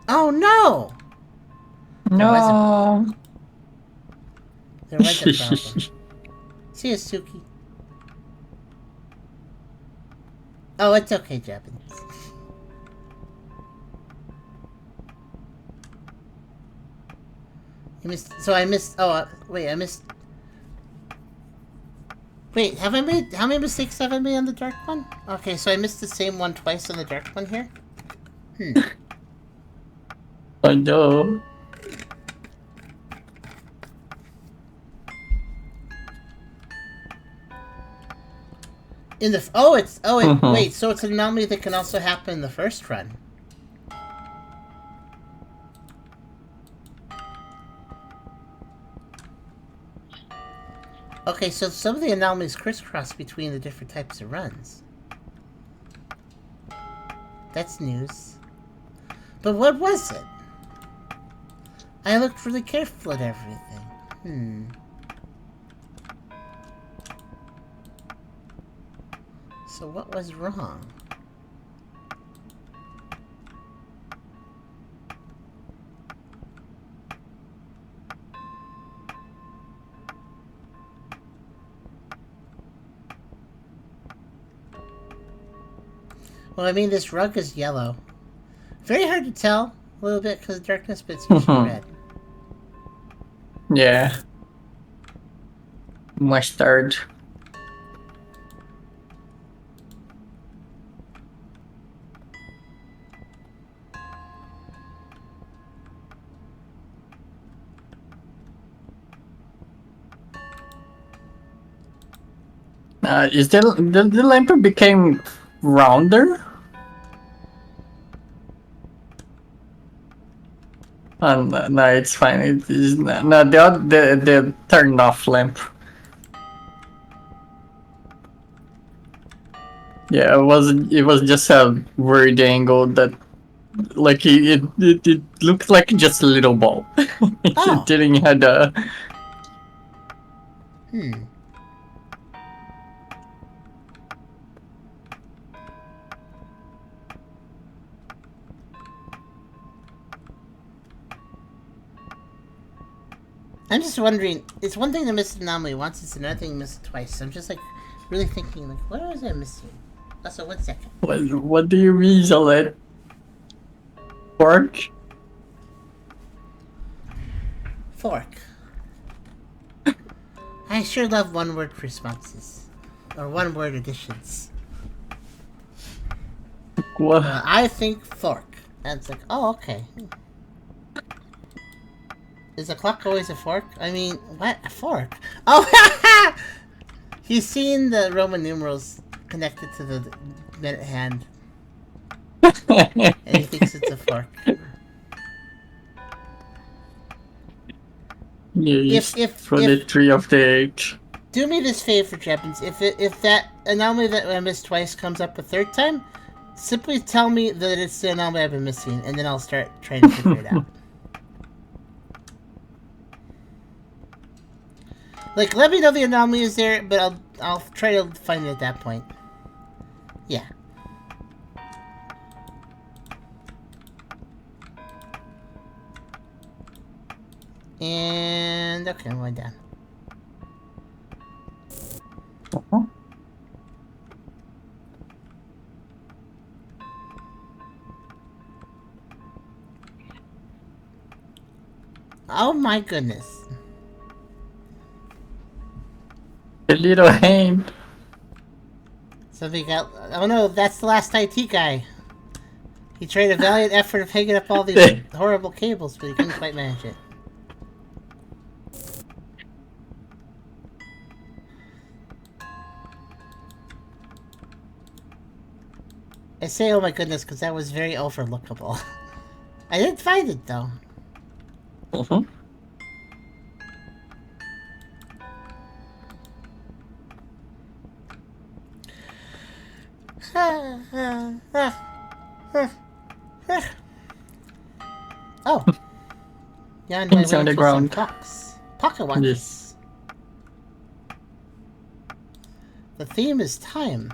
Oh no! No. There was a problem. See you, Suki. Oh, it's okay, Japanese. You missed. So I missed. Oh, wait, I missed. Wait, have I made. How many mistakes have I made on the dark one? Okay, so I missed the same one twice on the dark one here? Oh no. In the. Oh, it's. Oh, it, wait, so it's an anomaly that can also happen in the first run. Okay, so some of the anomalies crisscross between the different types of runs. That's news. But what was it? I looked really careful at everything. So what was wrong? Well, I mean, this rug is yellow. Very hard to tell a little bit because of darkness, but it's usually red. Yeah. Mustard. Is the lamp became rounder? No, it's fine. It is no the turned off lamp. Yeah, it was just a weird angle that, like, it looked like just a little ball. It didn't have a. I'm just wondering, it's one thing to miss an anomaly once, it's another thing to miss it twice. So I'm just like really thinking, like, what was I missing? Also, 1 second. What do you mean, Zolette? Fork? Fork. I sure love one-word responses. Or one-word additions. What? I think fork. And it's like, oh, okay. Is a clock always a fork? I mean, what? A fork? Oh, he's seen the Roman numerals connected to the minute hand. And he thinks it's a fork. Yes, for the tree of the age. Do me this favor, Japanese. If that anomaly that I missed twice comes up a third time, simply tell me that it's the anomaly I've been missing, and then I'll start trying to figure it out. Like, let me know the anomaly is there, but I'll try to find it at that point. Yeah. And okay, I'm going down. Oh my goodness. The little hand. So we got. Oh no, that's the last IT guy. He tried a valiant effort of hanging up all these horrible cables, but he couldn't quite manage it. I say, oh my goodness, because that was very overlookable. I didn't find it though. Oh. Yeah, and Things on the ground. Clocks. Pocket watches. Yes. The theme is time.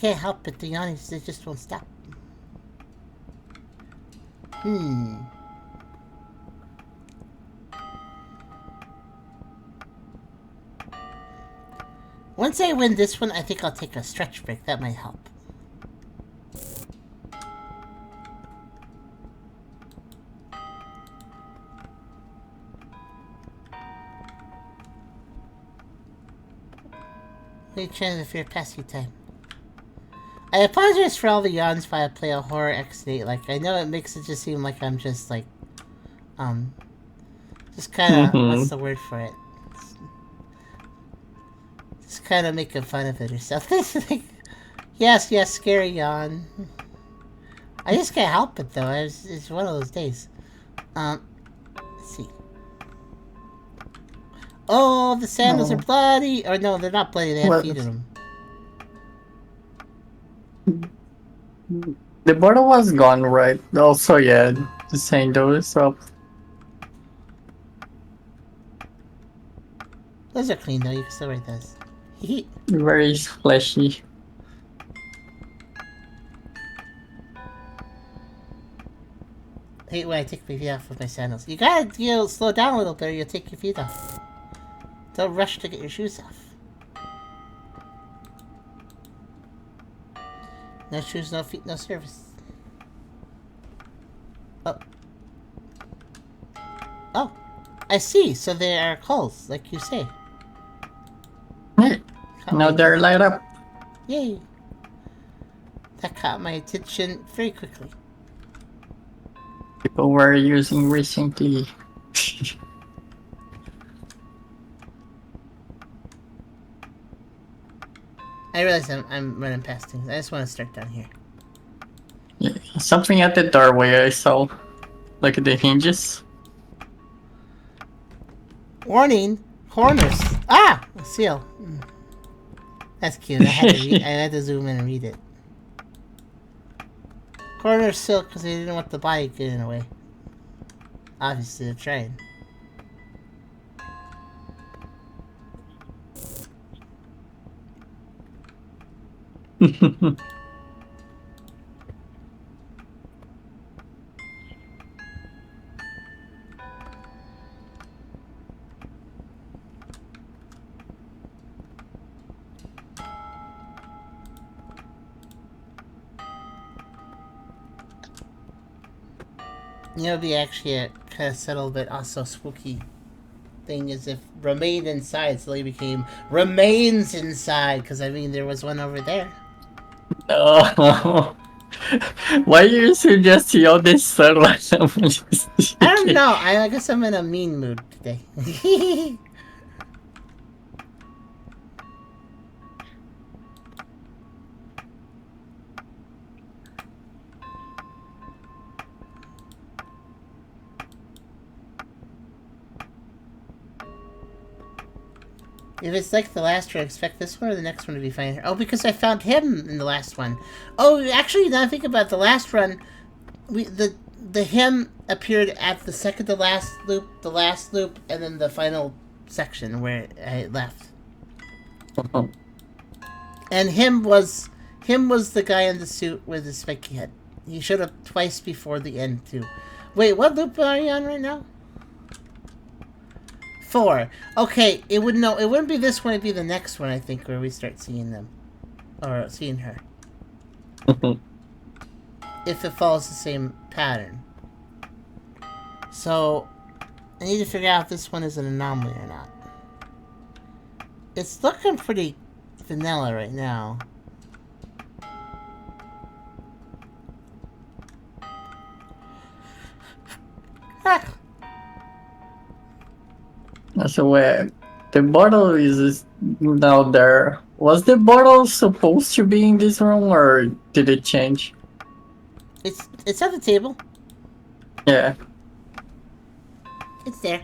can't help it. The yawning, they just won't stop. Once I win this one, I think I'll take a stretch break. That might help. Chance of your passing time. I apologize for all the yawns while I play a horror X8. Like, I know it makes it just seem like I'm just like, just kind of, what's the word for it? Just kind of making fun of it or something. Like, yes, scary yawn. I just can't help it though. It's one of those days. Let's see. Oh, the sandals are bloody! Or no, they're not bloody, they have feet in them. The bottle was gone, right? Also, yeah, the sandals up. Those are clean though, you can still write those. Very fleshy. I hate when I take my feet off with my sandals. You gotta, slow down a little bit or you'll take your feet off. Don't rush to get your shoes off. No shoes, no feet, no service. Oh, I see. So they are calls, like you say. Now they're light up. Yay. That caught my attention very quickly. People were using recently. I realize I'm running past things. I just want to start down here. Yeah, something at the doorway I saw. Like the hinges. Warning! Corners! Ah! A seal. That's cute. I had to zoom in and read it. Corner seal because they didn't want the body getting away. Obviously, they're trying. It'd be actually a kind of subtle but also spooky thing is if remained inside slowly became remains inside, because I mean there was one over there. No. Why you suggesting all this subtle? I don't know. I guess I'm in a mean mood today. If it's like the last one, expect this one or the next one to be fine. Oh, because I found him in the last one. Oh, actually, now I think about it, the last run, the him appeared at the second to last loop, the last loop, and then the final section where I left. And him was the guy in the suit with the spiky head. He showed up twice before the end too. Wait, what loop are you on right now? 4. Okay, it wouldn't be this one, it'd be the next one, I think, where we start seeing them. Or seeing her. If it follows the same pattern. So, I need to figure out if this one is an anomaly or not. It's looking pretty vanilla right now. So where the bottle is now there. Was the bottle supposed to be in this room or did it change? It's at the table. Yeah. It's there.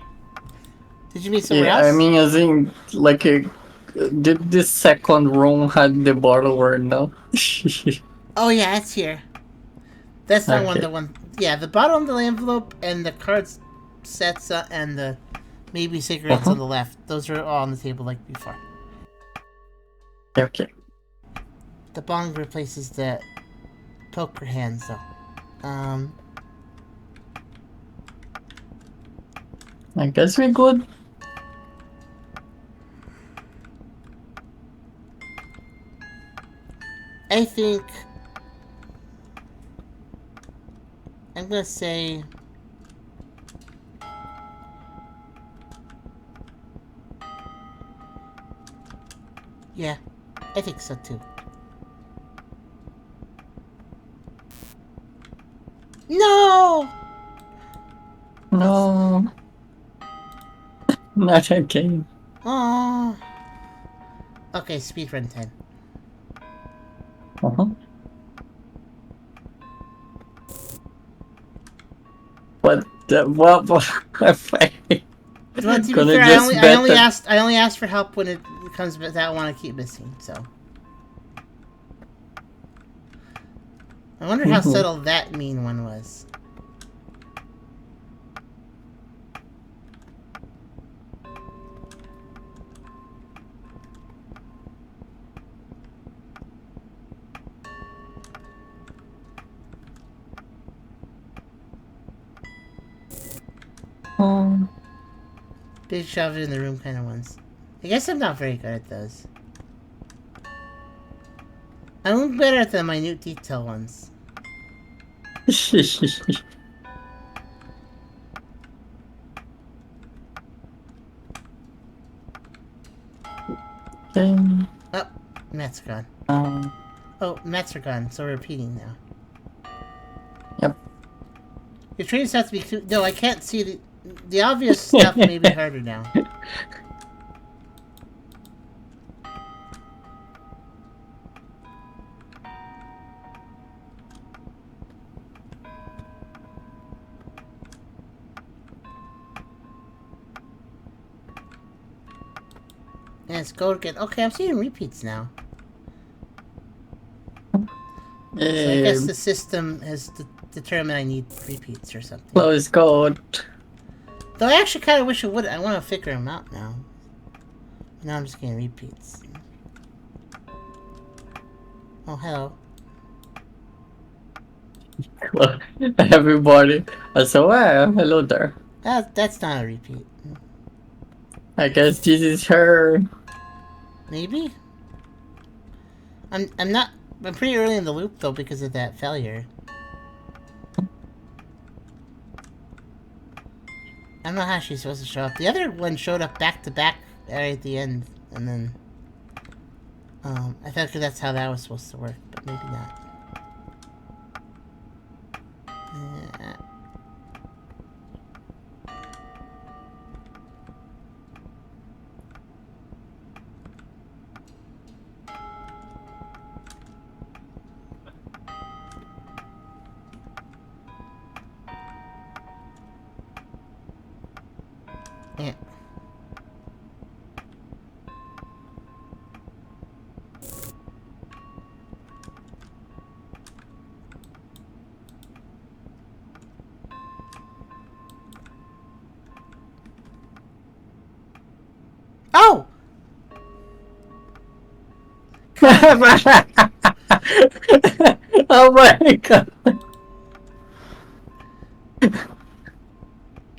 Did you mean somewhere else? I mean, as in, like, did this second room had the bottle or no? Oh yeah, it's here. That's not Okay. the one. Yeah, the bottom of the envelope and the cards sets and the maybe cigarettes on the left. Those are all on the table like before. Okay. The bong replaces the poker hands, though. I guess we're good. I think I'm gonna say yeah, I think so too. No! No. Not again. Oh. Okay, speedrun 10. Uh-huh. What the what? Well, to be Gonna fair, just I bet only that- asked for help when it comes to that one I keep missing, so. I wonder how subtle that mean one was. Big shove it in the room kind of ones. I guess I'm not very good at those. I'm better at the minute detail ones. Okay. Oh, mats are gone. Oh, mats are gone, so we're repeating now. Yep. Your trains have to be... No, I can't see the obvious stuff may be harder now. And let's go again. Okay, I'm seeing repeats now. So I guess the system has determined I need repeats or something. Close code. Though I actually kind of wish it would. I want to figure them out now. Now I'm just getting repeats. Oh, hello. Well, everybody. So, hello there. That's not a repeat. I guess this is her. Maybe? I'm not... I'm pretty early in the loop, though, because of that failure. I don't know how she's supposed to show up. The other one showed up back-to-back right at the end, and then... I thought that's how that was supposed to work, but maybe not. Yeah. Oh! Oh my god.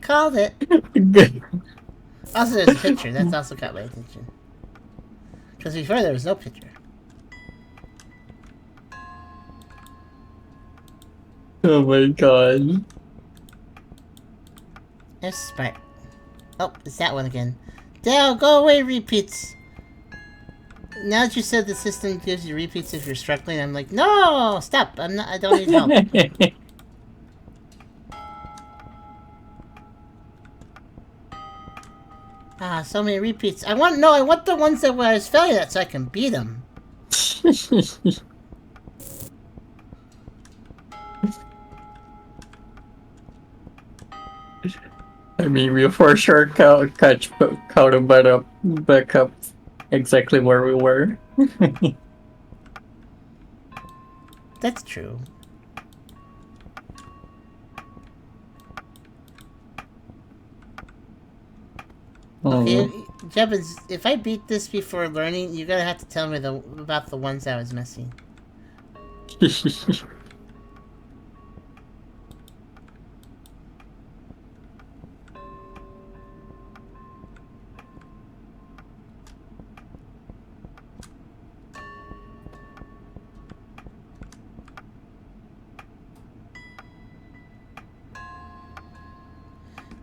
Called it. Also, there's a picture. That's also got my attention. Because before there was no picture. Oh my god. That's smart. Oh, it's that one again. Dale, go away, repeats! Now that you said the system gives you repeats if you're struggling, I'm like, no! Stop! I don't need help. Ah, so many repeats. I want the ones that where I was failing at so I can beat them. I mean, we for sure catch back up exactly where we were. That's true. Okay, Jebens, if I beat this before learning, you're gonna have to tell me about the ones I was missing. Don't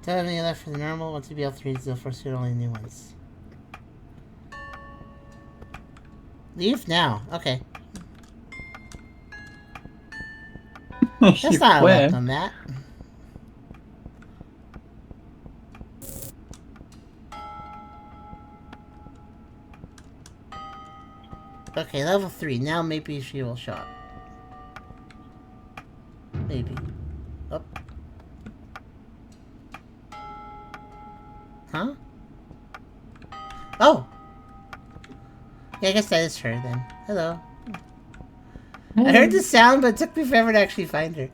have any left for the normal. Once you be able to read the first only new ones. Leave now. Okay. That's not a welcome, Matt. Okay, level 3. Now maybe she will show up. Maybe. Oh. Huh? Oh! Yeah, I guess that is her then. Hello. I heard the sound, but it took me forever to actually find her.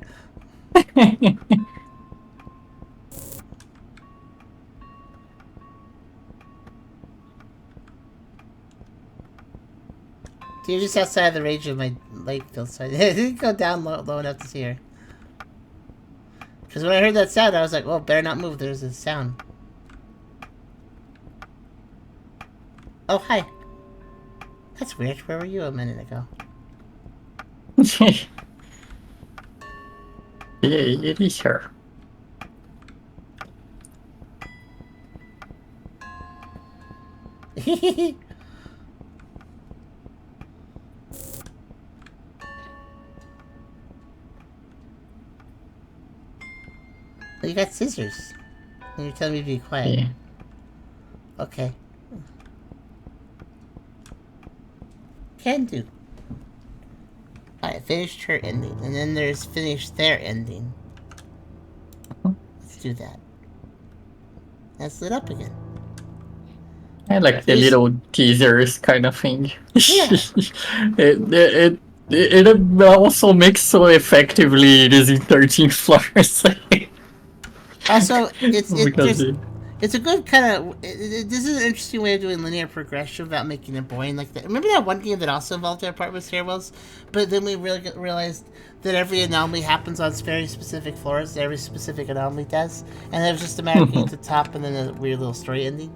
You're just outside the range of my light field, so I didn't go down low enough to see her. Because when I heard that sound, I was like, well, better not move, there's a sound. Oh, hi. That's weird. Where were you a minute ago? Yeah, it is her. Well, you got scissors. And you're telling me to be quiet. Yeah. Okay. Can do. Alright, finished her ending. And then there's finished their ending. Let's do that. That's lit up again. I like the little teasers kind of thing. Yeah. it also makes so effectively it is in 13 floors. Also, it's a good kind of... this is an interesting way of doing linear progression without making it boring like that. Remember that one game that also involved apartment stairwells? But then we really realized that every anomaly happens on very specific floors. Every specific anomaly does. And it was just a matter of getting to the top and then a weird little story ending.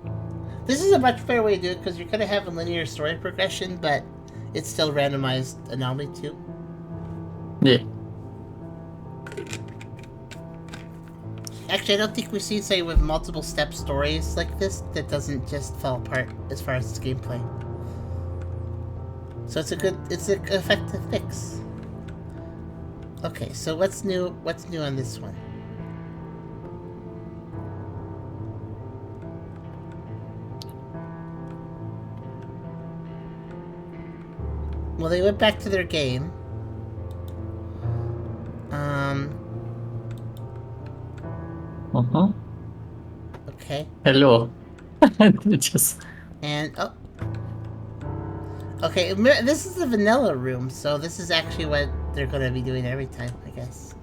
This is a much better way to do it because you're going to have a linear story progression, but it's still randomized anomaly too. Yeah. Actually, I don't think we've seen, say, with multiple step stories like this that doesn't just fall apart as far as its gameplay. So it's an effective fix. Okay, so what's new on this one? Well, they went back to their game. Okay. Hello. Just. And oh. Okay, this is the vanilla room, so this is actually what they're gonna be doing every time, I guess.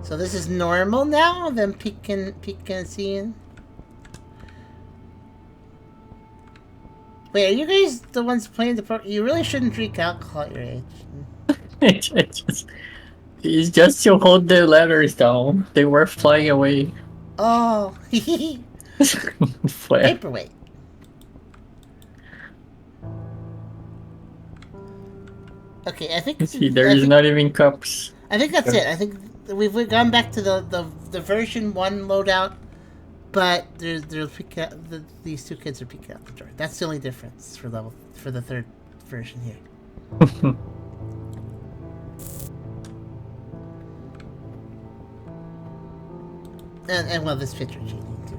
So this is normal now. Them peeking and seeing. Wait, are you guys the ones playing the pro? You really shouldn't drink alcohol at your age. It's just to hold the letters down. They were flying away. Oh, paperweight. Okay, I think. See, there's not even cups. I think that's it. I think we've gone back to the version 1 loadout, but they're picking out, these two kids are picking out the door. That's the only difference for the third version here. And well, this picture cheating too.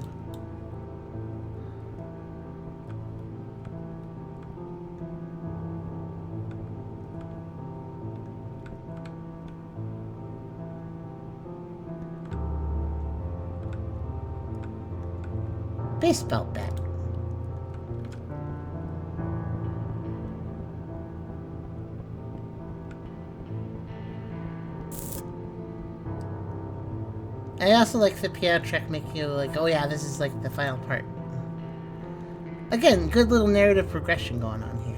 Baseball bat. I also like the piano track making you like, oh yeah, this is like the final part. Again, good little narrative progression going on here.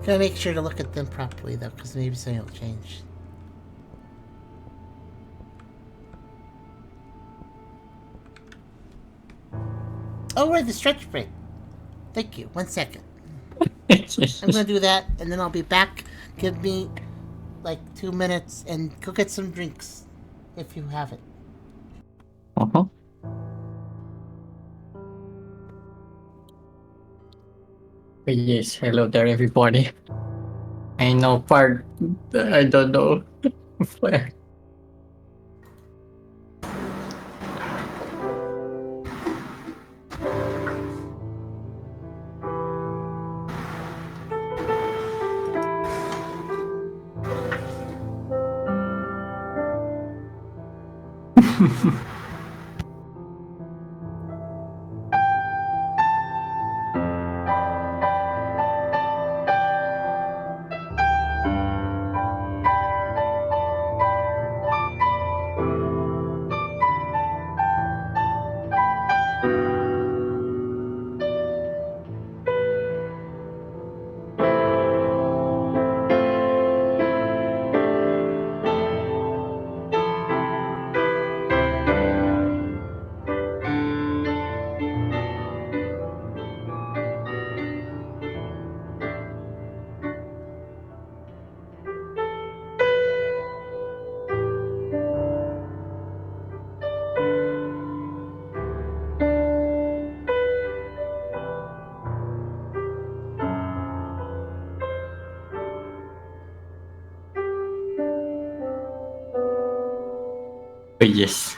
Gotta make sure to look at them properly though, because maybe something will change. Oh, right, the stretch break. Thank you. 1 second. I'm gonna do that, and then I'll be back. Give me like 2 minutes, and go get some drinks if you have it. Uh-huh. Yes, hello there, everybody. I know part. I don't know where. Yes.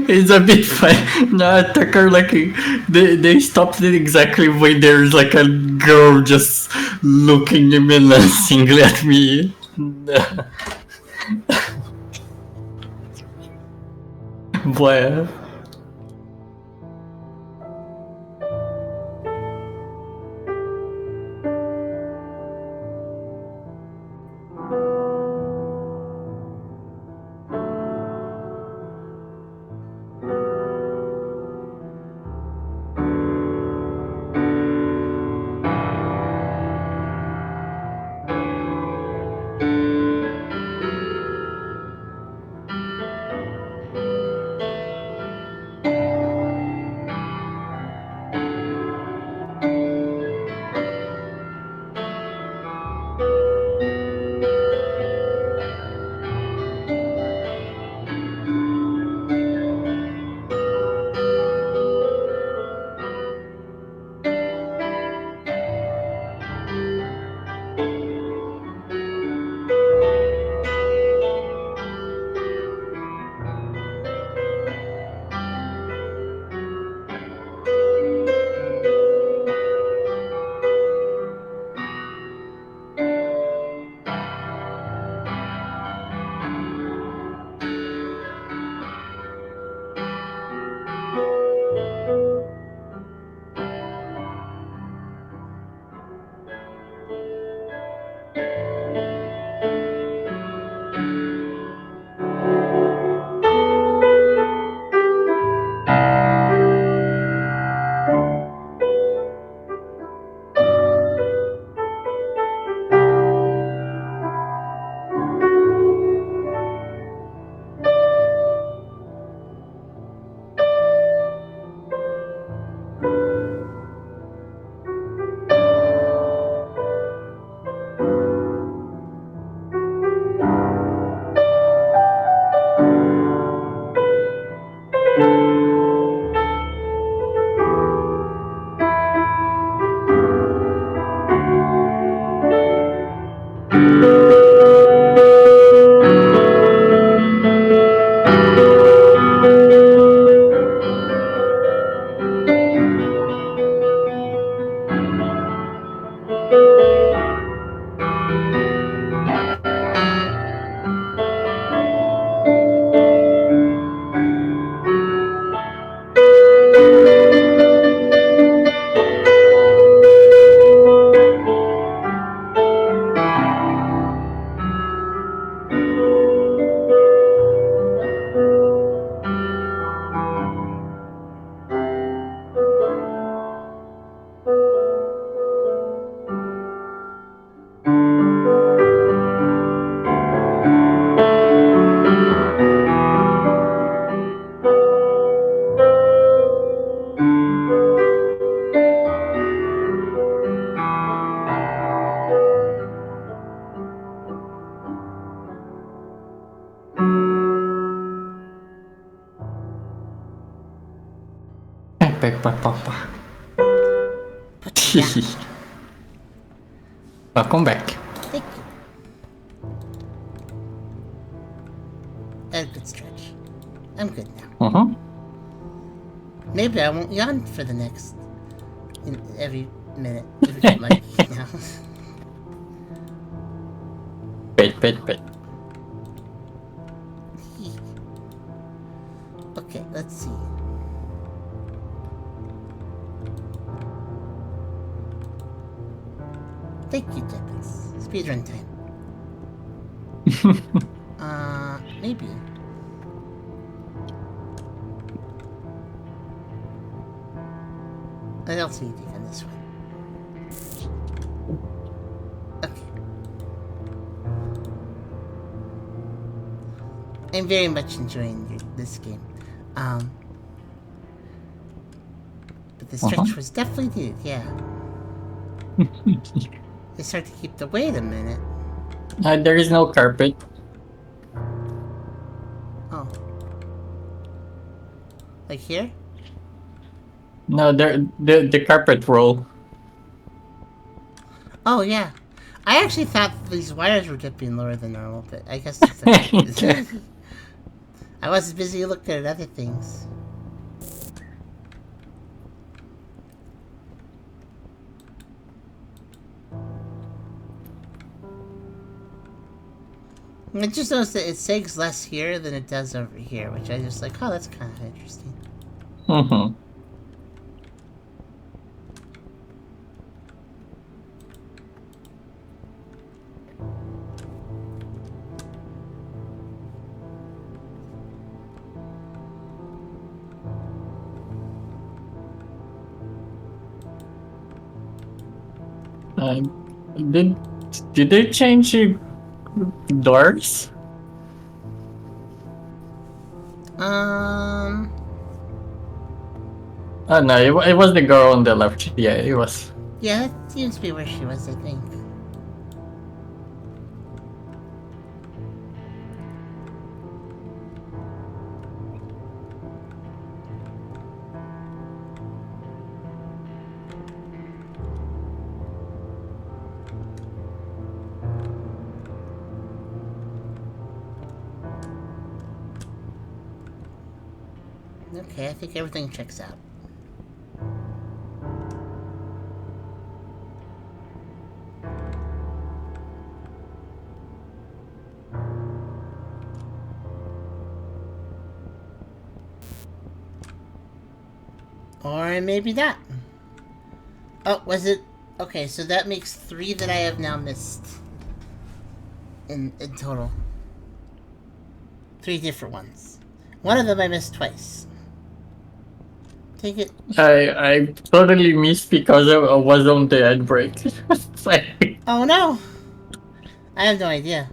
It's a bit fun. No, Tucker, like they stopped it exactly when there's like a girl just looking menacingly at me. Boy. Welcome back. Thank you. A good stretch. I'm good now. Maybe I won't yawn for the next... every minute. Like, now. Wait. Okay, let's see. Thank you, Dippins. Speedrun time. Maybe. What else do you think on this one? Okay. I'm very much enjoying this game. But the stretch was definitely needed, yeah. It's hard to keep the wait a minute. There is no carpet. Oh. Like here? No, the carpet roll. Oh, yeah. I actually thought these wires were dipping lower than normal, but I guess it's okay. I was busy looking at other things. I just noticed that it sags less here than it does over here, which I just like, oh, that's kind of interesting. Did they change doors? Oh no, it was the girl on the left. Yeah, it was. Yeah, that seems to be where she was, I think. Okay, I think everything checks out. Or maybe not. Oh, was it? Okay, so that makes 3 that I have now missed. In total. 3 different ones. One of them I missed twice. Take it. I totally missed because I was on the ad break. Oh no! I have no idea.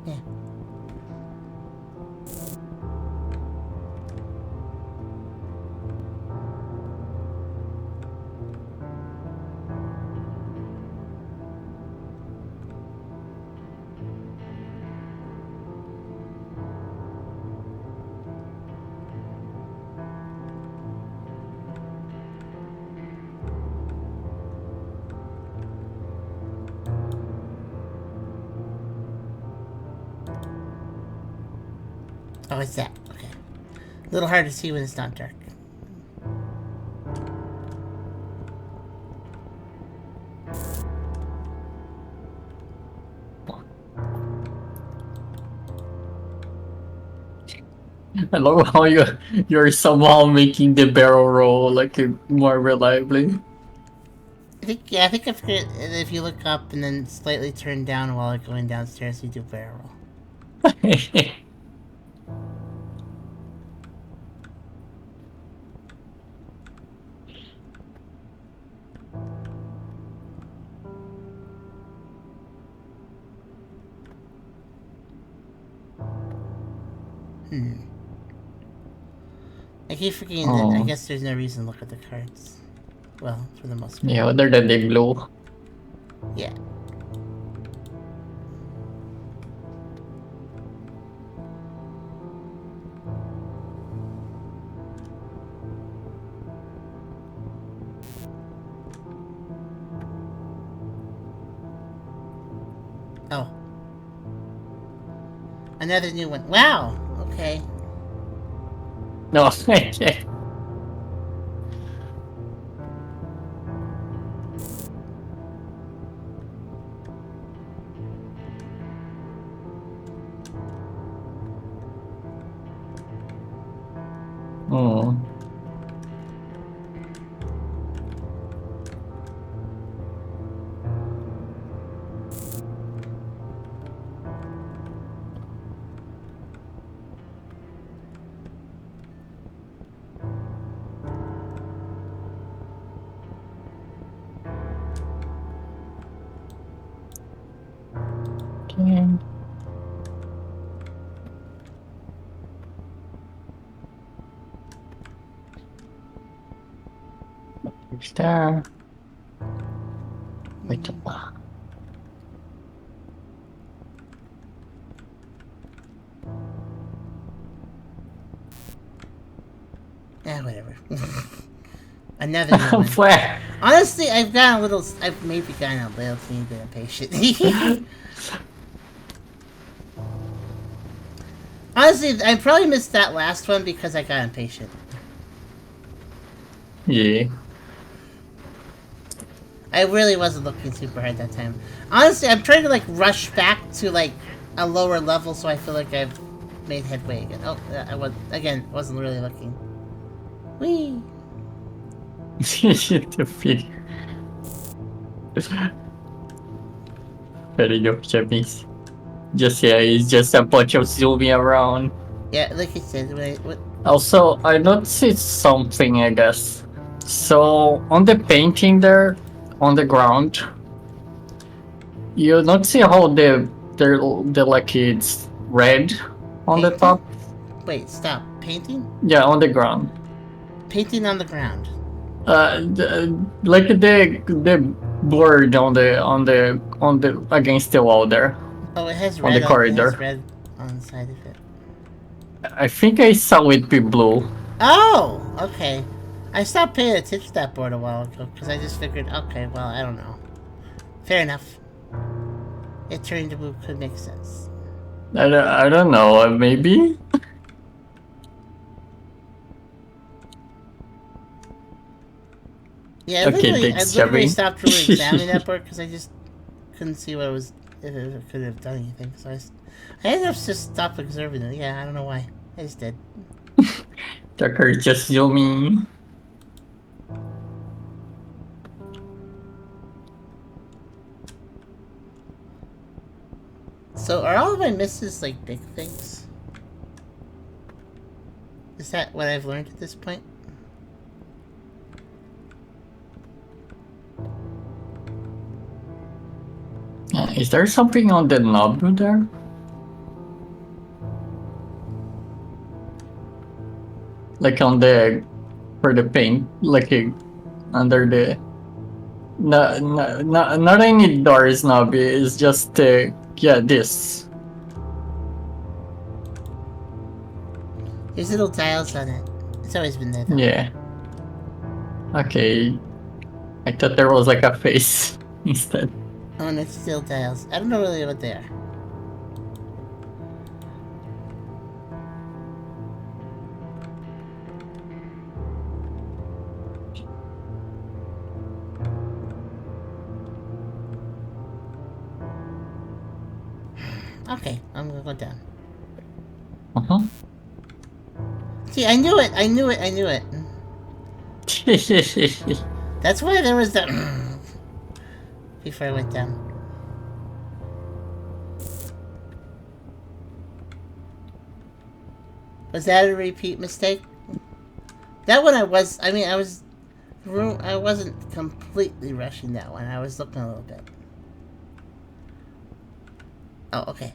Yeah. Oh, it's that. Okay. A little hard to see when it's not dark. I love how you're somehow making the barrel roll like more reliably. I think I figured if you look up and then slightly turn down while going downstairs, you do barrel roll. I keep forgetting that. I guess there's no reason to look at the cards. Well, for the most part. Yeah, other than they glow. Yeah. Oh. Another new one. Wow! Okay. No, okay. Oh. Okay. Where's there? Wait up. Whatever. Another new one. Where? Honestly, I've maybe gotten a little teeny bit impatient. Honestly, I probably missed that last one because I got impatient. Yeah. I really wasn't looking super hard that time. Honestly, I'm trying to like rush back to like a lower level so I feel like I've made headway again. Oh, wasn't really looking. Whee! The feet. Very good, Japanese. It's just a bunch of zooming around. Yeah, like I said, Also, I noticed something, I guess. So, on the painting there, on the ground, you don't see how the like it's red on the top? Wait, stop. Painting? Yeah, on the ground. Painting on the ground. Like the board on the against the wall there. Oh, it has on red the corridor. It has red on the side of it. I think I saw it be blue. Oh, okay. I stopped paying attention to that board a while ago because I just figured, okay, well, I don't know. Fair enough. It turning to blue could make sense. I don't know, maybe? Yeah, Okay, I literally stopped really examining that board because I just couldn't see what it was, if it could have done anything. So I ended up just stopped observing it. Yeah, I don't know why. I just did. Tucker just zooming. So are all of my misses like big things? Is that what I've learned at this point? Is there something on the knob there? Like on for the paint, like under the... not any doors knob, it's just this. There's little dials on it. It's always been there though. Yeah. Okay. I thought there was like a face instead. Oh, and it's still dials. I don't know really what they are. Okay, I'm gonna go down. See, I knew it! That's why there was the before I went down. Was that a repeat mistake? That one I wasn't completely rushing that one. I was looking a little bit. Oh, okay.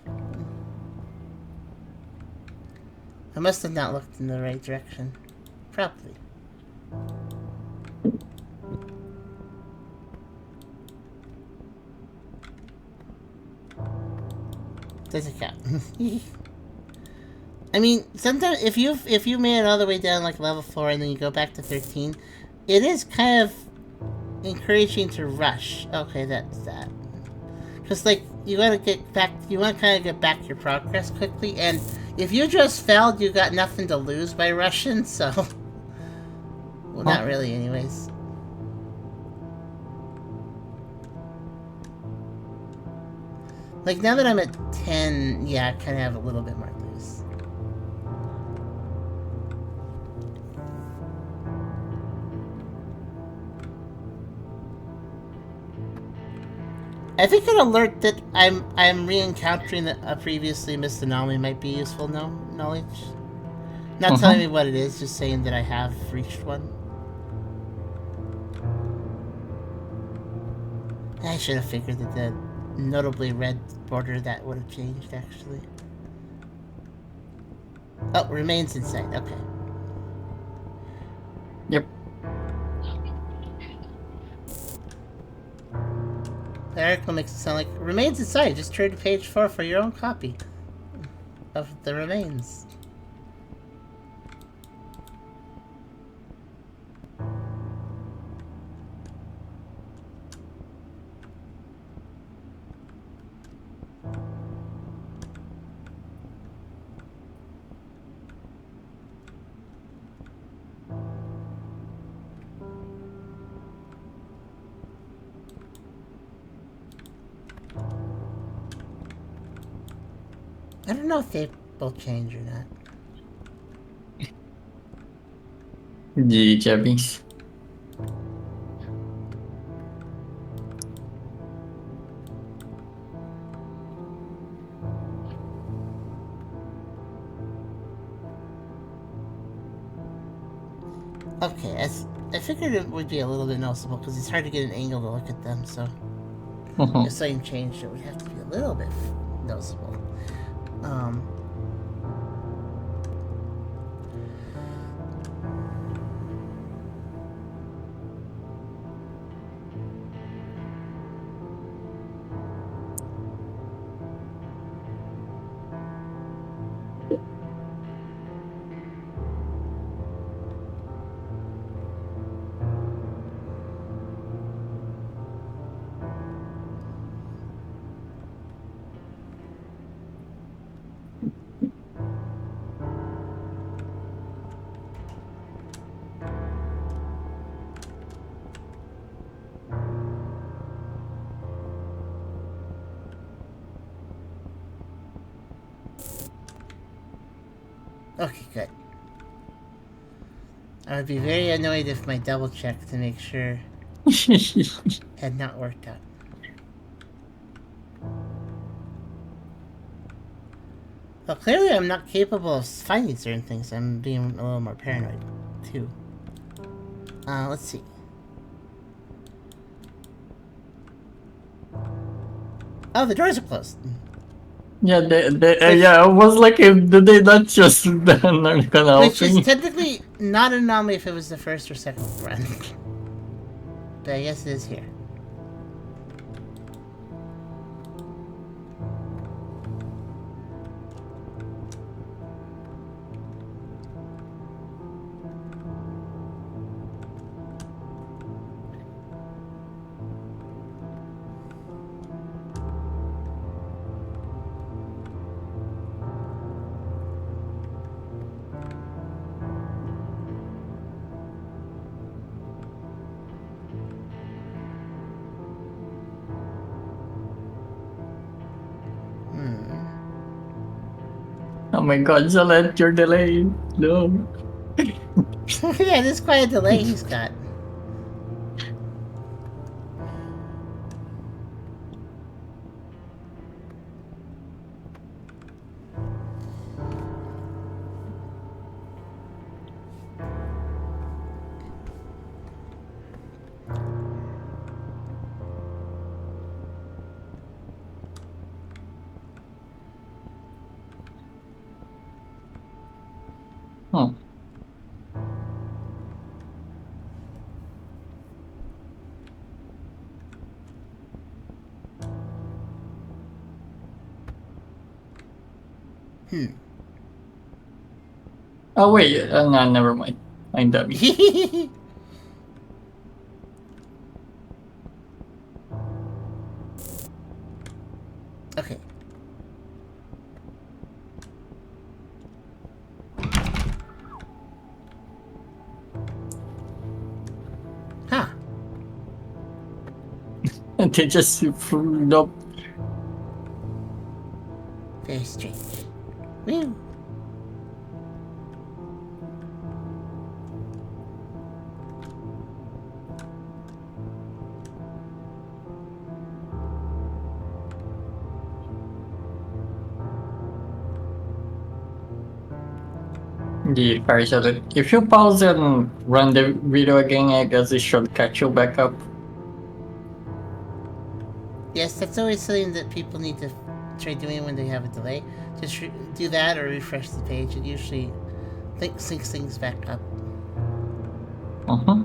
I must have not looked in the right direction. Probably. Doesn't count. I mean, sometimes if you made it all the way down like level 4 and then you go back to 13, it is kind of encouraging to rush. Okay, that's that. Because like you want to kind of get back your progress quickly, and if you just failed, you got nothing to lose by rushing. So, well, not really, anyways. Like, now that I'm at 10, yeah, I kind of have a little bit more to lose. I think an alert that I'm re-encountering a previously missed anomaly might be useful knowledge. Not telling me what it is, just saying that I have reached one. I should have figured that the notably red border that would have changed, actually. Oh, remains inside. Okay. Yep. The article makes it sound like remains inside. Just turn to page 4 for your own copy of the remains. I don't know if they will change or not. De Jabins. Okay, I figured it would be a little bit noticeable because it's hard to get an angle to look at them, so if something changed, it would have to be a little bit noticeable. Okay, good. I would be very annoyed if my double check to make sure had not worked out. Well, clearly I'm not capable of finding certain things. I'm being a little more paranoid, too. Let's see. Oh, the doors are closed. Yeah, yeah, I was like, did they not just done like an Which is opening? technically not an anomaly if it was the first or second run. But I guess it is here. Oh my god, Jalette, you're delayed. No. Yeah, there's quite a delay he's got. Oh wait, no, never mind. I'm dummy. Okay. Huh. And they just nope. Very strange. Woo. The parasite. If you pause and run the video again, I guess it should catch you back up. Yes, that's always something that people need to try doing when they have a delay. Just do that or refresh the page. It usually syncs things back up. Uh-huh.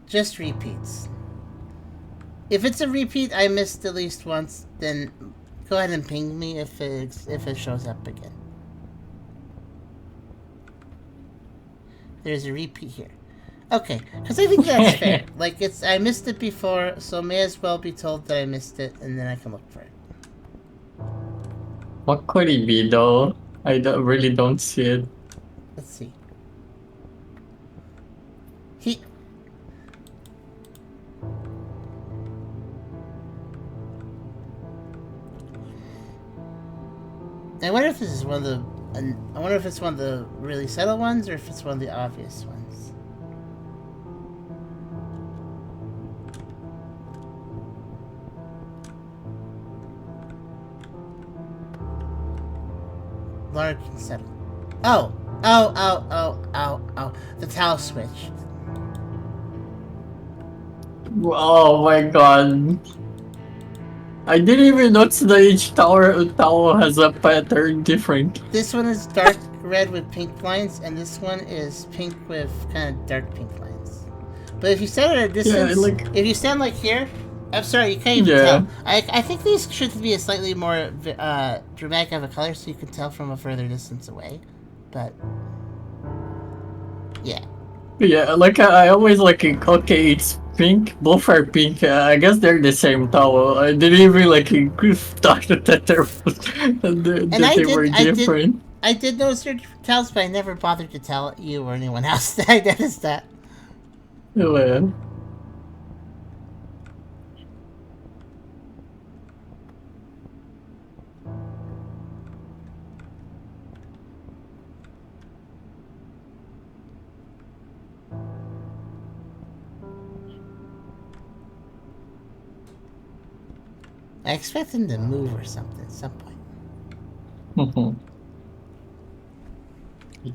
Just repeats. If it's a repeat I missed at least once, then go ahead and ping me if it shows up again. There's a repeat here. Okay, because I think that's fair. Like, I missed it before, so may as well be told that I missed it, and then I can look for it. What could it be though? I really don't see it. Let's see. I wonder if this is one of the. I wonder if it's one of the really subtle ones or if it's one of the obvious ones. Large and subtle. Oh! The towel switch. Oh my god. I didn't even notice that each towel has a pattern different. This one is dark red with pink lines, and this one is pink with kind of dark pink lines. But if you stand at a distance, if you stand like here, I'm sorry, you can't even tell. I think these should be a slightly more dramatic of a color, so you can tell from a further distance away. But yeah. Yeah, like I always like okay, it's pink. Both are pink. I guess they're the same towel. I didn't even like thought that they were different. I did notice they're different towels, but I never bothered to tell you or anyone else that I noticed that. Oh man. I expect them to move or something at some point.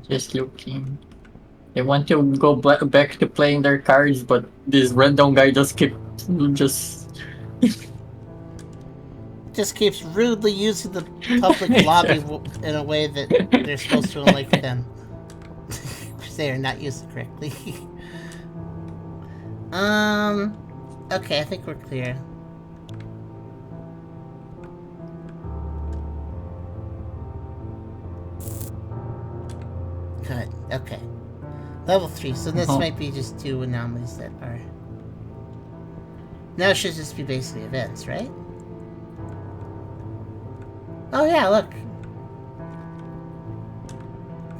Just looking. They want to go back to playing their cards, but this random guy just keeps rudely using the public lobby in a way that they're supposed to unlike them. Which they are not used correctly. Okay, I think we're clear. Good. Okay. Level 3. So this might be just 2 anomalies that are. Now it should just be basically events, right? Oh yeah, look.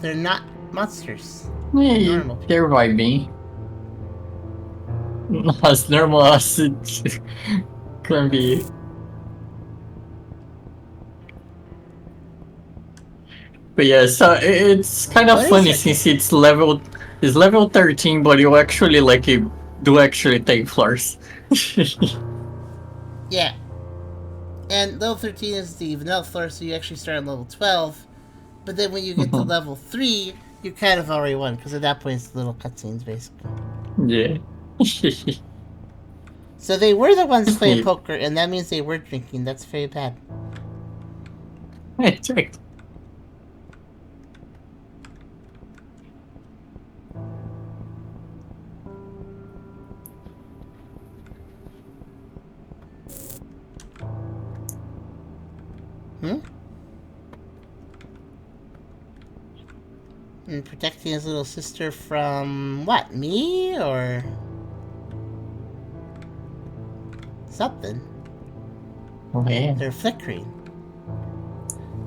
They're not monsters. Yeah, they're vibing. As normal as it can be. But yeah, so it's kind of funny since it's level 13, but you actually do actually take floors. Yeah. And level 13 is the vanilla floor, so you actually start on level 12. But then when you get to level 3, you kind of already won, because at that point it's little cutscenes, basically. Yeah. So they were the ones playing poker, and that means they were drinking. That's very bad. Check. And protecting his little sister from what? Me or something? Oh, yeah. They're flickering.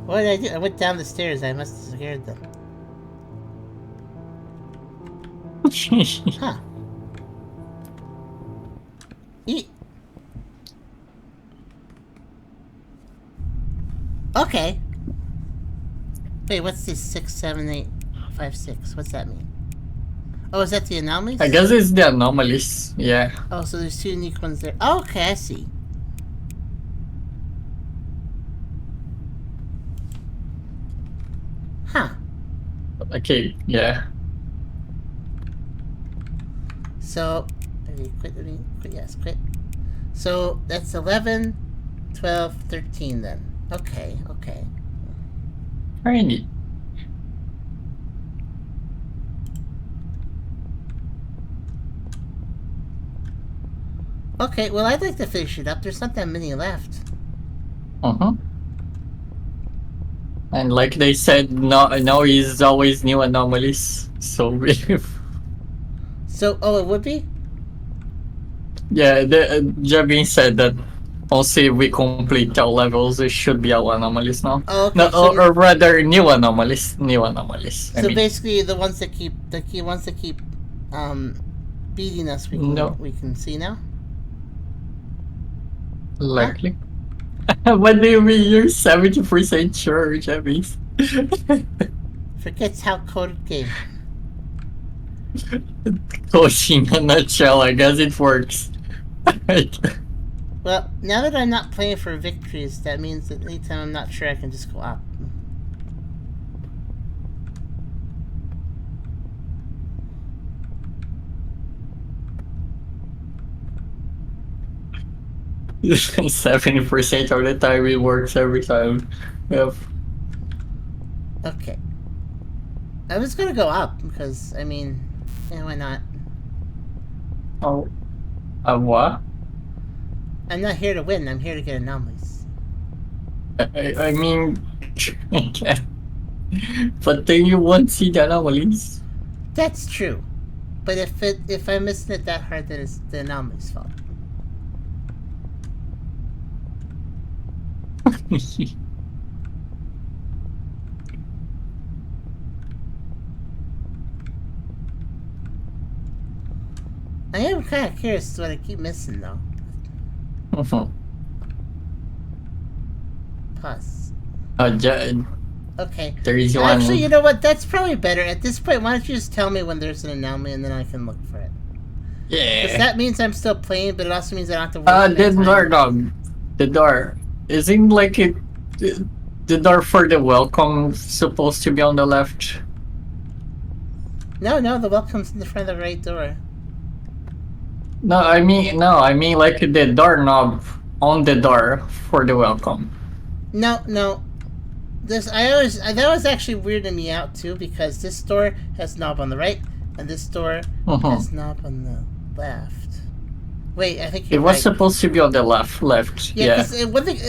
What did I do? I went down the stairs. I must have scared them. Huh. Eat. Okay. Wait, what's this? 6, 7, 8, 5, 6. What's that mean? Oh, is that the anomalies? I guess it's the anomalies. Yeah. Oh, so there's 2 unique ones there. Oh, okay, I see. Huh. Okay. Yeah. So, quit. Yes, quit. So that's 11, 12, 13 then. Okay. Very neat. Okay, well, I'd like to finish it up. There's not that many left. And like they said, no is always new anomalies. So So, oh, it would be? yeah, Jabin said that also if we complete all levels, it should be all anomalies now. Oh, okay. No, So or rather, new anomalies. I so mean, basically, the ones that keep beating us, we can see now. likely. What do you mean? You're 70% sure, Jabin? Forgets how coded game. Coaching in a nutshell, I guess it works. Well, now that I'm not playing for victories, that means that anytime I'm not sure, I can just go up. And 70% of the time it works every time. Yep. Okay. I was gonna go up because, I mean, yeah, why not? Oh. What? I'm not here to win, I'm here to get anomalies. I mean, but then you won't see the anomalies. That's true. But if I'm missing it that hard, then it's the anomaly's fault. I am kind of curious what I keep missing, though. Pause. Okay. There is one. Actually, you know what? That's probably better. At this point, why don't you just tell me when there's an anomaly and then I can look for it? Yeah. Because that means I'm still playing, but it also means I don't have to wait. The door. Isn't like it. The door for the welcome supposed to be on the left? No, the welcome's in the front of the right door. No, I mean like the doorknob on the door for the welcome. No. That was actually weirding me out too, because this door has knob on the right and this door has knob on the left. Wait, I think you're It was right. supposed to be on the left. Yeah, because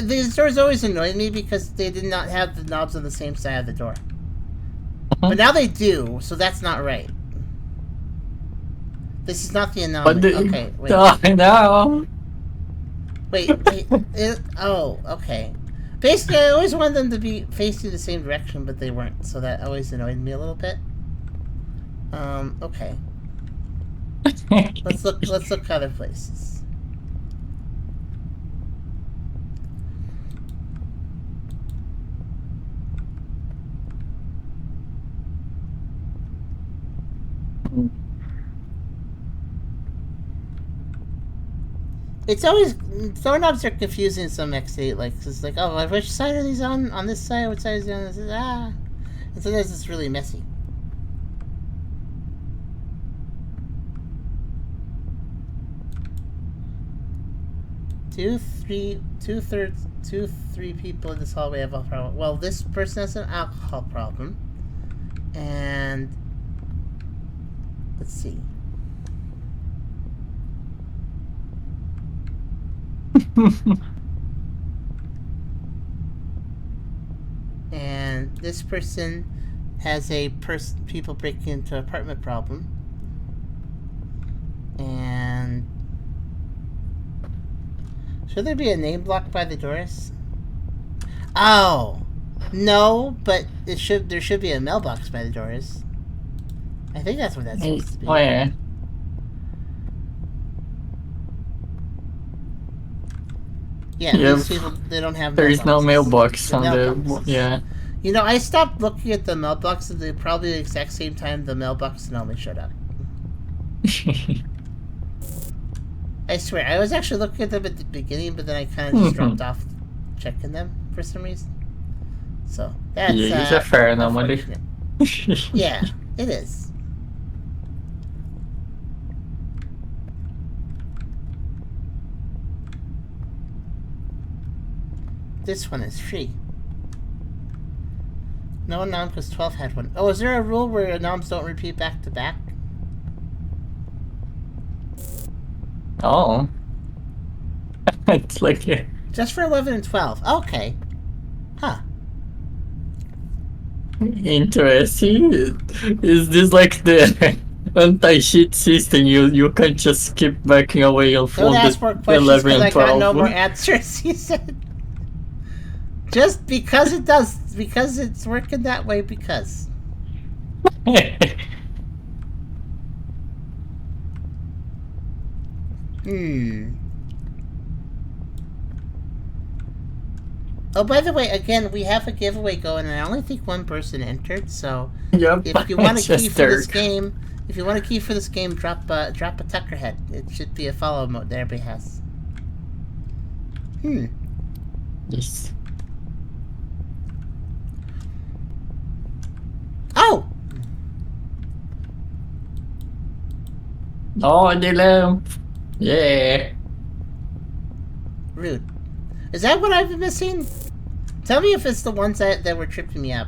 these doors always annoyed me because they did not have the knobs on the same side of the door. But now they do, so that's not right. This is not the anomaly. Okay, wait. No. Wait. Okay. Basically, I always wanted them to be facing the same direction, but they weren't, so that always annoyed me a little bit. Okay. Let's look other places. It's always doorknobs are confusing in some X8. Like it's like, oh, which side are these on? On this side? Which side is he on? This? And sometimes it's really messy. three people in this hallway have a problem. Well, this person has an alcohol problem. And let's see. And this person has a people breaking into an apartment problem. And should there be a name block by the doors? Oh, no, but there should be a mailbox by the doors. I think that's what that's supposed to be. Where? Yeah, these people, they don't have. There is no mailbox on mailboxes. Yeah. You know, I stopped looking at the mailboxes at probably the exact same time the mailbox normally showed up. I swear, I was actually looking at them at the beginning, but then I kind of just dropped off checking them for some reason. So that's it's a fair anomaly. Yeah, it is. This one is free. No nom because 12 had one. Oh, is there a rule where noms don't repeat back to back? Oh. It's like just for 11 and 12. Okay. Huh. Interesting. Is this like the anti-cheat system? You can just keep backing away on Don't ask more questions 11 and because I 12. got no more answers, he said. Just because it does. Because it's working that way, because. Oh, by the way, again, we have a giveaway going, and I only think one person entered. So, if you want a key for this game, drop a Tucker head. It should be a follow mode that everybody has. Yes. Oh. Oh, the lamp. Yeah. Rude. Is that what I've been missing? Tell me if it's the ones that were tripping me up.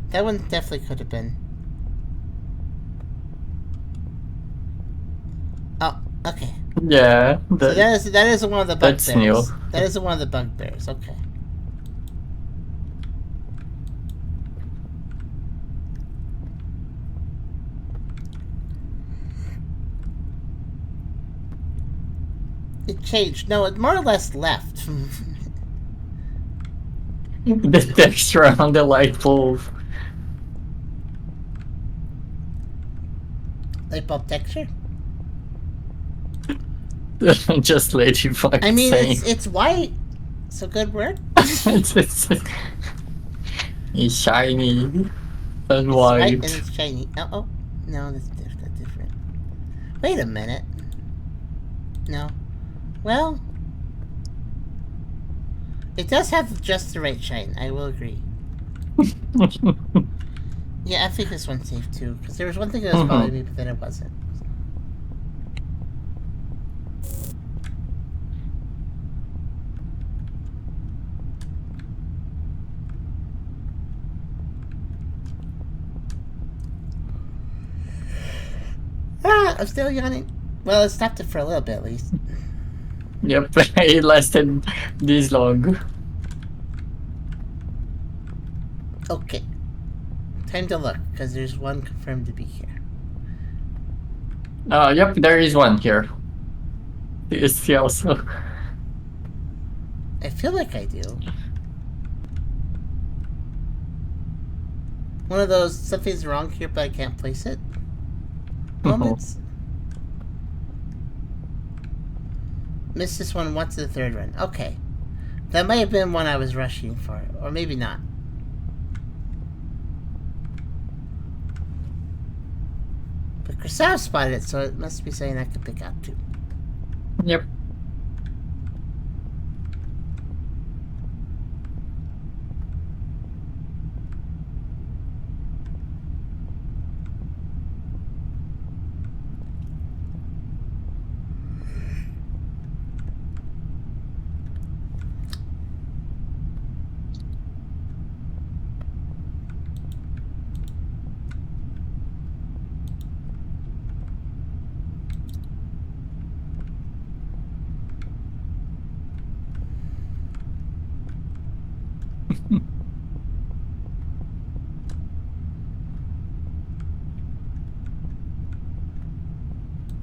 That one definitely could have been. Oh, okay. Yeah. So that is one of the bugbears. That's new. That is one of the bugbears. Okay. It changed. No, it more or less left. The texture on the light bulb. Light bulb texture? Just ladybug. I mean, it's white. It's a good word. it's shiny and white. White and it's shiny. Oh, no, that's different. Wait a minute. No. Well, it does have just the right shine. I will agree. Yeah, I think this one's safe too, because there was one thing that was bothering me, but then it wasn't. I'm still yawning. Well, it stopped it for a little bit at least. Yep, it lasted this long. Okay. Time to look, because there's one confirmed to be here. Yep, there is one here. Is he also? I feel like I do. One of those, something's wrong here, but I can't place it moments. Missed this one once in the third run. Okay. That might have been one I was rushing for. Or maybe not. But Krasav spotted it, so it must be something I could pick out too. Yep.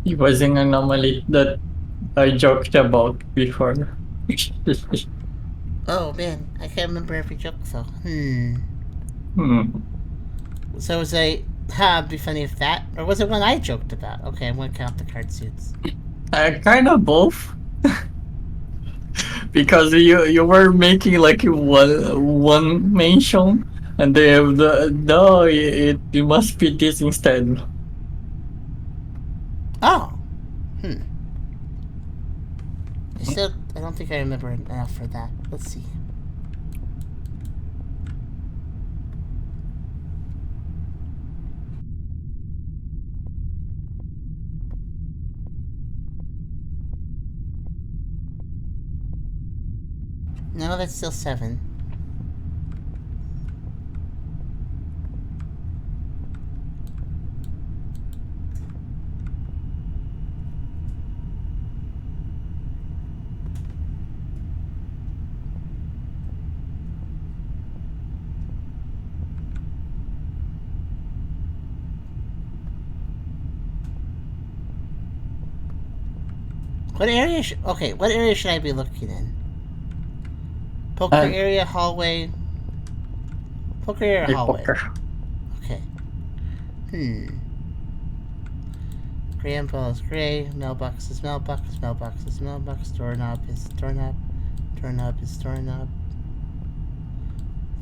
It was an anomaly that I joked about before. Oh man, I can't remember every joke though. Hmm. So was I? Ha! It'd be funny if that, or was it one I joked about? Okay, I'm gonna count the card suits. Kind of both. Because you were making like one mention, and they have the no, it must be this instead. Oh, I don't think I remember enough for that. Let's see. No, that's still 7. What area? What area should I be looking in? Poker area, hallway. Poker area, hallway. Poker. Okay. Gray umbrella is gray. Mailbox is mailbox. Mailbox is mailbox. Doorknob is doorknob. Doorknob is doorknob.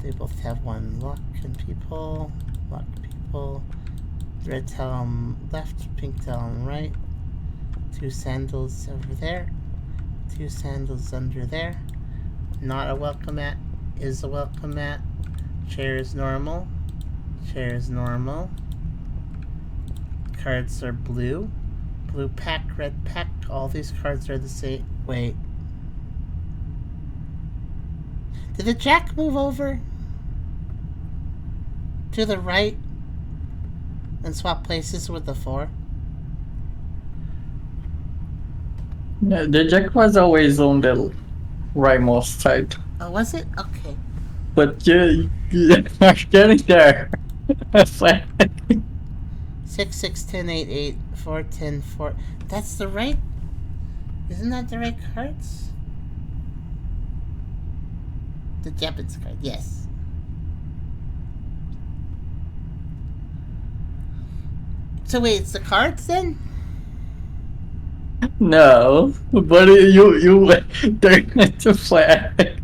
They both have one lock and people. Lock people. Red towel on left, pink towel on right. 2 sandals over there. 2 sandals under there. Not a welcome mat. Is a welcome mat. Chair is normal. Chair is normal. Cards are blue. Blue pack, red pack. All these cards are the same. Wait. Did the jack move over to the right and swap places with the 4? Yeah, the jack was always on the rightmost side. Oh, was it? Okay. But you're getting there. 6, 6, 10, 8, 8, 4, 10, 4. That's the right. Isn't that the right cards? The Japanese card, yes. So wait, it's the cards then? No, but you turn it to flag.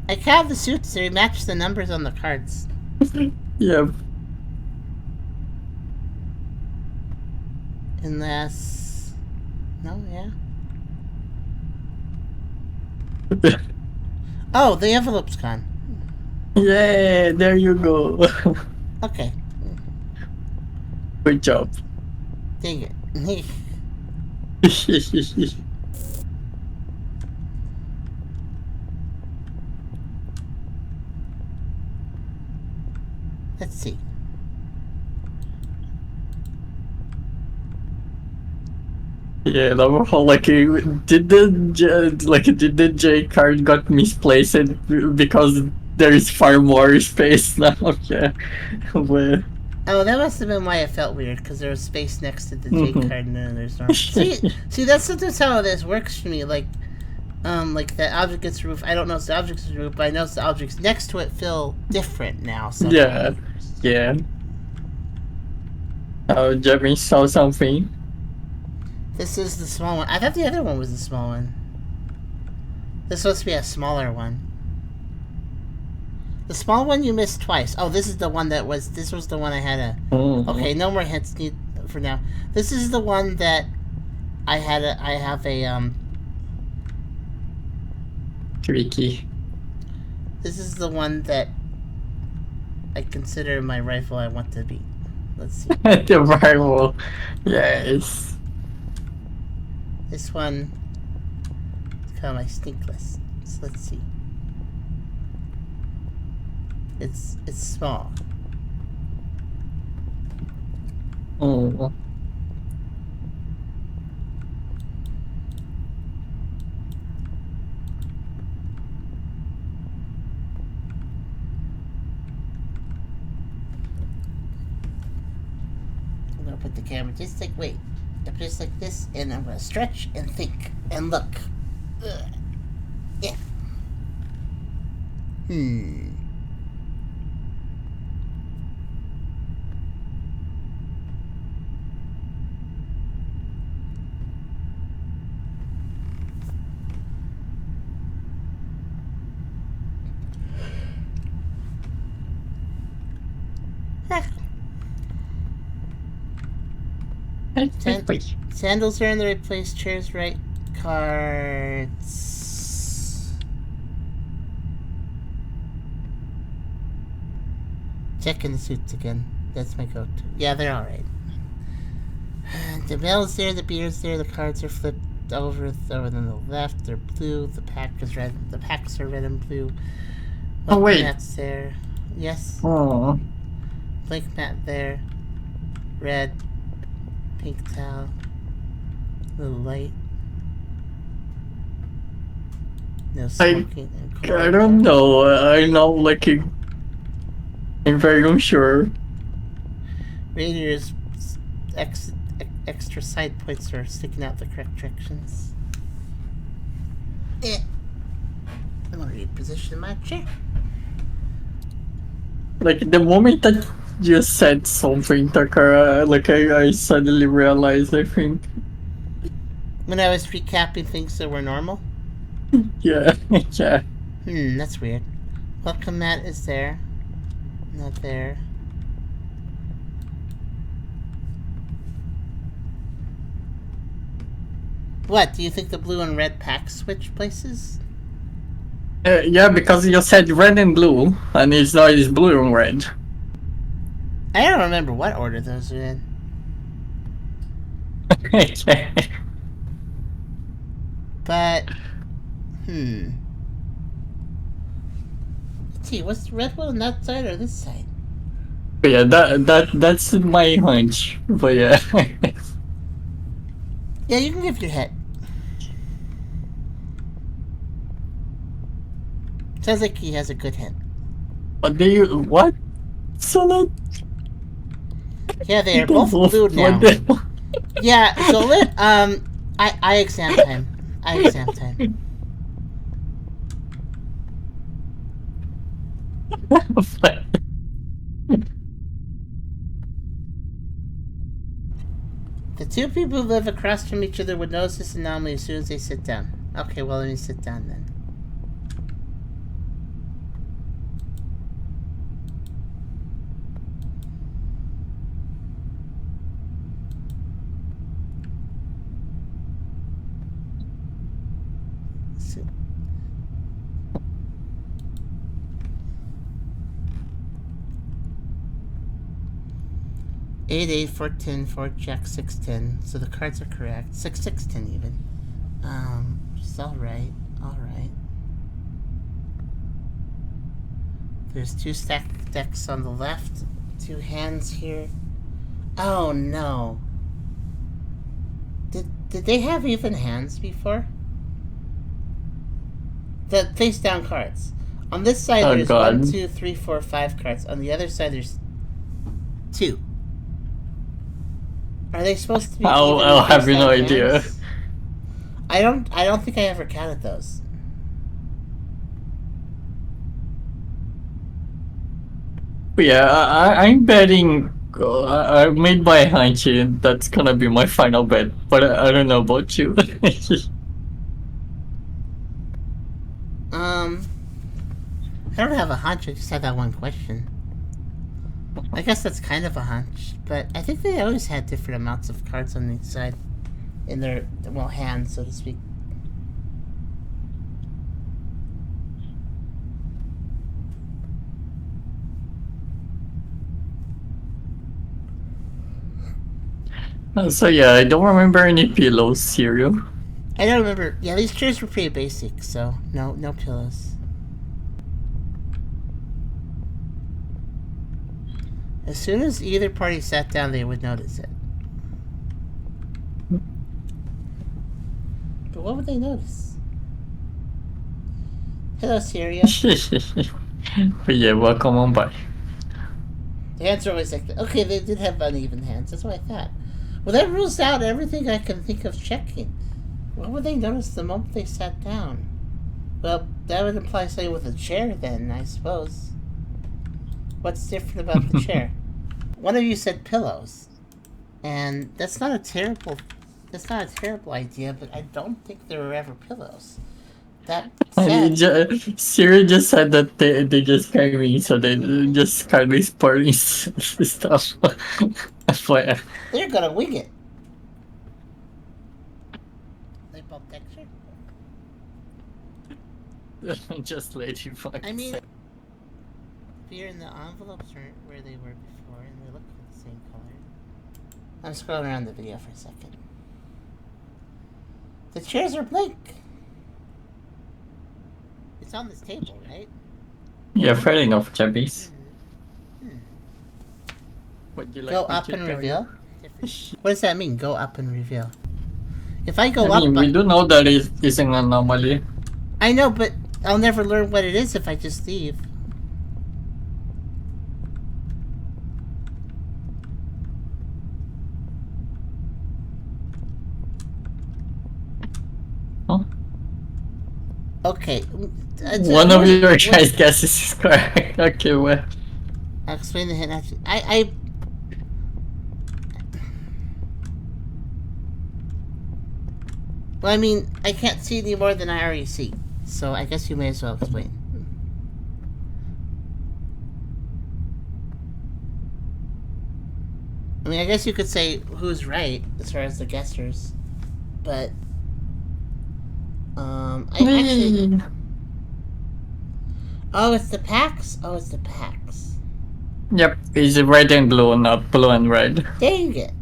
I have the suits, they match the numbers on the cards. Yep. Unless... No, yeah. Oh, the envelope's gone. Yeah, there you go. Okay. Good job. Dang it. Let's see. Yeah, the whole did the J card got misplaced because there is far more space now. Yeah, well, Oh, that must have been why it felt weird, because there was space next to the J card and then there's normal. See, that's sometimes how this works for me. Like the object gets removed. I don't know if the object is removed, but I notice the objects next to it feel different now. So yeah. Oh, Jeremy saw something. This is the small one. I thought the other one was the small one. This is supposed to be a smaller one. The small one you missed twice. Oh, this is the one that was... This was the one I had a... Okay, no more hints need for now. This is the one that I had a... I have a, Tricky. This is the one that I consider my rifle I want to beat. Let's see. The rival. Yes. This one is kind of my stink list. So let's see. It's small. Oh. put the camera just like, wait, just like this, and I'm gonna stretch and think and look. Ugh. Yeah. Sandals are in the right place, chairs right, cards. Checking the suits again. That's my go-to. Yeah, they're alright. The mail's there, the beer's there, the cards are flipped over on the left, they're blue, the pack is red, the packs are red and blue. Oh, wait. Mat's there. Yes. Oh. Blank mat there. Red. Pink towel. Little light. No smoking. I don't know. I'm not looking. I'm very unsure. Radiator's extra side points are sticking out the correct directions. I'm gonna reposition my chair. Like the moment that you said something, Takara, like I suddenly realized, I think. When I was recapping things that were normal? Yeah, yeah. That's weird. Welcome mat is there. Not there. What, do you think the blue and red packs switch places? Yeah, because you said red and blue, and it's now it's blue and red. I don't remember what order those are in. But, let's see, what's the red one on that side or this side? Yeah, that's my hunch. But yeah. Yeah, you can give your head. Sounds like he has a good head. What do you what? Solid? Yeah, they are both blue now. Yeah, Solid, I exam time. I exam time. The two people who live across from each other would notice this anomaly as soon as they sit down. Okay, well, let me sit down then. So. 8, 8, 4, 10, 4, jack, 6, 10. So the cards are correct. 6, 6, 10 even. It's alright. Alright. There's 2 stacked decks on the left. 2 hands here. Oh no. Did they have even hands before? The face down cards. On this side there's God. 1, 2, 3, 4, 5 cards. On the other side there's 2. Are they supposed to be? I'll have no idea. I don't think I ever counted those. But yeah, I'm betting. I made my hunch, and that's gonna be my final bet. But I don't know about you. I don't have a hunch. I just had that one question. I guess that's kind of a hunch, but I think they always had different amounts of cards on each side in their, well, hands, so to speak. So yeah, I don't remember any pillows, Serial. I don't remember. Yeah, these chairs were pretty basic, so no pillows. As soon as either party sat down, they would notice it. But what would they notice? Hello, Syria. But yeah, welcome on by. The hands are always like that. Okay, they did have uneven hands. That's what I thought. Well, that rules out everything I can think of checking. What would they notice the moment they sat down? Well, that would imply something with a chair then, I suppose. What's different about the chair? One of you said pillows. And that's not a terrible idea, but I don't think there were ever pillows. That said, Siri just said that they just carry me, so they just carry sporting stuff. FYI. they're gonna wing it. They both texture? Just ladybug. I mean, here in the envelopes are where they were before, and they look the same color. I'm scrolling around the video for a second. The chairs are blank. It's on this table, right? Yeah, fair enough, Chubbies. Would you like Go me up to and tell you? reveal? What does that mean, go up and reveal? If I go I mean, up... we do know that it is an anomaly. I know, but I'll never learn what it is if I just leave. Huh? Okay. One of your guys' guesses is correct. Okay, well. I'll explain the hint action. Well, I mean, I can't see any more than I already see. So I guess you may as well explain. I mean, I guess you could say who's right as far as the guessers. But... I actually... Oh, it's the packs? Oh, it's the packs. Yep, it's red and blue, not blue and red. Dang it.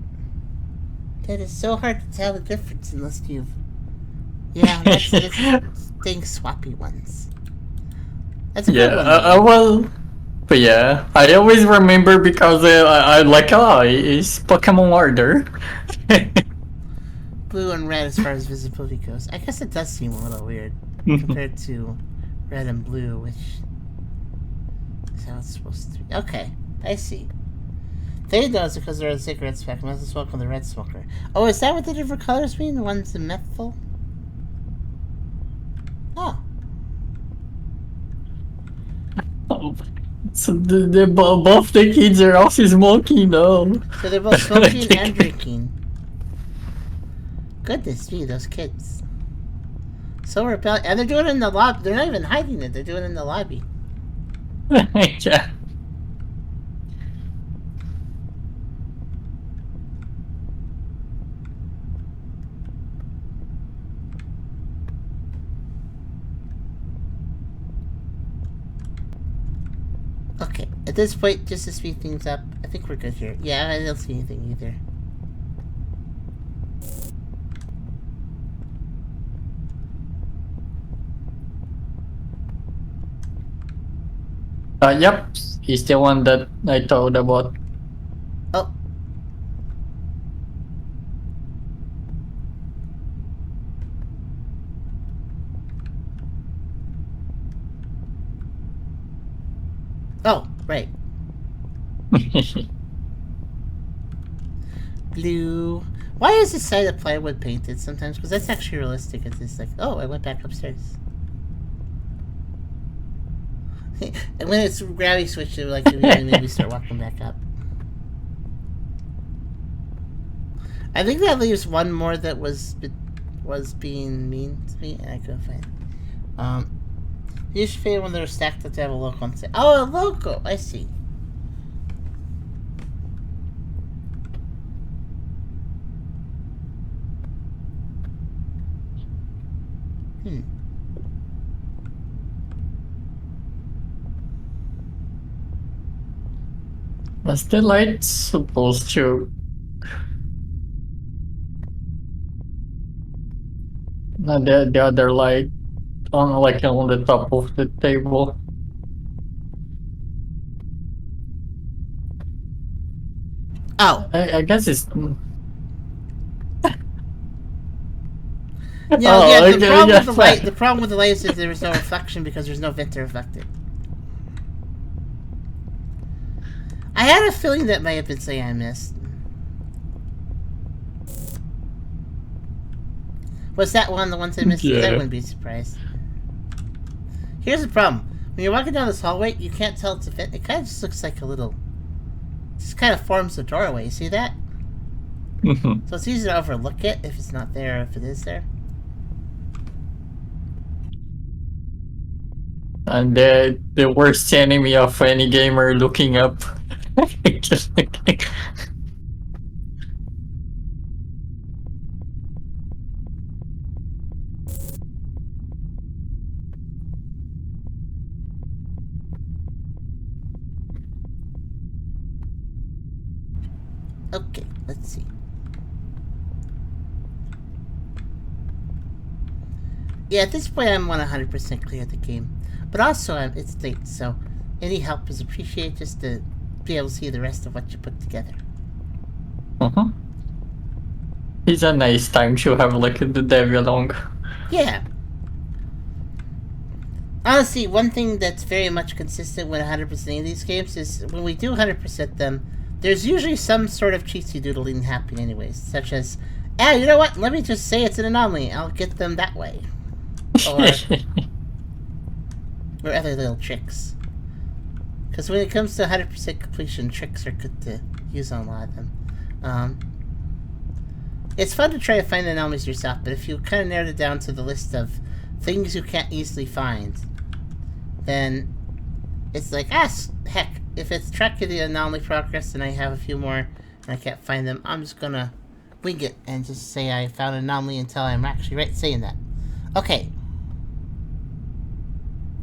That is so hard to tell the difference unless you've... Yeah, that's thing swappy ones. That's a good one. Well, but yeah, I always remember because I like, it's Pokemon Order. Blue and red as far as visibility goes. I guess it does seem a little weird compared to red and blue, which is how it's supposed to be. Okay, I see. They know it's because they're the cigarette spectrum. Let's smoke on the red smoker. Oh, is that what the different colors mean? The one's the methyl? Oh. Oh, so both the kids are also smoking, though. So they're both smoking and drinking. Goodness me, those kids. So rebellious. And they're doing it in the lobby. They're not even hiding it. They're doing it in the lobby. Yeah. Okay, at this point, just to speed things up, I think we're good here. Yeah, I don't see anything either. Yep, he's the one that I told about. Oh. Oh, right. Blue. Why is the side of plywood painted sometimes? Because that's actually realistic. It's just like, oh, I went back upstairs. And when it's gravity switched, it would like maybe start walking back up. I think that leaves one more that was being mean to me, and I couldn't find it. You should fade when they're stacked up to have a logo on the side. Oh, a logo! I see. Was the light supposed to... No, the other light on like on the top of the table. Oh. I guess it's... Yeah, the problem with the light is that there is no reflection because there's no vent to reflect it. I had a feeling that may have been something I missed. Was that one the ones I missed? Yeah. I wouldn't be surprised. Here's the problem. When you're walking down this hallway, you can't tell it's a fit. It kind of just looks like a little... just kind of forms a doorway. See that? Mhm. So it's easy to overlook it if it's not there or if it is there. And the worst enemy of any gamer looking up. Just like- Okay, let's see. Yeah, at this point I'm 100% clear of the game. But also, it's late, so any help is appreciated just to be able to see the rest of what you put together. Mhm. It's a nice time to have like the dev along. Yeah. Honestly, one thing that's very much consistent with 100% of these games is when we do 100% them, there's usually some sort of cheatsy doodling happening anyways, such as, you know what, let me just say it's an anomaly, I'll get them that way. Or other little tricks. Because when it comes to 100% completion, tricks are good to use on a lot of them. It's fun to try to find anomalies yourself, but if you kind of narrowed it down to the list of things you can't easily find, then it's like, heck, if it's tracking the anomaly progress and I have a few more and I can't find them, I'm just gonna wing it and just say I found an anomaly until I'm actually right saying that. Okay.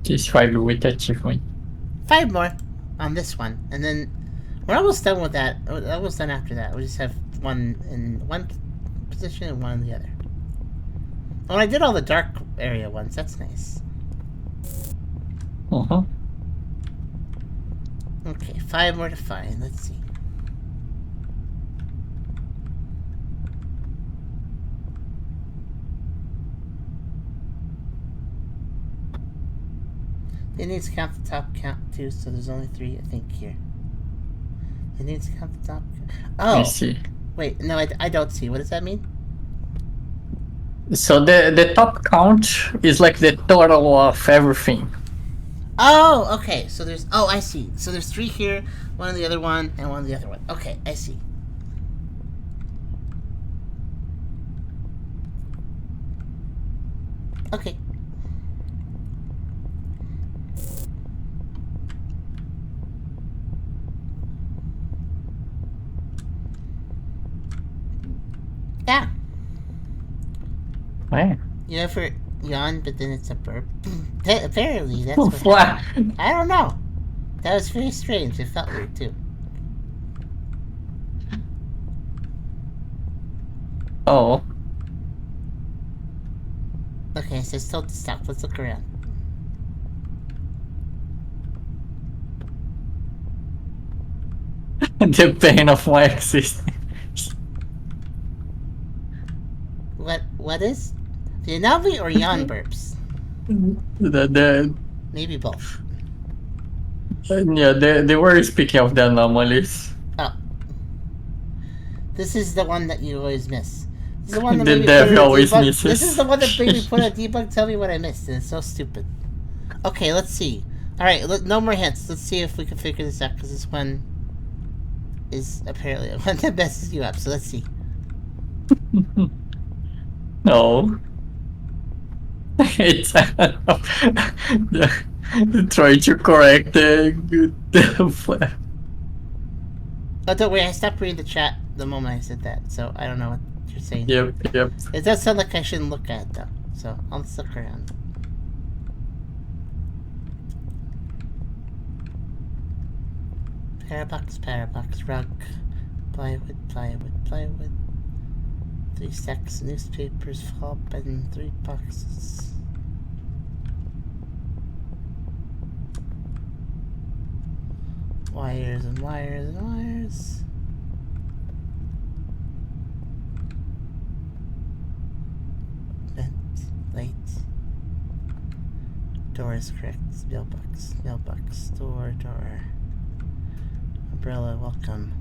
Just 5 with achievement. 5 more on this one, and then we're almost done with that. Almost done after that. We just have one in one position and one in the other. Oh, I did all the dark area ones. That's nice. Uh-huh. Okay, 5 more to find. Let's see. It needs to count the top count too, so there's only 3, I think, here. It needs to count the top count. Oh! I see. Wait, no, I don't see. What does that mean? So the top count is like the total of everything. Oh, okay. So there's... oh, I see. So there's 3 here, 1 on the other one, and 1 on the other one. Okay, I see. Okay. Yeah. Yeah. You ever yawn, but then it's a burp? Apparently, that's What? what happened. I don't know. That was very strange. It felt weird, too. Oh. Okay, so still to stop. Let's look around. The pain of my existence. What is? The anomaly or yawn burps? The Maybe both. yeah, they were speaking of the anomalies. Oh. This is the one that you always miss. This is the one that The made me dev put in a always debug. misses. This is the one that made me put a debug. Tell me what I missed, and it's so stupid. Okay, let's see. Alright, no more hints. Let's see if we can figure this out, because this one is apparently one that messes you up, so let's see. No. It's try to correct the Oh, don't worry, I stopped reading the chat the moment I said that, so I don't know what you're saying. Yep. It does sound like I shouldn't look at it, though, so I'll just look around. Parabox, rug, plywood, 3 stacks of newspapers, fall bed, 3 boxes. Wires and wires and wires. Vent, light. Door is correct. Mailbox, door. Umbrella, welcome.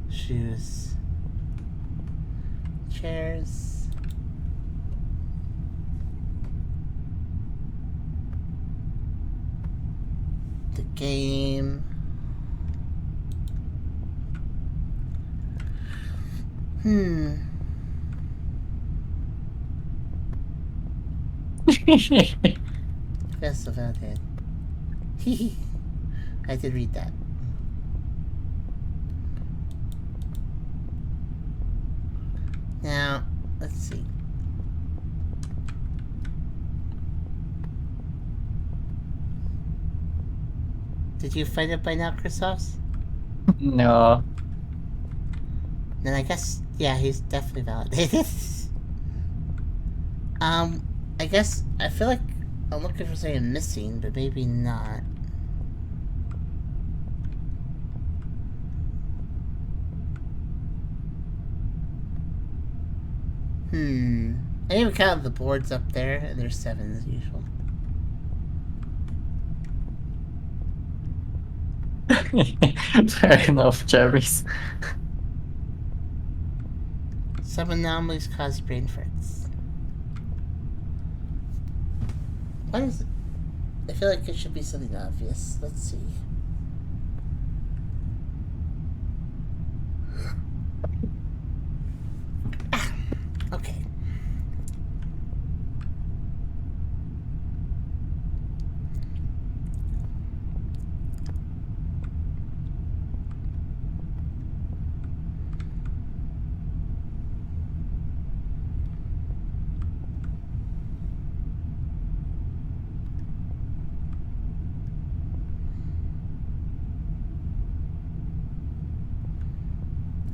Shoes. Chairs. The game. That's about it. I did read that. Now, let's see. Did you find it by now, Christos? No. Then I guess, yeah, he's definitely validated. I guess, I feel like I'm looking for something missing, but maybe not. I even counted the boards up there, and there's 7 as usual. Fair enough, Jarvis. Some anomalies cause brain farts. What is it? I feel like it should be something obvious. Let's see. Okay.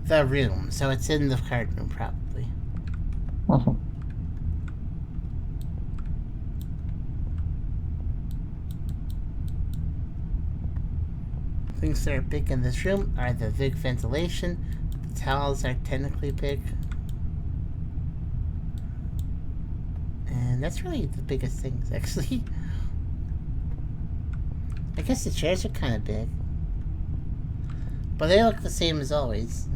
The room. So it's in the card room, probably. Uh-huh. Things that are big in this room are the big ventilation. The towels are technically big. And that's really the biggest things, actually. I guess the chairs are kind of big. But they look the same as always.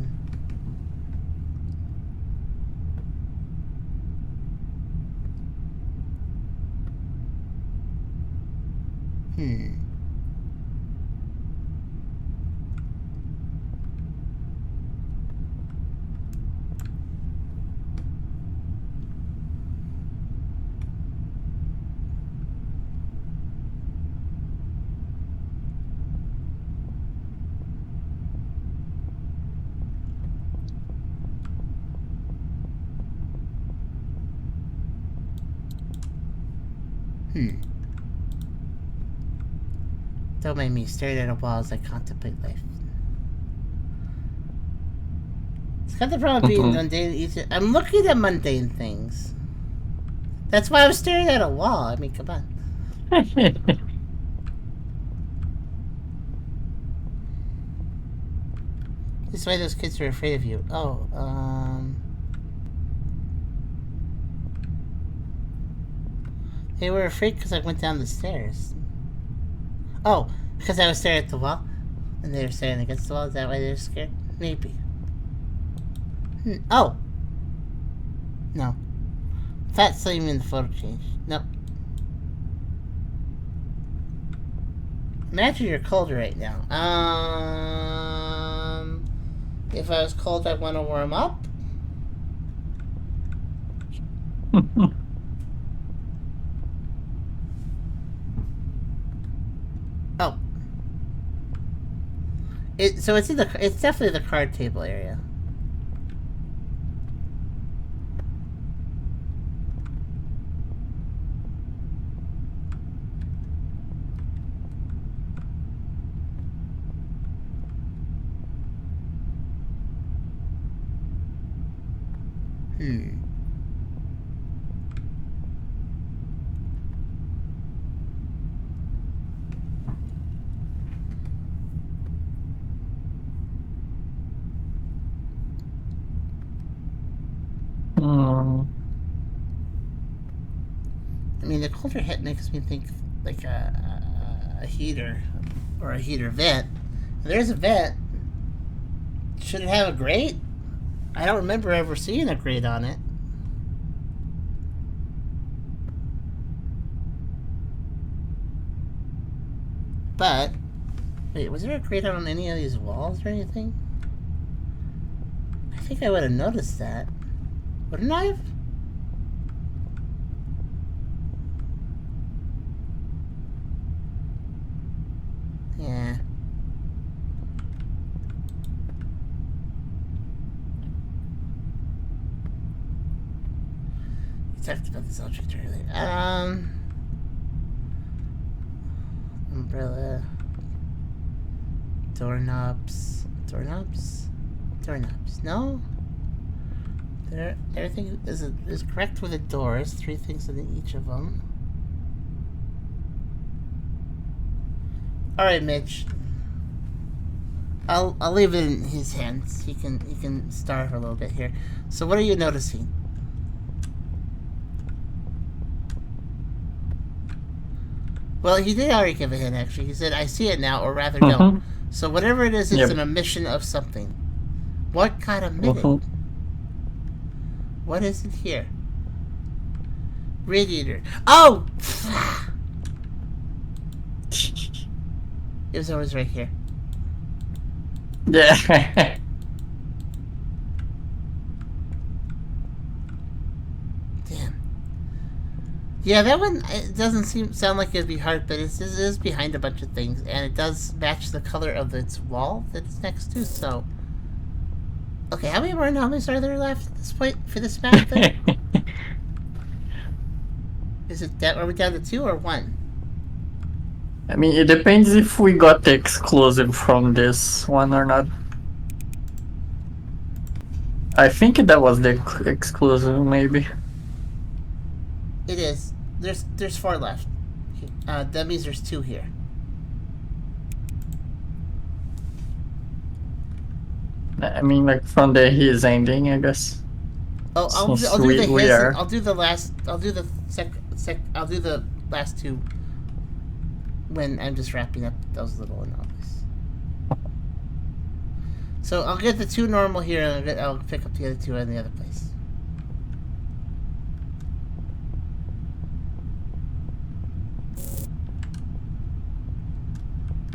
Don't make me stare at a wall as I contemplate life. It's got the problem of being mundane. I'm looking at mundane things. That's why I was staring at a wall. I mean, come on. This is why those kids are afraid of you. Oh, they were afraid because I went down the stairs. Oh, because I was staring at the wall? And they were staring against the wall? Is that why they were scared? Maybe. Oh! No. That's not even the photo change. Nope. Imagine you're cold right now. If I was cold, I'd want to warm up. Oh. So it's it's definitely the card table area. I mean, the colder hit makes me think like a heater or a heater vent. There's a vent. Should it have a grate? I don't remember ever seeing a grate on it. But, wait, was there a grate on any of these walls or anything? I think I would have noticed that. Wouldn't I have? Yeah. We talked about this object earlier. Umbrella. Doorknobs. Doorknobs? Doorknobs. No? Everything is correct with the doors. 3 things in each of them. Alright, Mitch. I'll leave it in his hands. He can starve a little bit here. So what are you noticing? Well, he did already give a hint, actually. He said, I see it now, or rather don't. So whatever it is, it's an emission of something. What kind of emitted? What is it here? Radiator. Oh! It was always right here. Yeah. Damn. Yeah, that one, it doesn't sound like it'd be hard, but it is behind a bunch of things, and it does match the color of its wall that it's next to, so... Okay, how many more anomalies are there left at this point for this map then? Is it that, are we down to 2 or 1? I mean, it depends if we got the exclusive from this one or not. I think that was the exclusive, maybe. It is. There's 4 left. That means there's 2 here. I mean, like from his ending, I guess. Oh, I'll do the his. I'll do the last. I'll do the I'll do the last 2 when I'm just wrapping up those little anomalies. So I'll get the 2 normal here, and I'll pick up the other 2 in the other place.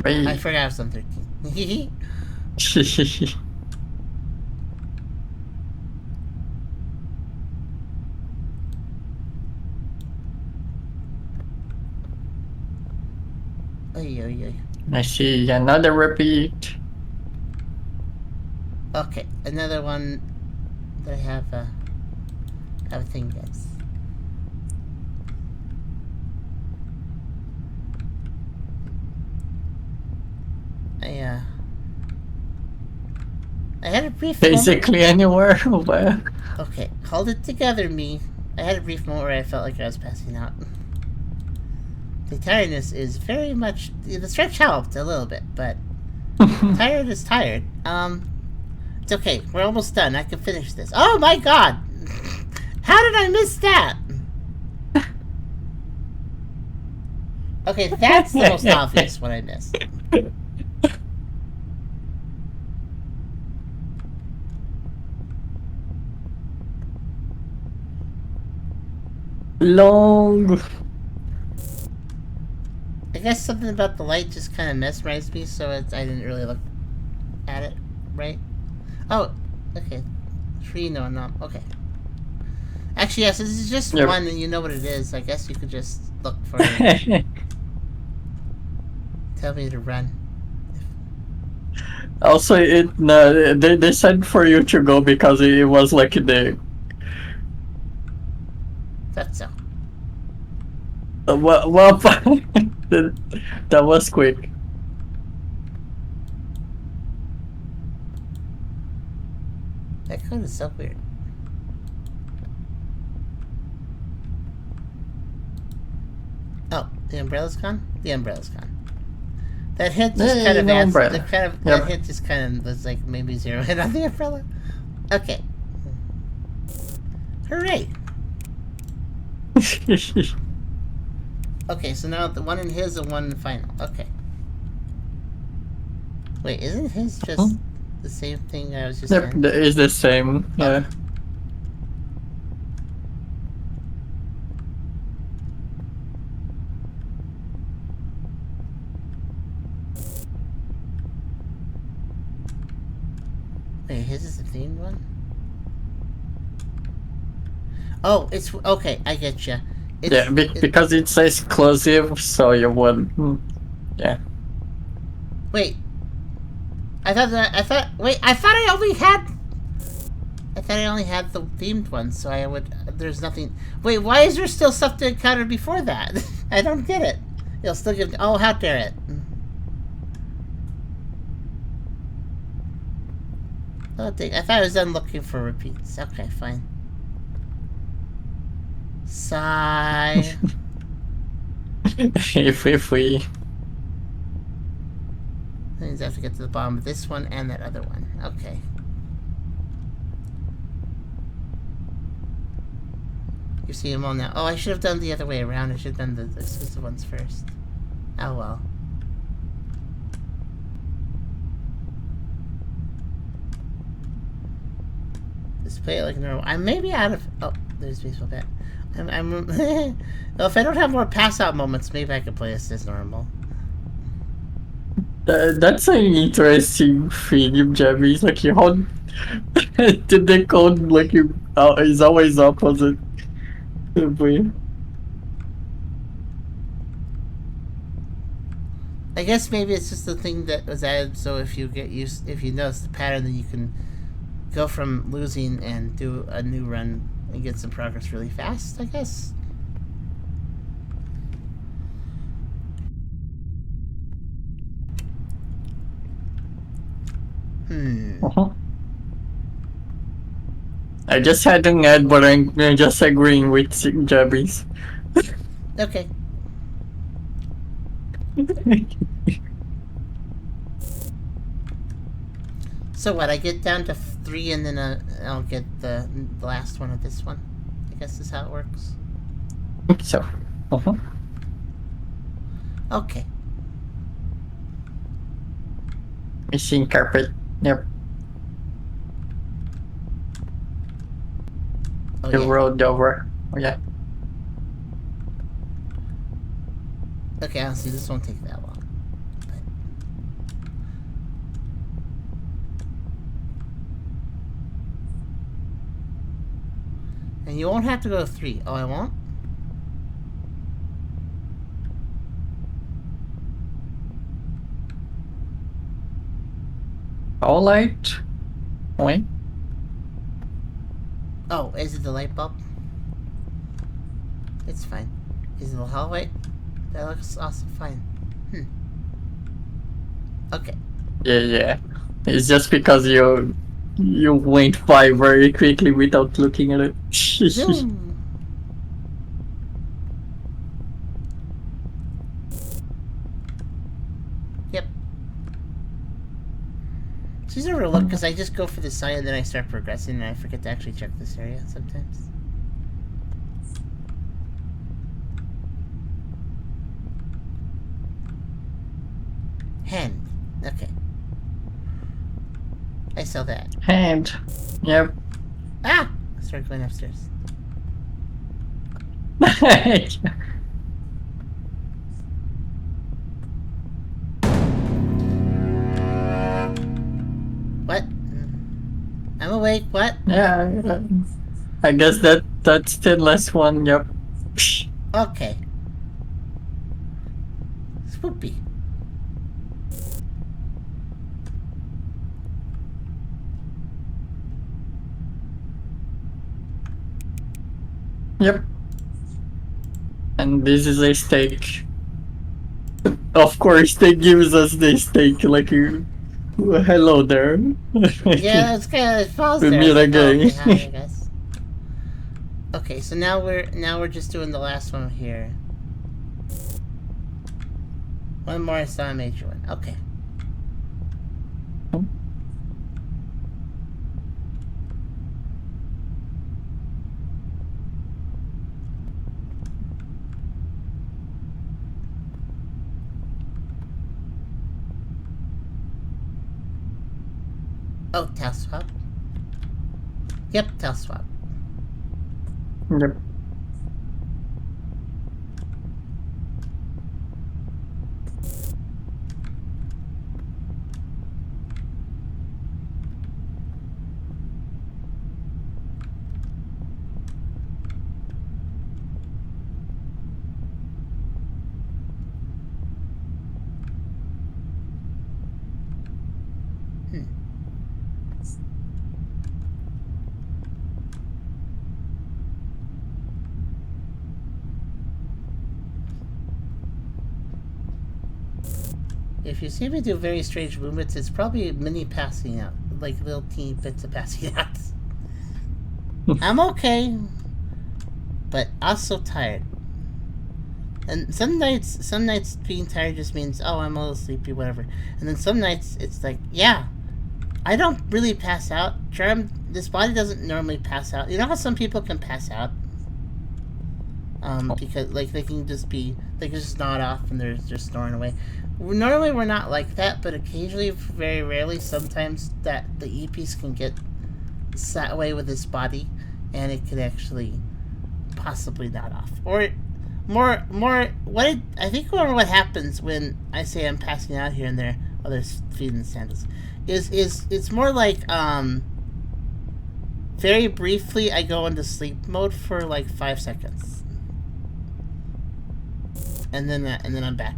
I forgot I was on 13. I see another repeat. Okay, another one that I have a thing, guys. I had a brief basically moment. Anywhere. Where? Okay, hold it together, me. I had a brief moment where I felt like I was passing out. The tiredness is very much... The stretch helped a little bit, but... tired is tired. It's okay. We're almost done. I can finish this. Oh my god! How did I miss that? Okay, that's the most obvious one I missed. Long. I guess something about the light just kind of mesmerized me, so I didn't really look at it, right? Oh, okay. Tree, no. Okay. Actually, yes, this is just one, and you know what it is. I guess you could just look for it. Tell me to run. Also, they said for you to go because it was like the... That's so. Well, that was quick. That code is so weird. Oh, the umbrella's gone? The umbrella's gone. That hit just kind of adds, that hit just kind of was like maybe 0 hit on the umbrella. Okay. Hooray! Okay, so now the one in his and one in the final. Okay. Wait, isn't his just the same thing I was just Yep, in? it's the same. Yeah. Wait, his is the themed one? Oh, it's okay. I get you. Yeah, because it's exclusive, so you would. Yeah. Wait. I thought. Wait. I thought I only had. I thought I only had the themed one, so I would. There's nothing. Wait. Why is there still stuff to encounter before that? I don't get it. You'll still give. Oh, how dare it! Oh, dang. I thought I was done looking for repeats. Okay, fine. Sigh. if we. That means I have to get to the bottom of this one and that other one. Okay. You see them all now. Oh, I should have done the other way around. I should have done the exclusive ones first. Oh well. Just play it like normal. I may be out of. Oh, there's baseball bat. I'm well, if I don't have more pass out moments, maybe I could play this as normal. That's an interesting thing, Jabby. Like you hold the code like you is always opposite. I guess maybe it's just the thing that was added. So if you notice the pattern, then you can go from losing and do a new run and get some progress really fast. I guess. I just had an ad, but I'm just agreeing with Jabby's. Okay. So what? I get down to 3, and then I'll get the last one of this one. I guess is how it works. So. Okay. Missing carpet. Yep. Oh, The yeah. road over. Oh, yeah. Okay, honestly, this won't take that long. And you won't have to go to 3. Oh, I won't? All light. Wait. Oh, is it the light bulb? It's fine. Is it the hallway? That looks also fine. Okay. Yeah. It's just because you went by very quickly without looking at it. Zoom! Yep. She's overlooked because I just go for the sign and then I start progressing and I forget to actually check this area sometimes. Hand. Okay. I saw that. Hand. Yep. Ah! I started going upstairs. What? I'm awake. What? Yeah. I guess that's the last one. Yep. Okay. Spoopy. Yep. And this is a steak. Of course, they gives us the steak like you. Hello there. Yeah, it's kind of falls We there. meet Like, oh, again. okay, hi, I guess. Okay, so now we're just doing the last one here. One more, I saw a major one. Okay. Oh, tail swap. Yep, tail swap. Yep. If you see me do very strange movements, it's probably mini passing out, like little teeny bits of passing out. I'm okay, but also tired. And some nights being tired just means, oh, I'm a little sleepy, whatever. And then some nights it's like, yeah, I don't really pass out. This body doesn't normally pass out. You know how some people can pass out? Because like they can just nod off and they're just snoring away. Normally we're not like that, but occasionally, very rarely, sometimes that the E-piece can get sat away with this body, and it could actually possibly nod off. Or more what happens when I say I'm passing out here and there, others feeding the sandals, is it's more like very briefly I go into sleep mode for like 5 seconds. And then I'm back.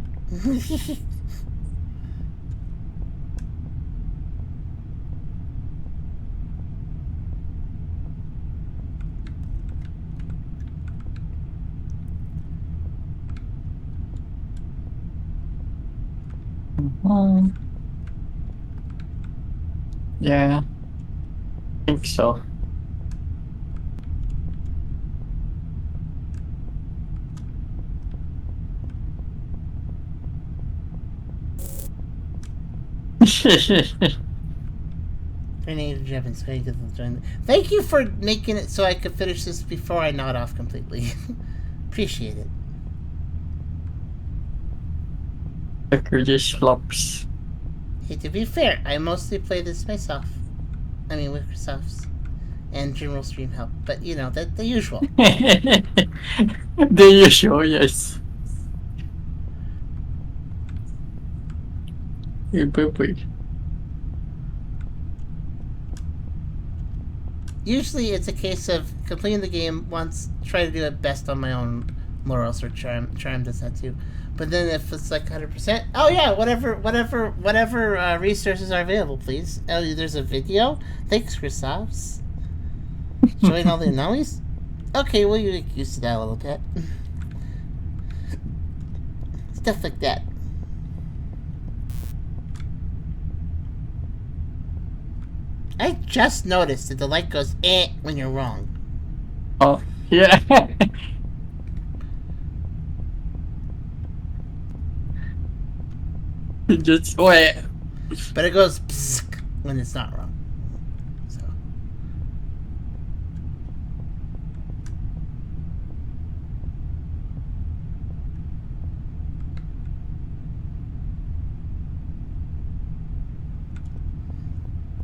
Yeah, I think so. Thank you for making it so I could finish this before I nod off completely. Appreciate it. The Kurdish flops. Hey, to be fair, I mostly play this myself. I mean, with Microsoft's and general stream help, but you know, the usual. The usual, yes. Usually it's a case of completing the game once, try to do it best on my own laurels, or Charm does that too. But then if it's like 100%, oh yeah, whatever resources are available, please. Oh, there's a video? Thanks, Christophs. Showing all the anomalies? Okay, well, you get used to that a little bit. Stuff like that. I just noticed that the light goes when you're wrong. Oh, yeah. Just wait. But it goes pssk when it's not wrong. So.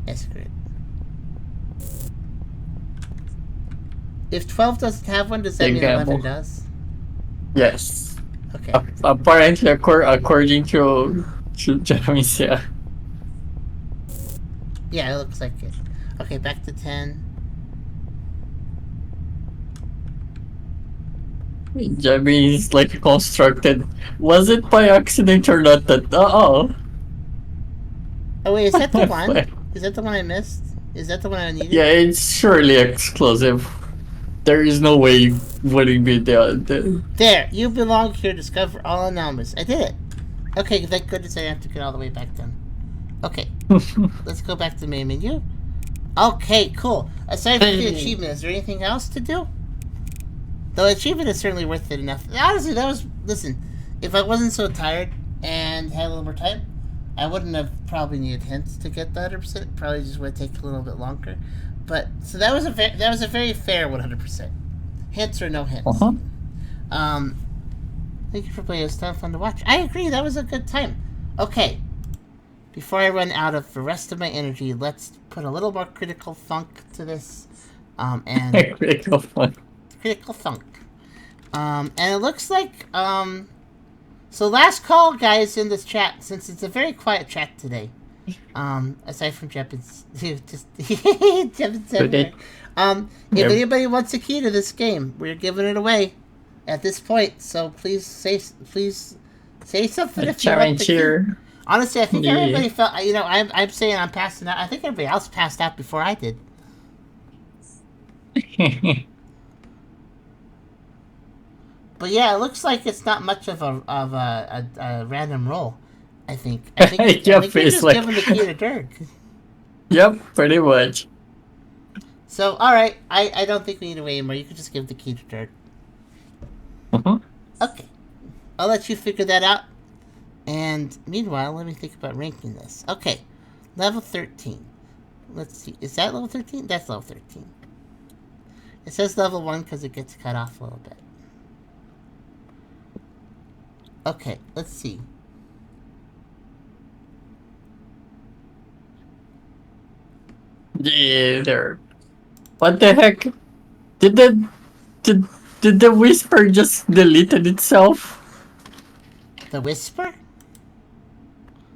That's great. If 12 doesn't have one, does that mean 11 does? Yes. Okay. Apparently, according to Jeremy's, yeah. Yeah, it looks like it. Okay, back to 10. Jeremy's like constructed. Was it by accident or not? Oh, wait, is that the one? Is that the one I missed? Is that the one I needed? Yeah, it's surely exclusive. There is no way it wouldn't be the... There, you belong here. Discover all anomalies. I did it. Okay, thank goodness I have to get all the way back then. Okay, let's go back to the main menu. Okay, cool. Aside from the achievement, is there anything else to do? The achievement is certainly worth it enough. Honestly, listen, if I wasn't so tired and had a little more time, I wouldn't have probably needed hints to get the 100%. Probably just would take a little bit longer. But so that was a very fair 100%. Hints or no hints. Thank you for playing. It's fun to watch. I agree. That was a good time. Okay. before I run out of the rest of my energy, let's put a little more critical funk to this. And Critical funk. Critical funk. And it looks like, so last call, guys, in this chat, since it's a very quiet chat today. Aside from Jeppins, Jeppins everywhere. If anybody wants a key to this game, we're giving it away at this point. So please say something if you want the key. Honestly, I think everybody felt. I'm saying I'm passing out. I think everybody else passed out before I did. But yeah, it looks like it's not much of a random roll. I think Yep, you're just like... giving the key to Dirk. Yep, pretty much. So, alright, I don't think we need to wait anymore. You can just give the key to Dirk. Okay. I'll let you figure that out. And meanwhile, let me think about ranking this. Okay. Level 13. Let's see. Is that level 13? That's level 13. It says level 1 because it gets cut off a little bit. Okay, let's see. Yeah, there. What the heck? Did the whisper just deleted itself? The whisper?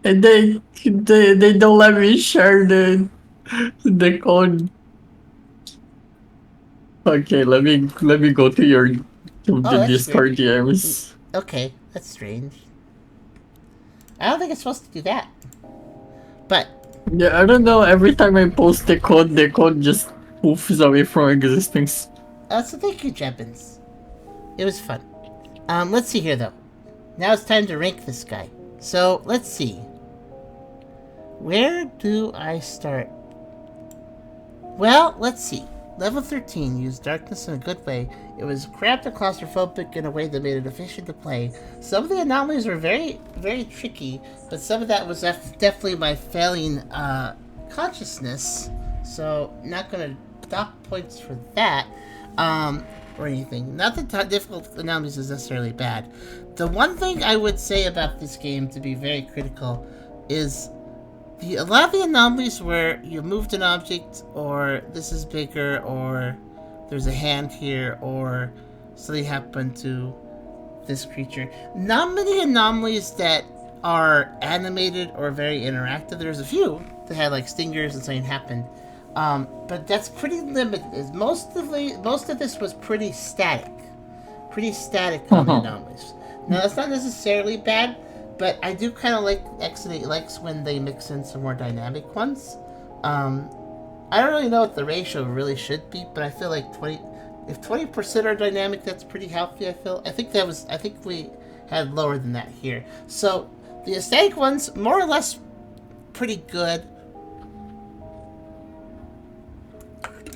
And they don't let me share the code. Okay, let me go to the Discord DMs. Okay, that's strange. I don't think it's supposed to do that. But yeah, I don't know. Every time I post the code just poofs away from existing. So thank you, Jeppins. It was fun. Let's see here though. Now it's time to rank this guy. So let's see. Where do I start? Well, let's see. Level 13 used darkness in a good way. It was cramped and claustrophobic in a way that made it efficient to play. Some of the anomalies were very, very tricky, but some of that was definitely my failing consciousness. So, not going to dock points for that or anything. Not that difficult anomalies is necessarily bad. The one thing I would say about this game, to be very critical, is a lot of the anomalies where you moved an object, or this is bigger, or there's a hand here, or something happened to this creature. Not many anomalies that are animated or very interactive. There's a few that had like stingers and something happened, but that's pretty limited. Most of this was pretty static on the anomalies. Now that's not necessarily bad. But I do kind of like X8 likes when they mix in some more dynamic ones. I don't really know what the ratio really should be, but I feel like 20% are dynamic, that's pretty healthy. I think we had lower than that here. So the aesthetic ones, more or less, pretty good.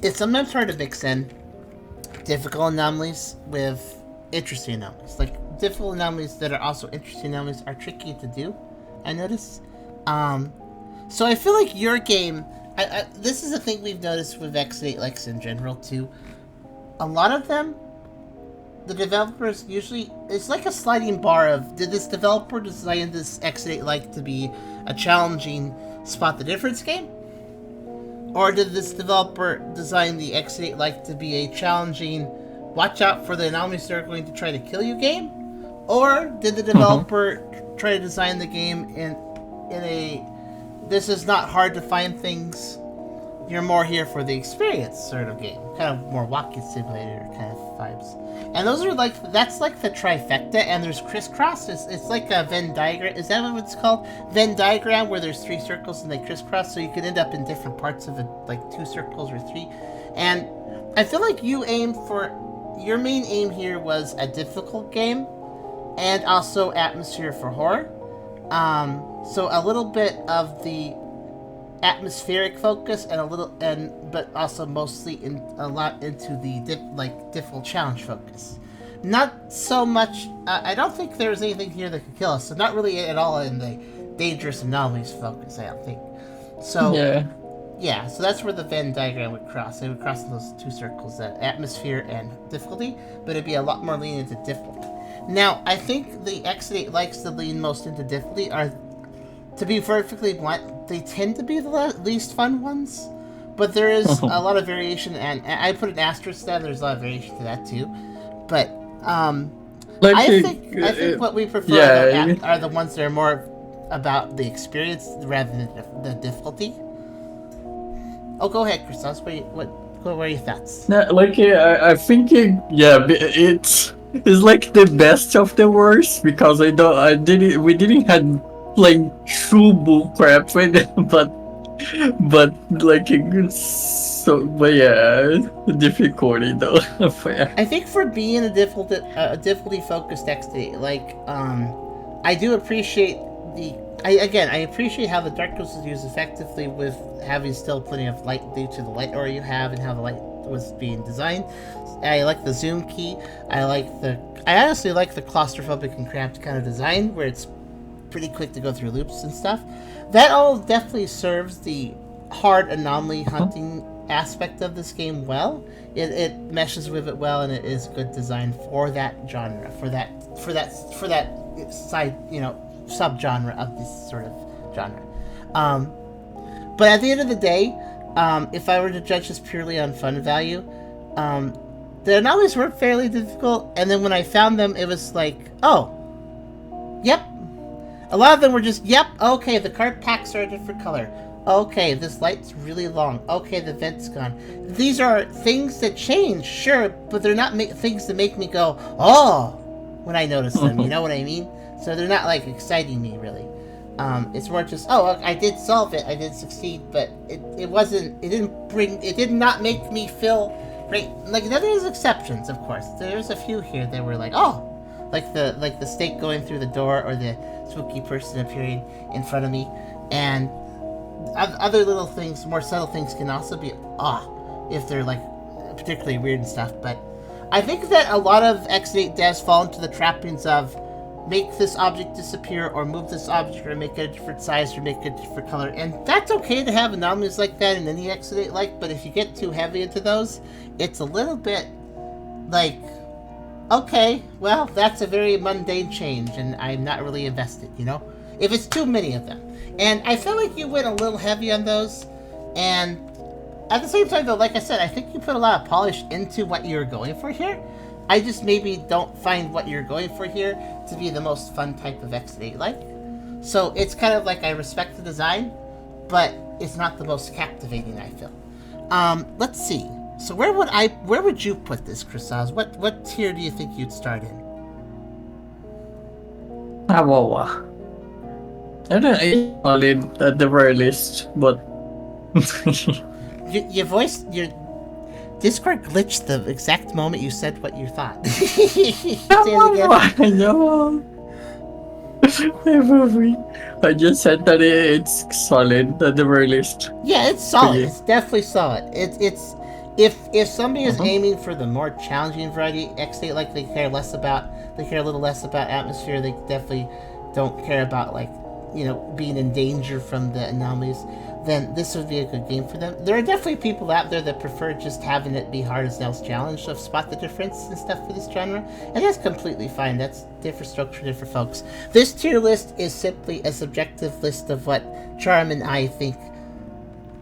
It's sometimes hard to mix in difficult anomalies with interesting anomalies. Like, difficult anomalies that are also interesting anomalies are tricky to do, I notice. So I feel like your game, this is a thing we've noticed with X8 likes in general too. A lot of them, the developers usually, it's like a sliding bar of, did this developer design this X8 like to be a challenging spot the difference game? Or did this developer design the X8 like to be a challenging, watch out for the anomalies that are going to try to kill you game? Or did the developer try to design the game in a, this is not hard to find things, you're more here for the experience sort of game? Kind of more walking simulator kind of vibes. And those are like, that's like the trifecta, and there's crisscross. It's like a Venn diagram. Is that what it's called? Venn diagram, where there's 3 circles and they crisscross, so you could end up in different parts of it, like 2 circles or 3. And I feel like you aim for, your main aim here was a difficult game, and also atmosphere for horror. So a little bit of the atmospheric focus, and but also mostly a lot into the difficult challenge focus. Not so much. I don't think there's anything here that could kill us. So not really at all in the dangerous anomalies focus. I don't think. So yeah. So that's where the Venn diagram would cross. It would cross in those 2 circles, that atmosphere and difficulty. But it'd be a lot more lean into difficulty. Now, I think the X8 likes to lean most into difficulty are to be perfectly blunt, they tend to be the least fun ones. But there is a lot of variation, and I put an asterisk there. There's a lot of variation to that too. But I think what we prefer are the ones that are more about the experience rather than the difficulty. Oh, go ahead, Christos. What are your thoughts? No, I think it's like the best of the worst because we didn't have like true bull crap with it, but difficulty though. I think for being a difficulty focused XD, I do appreciate I appreciate how the Dark Ghost is used effectively with having still plenty of light due to the light aura you have and how the light was being designed. I like the zoom key. I honestly like the claustrophobic and cramped kind of design where it's pretty quick to go through loops and stuff. That all definitely serves the hard anomaly hunting aspect of this game well. It meshes with it well, and it is good design for that genre, for that side, subgenre of this sort of genre. But at the end of the day, if I were to judge this purely on fun value, the anomalies were fairly difficult, and then when I found them, it was like, oh, yep. A lot of them were just, yep, okay, the card packs are a different color. Okay, this light's really long. Okay, the vent's gone. These are things that change, sure, but they're not things that make me go, oh, when I notice them, you know what I mean? So they're not, exciting me, really. It's more just, oh, I did solve it, I did succeed, but it did not make me feel great. There's exceptions, of course. There's a few here that were like, oh, like the snake going through the door or the spooky person appearing in front of me, and other little things, more subtle things, can also be if they're particularly weird and stuff. But I think that a lot of X8 devs fall into the trappings of make this object disappear or move this object or make it a different size or make it a different color, and that's okay to have anomalies like that in any X8 but if you get too heavy into those, it's a little bit okay, well, that's a very mundane change, and I'm not really invested, if it's too many of them. And I feel like you went a little heavy on those, and at the same time, though, like I said, I think you put a lot of polish into what you're going for here. I just maybe don't find what you're going for here to be the most fun type of X8 So it's kind of I respect the design, but it's not the most captivating, I feel. Let's see. So where would you put this, Chrisaz? What tier do you think you'd start in? I don't know, solid at the very least, but your Discord glitched the exact moment you said what you thought. Say it again. No. I just said that it's solid at the very least. Yeah, it's solid. It's definitely solid. It's if somebody is aiming for the more challenging variety, X8 they care a little less about atmosphere. They definitely don't care about being in danger from the anomalies, then this would be a good game for them. There are definitely people out there that prefer just having it be hard as nails challenge, so spot the difference and stuff for this genre, and that's completely fine. That's different structure, different folks. This tier list is simply a subjective list of what Charm and I think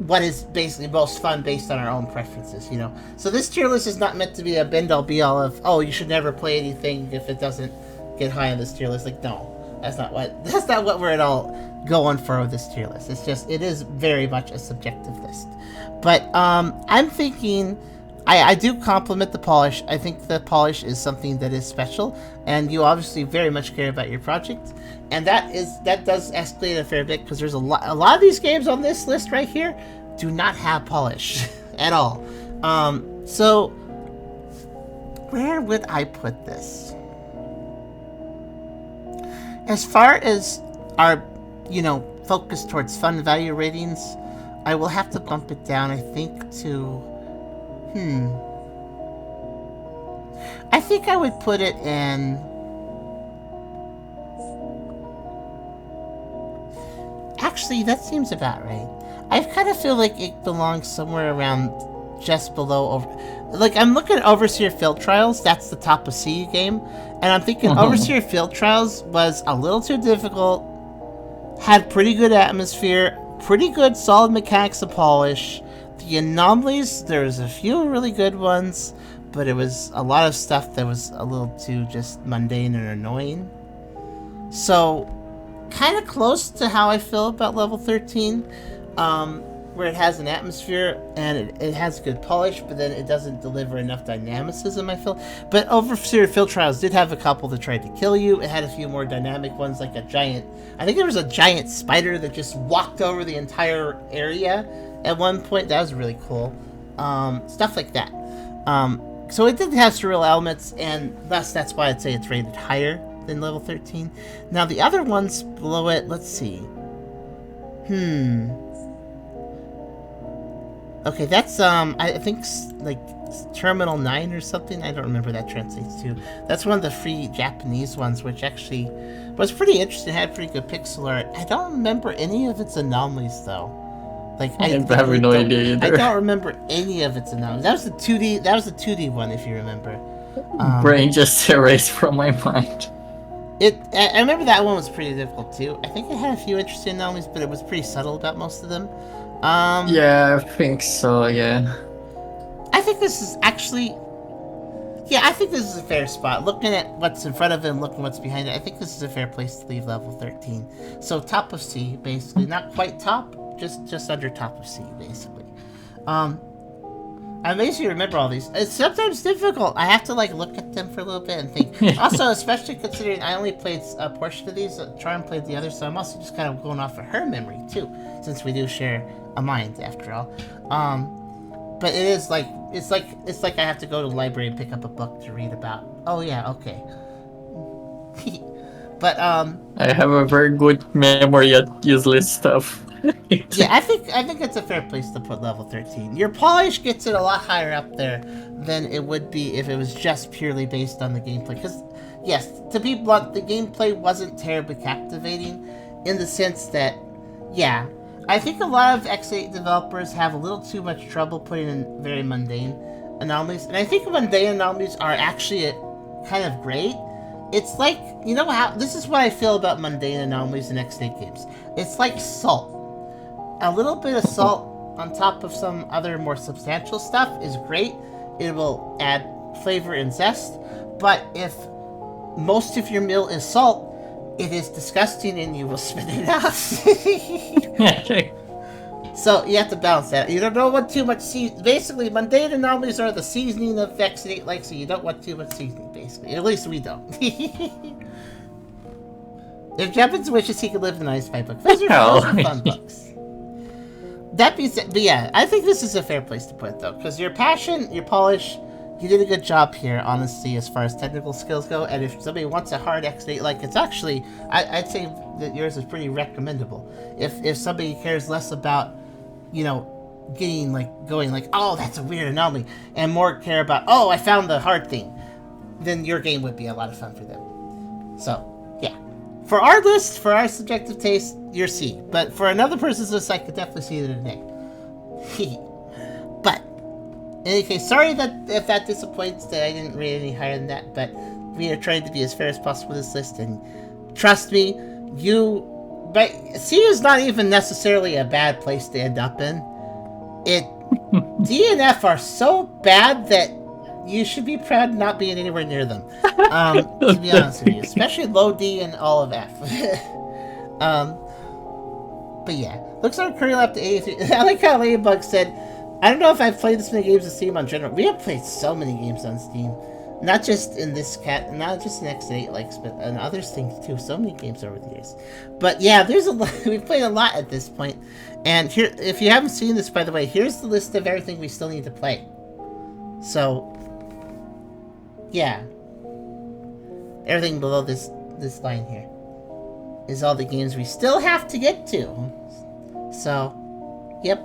what is basically most fun based on our own preferences, So this tier list is not meant to be a end-all be-all of, oh, you should never play anything if it doesn't get high on this tier list. No. That's not what we're at all going for with this tier list. It's just, it is very much a subjective list. But I'm thinking, I do compliment the polish. I think the polish is something that is special, and you obviously very much care about your project, and that does escalate a fair bit because there's a lot of these games on this list right here do not have polish at all. So where would I put this? As far as our, focus towards fun value ratings, I will have to bump it down, I think, to... I think I would put it in... Actually, that seems about right. I kind of feel like it belongs somewhere around just below... I'm looking at Overseer Field Trials, that's the top of CU game, and I'm thinking Overseer Field Trials was a little too difficult had pretty good atmosphere, pretty good solid mechanics of polish. The anomalies, there's a few really good ones, but it was a lot of stuff that was a little too just mundane and annoying. So, kind of close to how I feel about level 13, where it has an atmosphere and it has good polish, but then it doesn't deliver enough dynamicism, I feel. But Overseer Field Trials did have a couple that tried to kill you. It had a few more dynamic ones, like I think there was a giant spider that just walked over the entire area at one point. That was really cool. Stuff like that. So it did have surreal elements, and thus that's why I'd say it's rated higher than level 13. Now the other ones below it, let's see. Okay, that's I think like Terminal 9 or something. I don't remember what that translates to. That's one of the free Japanese ones, which actually was pretty interesting. It had pretty good pixel art. I don't remember any of its anomalies though. Like I have no idea either. I don't remember any of its anomalies. That was the 2D. That was the 2D one, if you remember. Brain just erased from my mind. I remember that one was pretty difficult too. I think it had a few interesting anomalies, but it was pretty subtle about most of them. Yeah, I think so, yeah. I think this is actually... Yeah, I think this is a fair spot. Looking at what's in front of it and looking what's behind it, I think this is a fair place to leave level 13. So top of C, basically. Not quite top, just under top of C, basically. I'm amazed you remember all these. It's sometimes difficult. I have to look at them for a little bit and think. Also, especially considering I only played a portion of these. Charm played the others, so I'm also just kind of going off of her memory too, since we do share a mind after all. But it is it's like I have to go to the library and pick up a book to read about. Oh yeah, okay. But I have a very good memory at useless stuff. Yeah, I think it's a fair place to put level 13. Your polish gets it a lot higher up there than it would be if it was just purely based on the gameplay. Because, yes, to be blunt, the gameplay wasn't terribly captivating in the sense that, yeah, I think a lot of X8 developers have a little too much trouble putting in very mundane anomalies. And I think mundane anomalies are actually kind of great. It's like, you know how, this is what I feel about mundane anomalies in X8 games. It's like salt. A little bit of salt on top of some other more substantial stuff is great. It will add flavor and zest. But if most of your meal is salt, it is disgusting and you will spit it out. So you have to balance that. You don't want too much seasoning. Basically, mundane anomalies are the seasoning of X8, so you don't want too much seasoning, basically. At least we don't. If Jevons wishes, he could live in an ice pipe book. Those are fun books. That being said, but yeah, I think this is a fair place to put it, though, because your passion, your polish, you did a good job here, honestly, as far as technical skills go. And if somebody wants a hard X8, it's actually, I'd say that yours is pretty recommendable. If somebody cares less about, getting going oh, that's a weird anomaly, and more care about, oh, I found the hard thing, then your game would be a lot of fun for them. So. For our list, for our subjective taste, you're C. But for another person's list, I could definitely see it in an A. But, in any case, sorry if that disappoints that I didn't rate any higher than that, but we are trying to be as fair as possible with this list, and trust me, but C is not even necessarily a bad place to end up in. D and F are so bad that you should be proud not being anywhere near them. To be honest with you, especially low D and all of F. But yeah, looks like we're currently up to 83. I like how Ladybug said, I don't know if I've played this many games on Steam on general. We have played so many games on Steam. Not just in this not just in X8, but in other things too. So many games over the years. But yeah, there's a lot. We've played a lot at this point. And here, if you haven't seen this, by the way, here's the list of everything we still need to play. So, yeah. Everything below this line here is all the games we still have to get to. So, yep.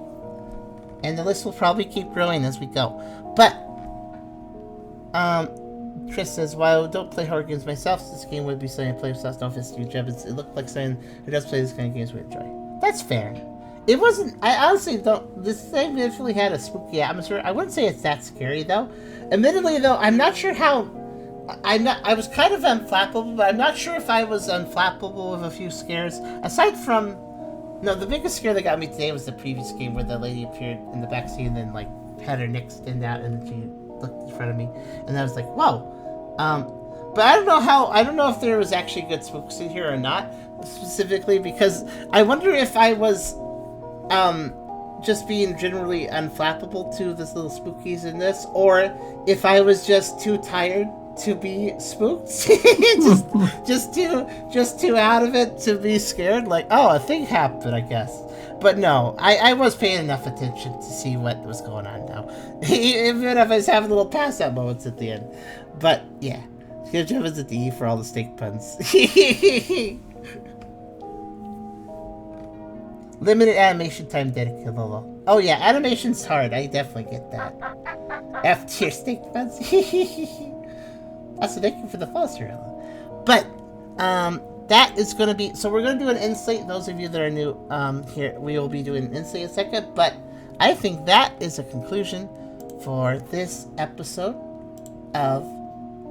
And the list will probably keep growing as we go. But, Chris says, while I don't play horror games myself, this game would be something I play with don't fist you, Jeb. It looked like someone who does play this kind of games would enjoy. That's fair. It wasn't, I honestly don't, this thing definitely had a spooky atmosphere. I wouldn't say it's that scary, though. Admittedly, though, I'm not sure how I was kind of unflappable, but I'm not sure if I was unflappable with a few scares. Aside from, no, the biggest scare that got me today was the previous game where the lady appeared in the backseat and then like had her neck stand out and then she looked in front of me, and I was like, whoa. But I don't know if there was actually good spooks in here or not, specifically because I wonder if I was just being generally unflappable to this little spookies in this, or if I was just too tired to be spooked, just too out of it to be scared. Like, oh, a thing happened, I guess. But no, I was paying enough attention to see what was going on now, even if I was having little pass out moments at the end. But yeah, give Jevons a D for all the steak puns. Limited animation time dedicated. Oh yeah, animation's hard. I definitely get that. F tier steak puns. Also, thank you for the foster. But that is going to be, so we're going to do an insight. Those of you that are new here, we will be doing an insight in a second. But I think that is a conclusion for this episode of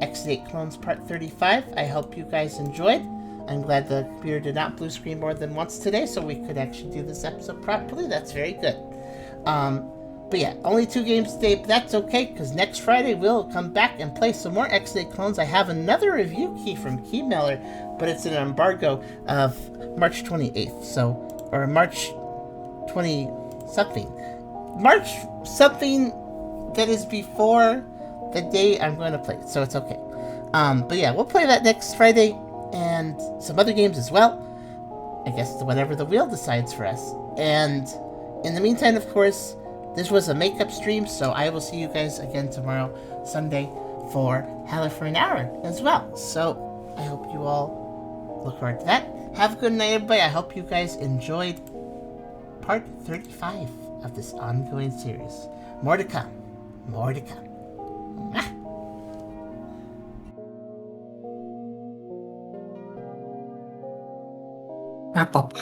Exodate Clones Part 35. I hope you guys enjoyed. I'm glad the computer did not blue screen more than once today, so we could actually do this episode properly. That's very good. But yeah, only 2 games today, but that's okay, because next Friday we'll come back and play some more Exodate Clones. I have another review key from Keymailer, but it's an embargo of March 28th, so, or March 20-something. March something that is before the day I'm going to play it, so it's okay. But yeah, we'll play that next Friday, and some other games as well. I guess whatever the wheel decides for us. And in the meantime, of course, this was a makeup stream, so I will see you guys again tomorrow, Sunday, for Hella for an Hour as well. So I hope you all look forward to that. Have a good night, everybody. I hope you guys enjoyed part 35 of this ongoing series. More to come. More to come. Mwah. Wrap up.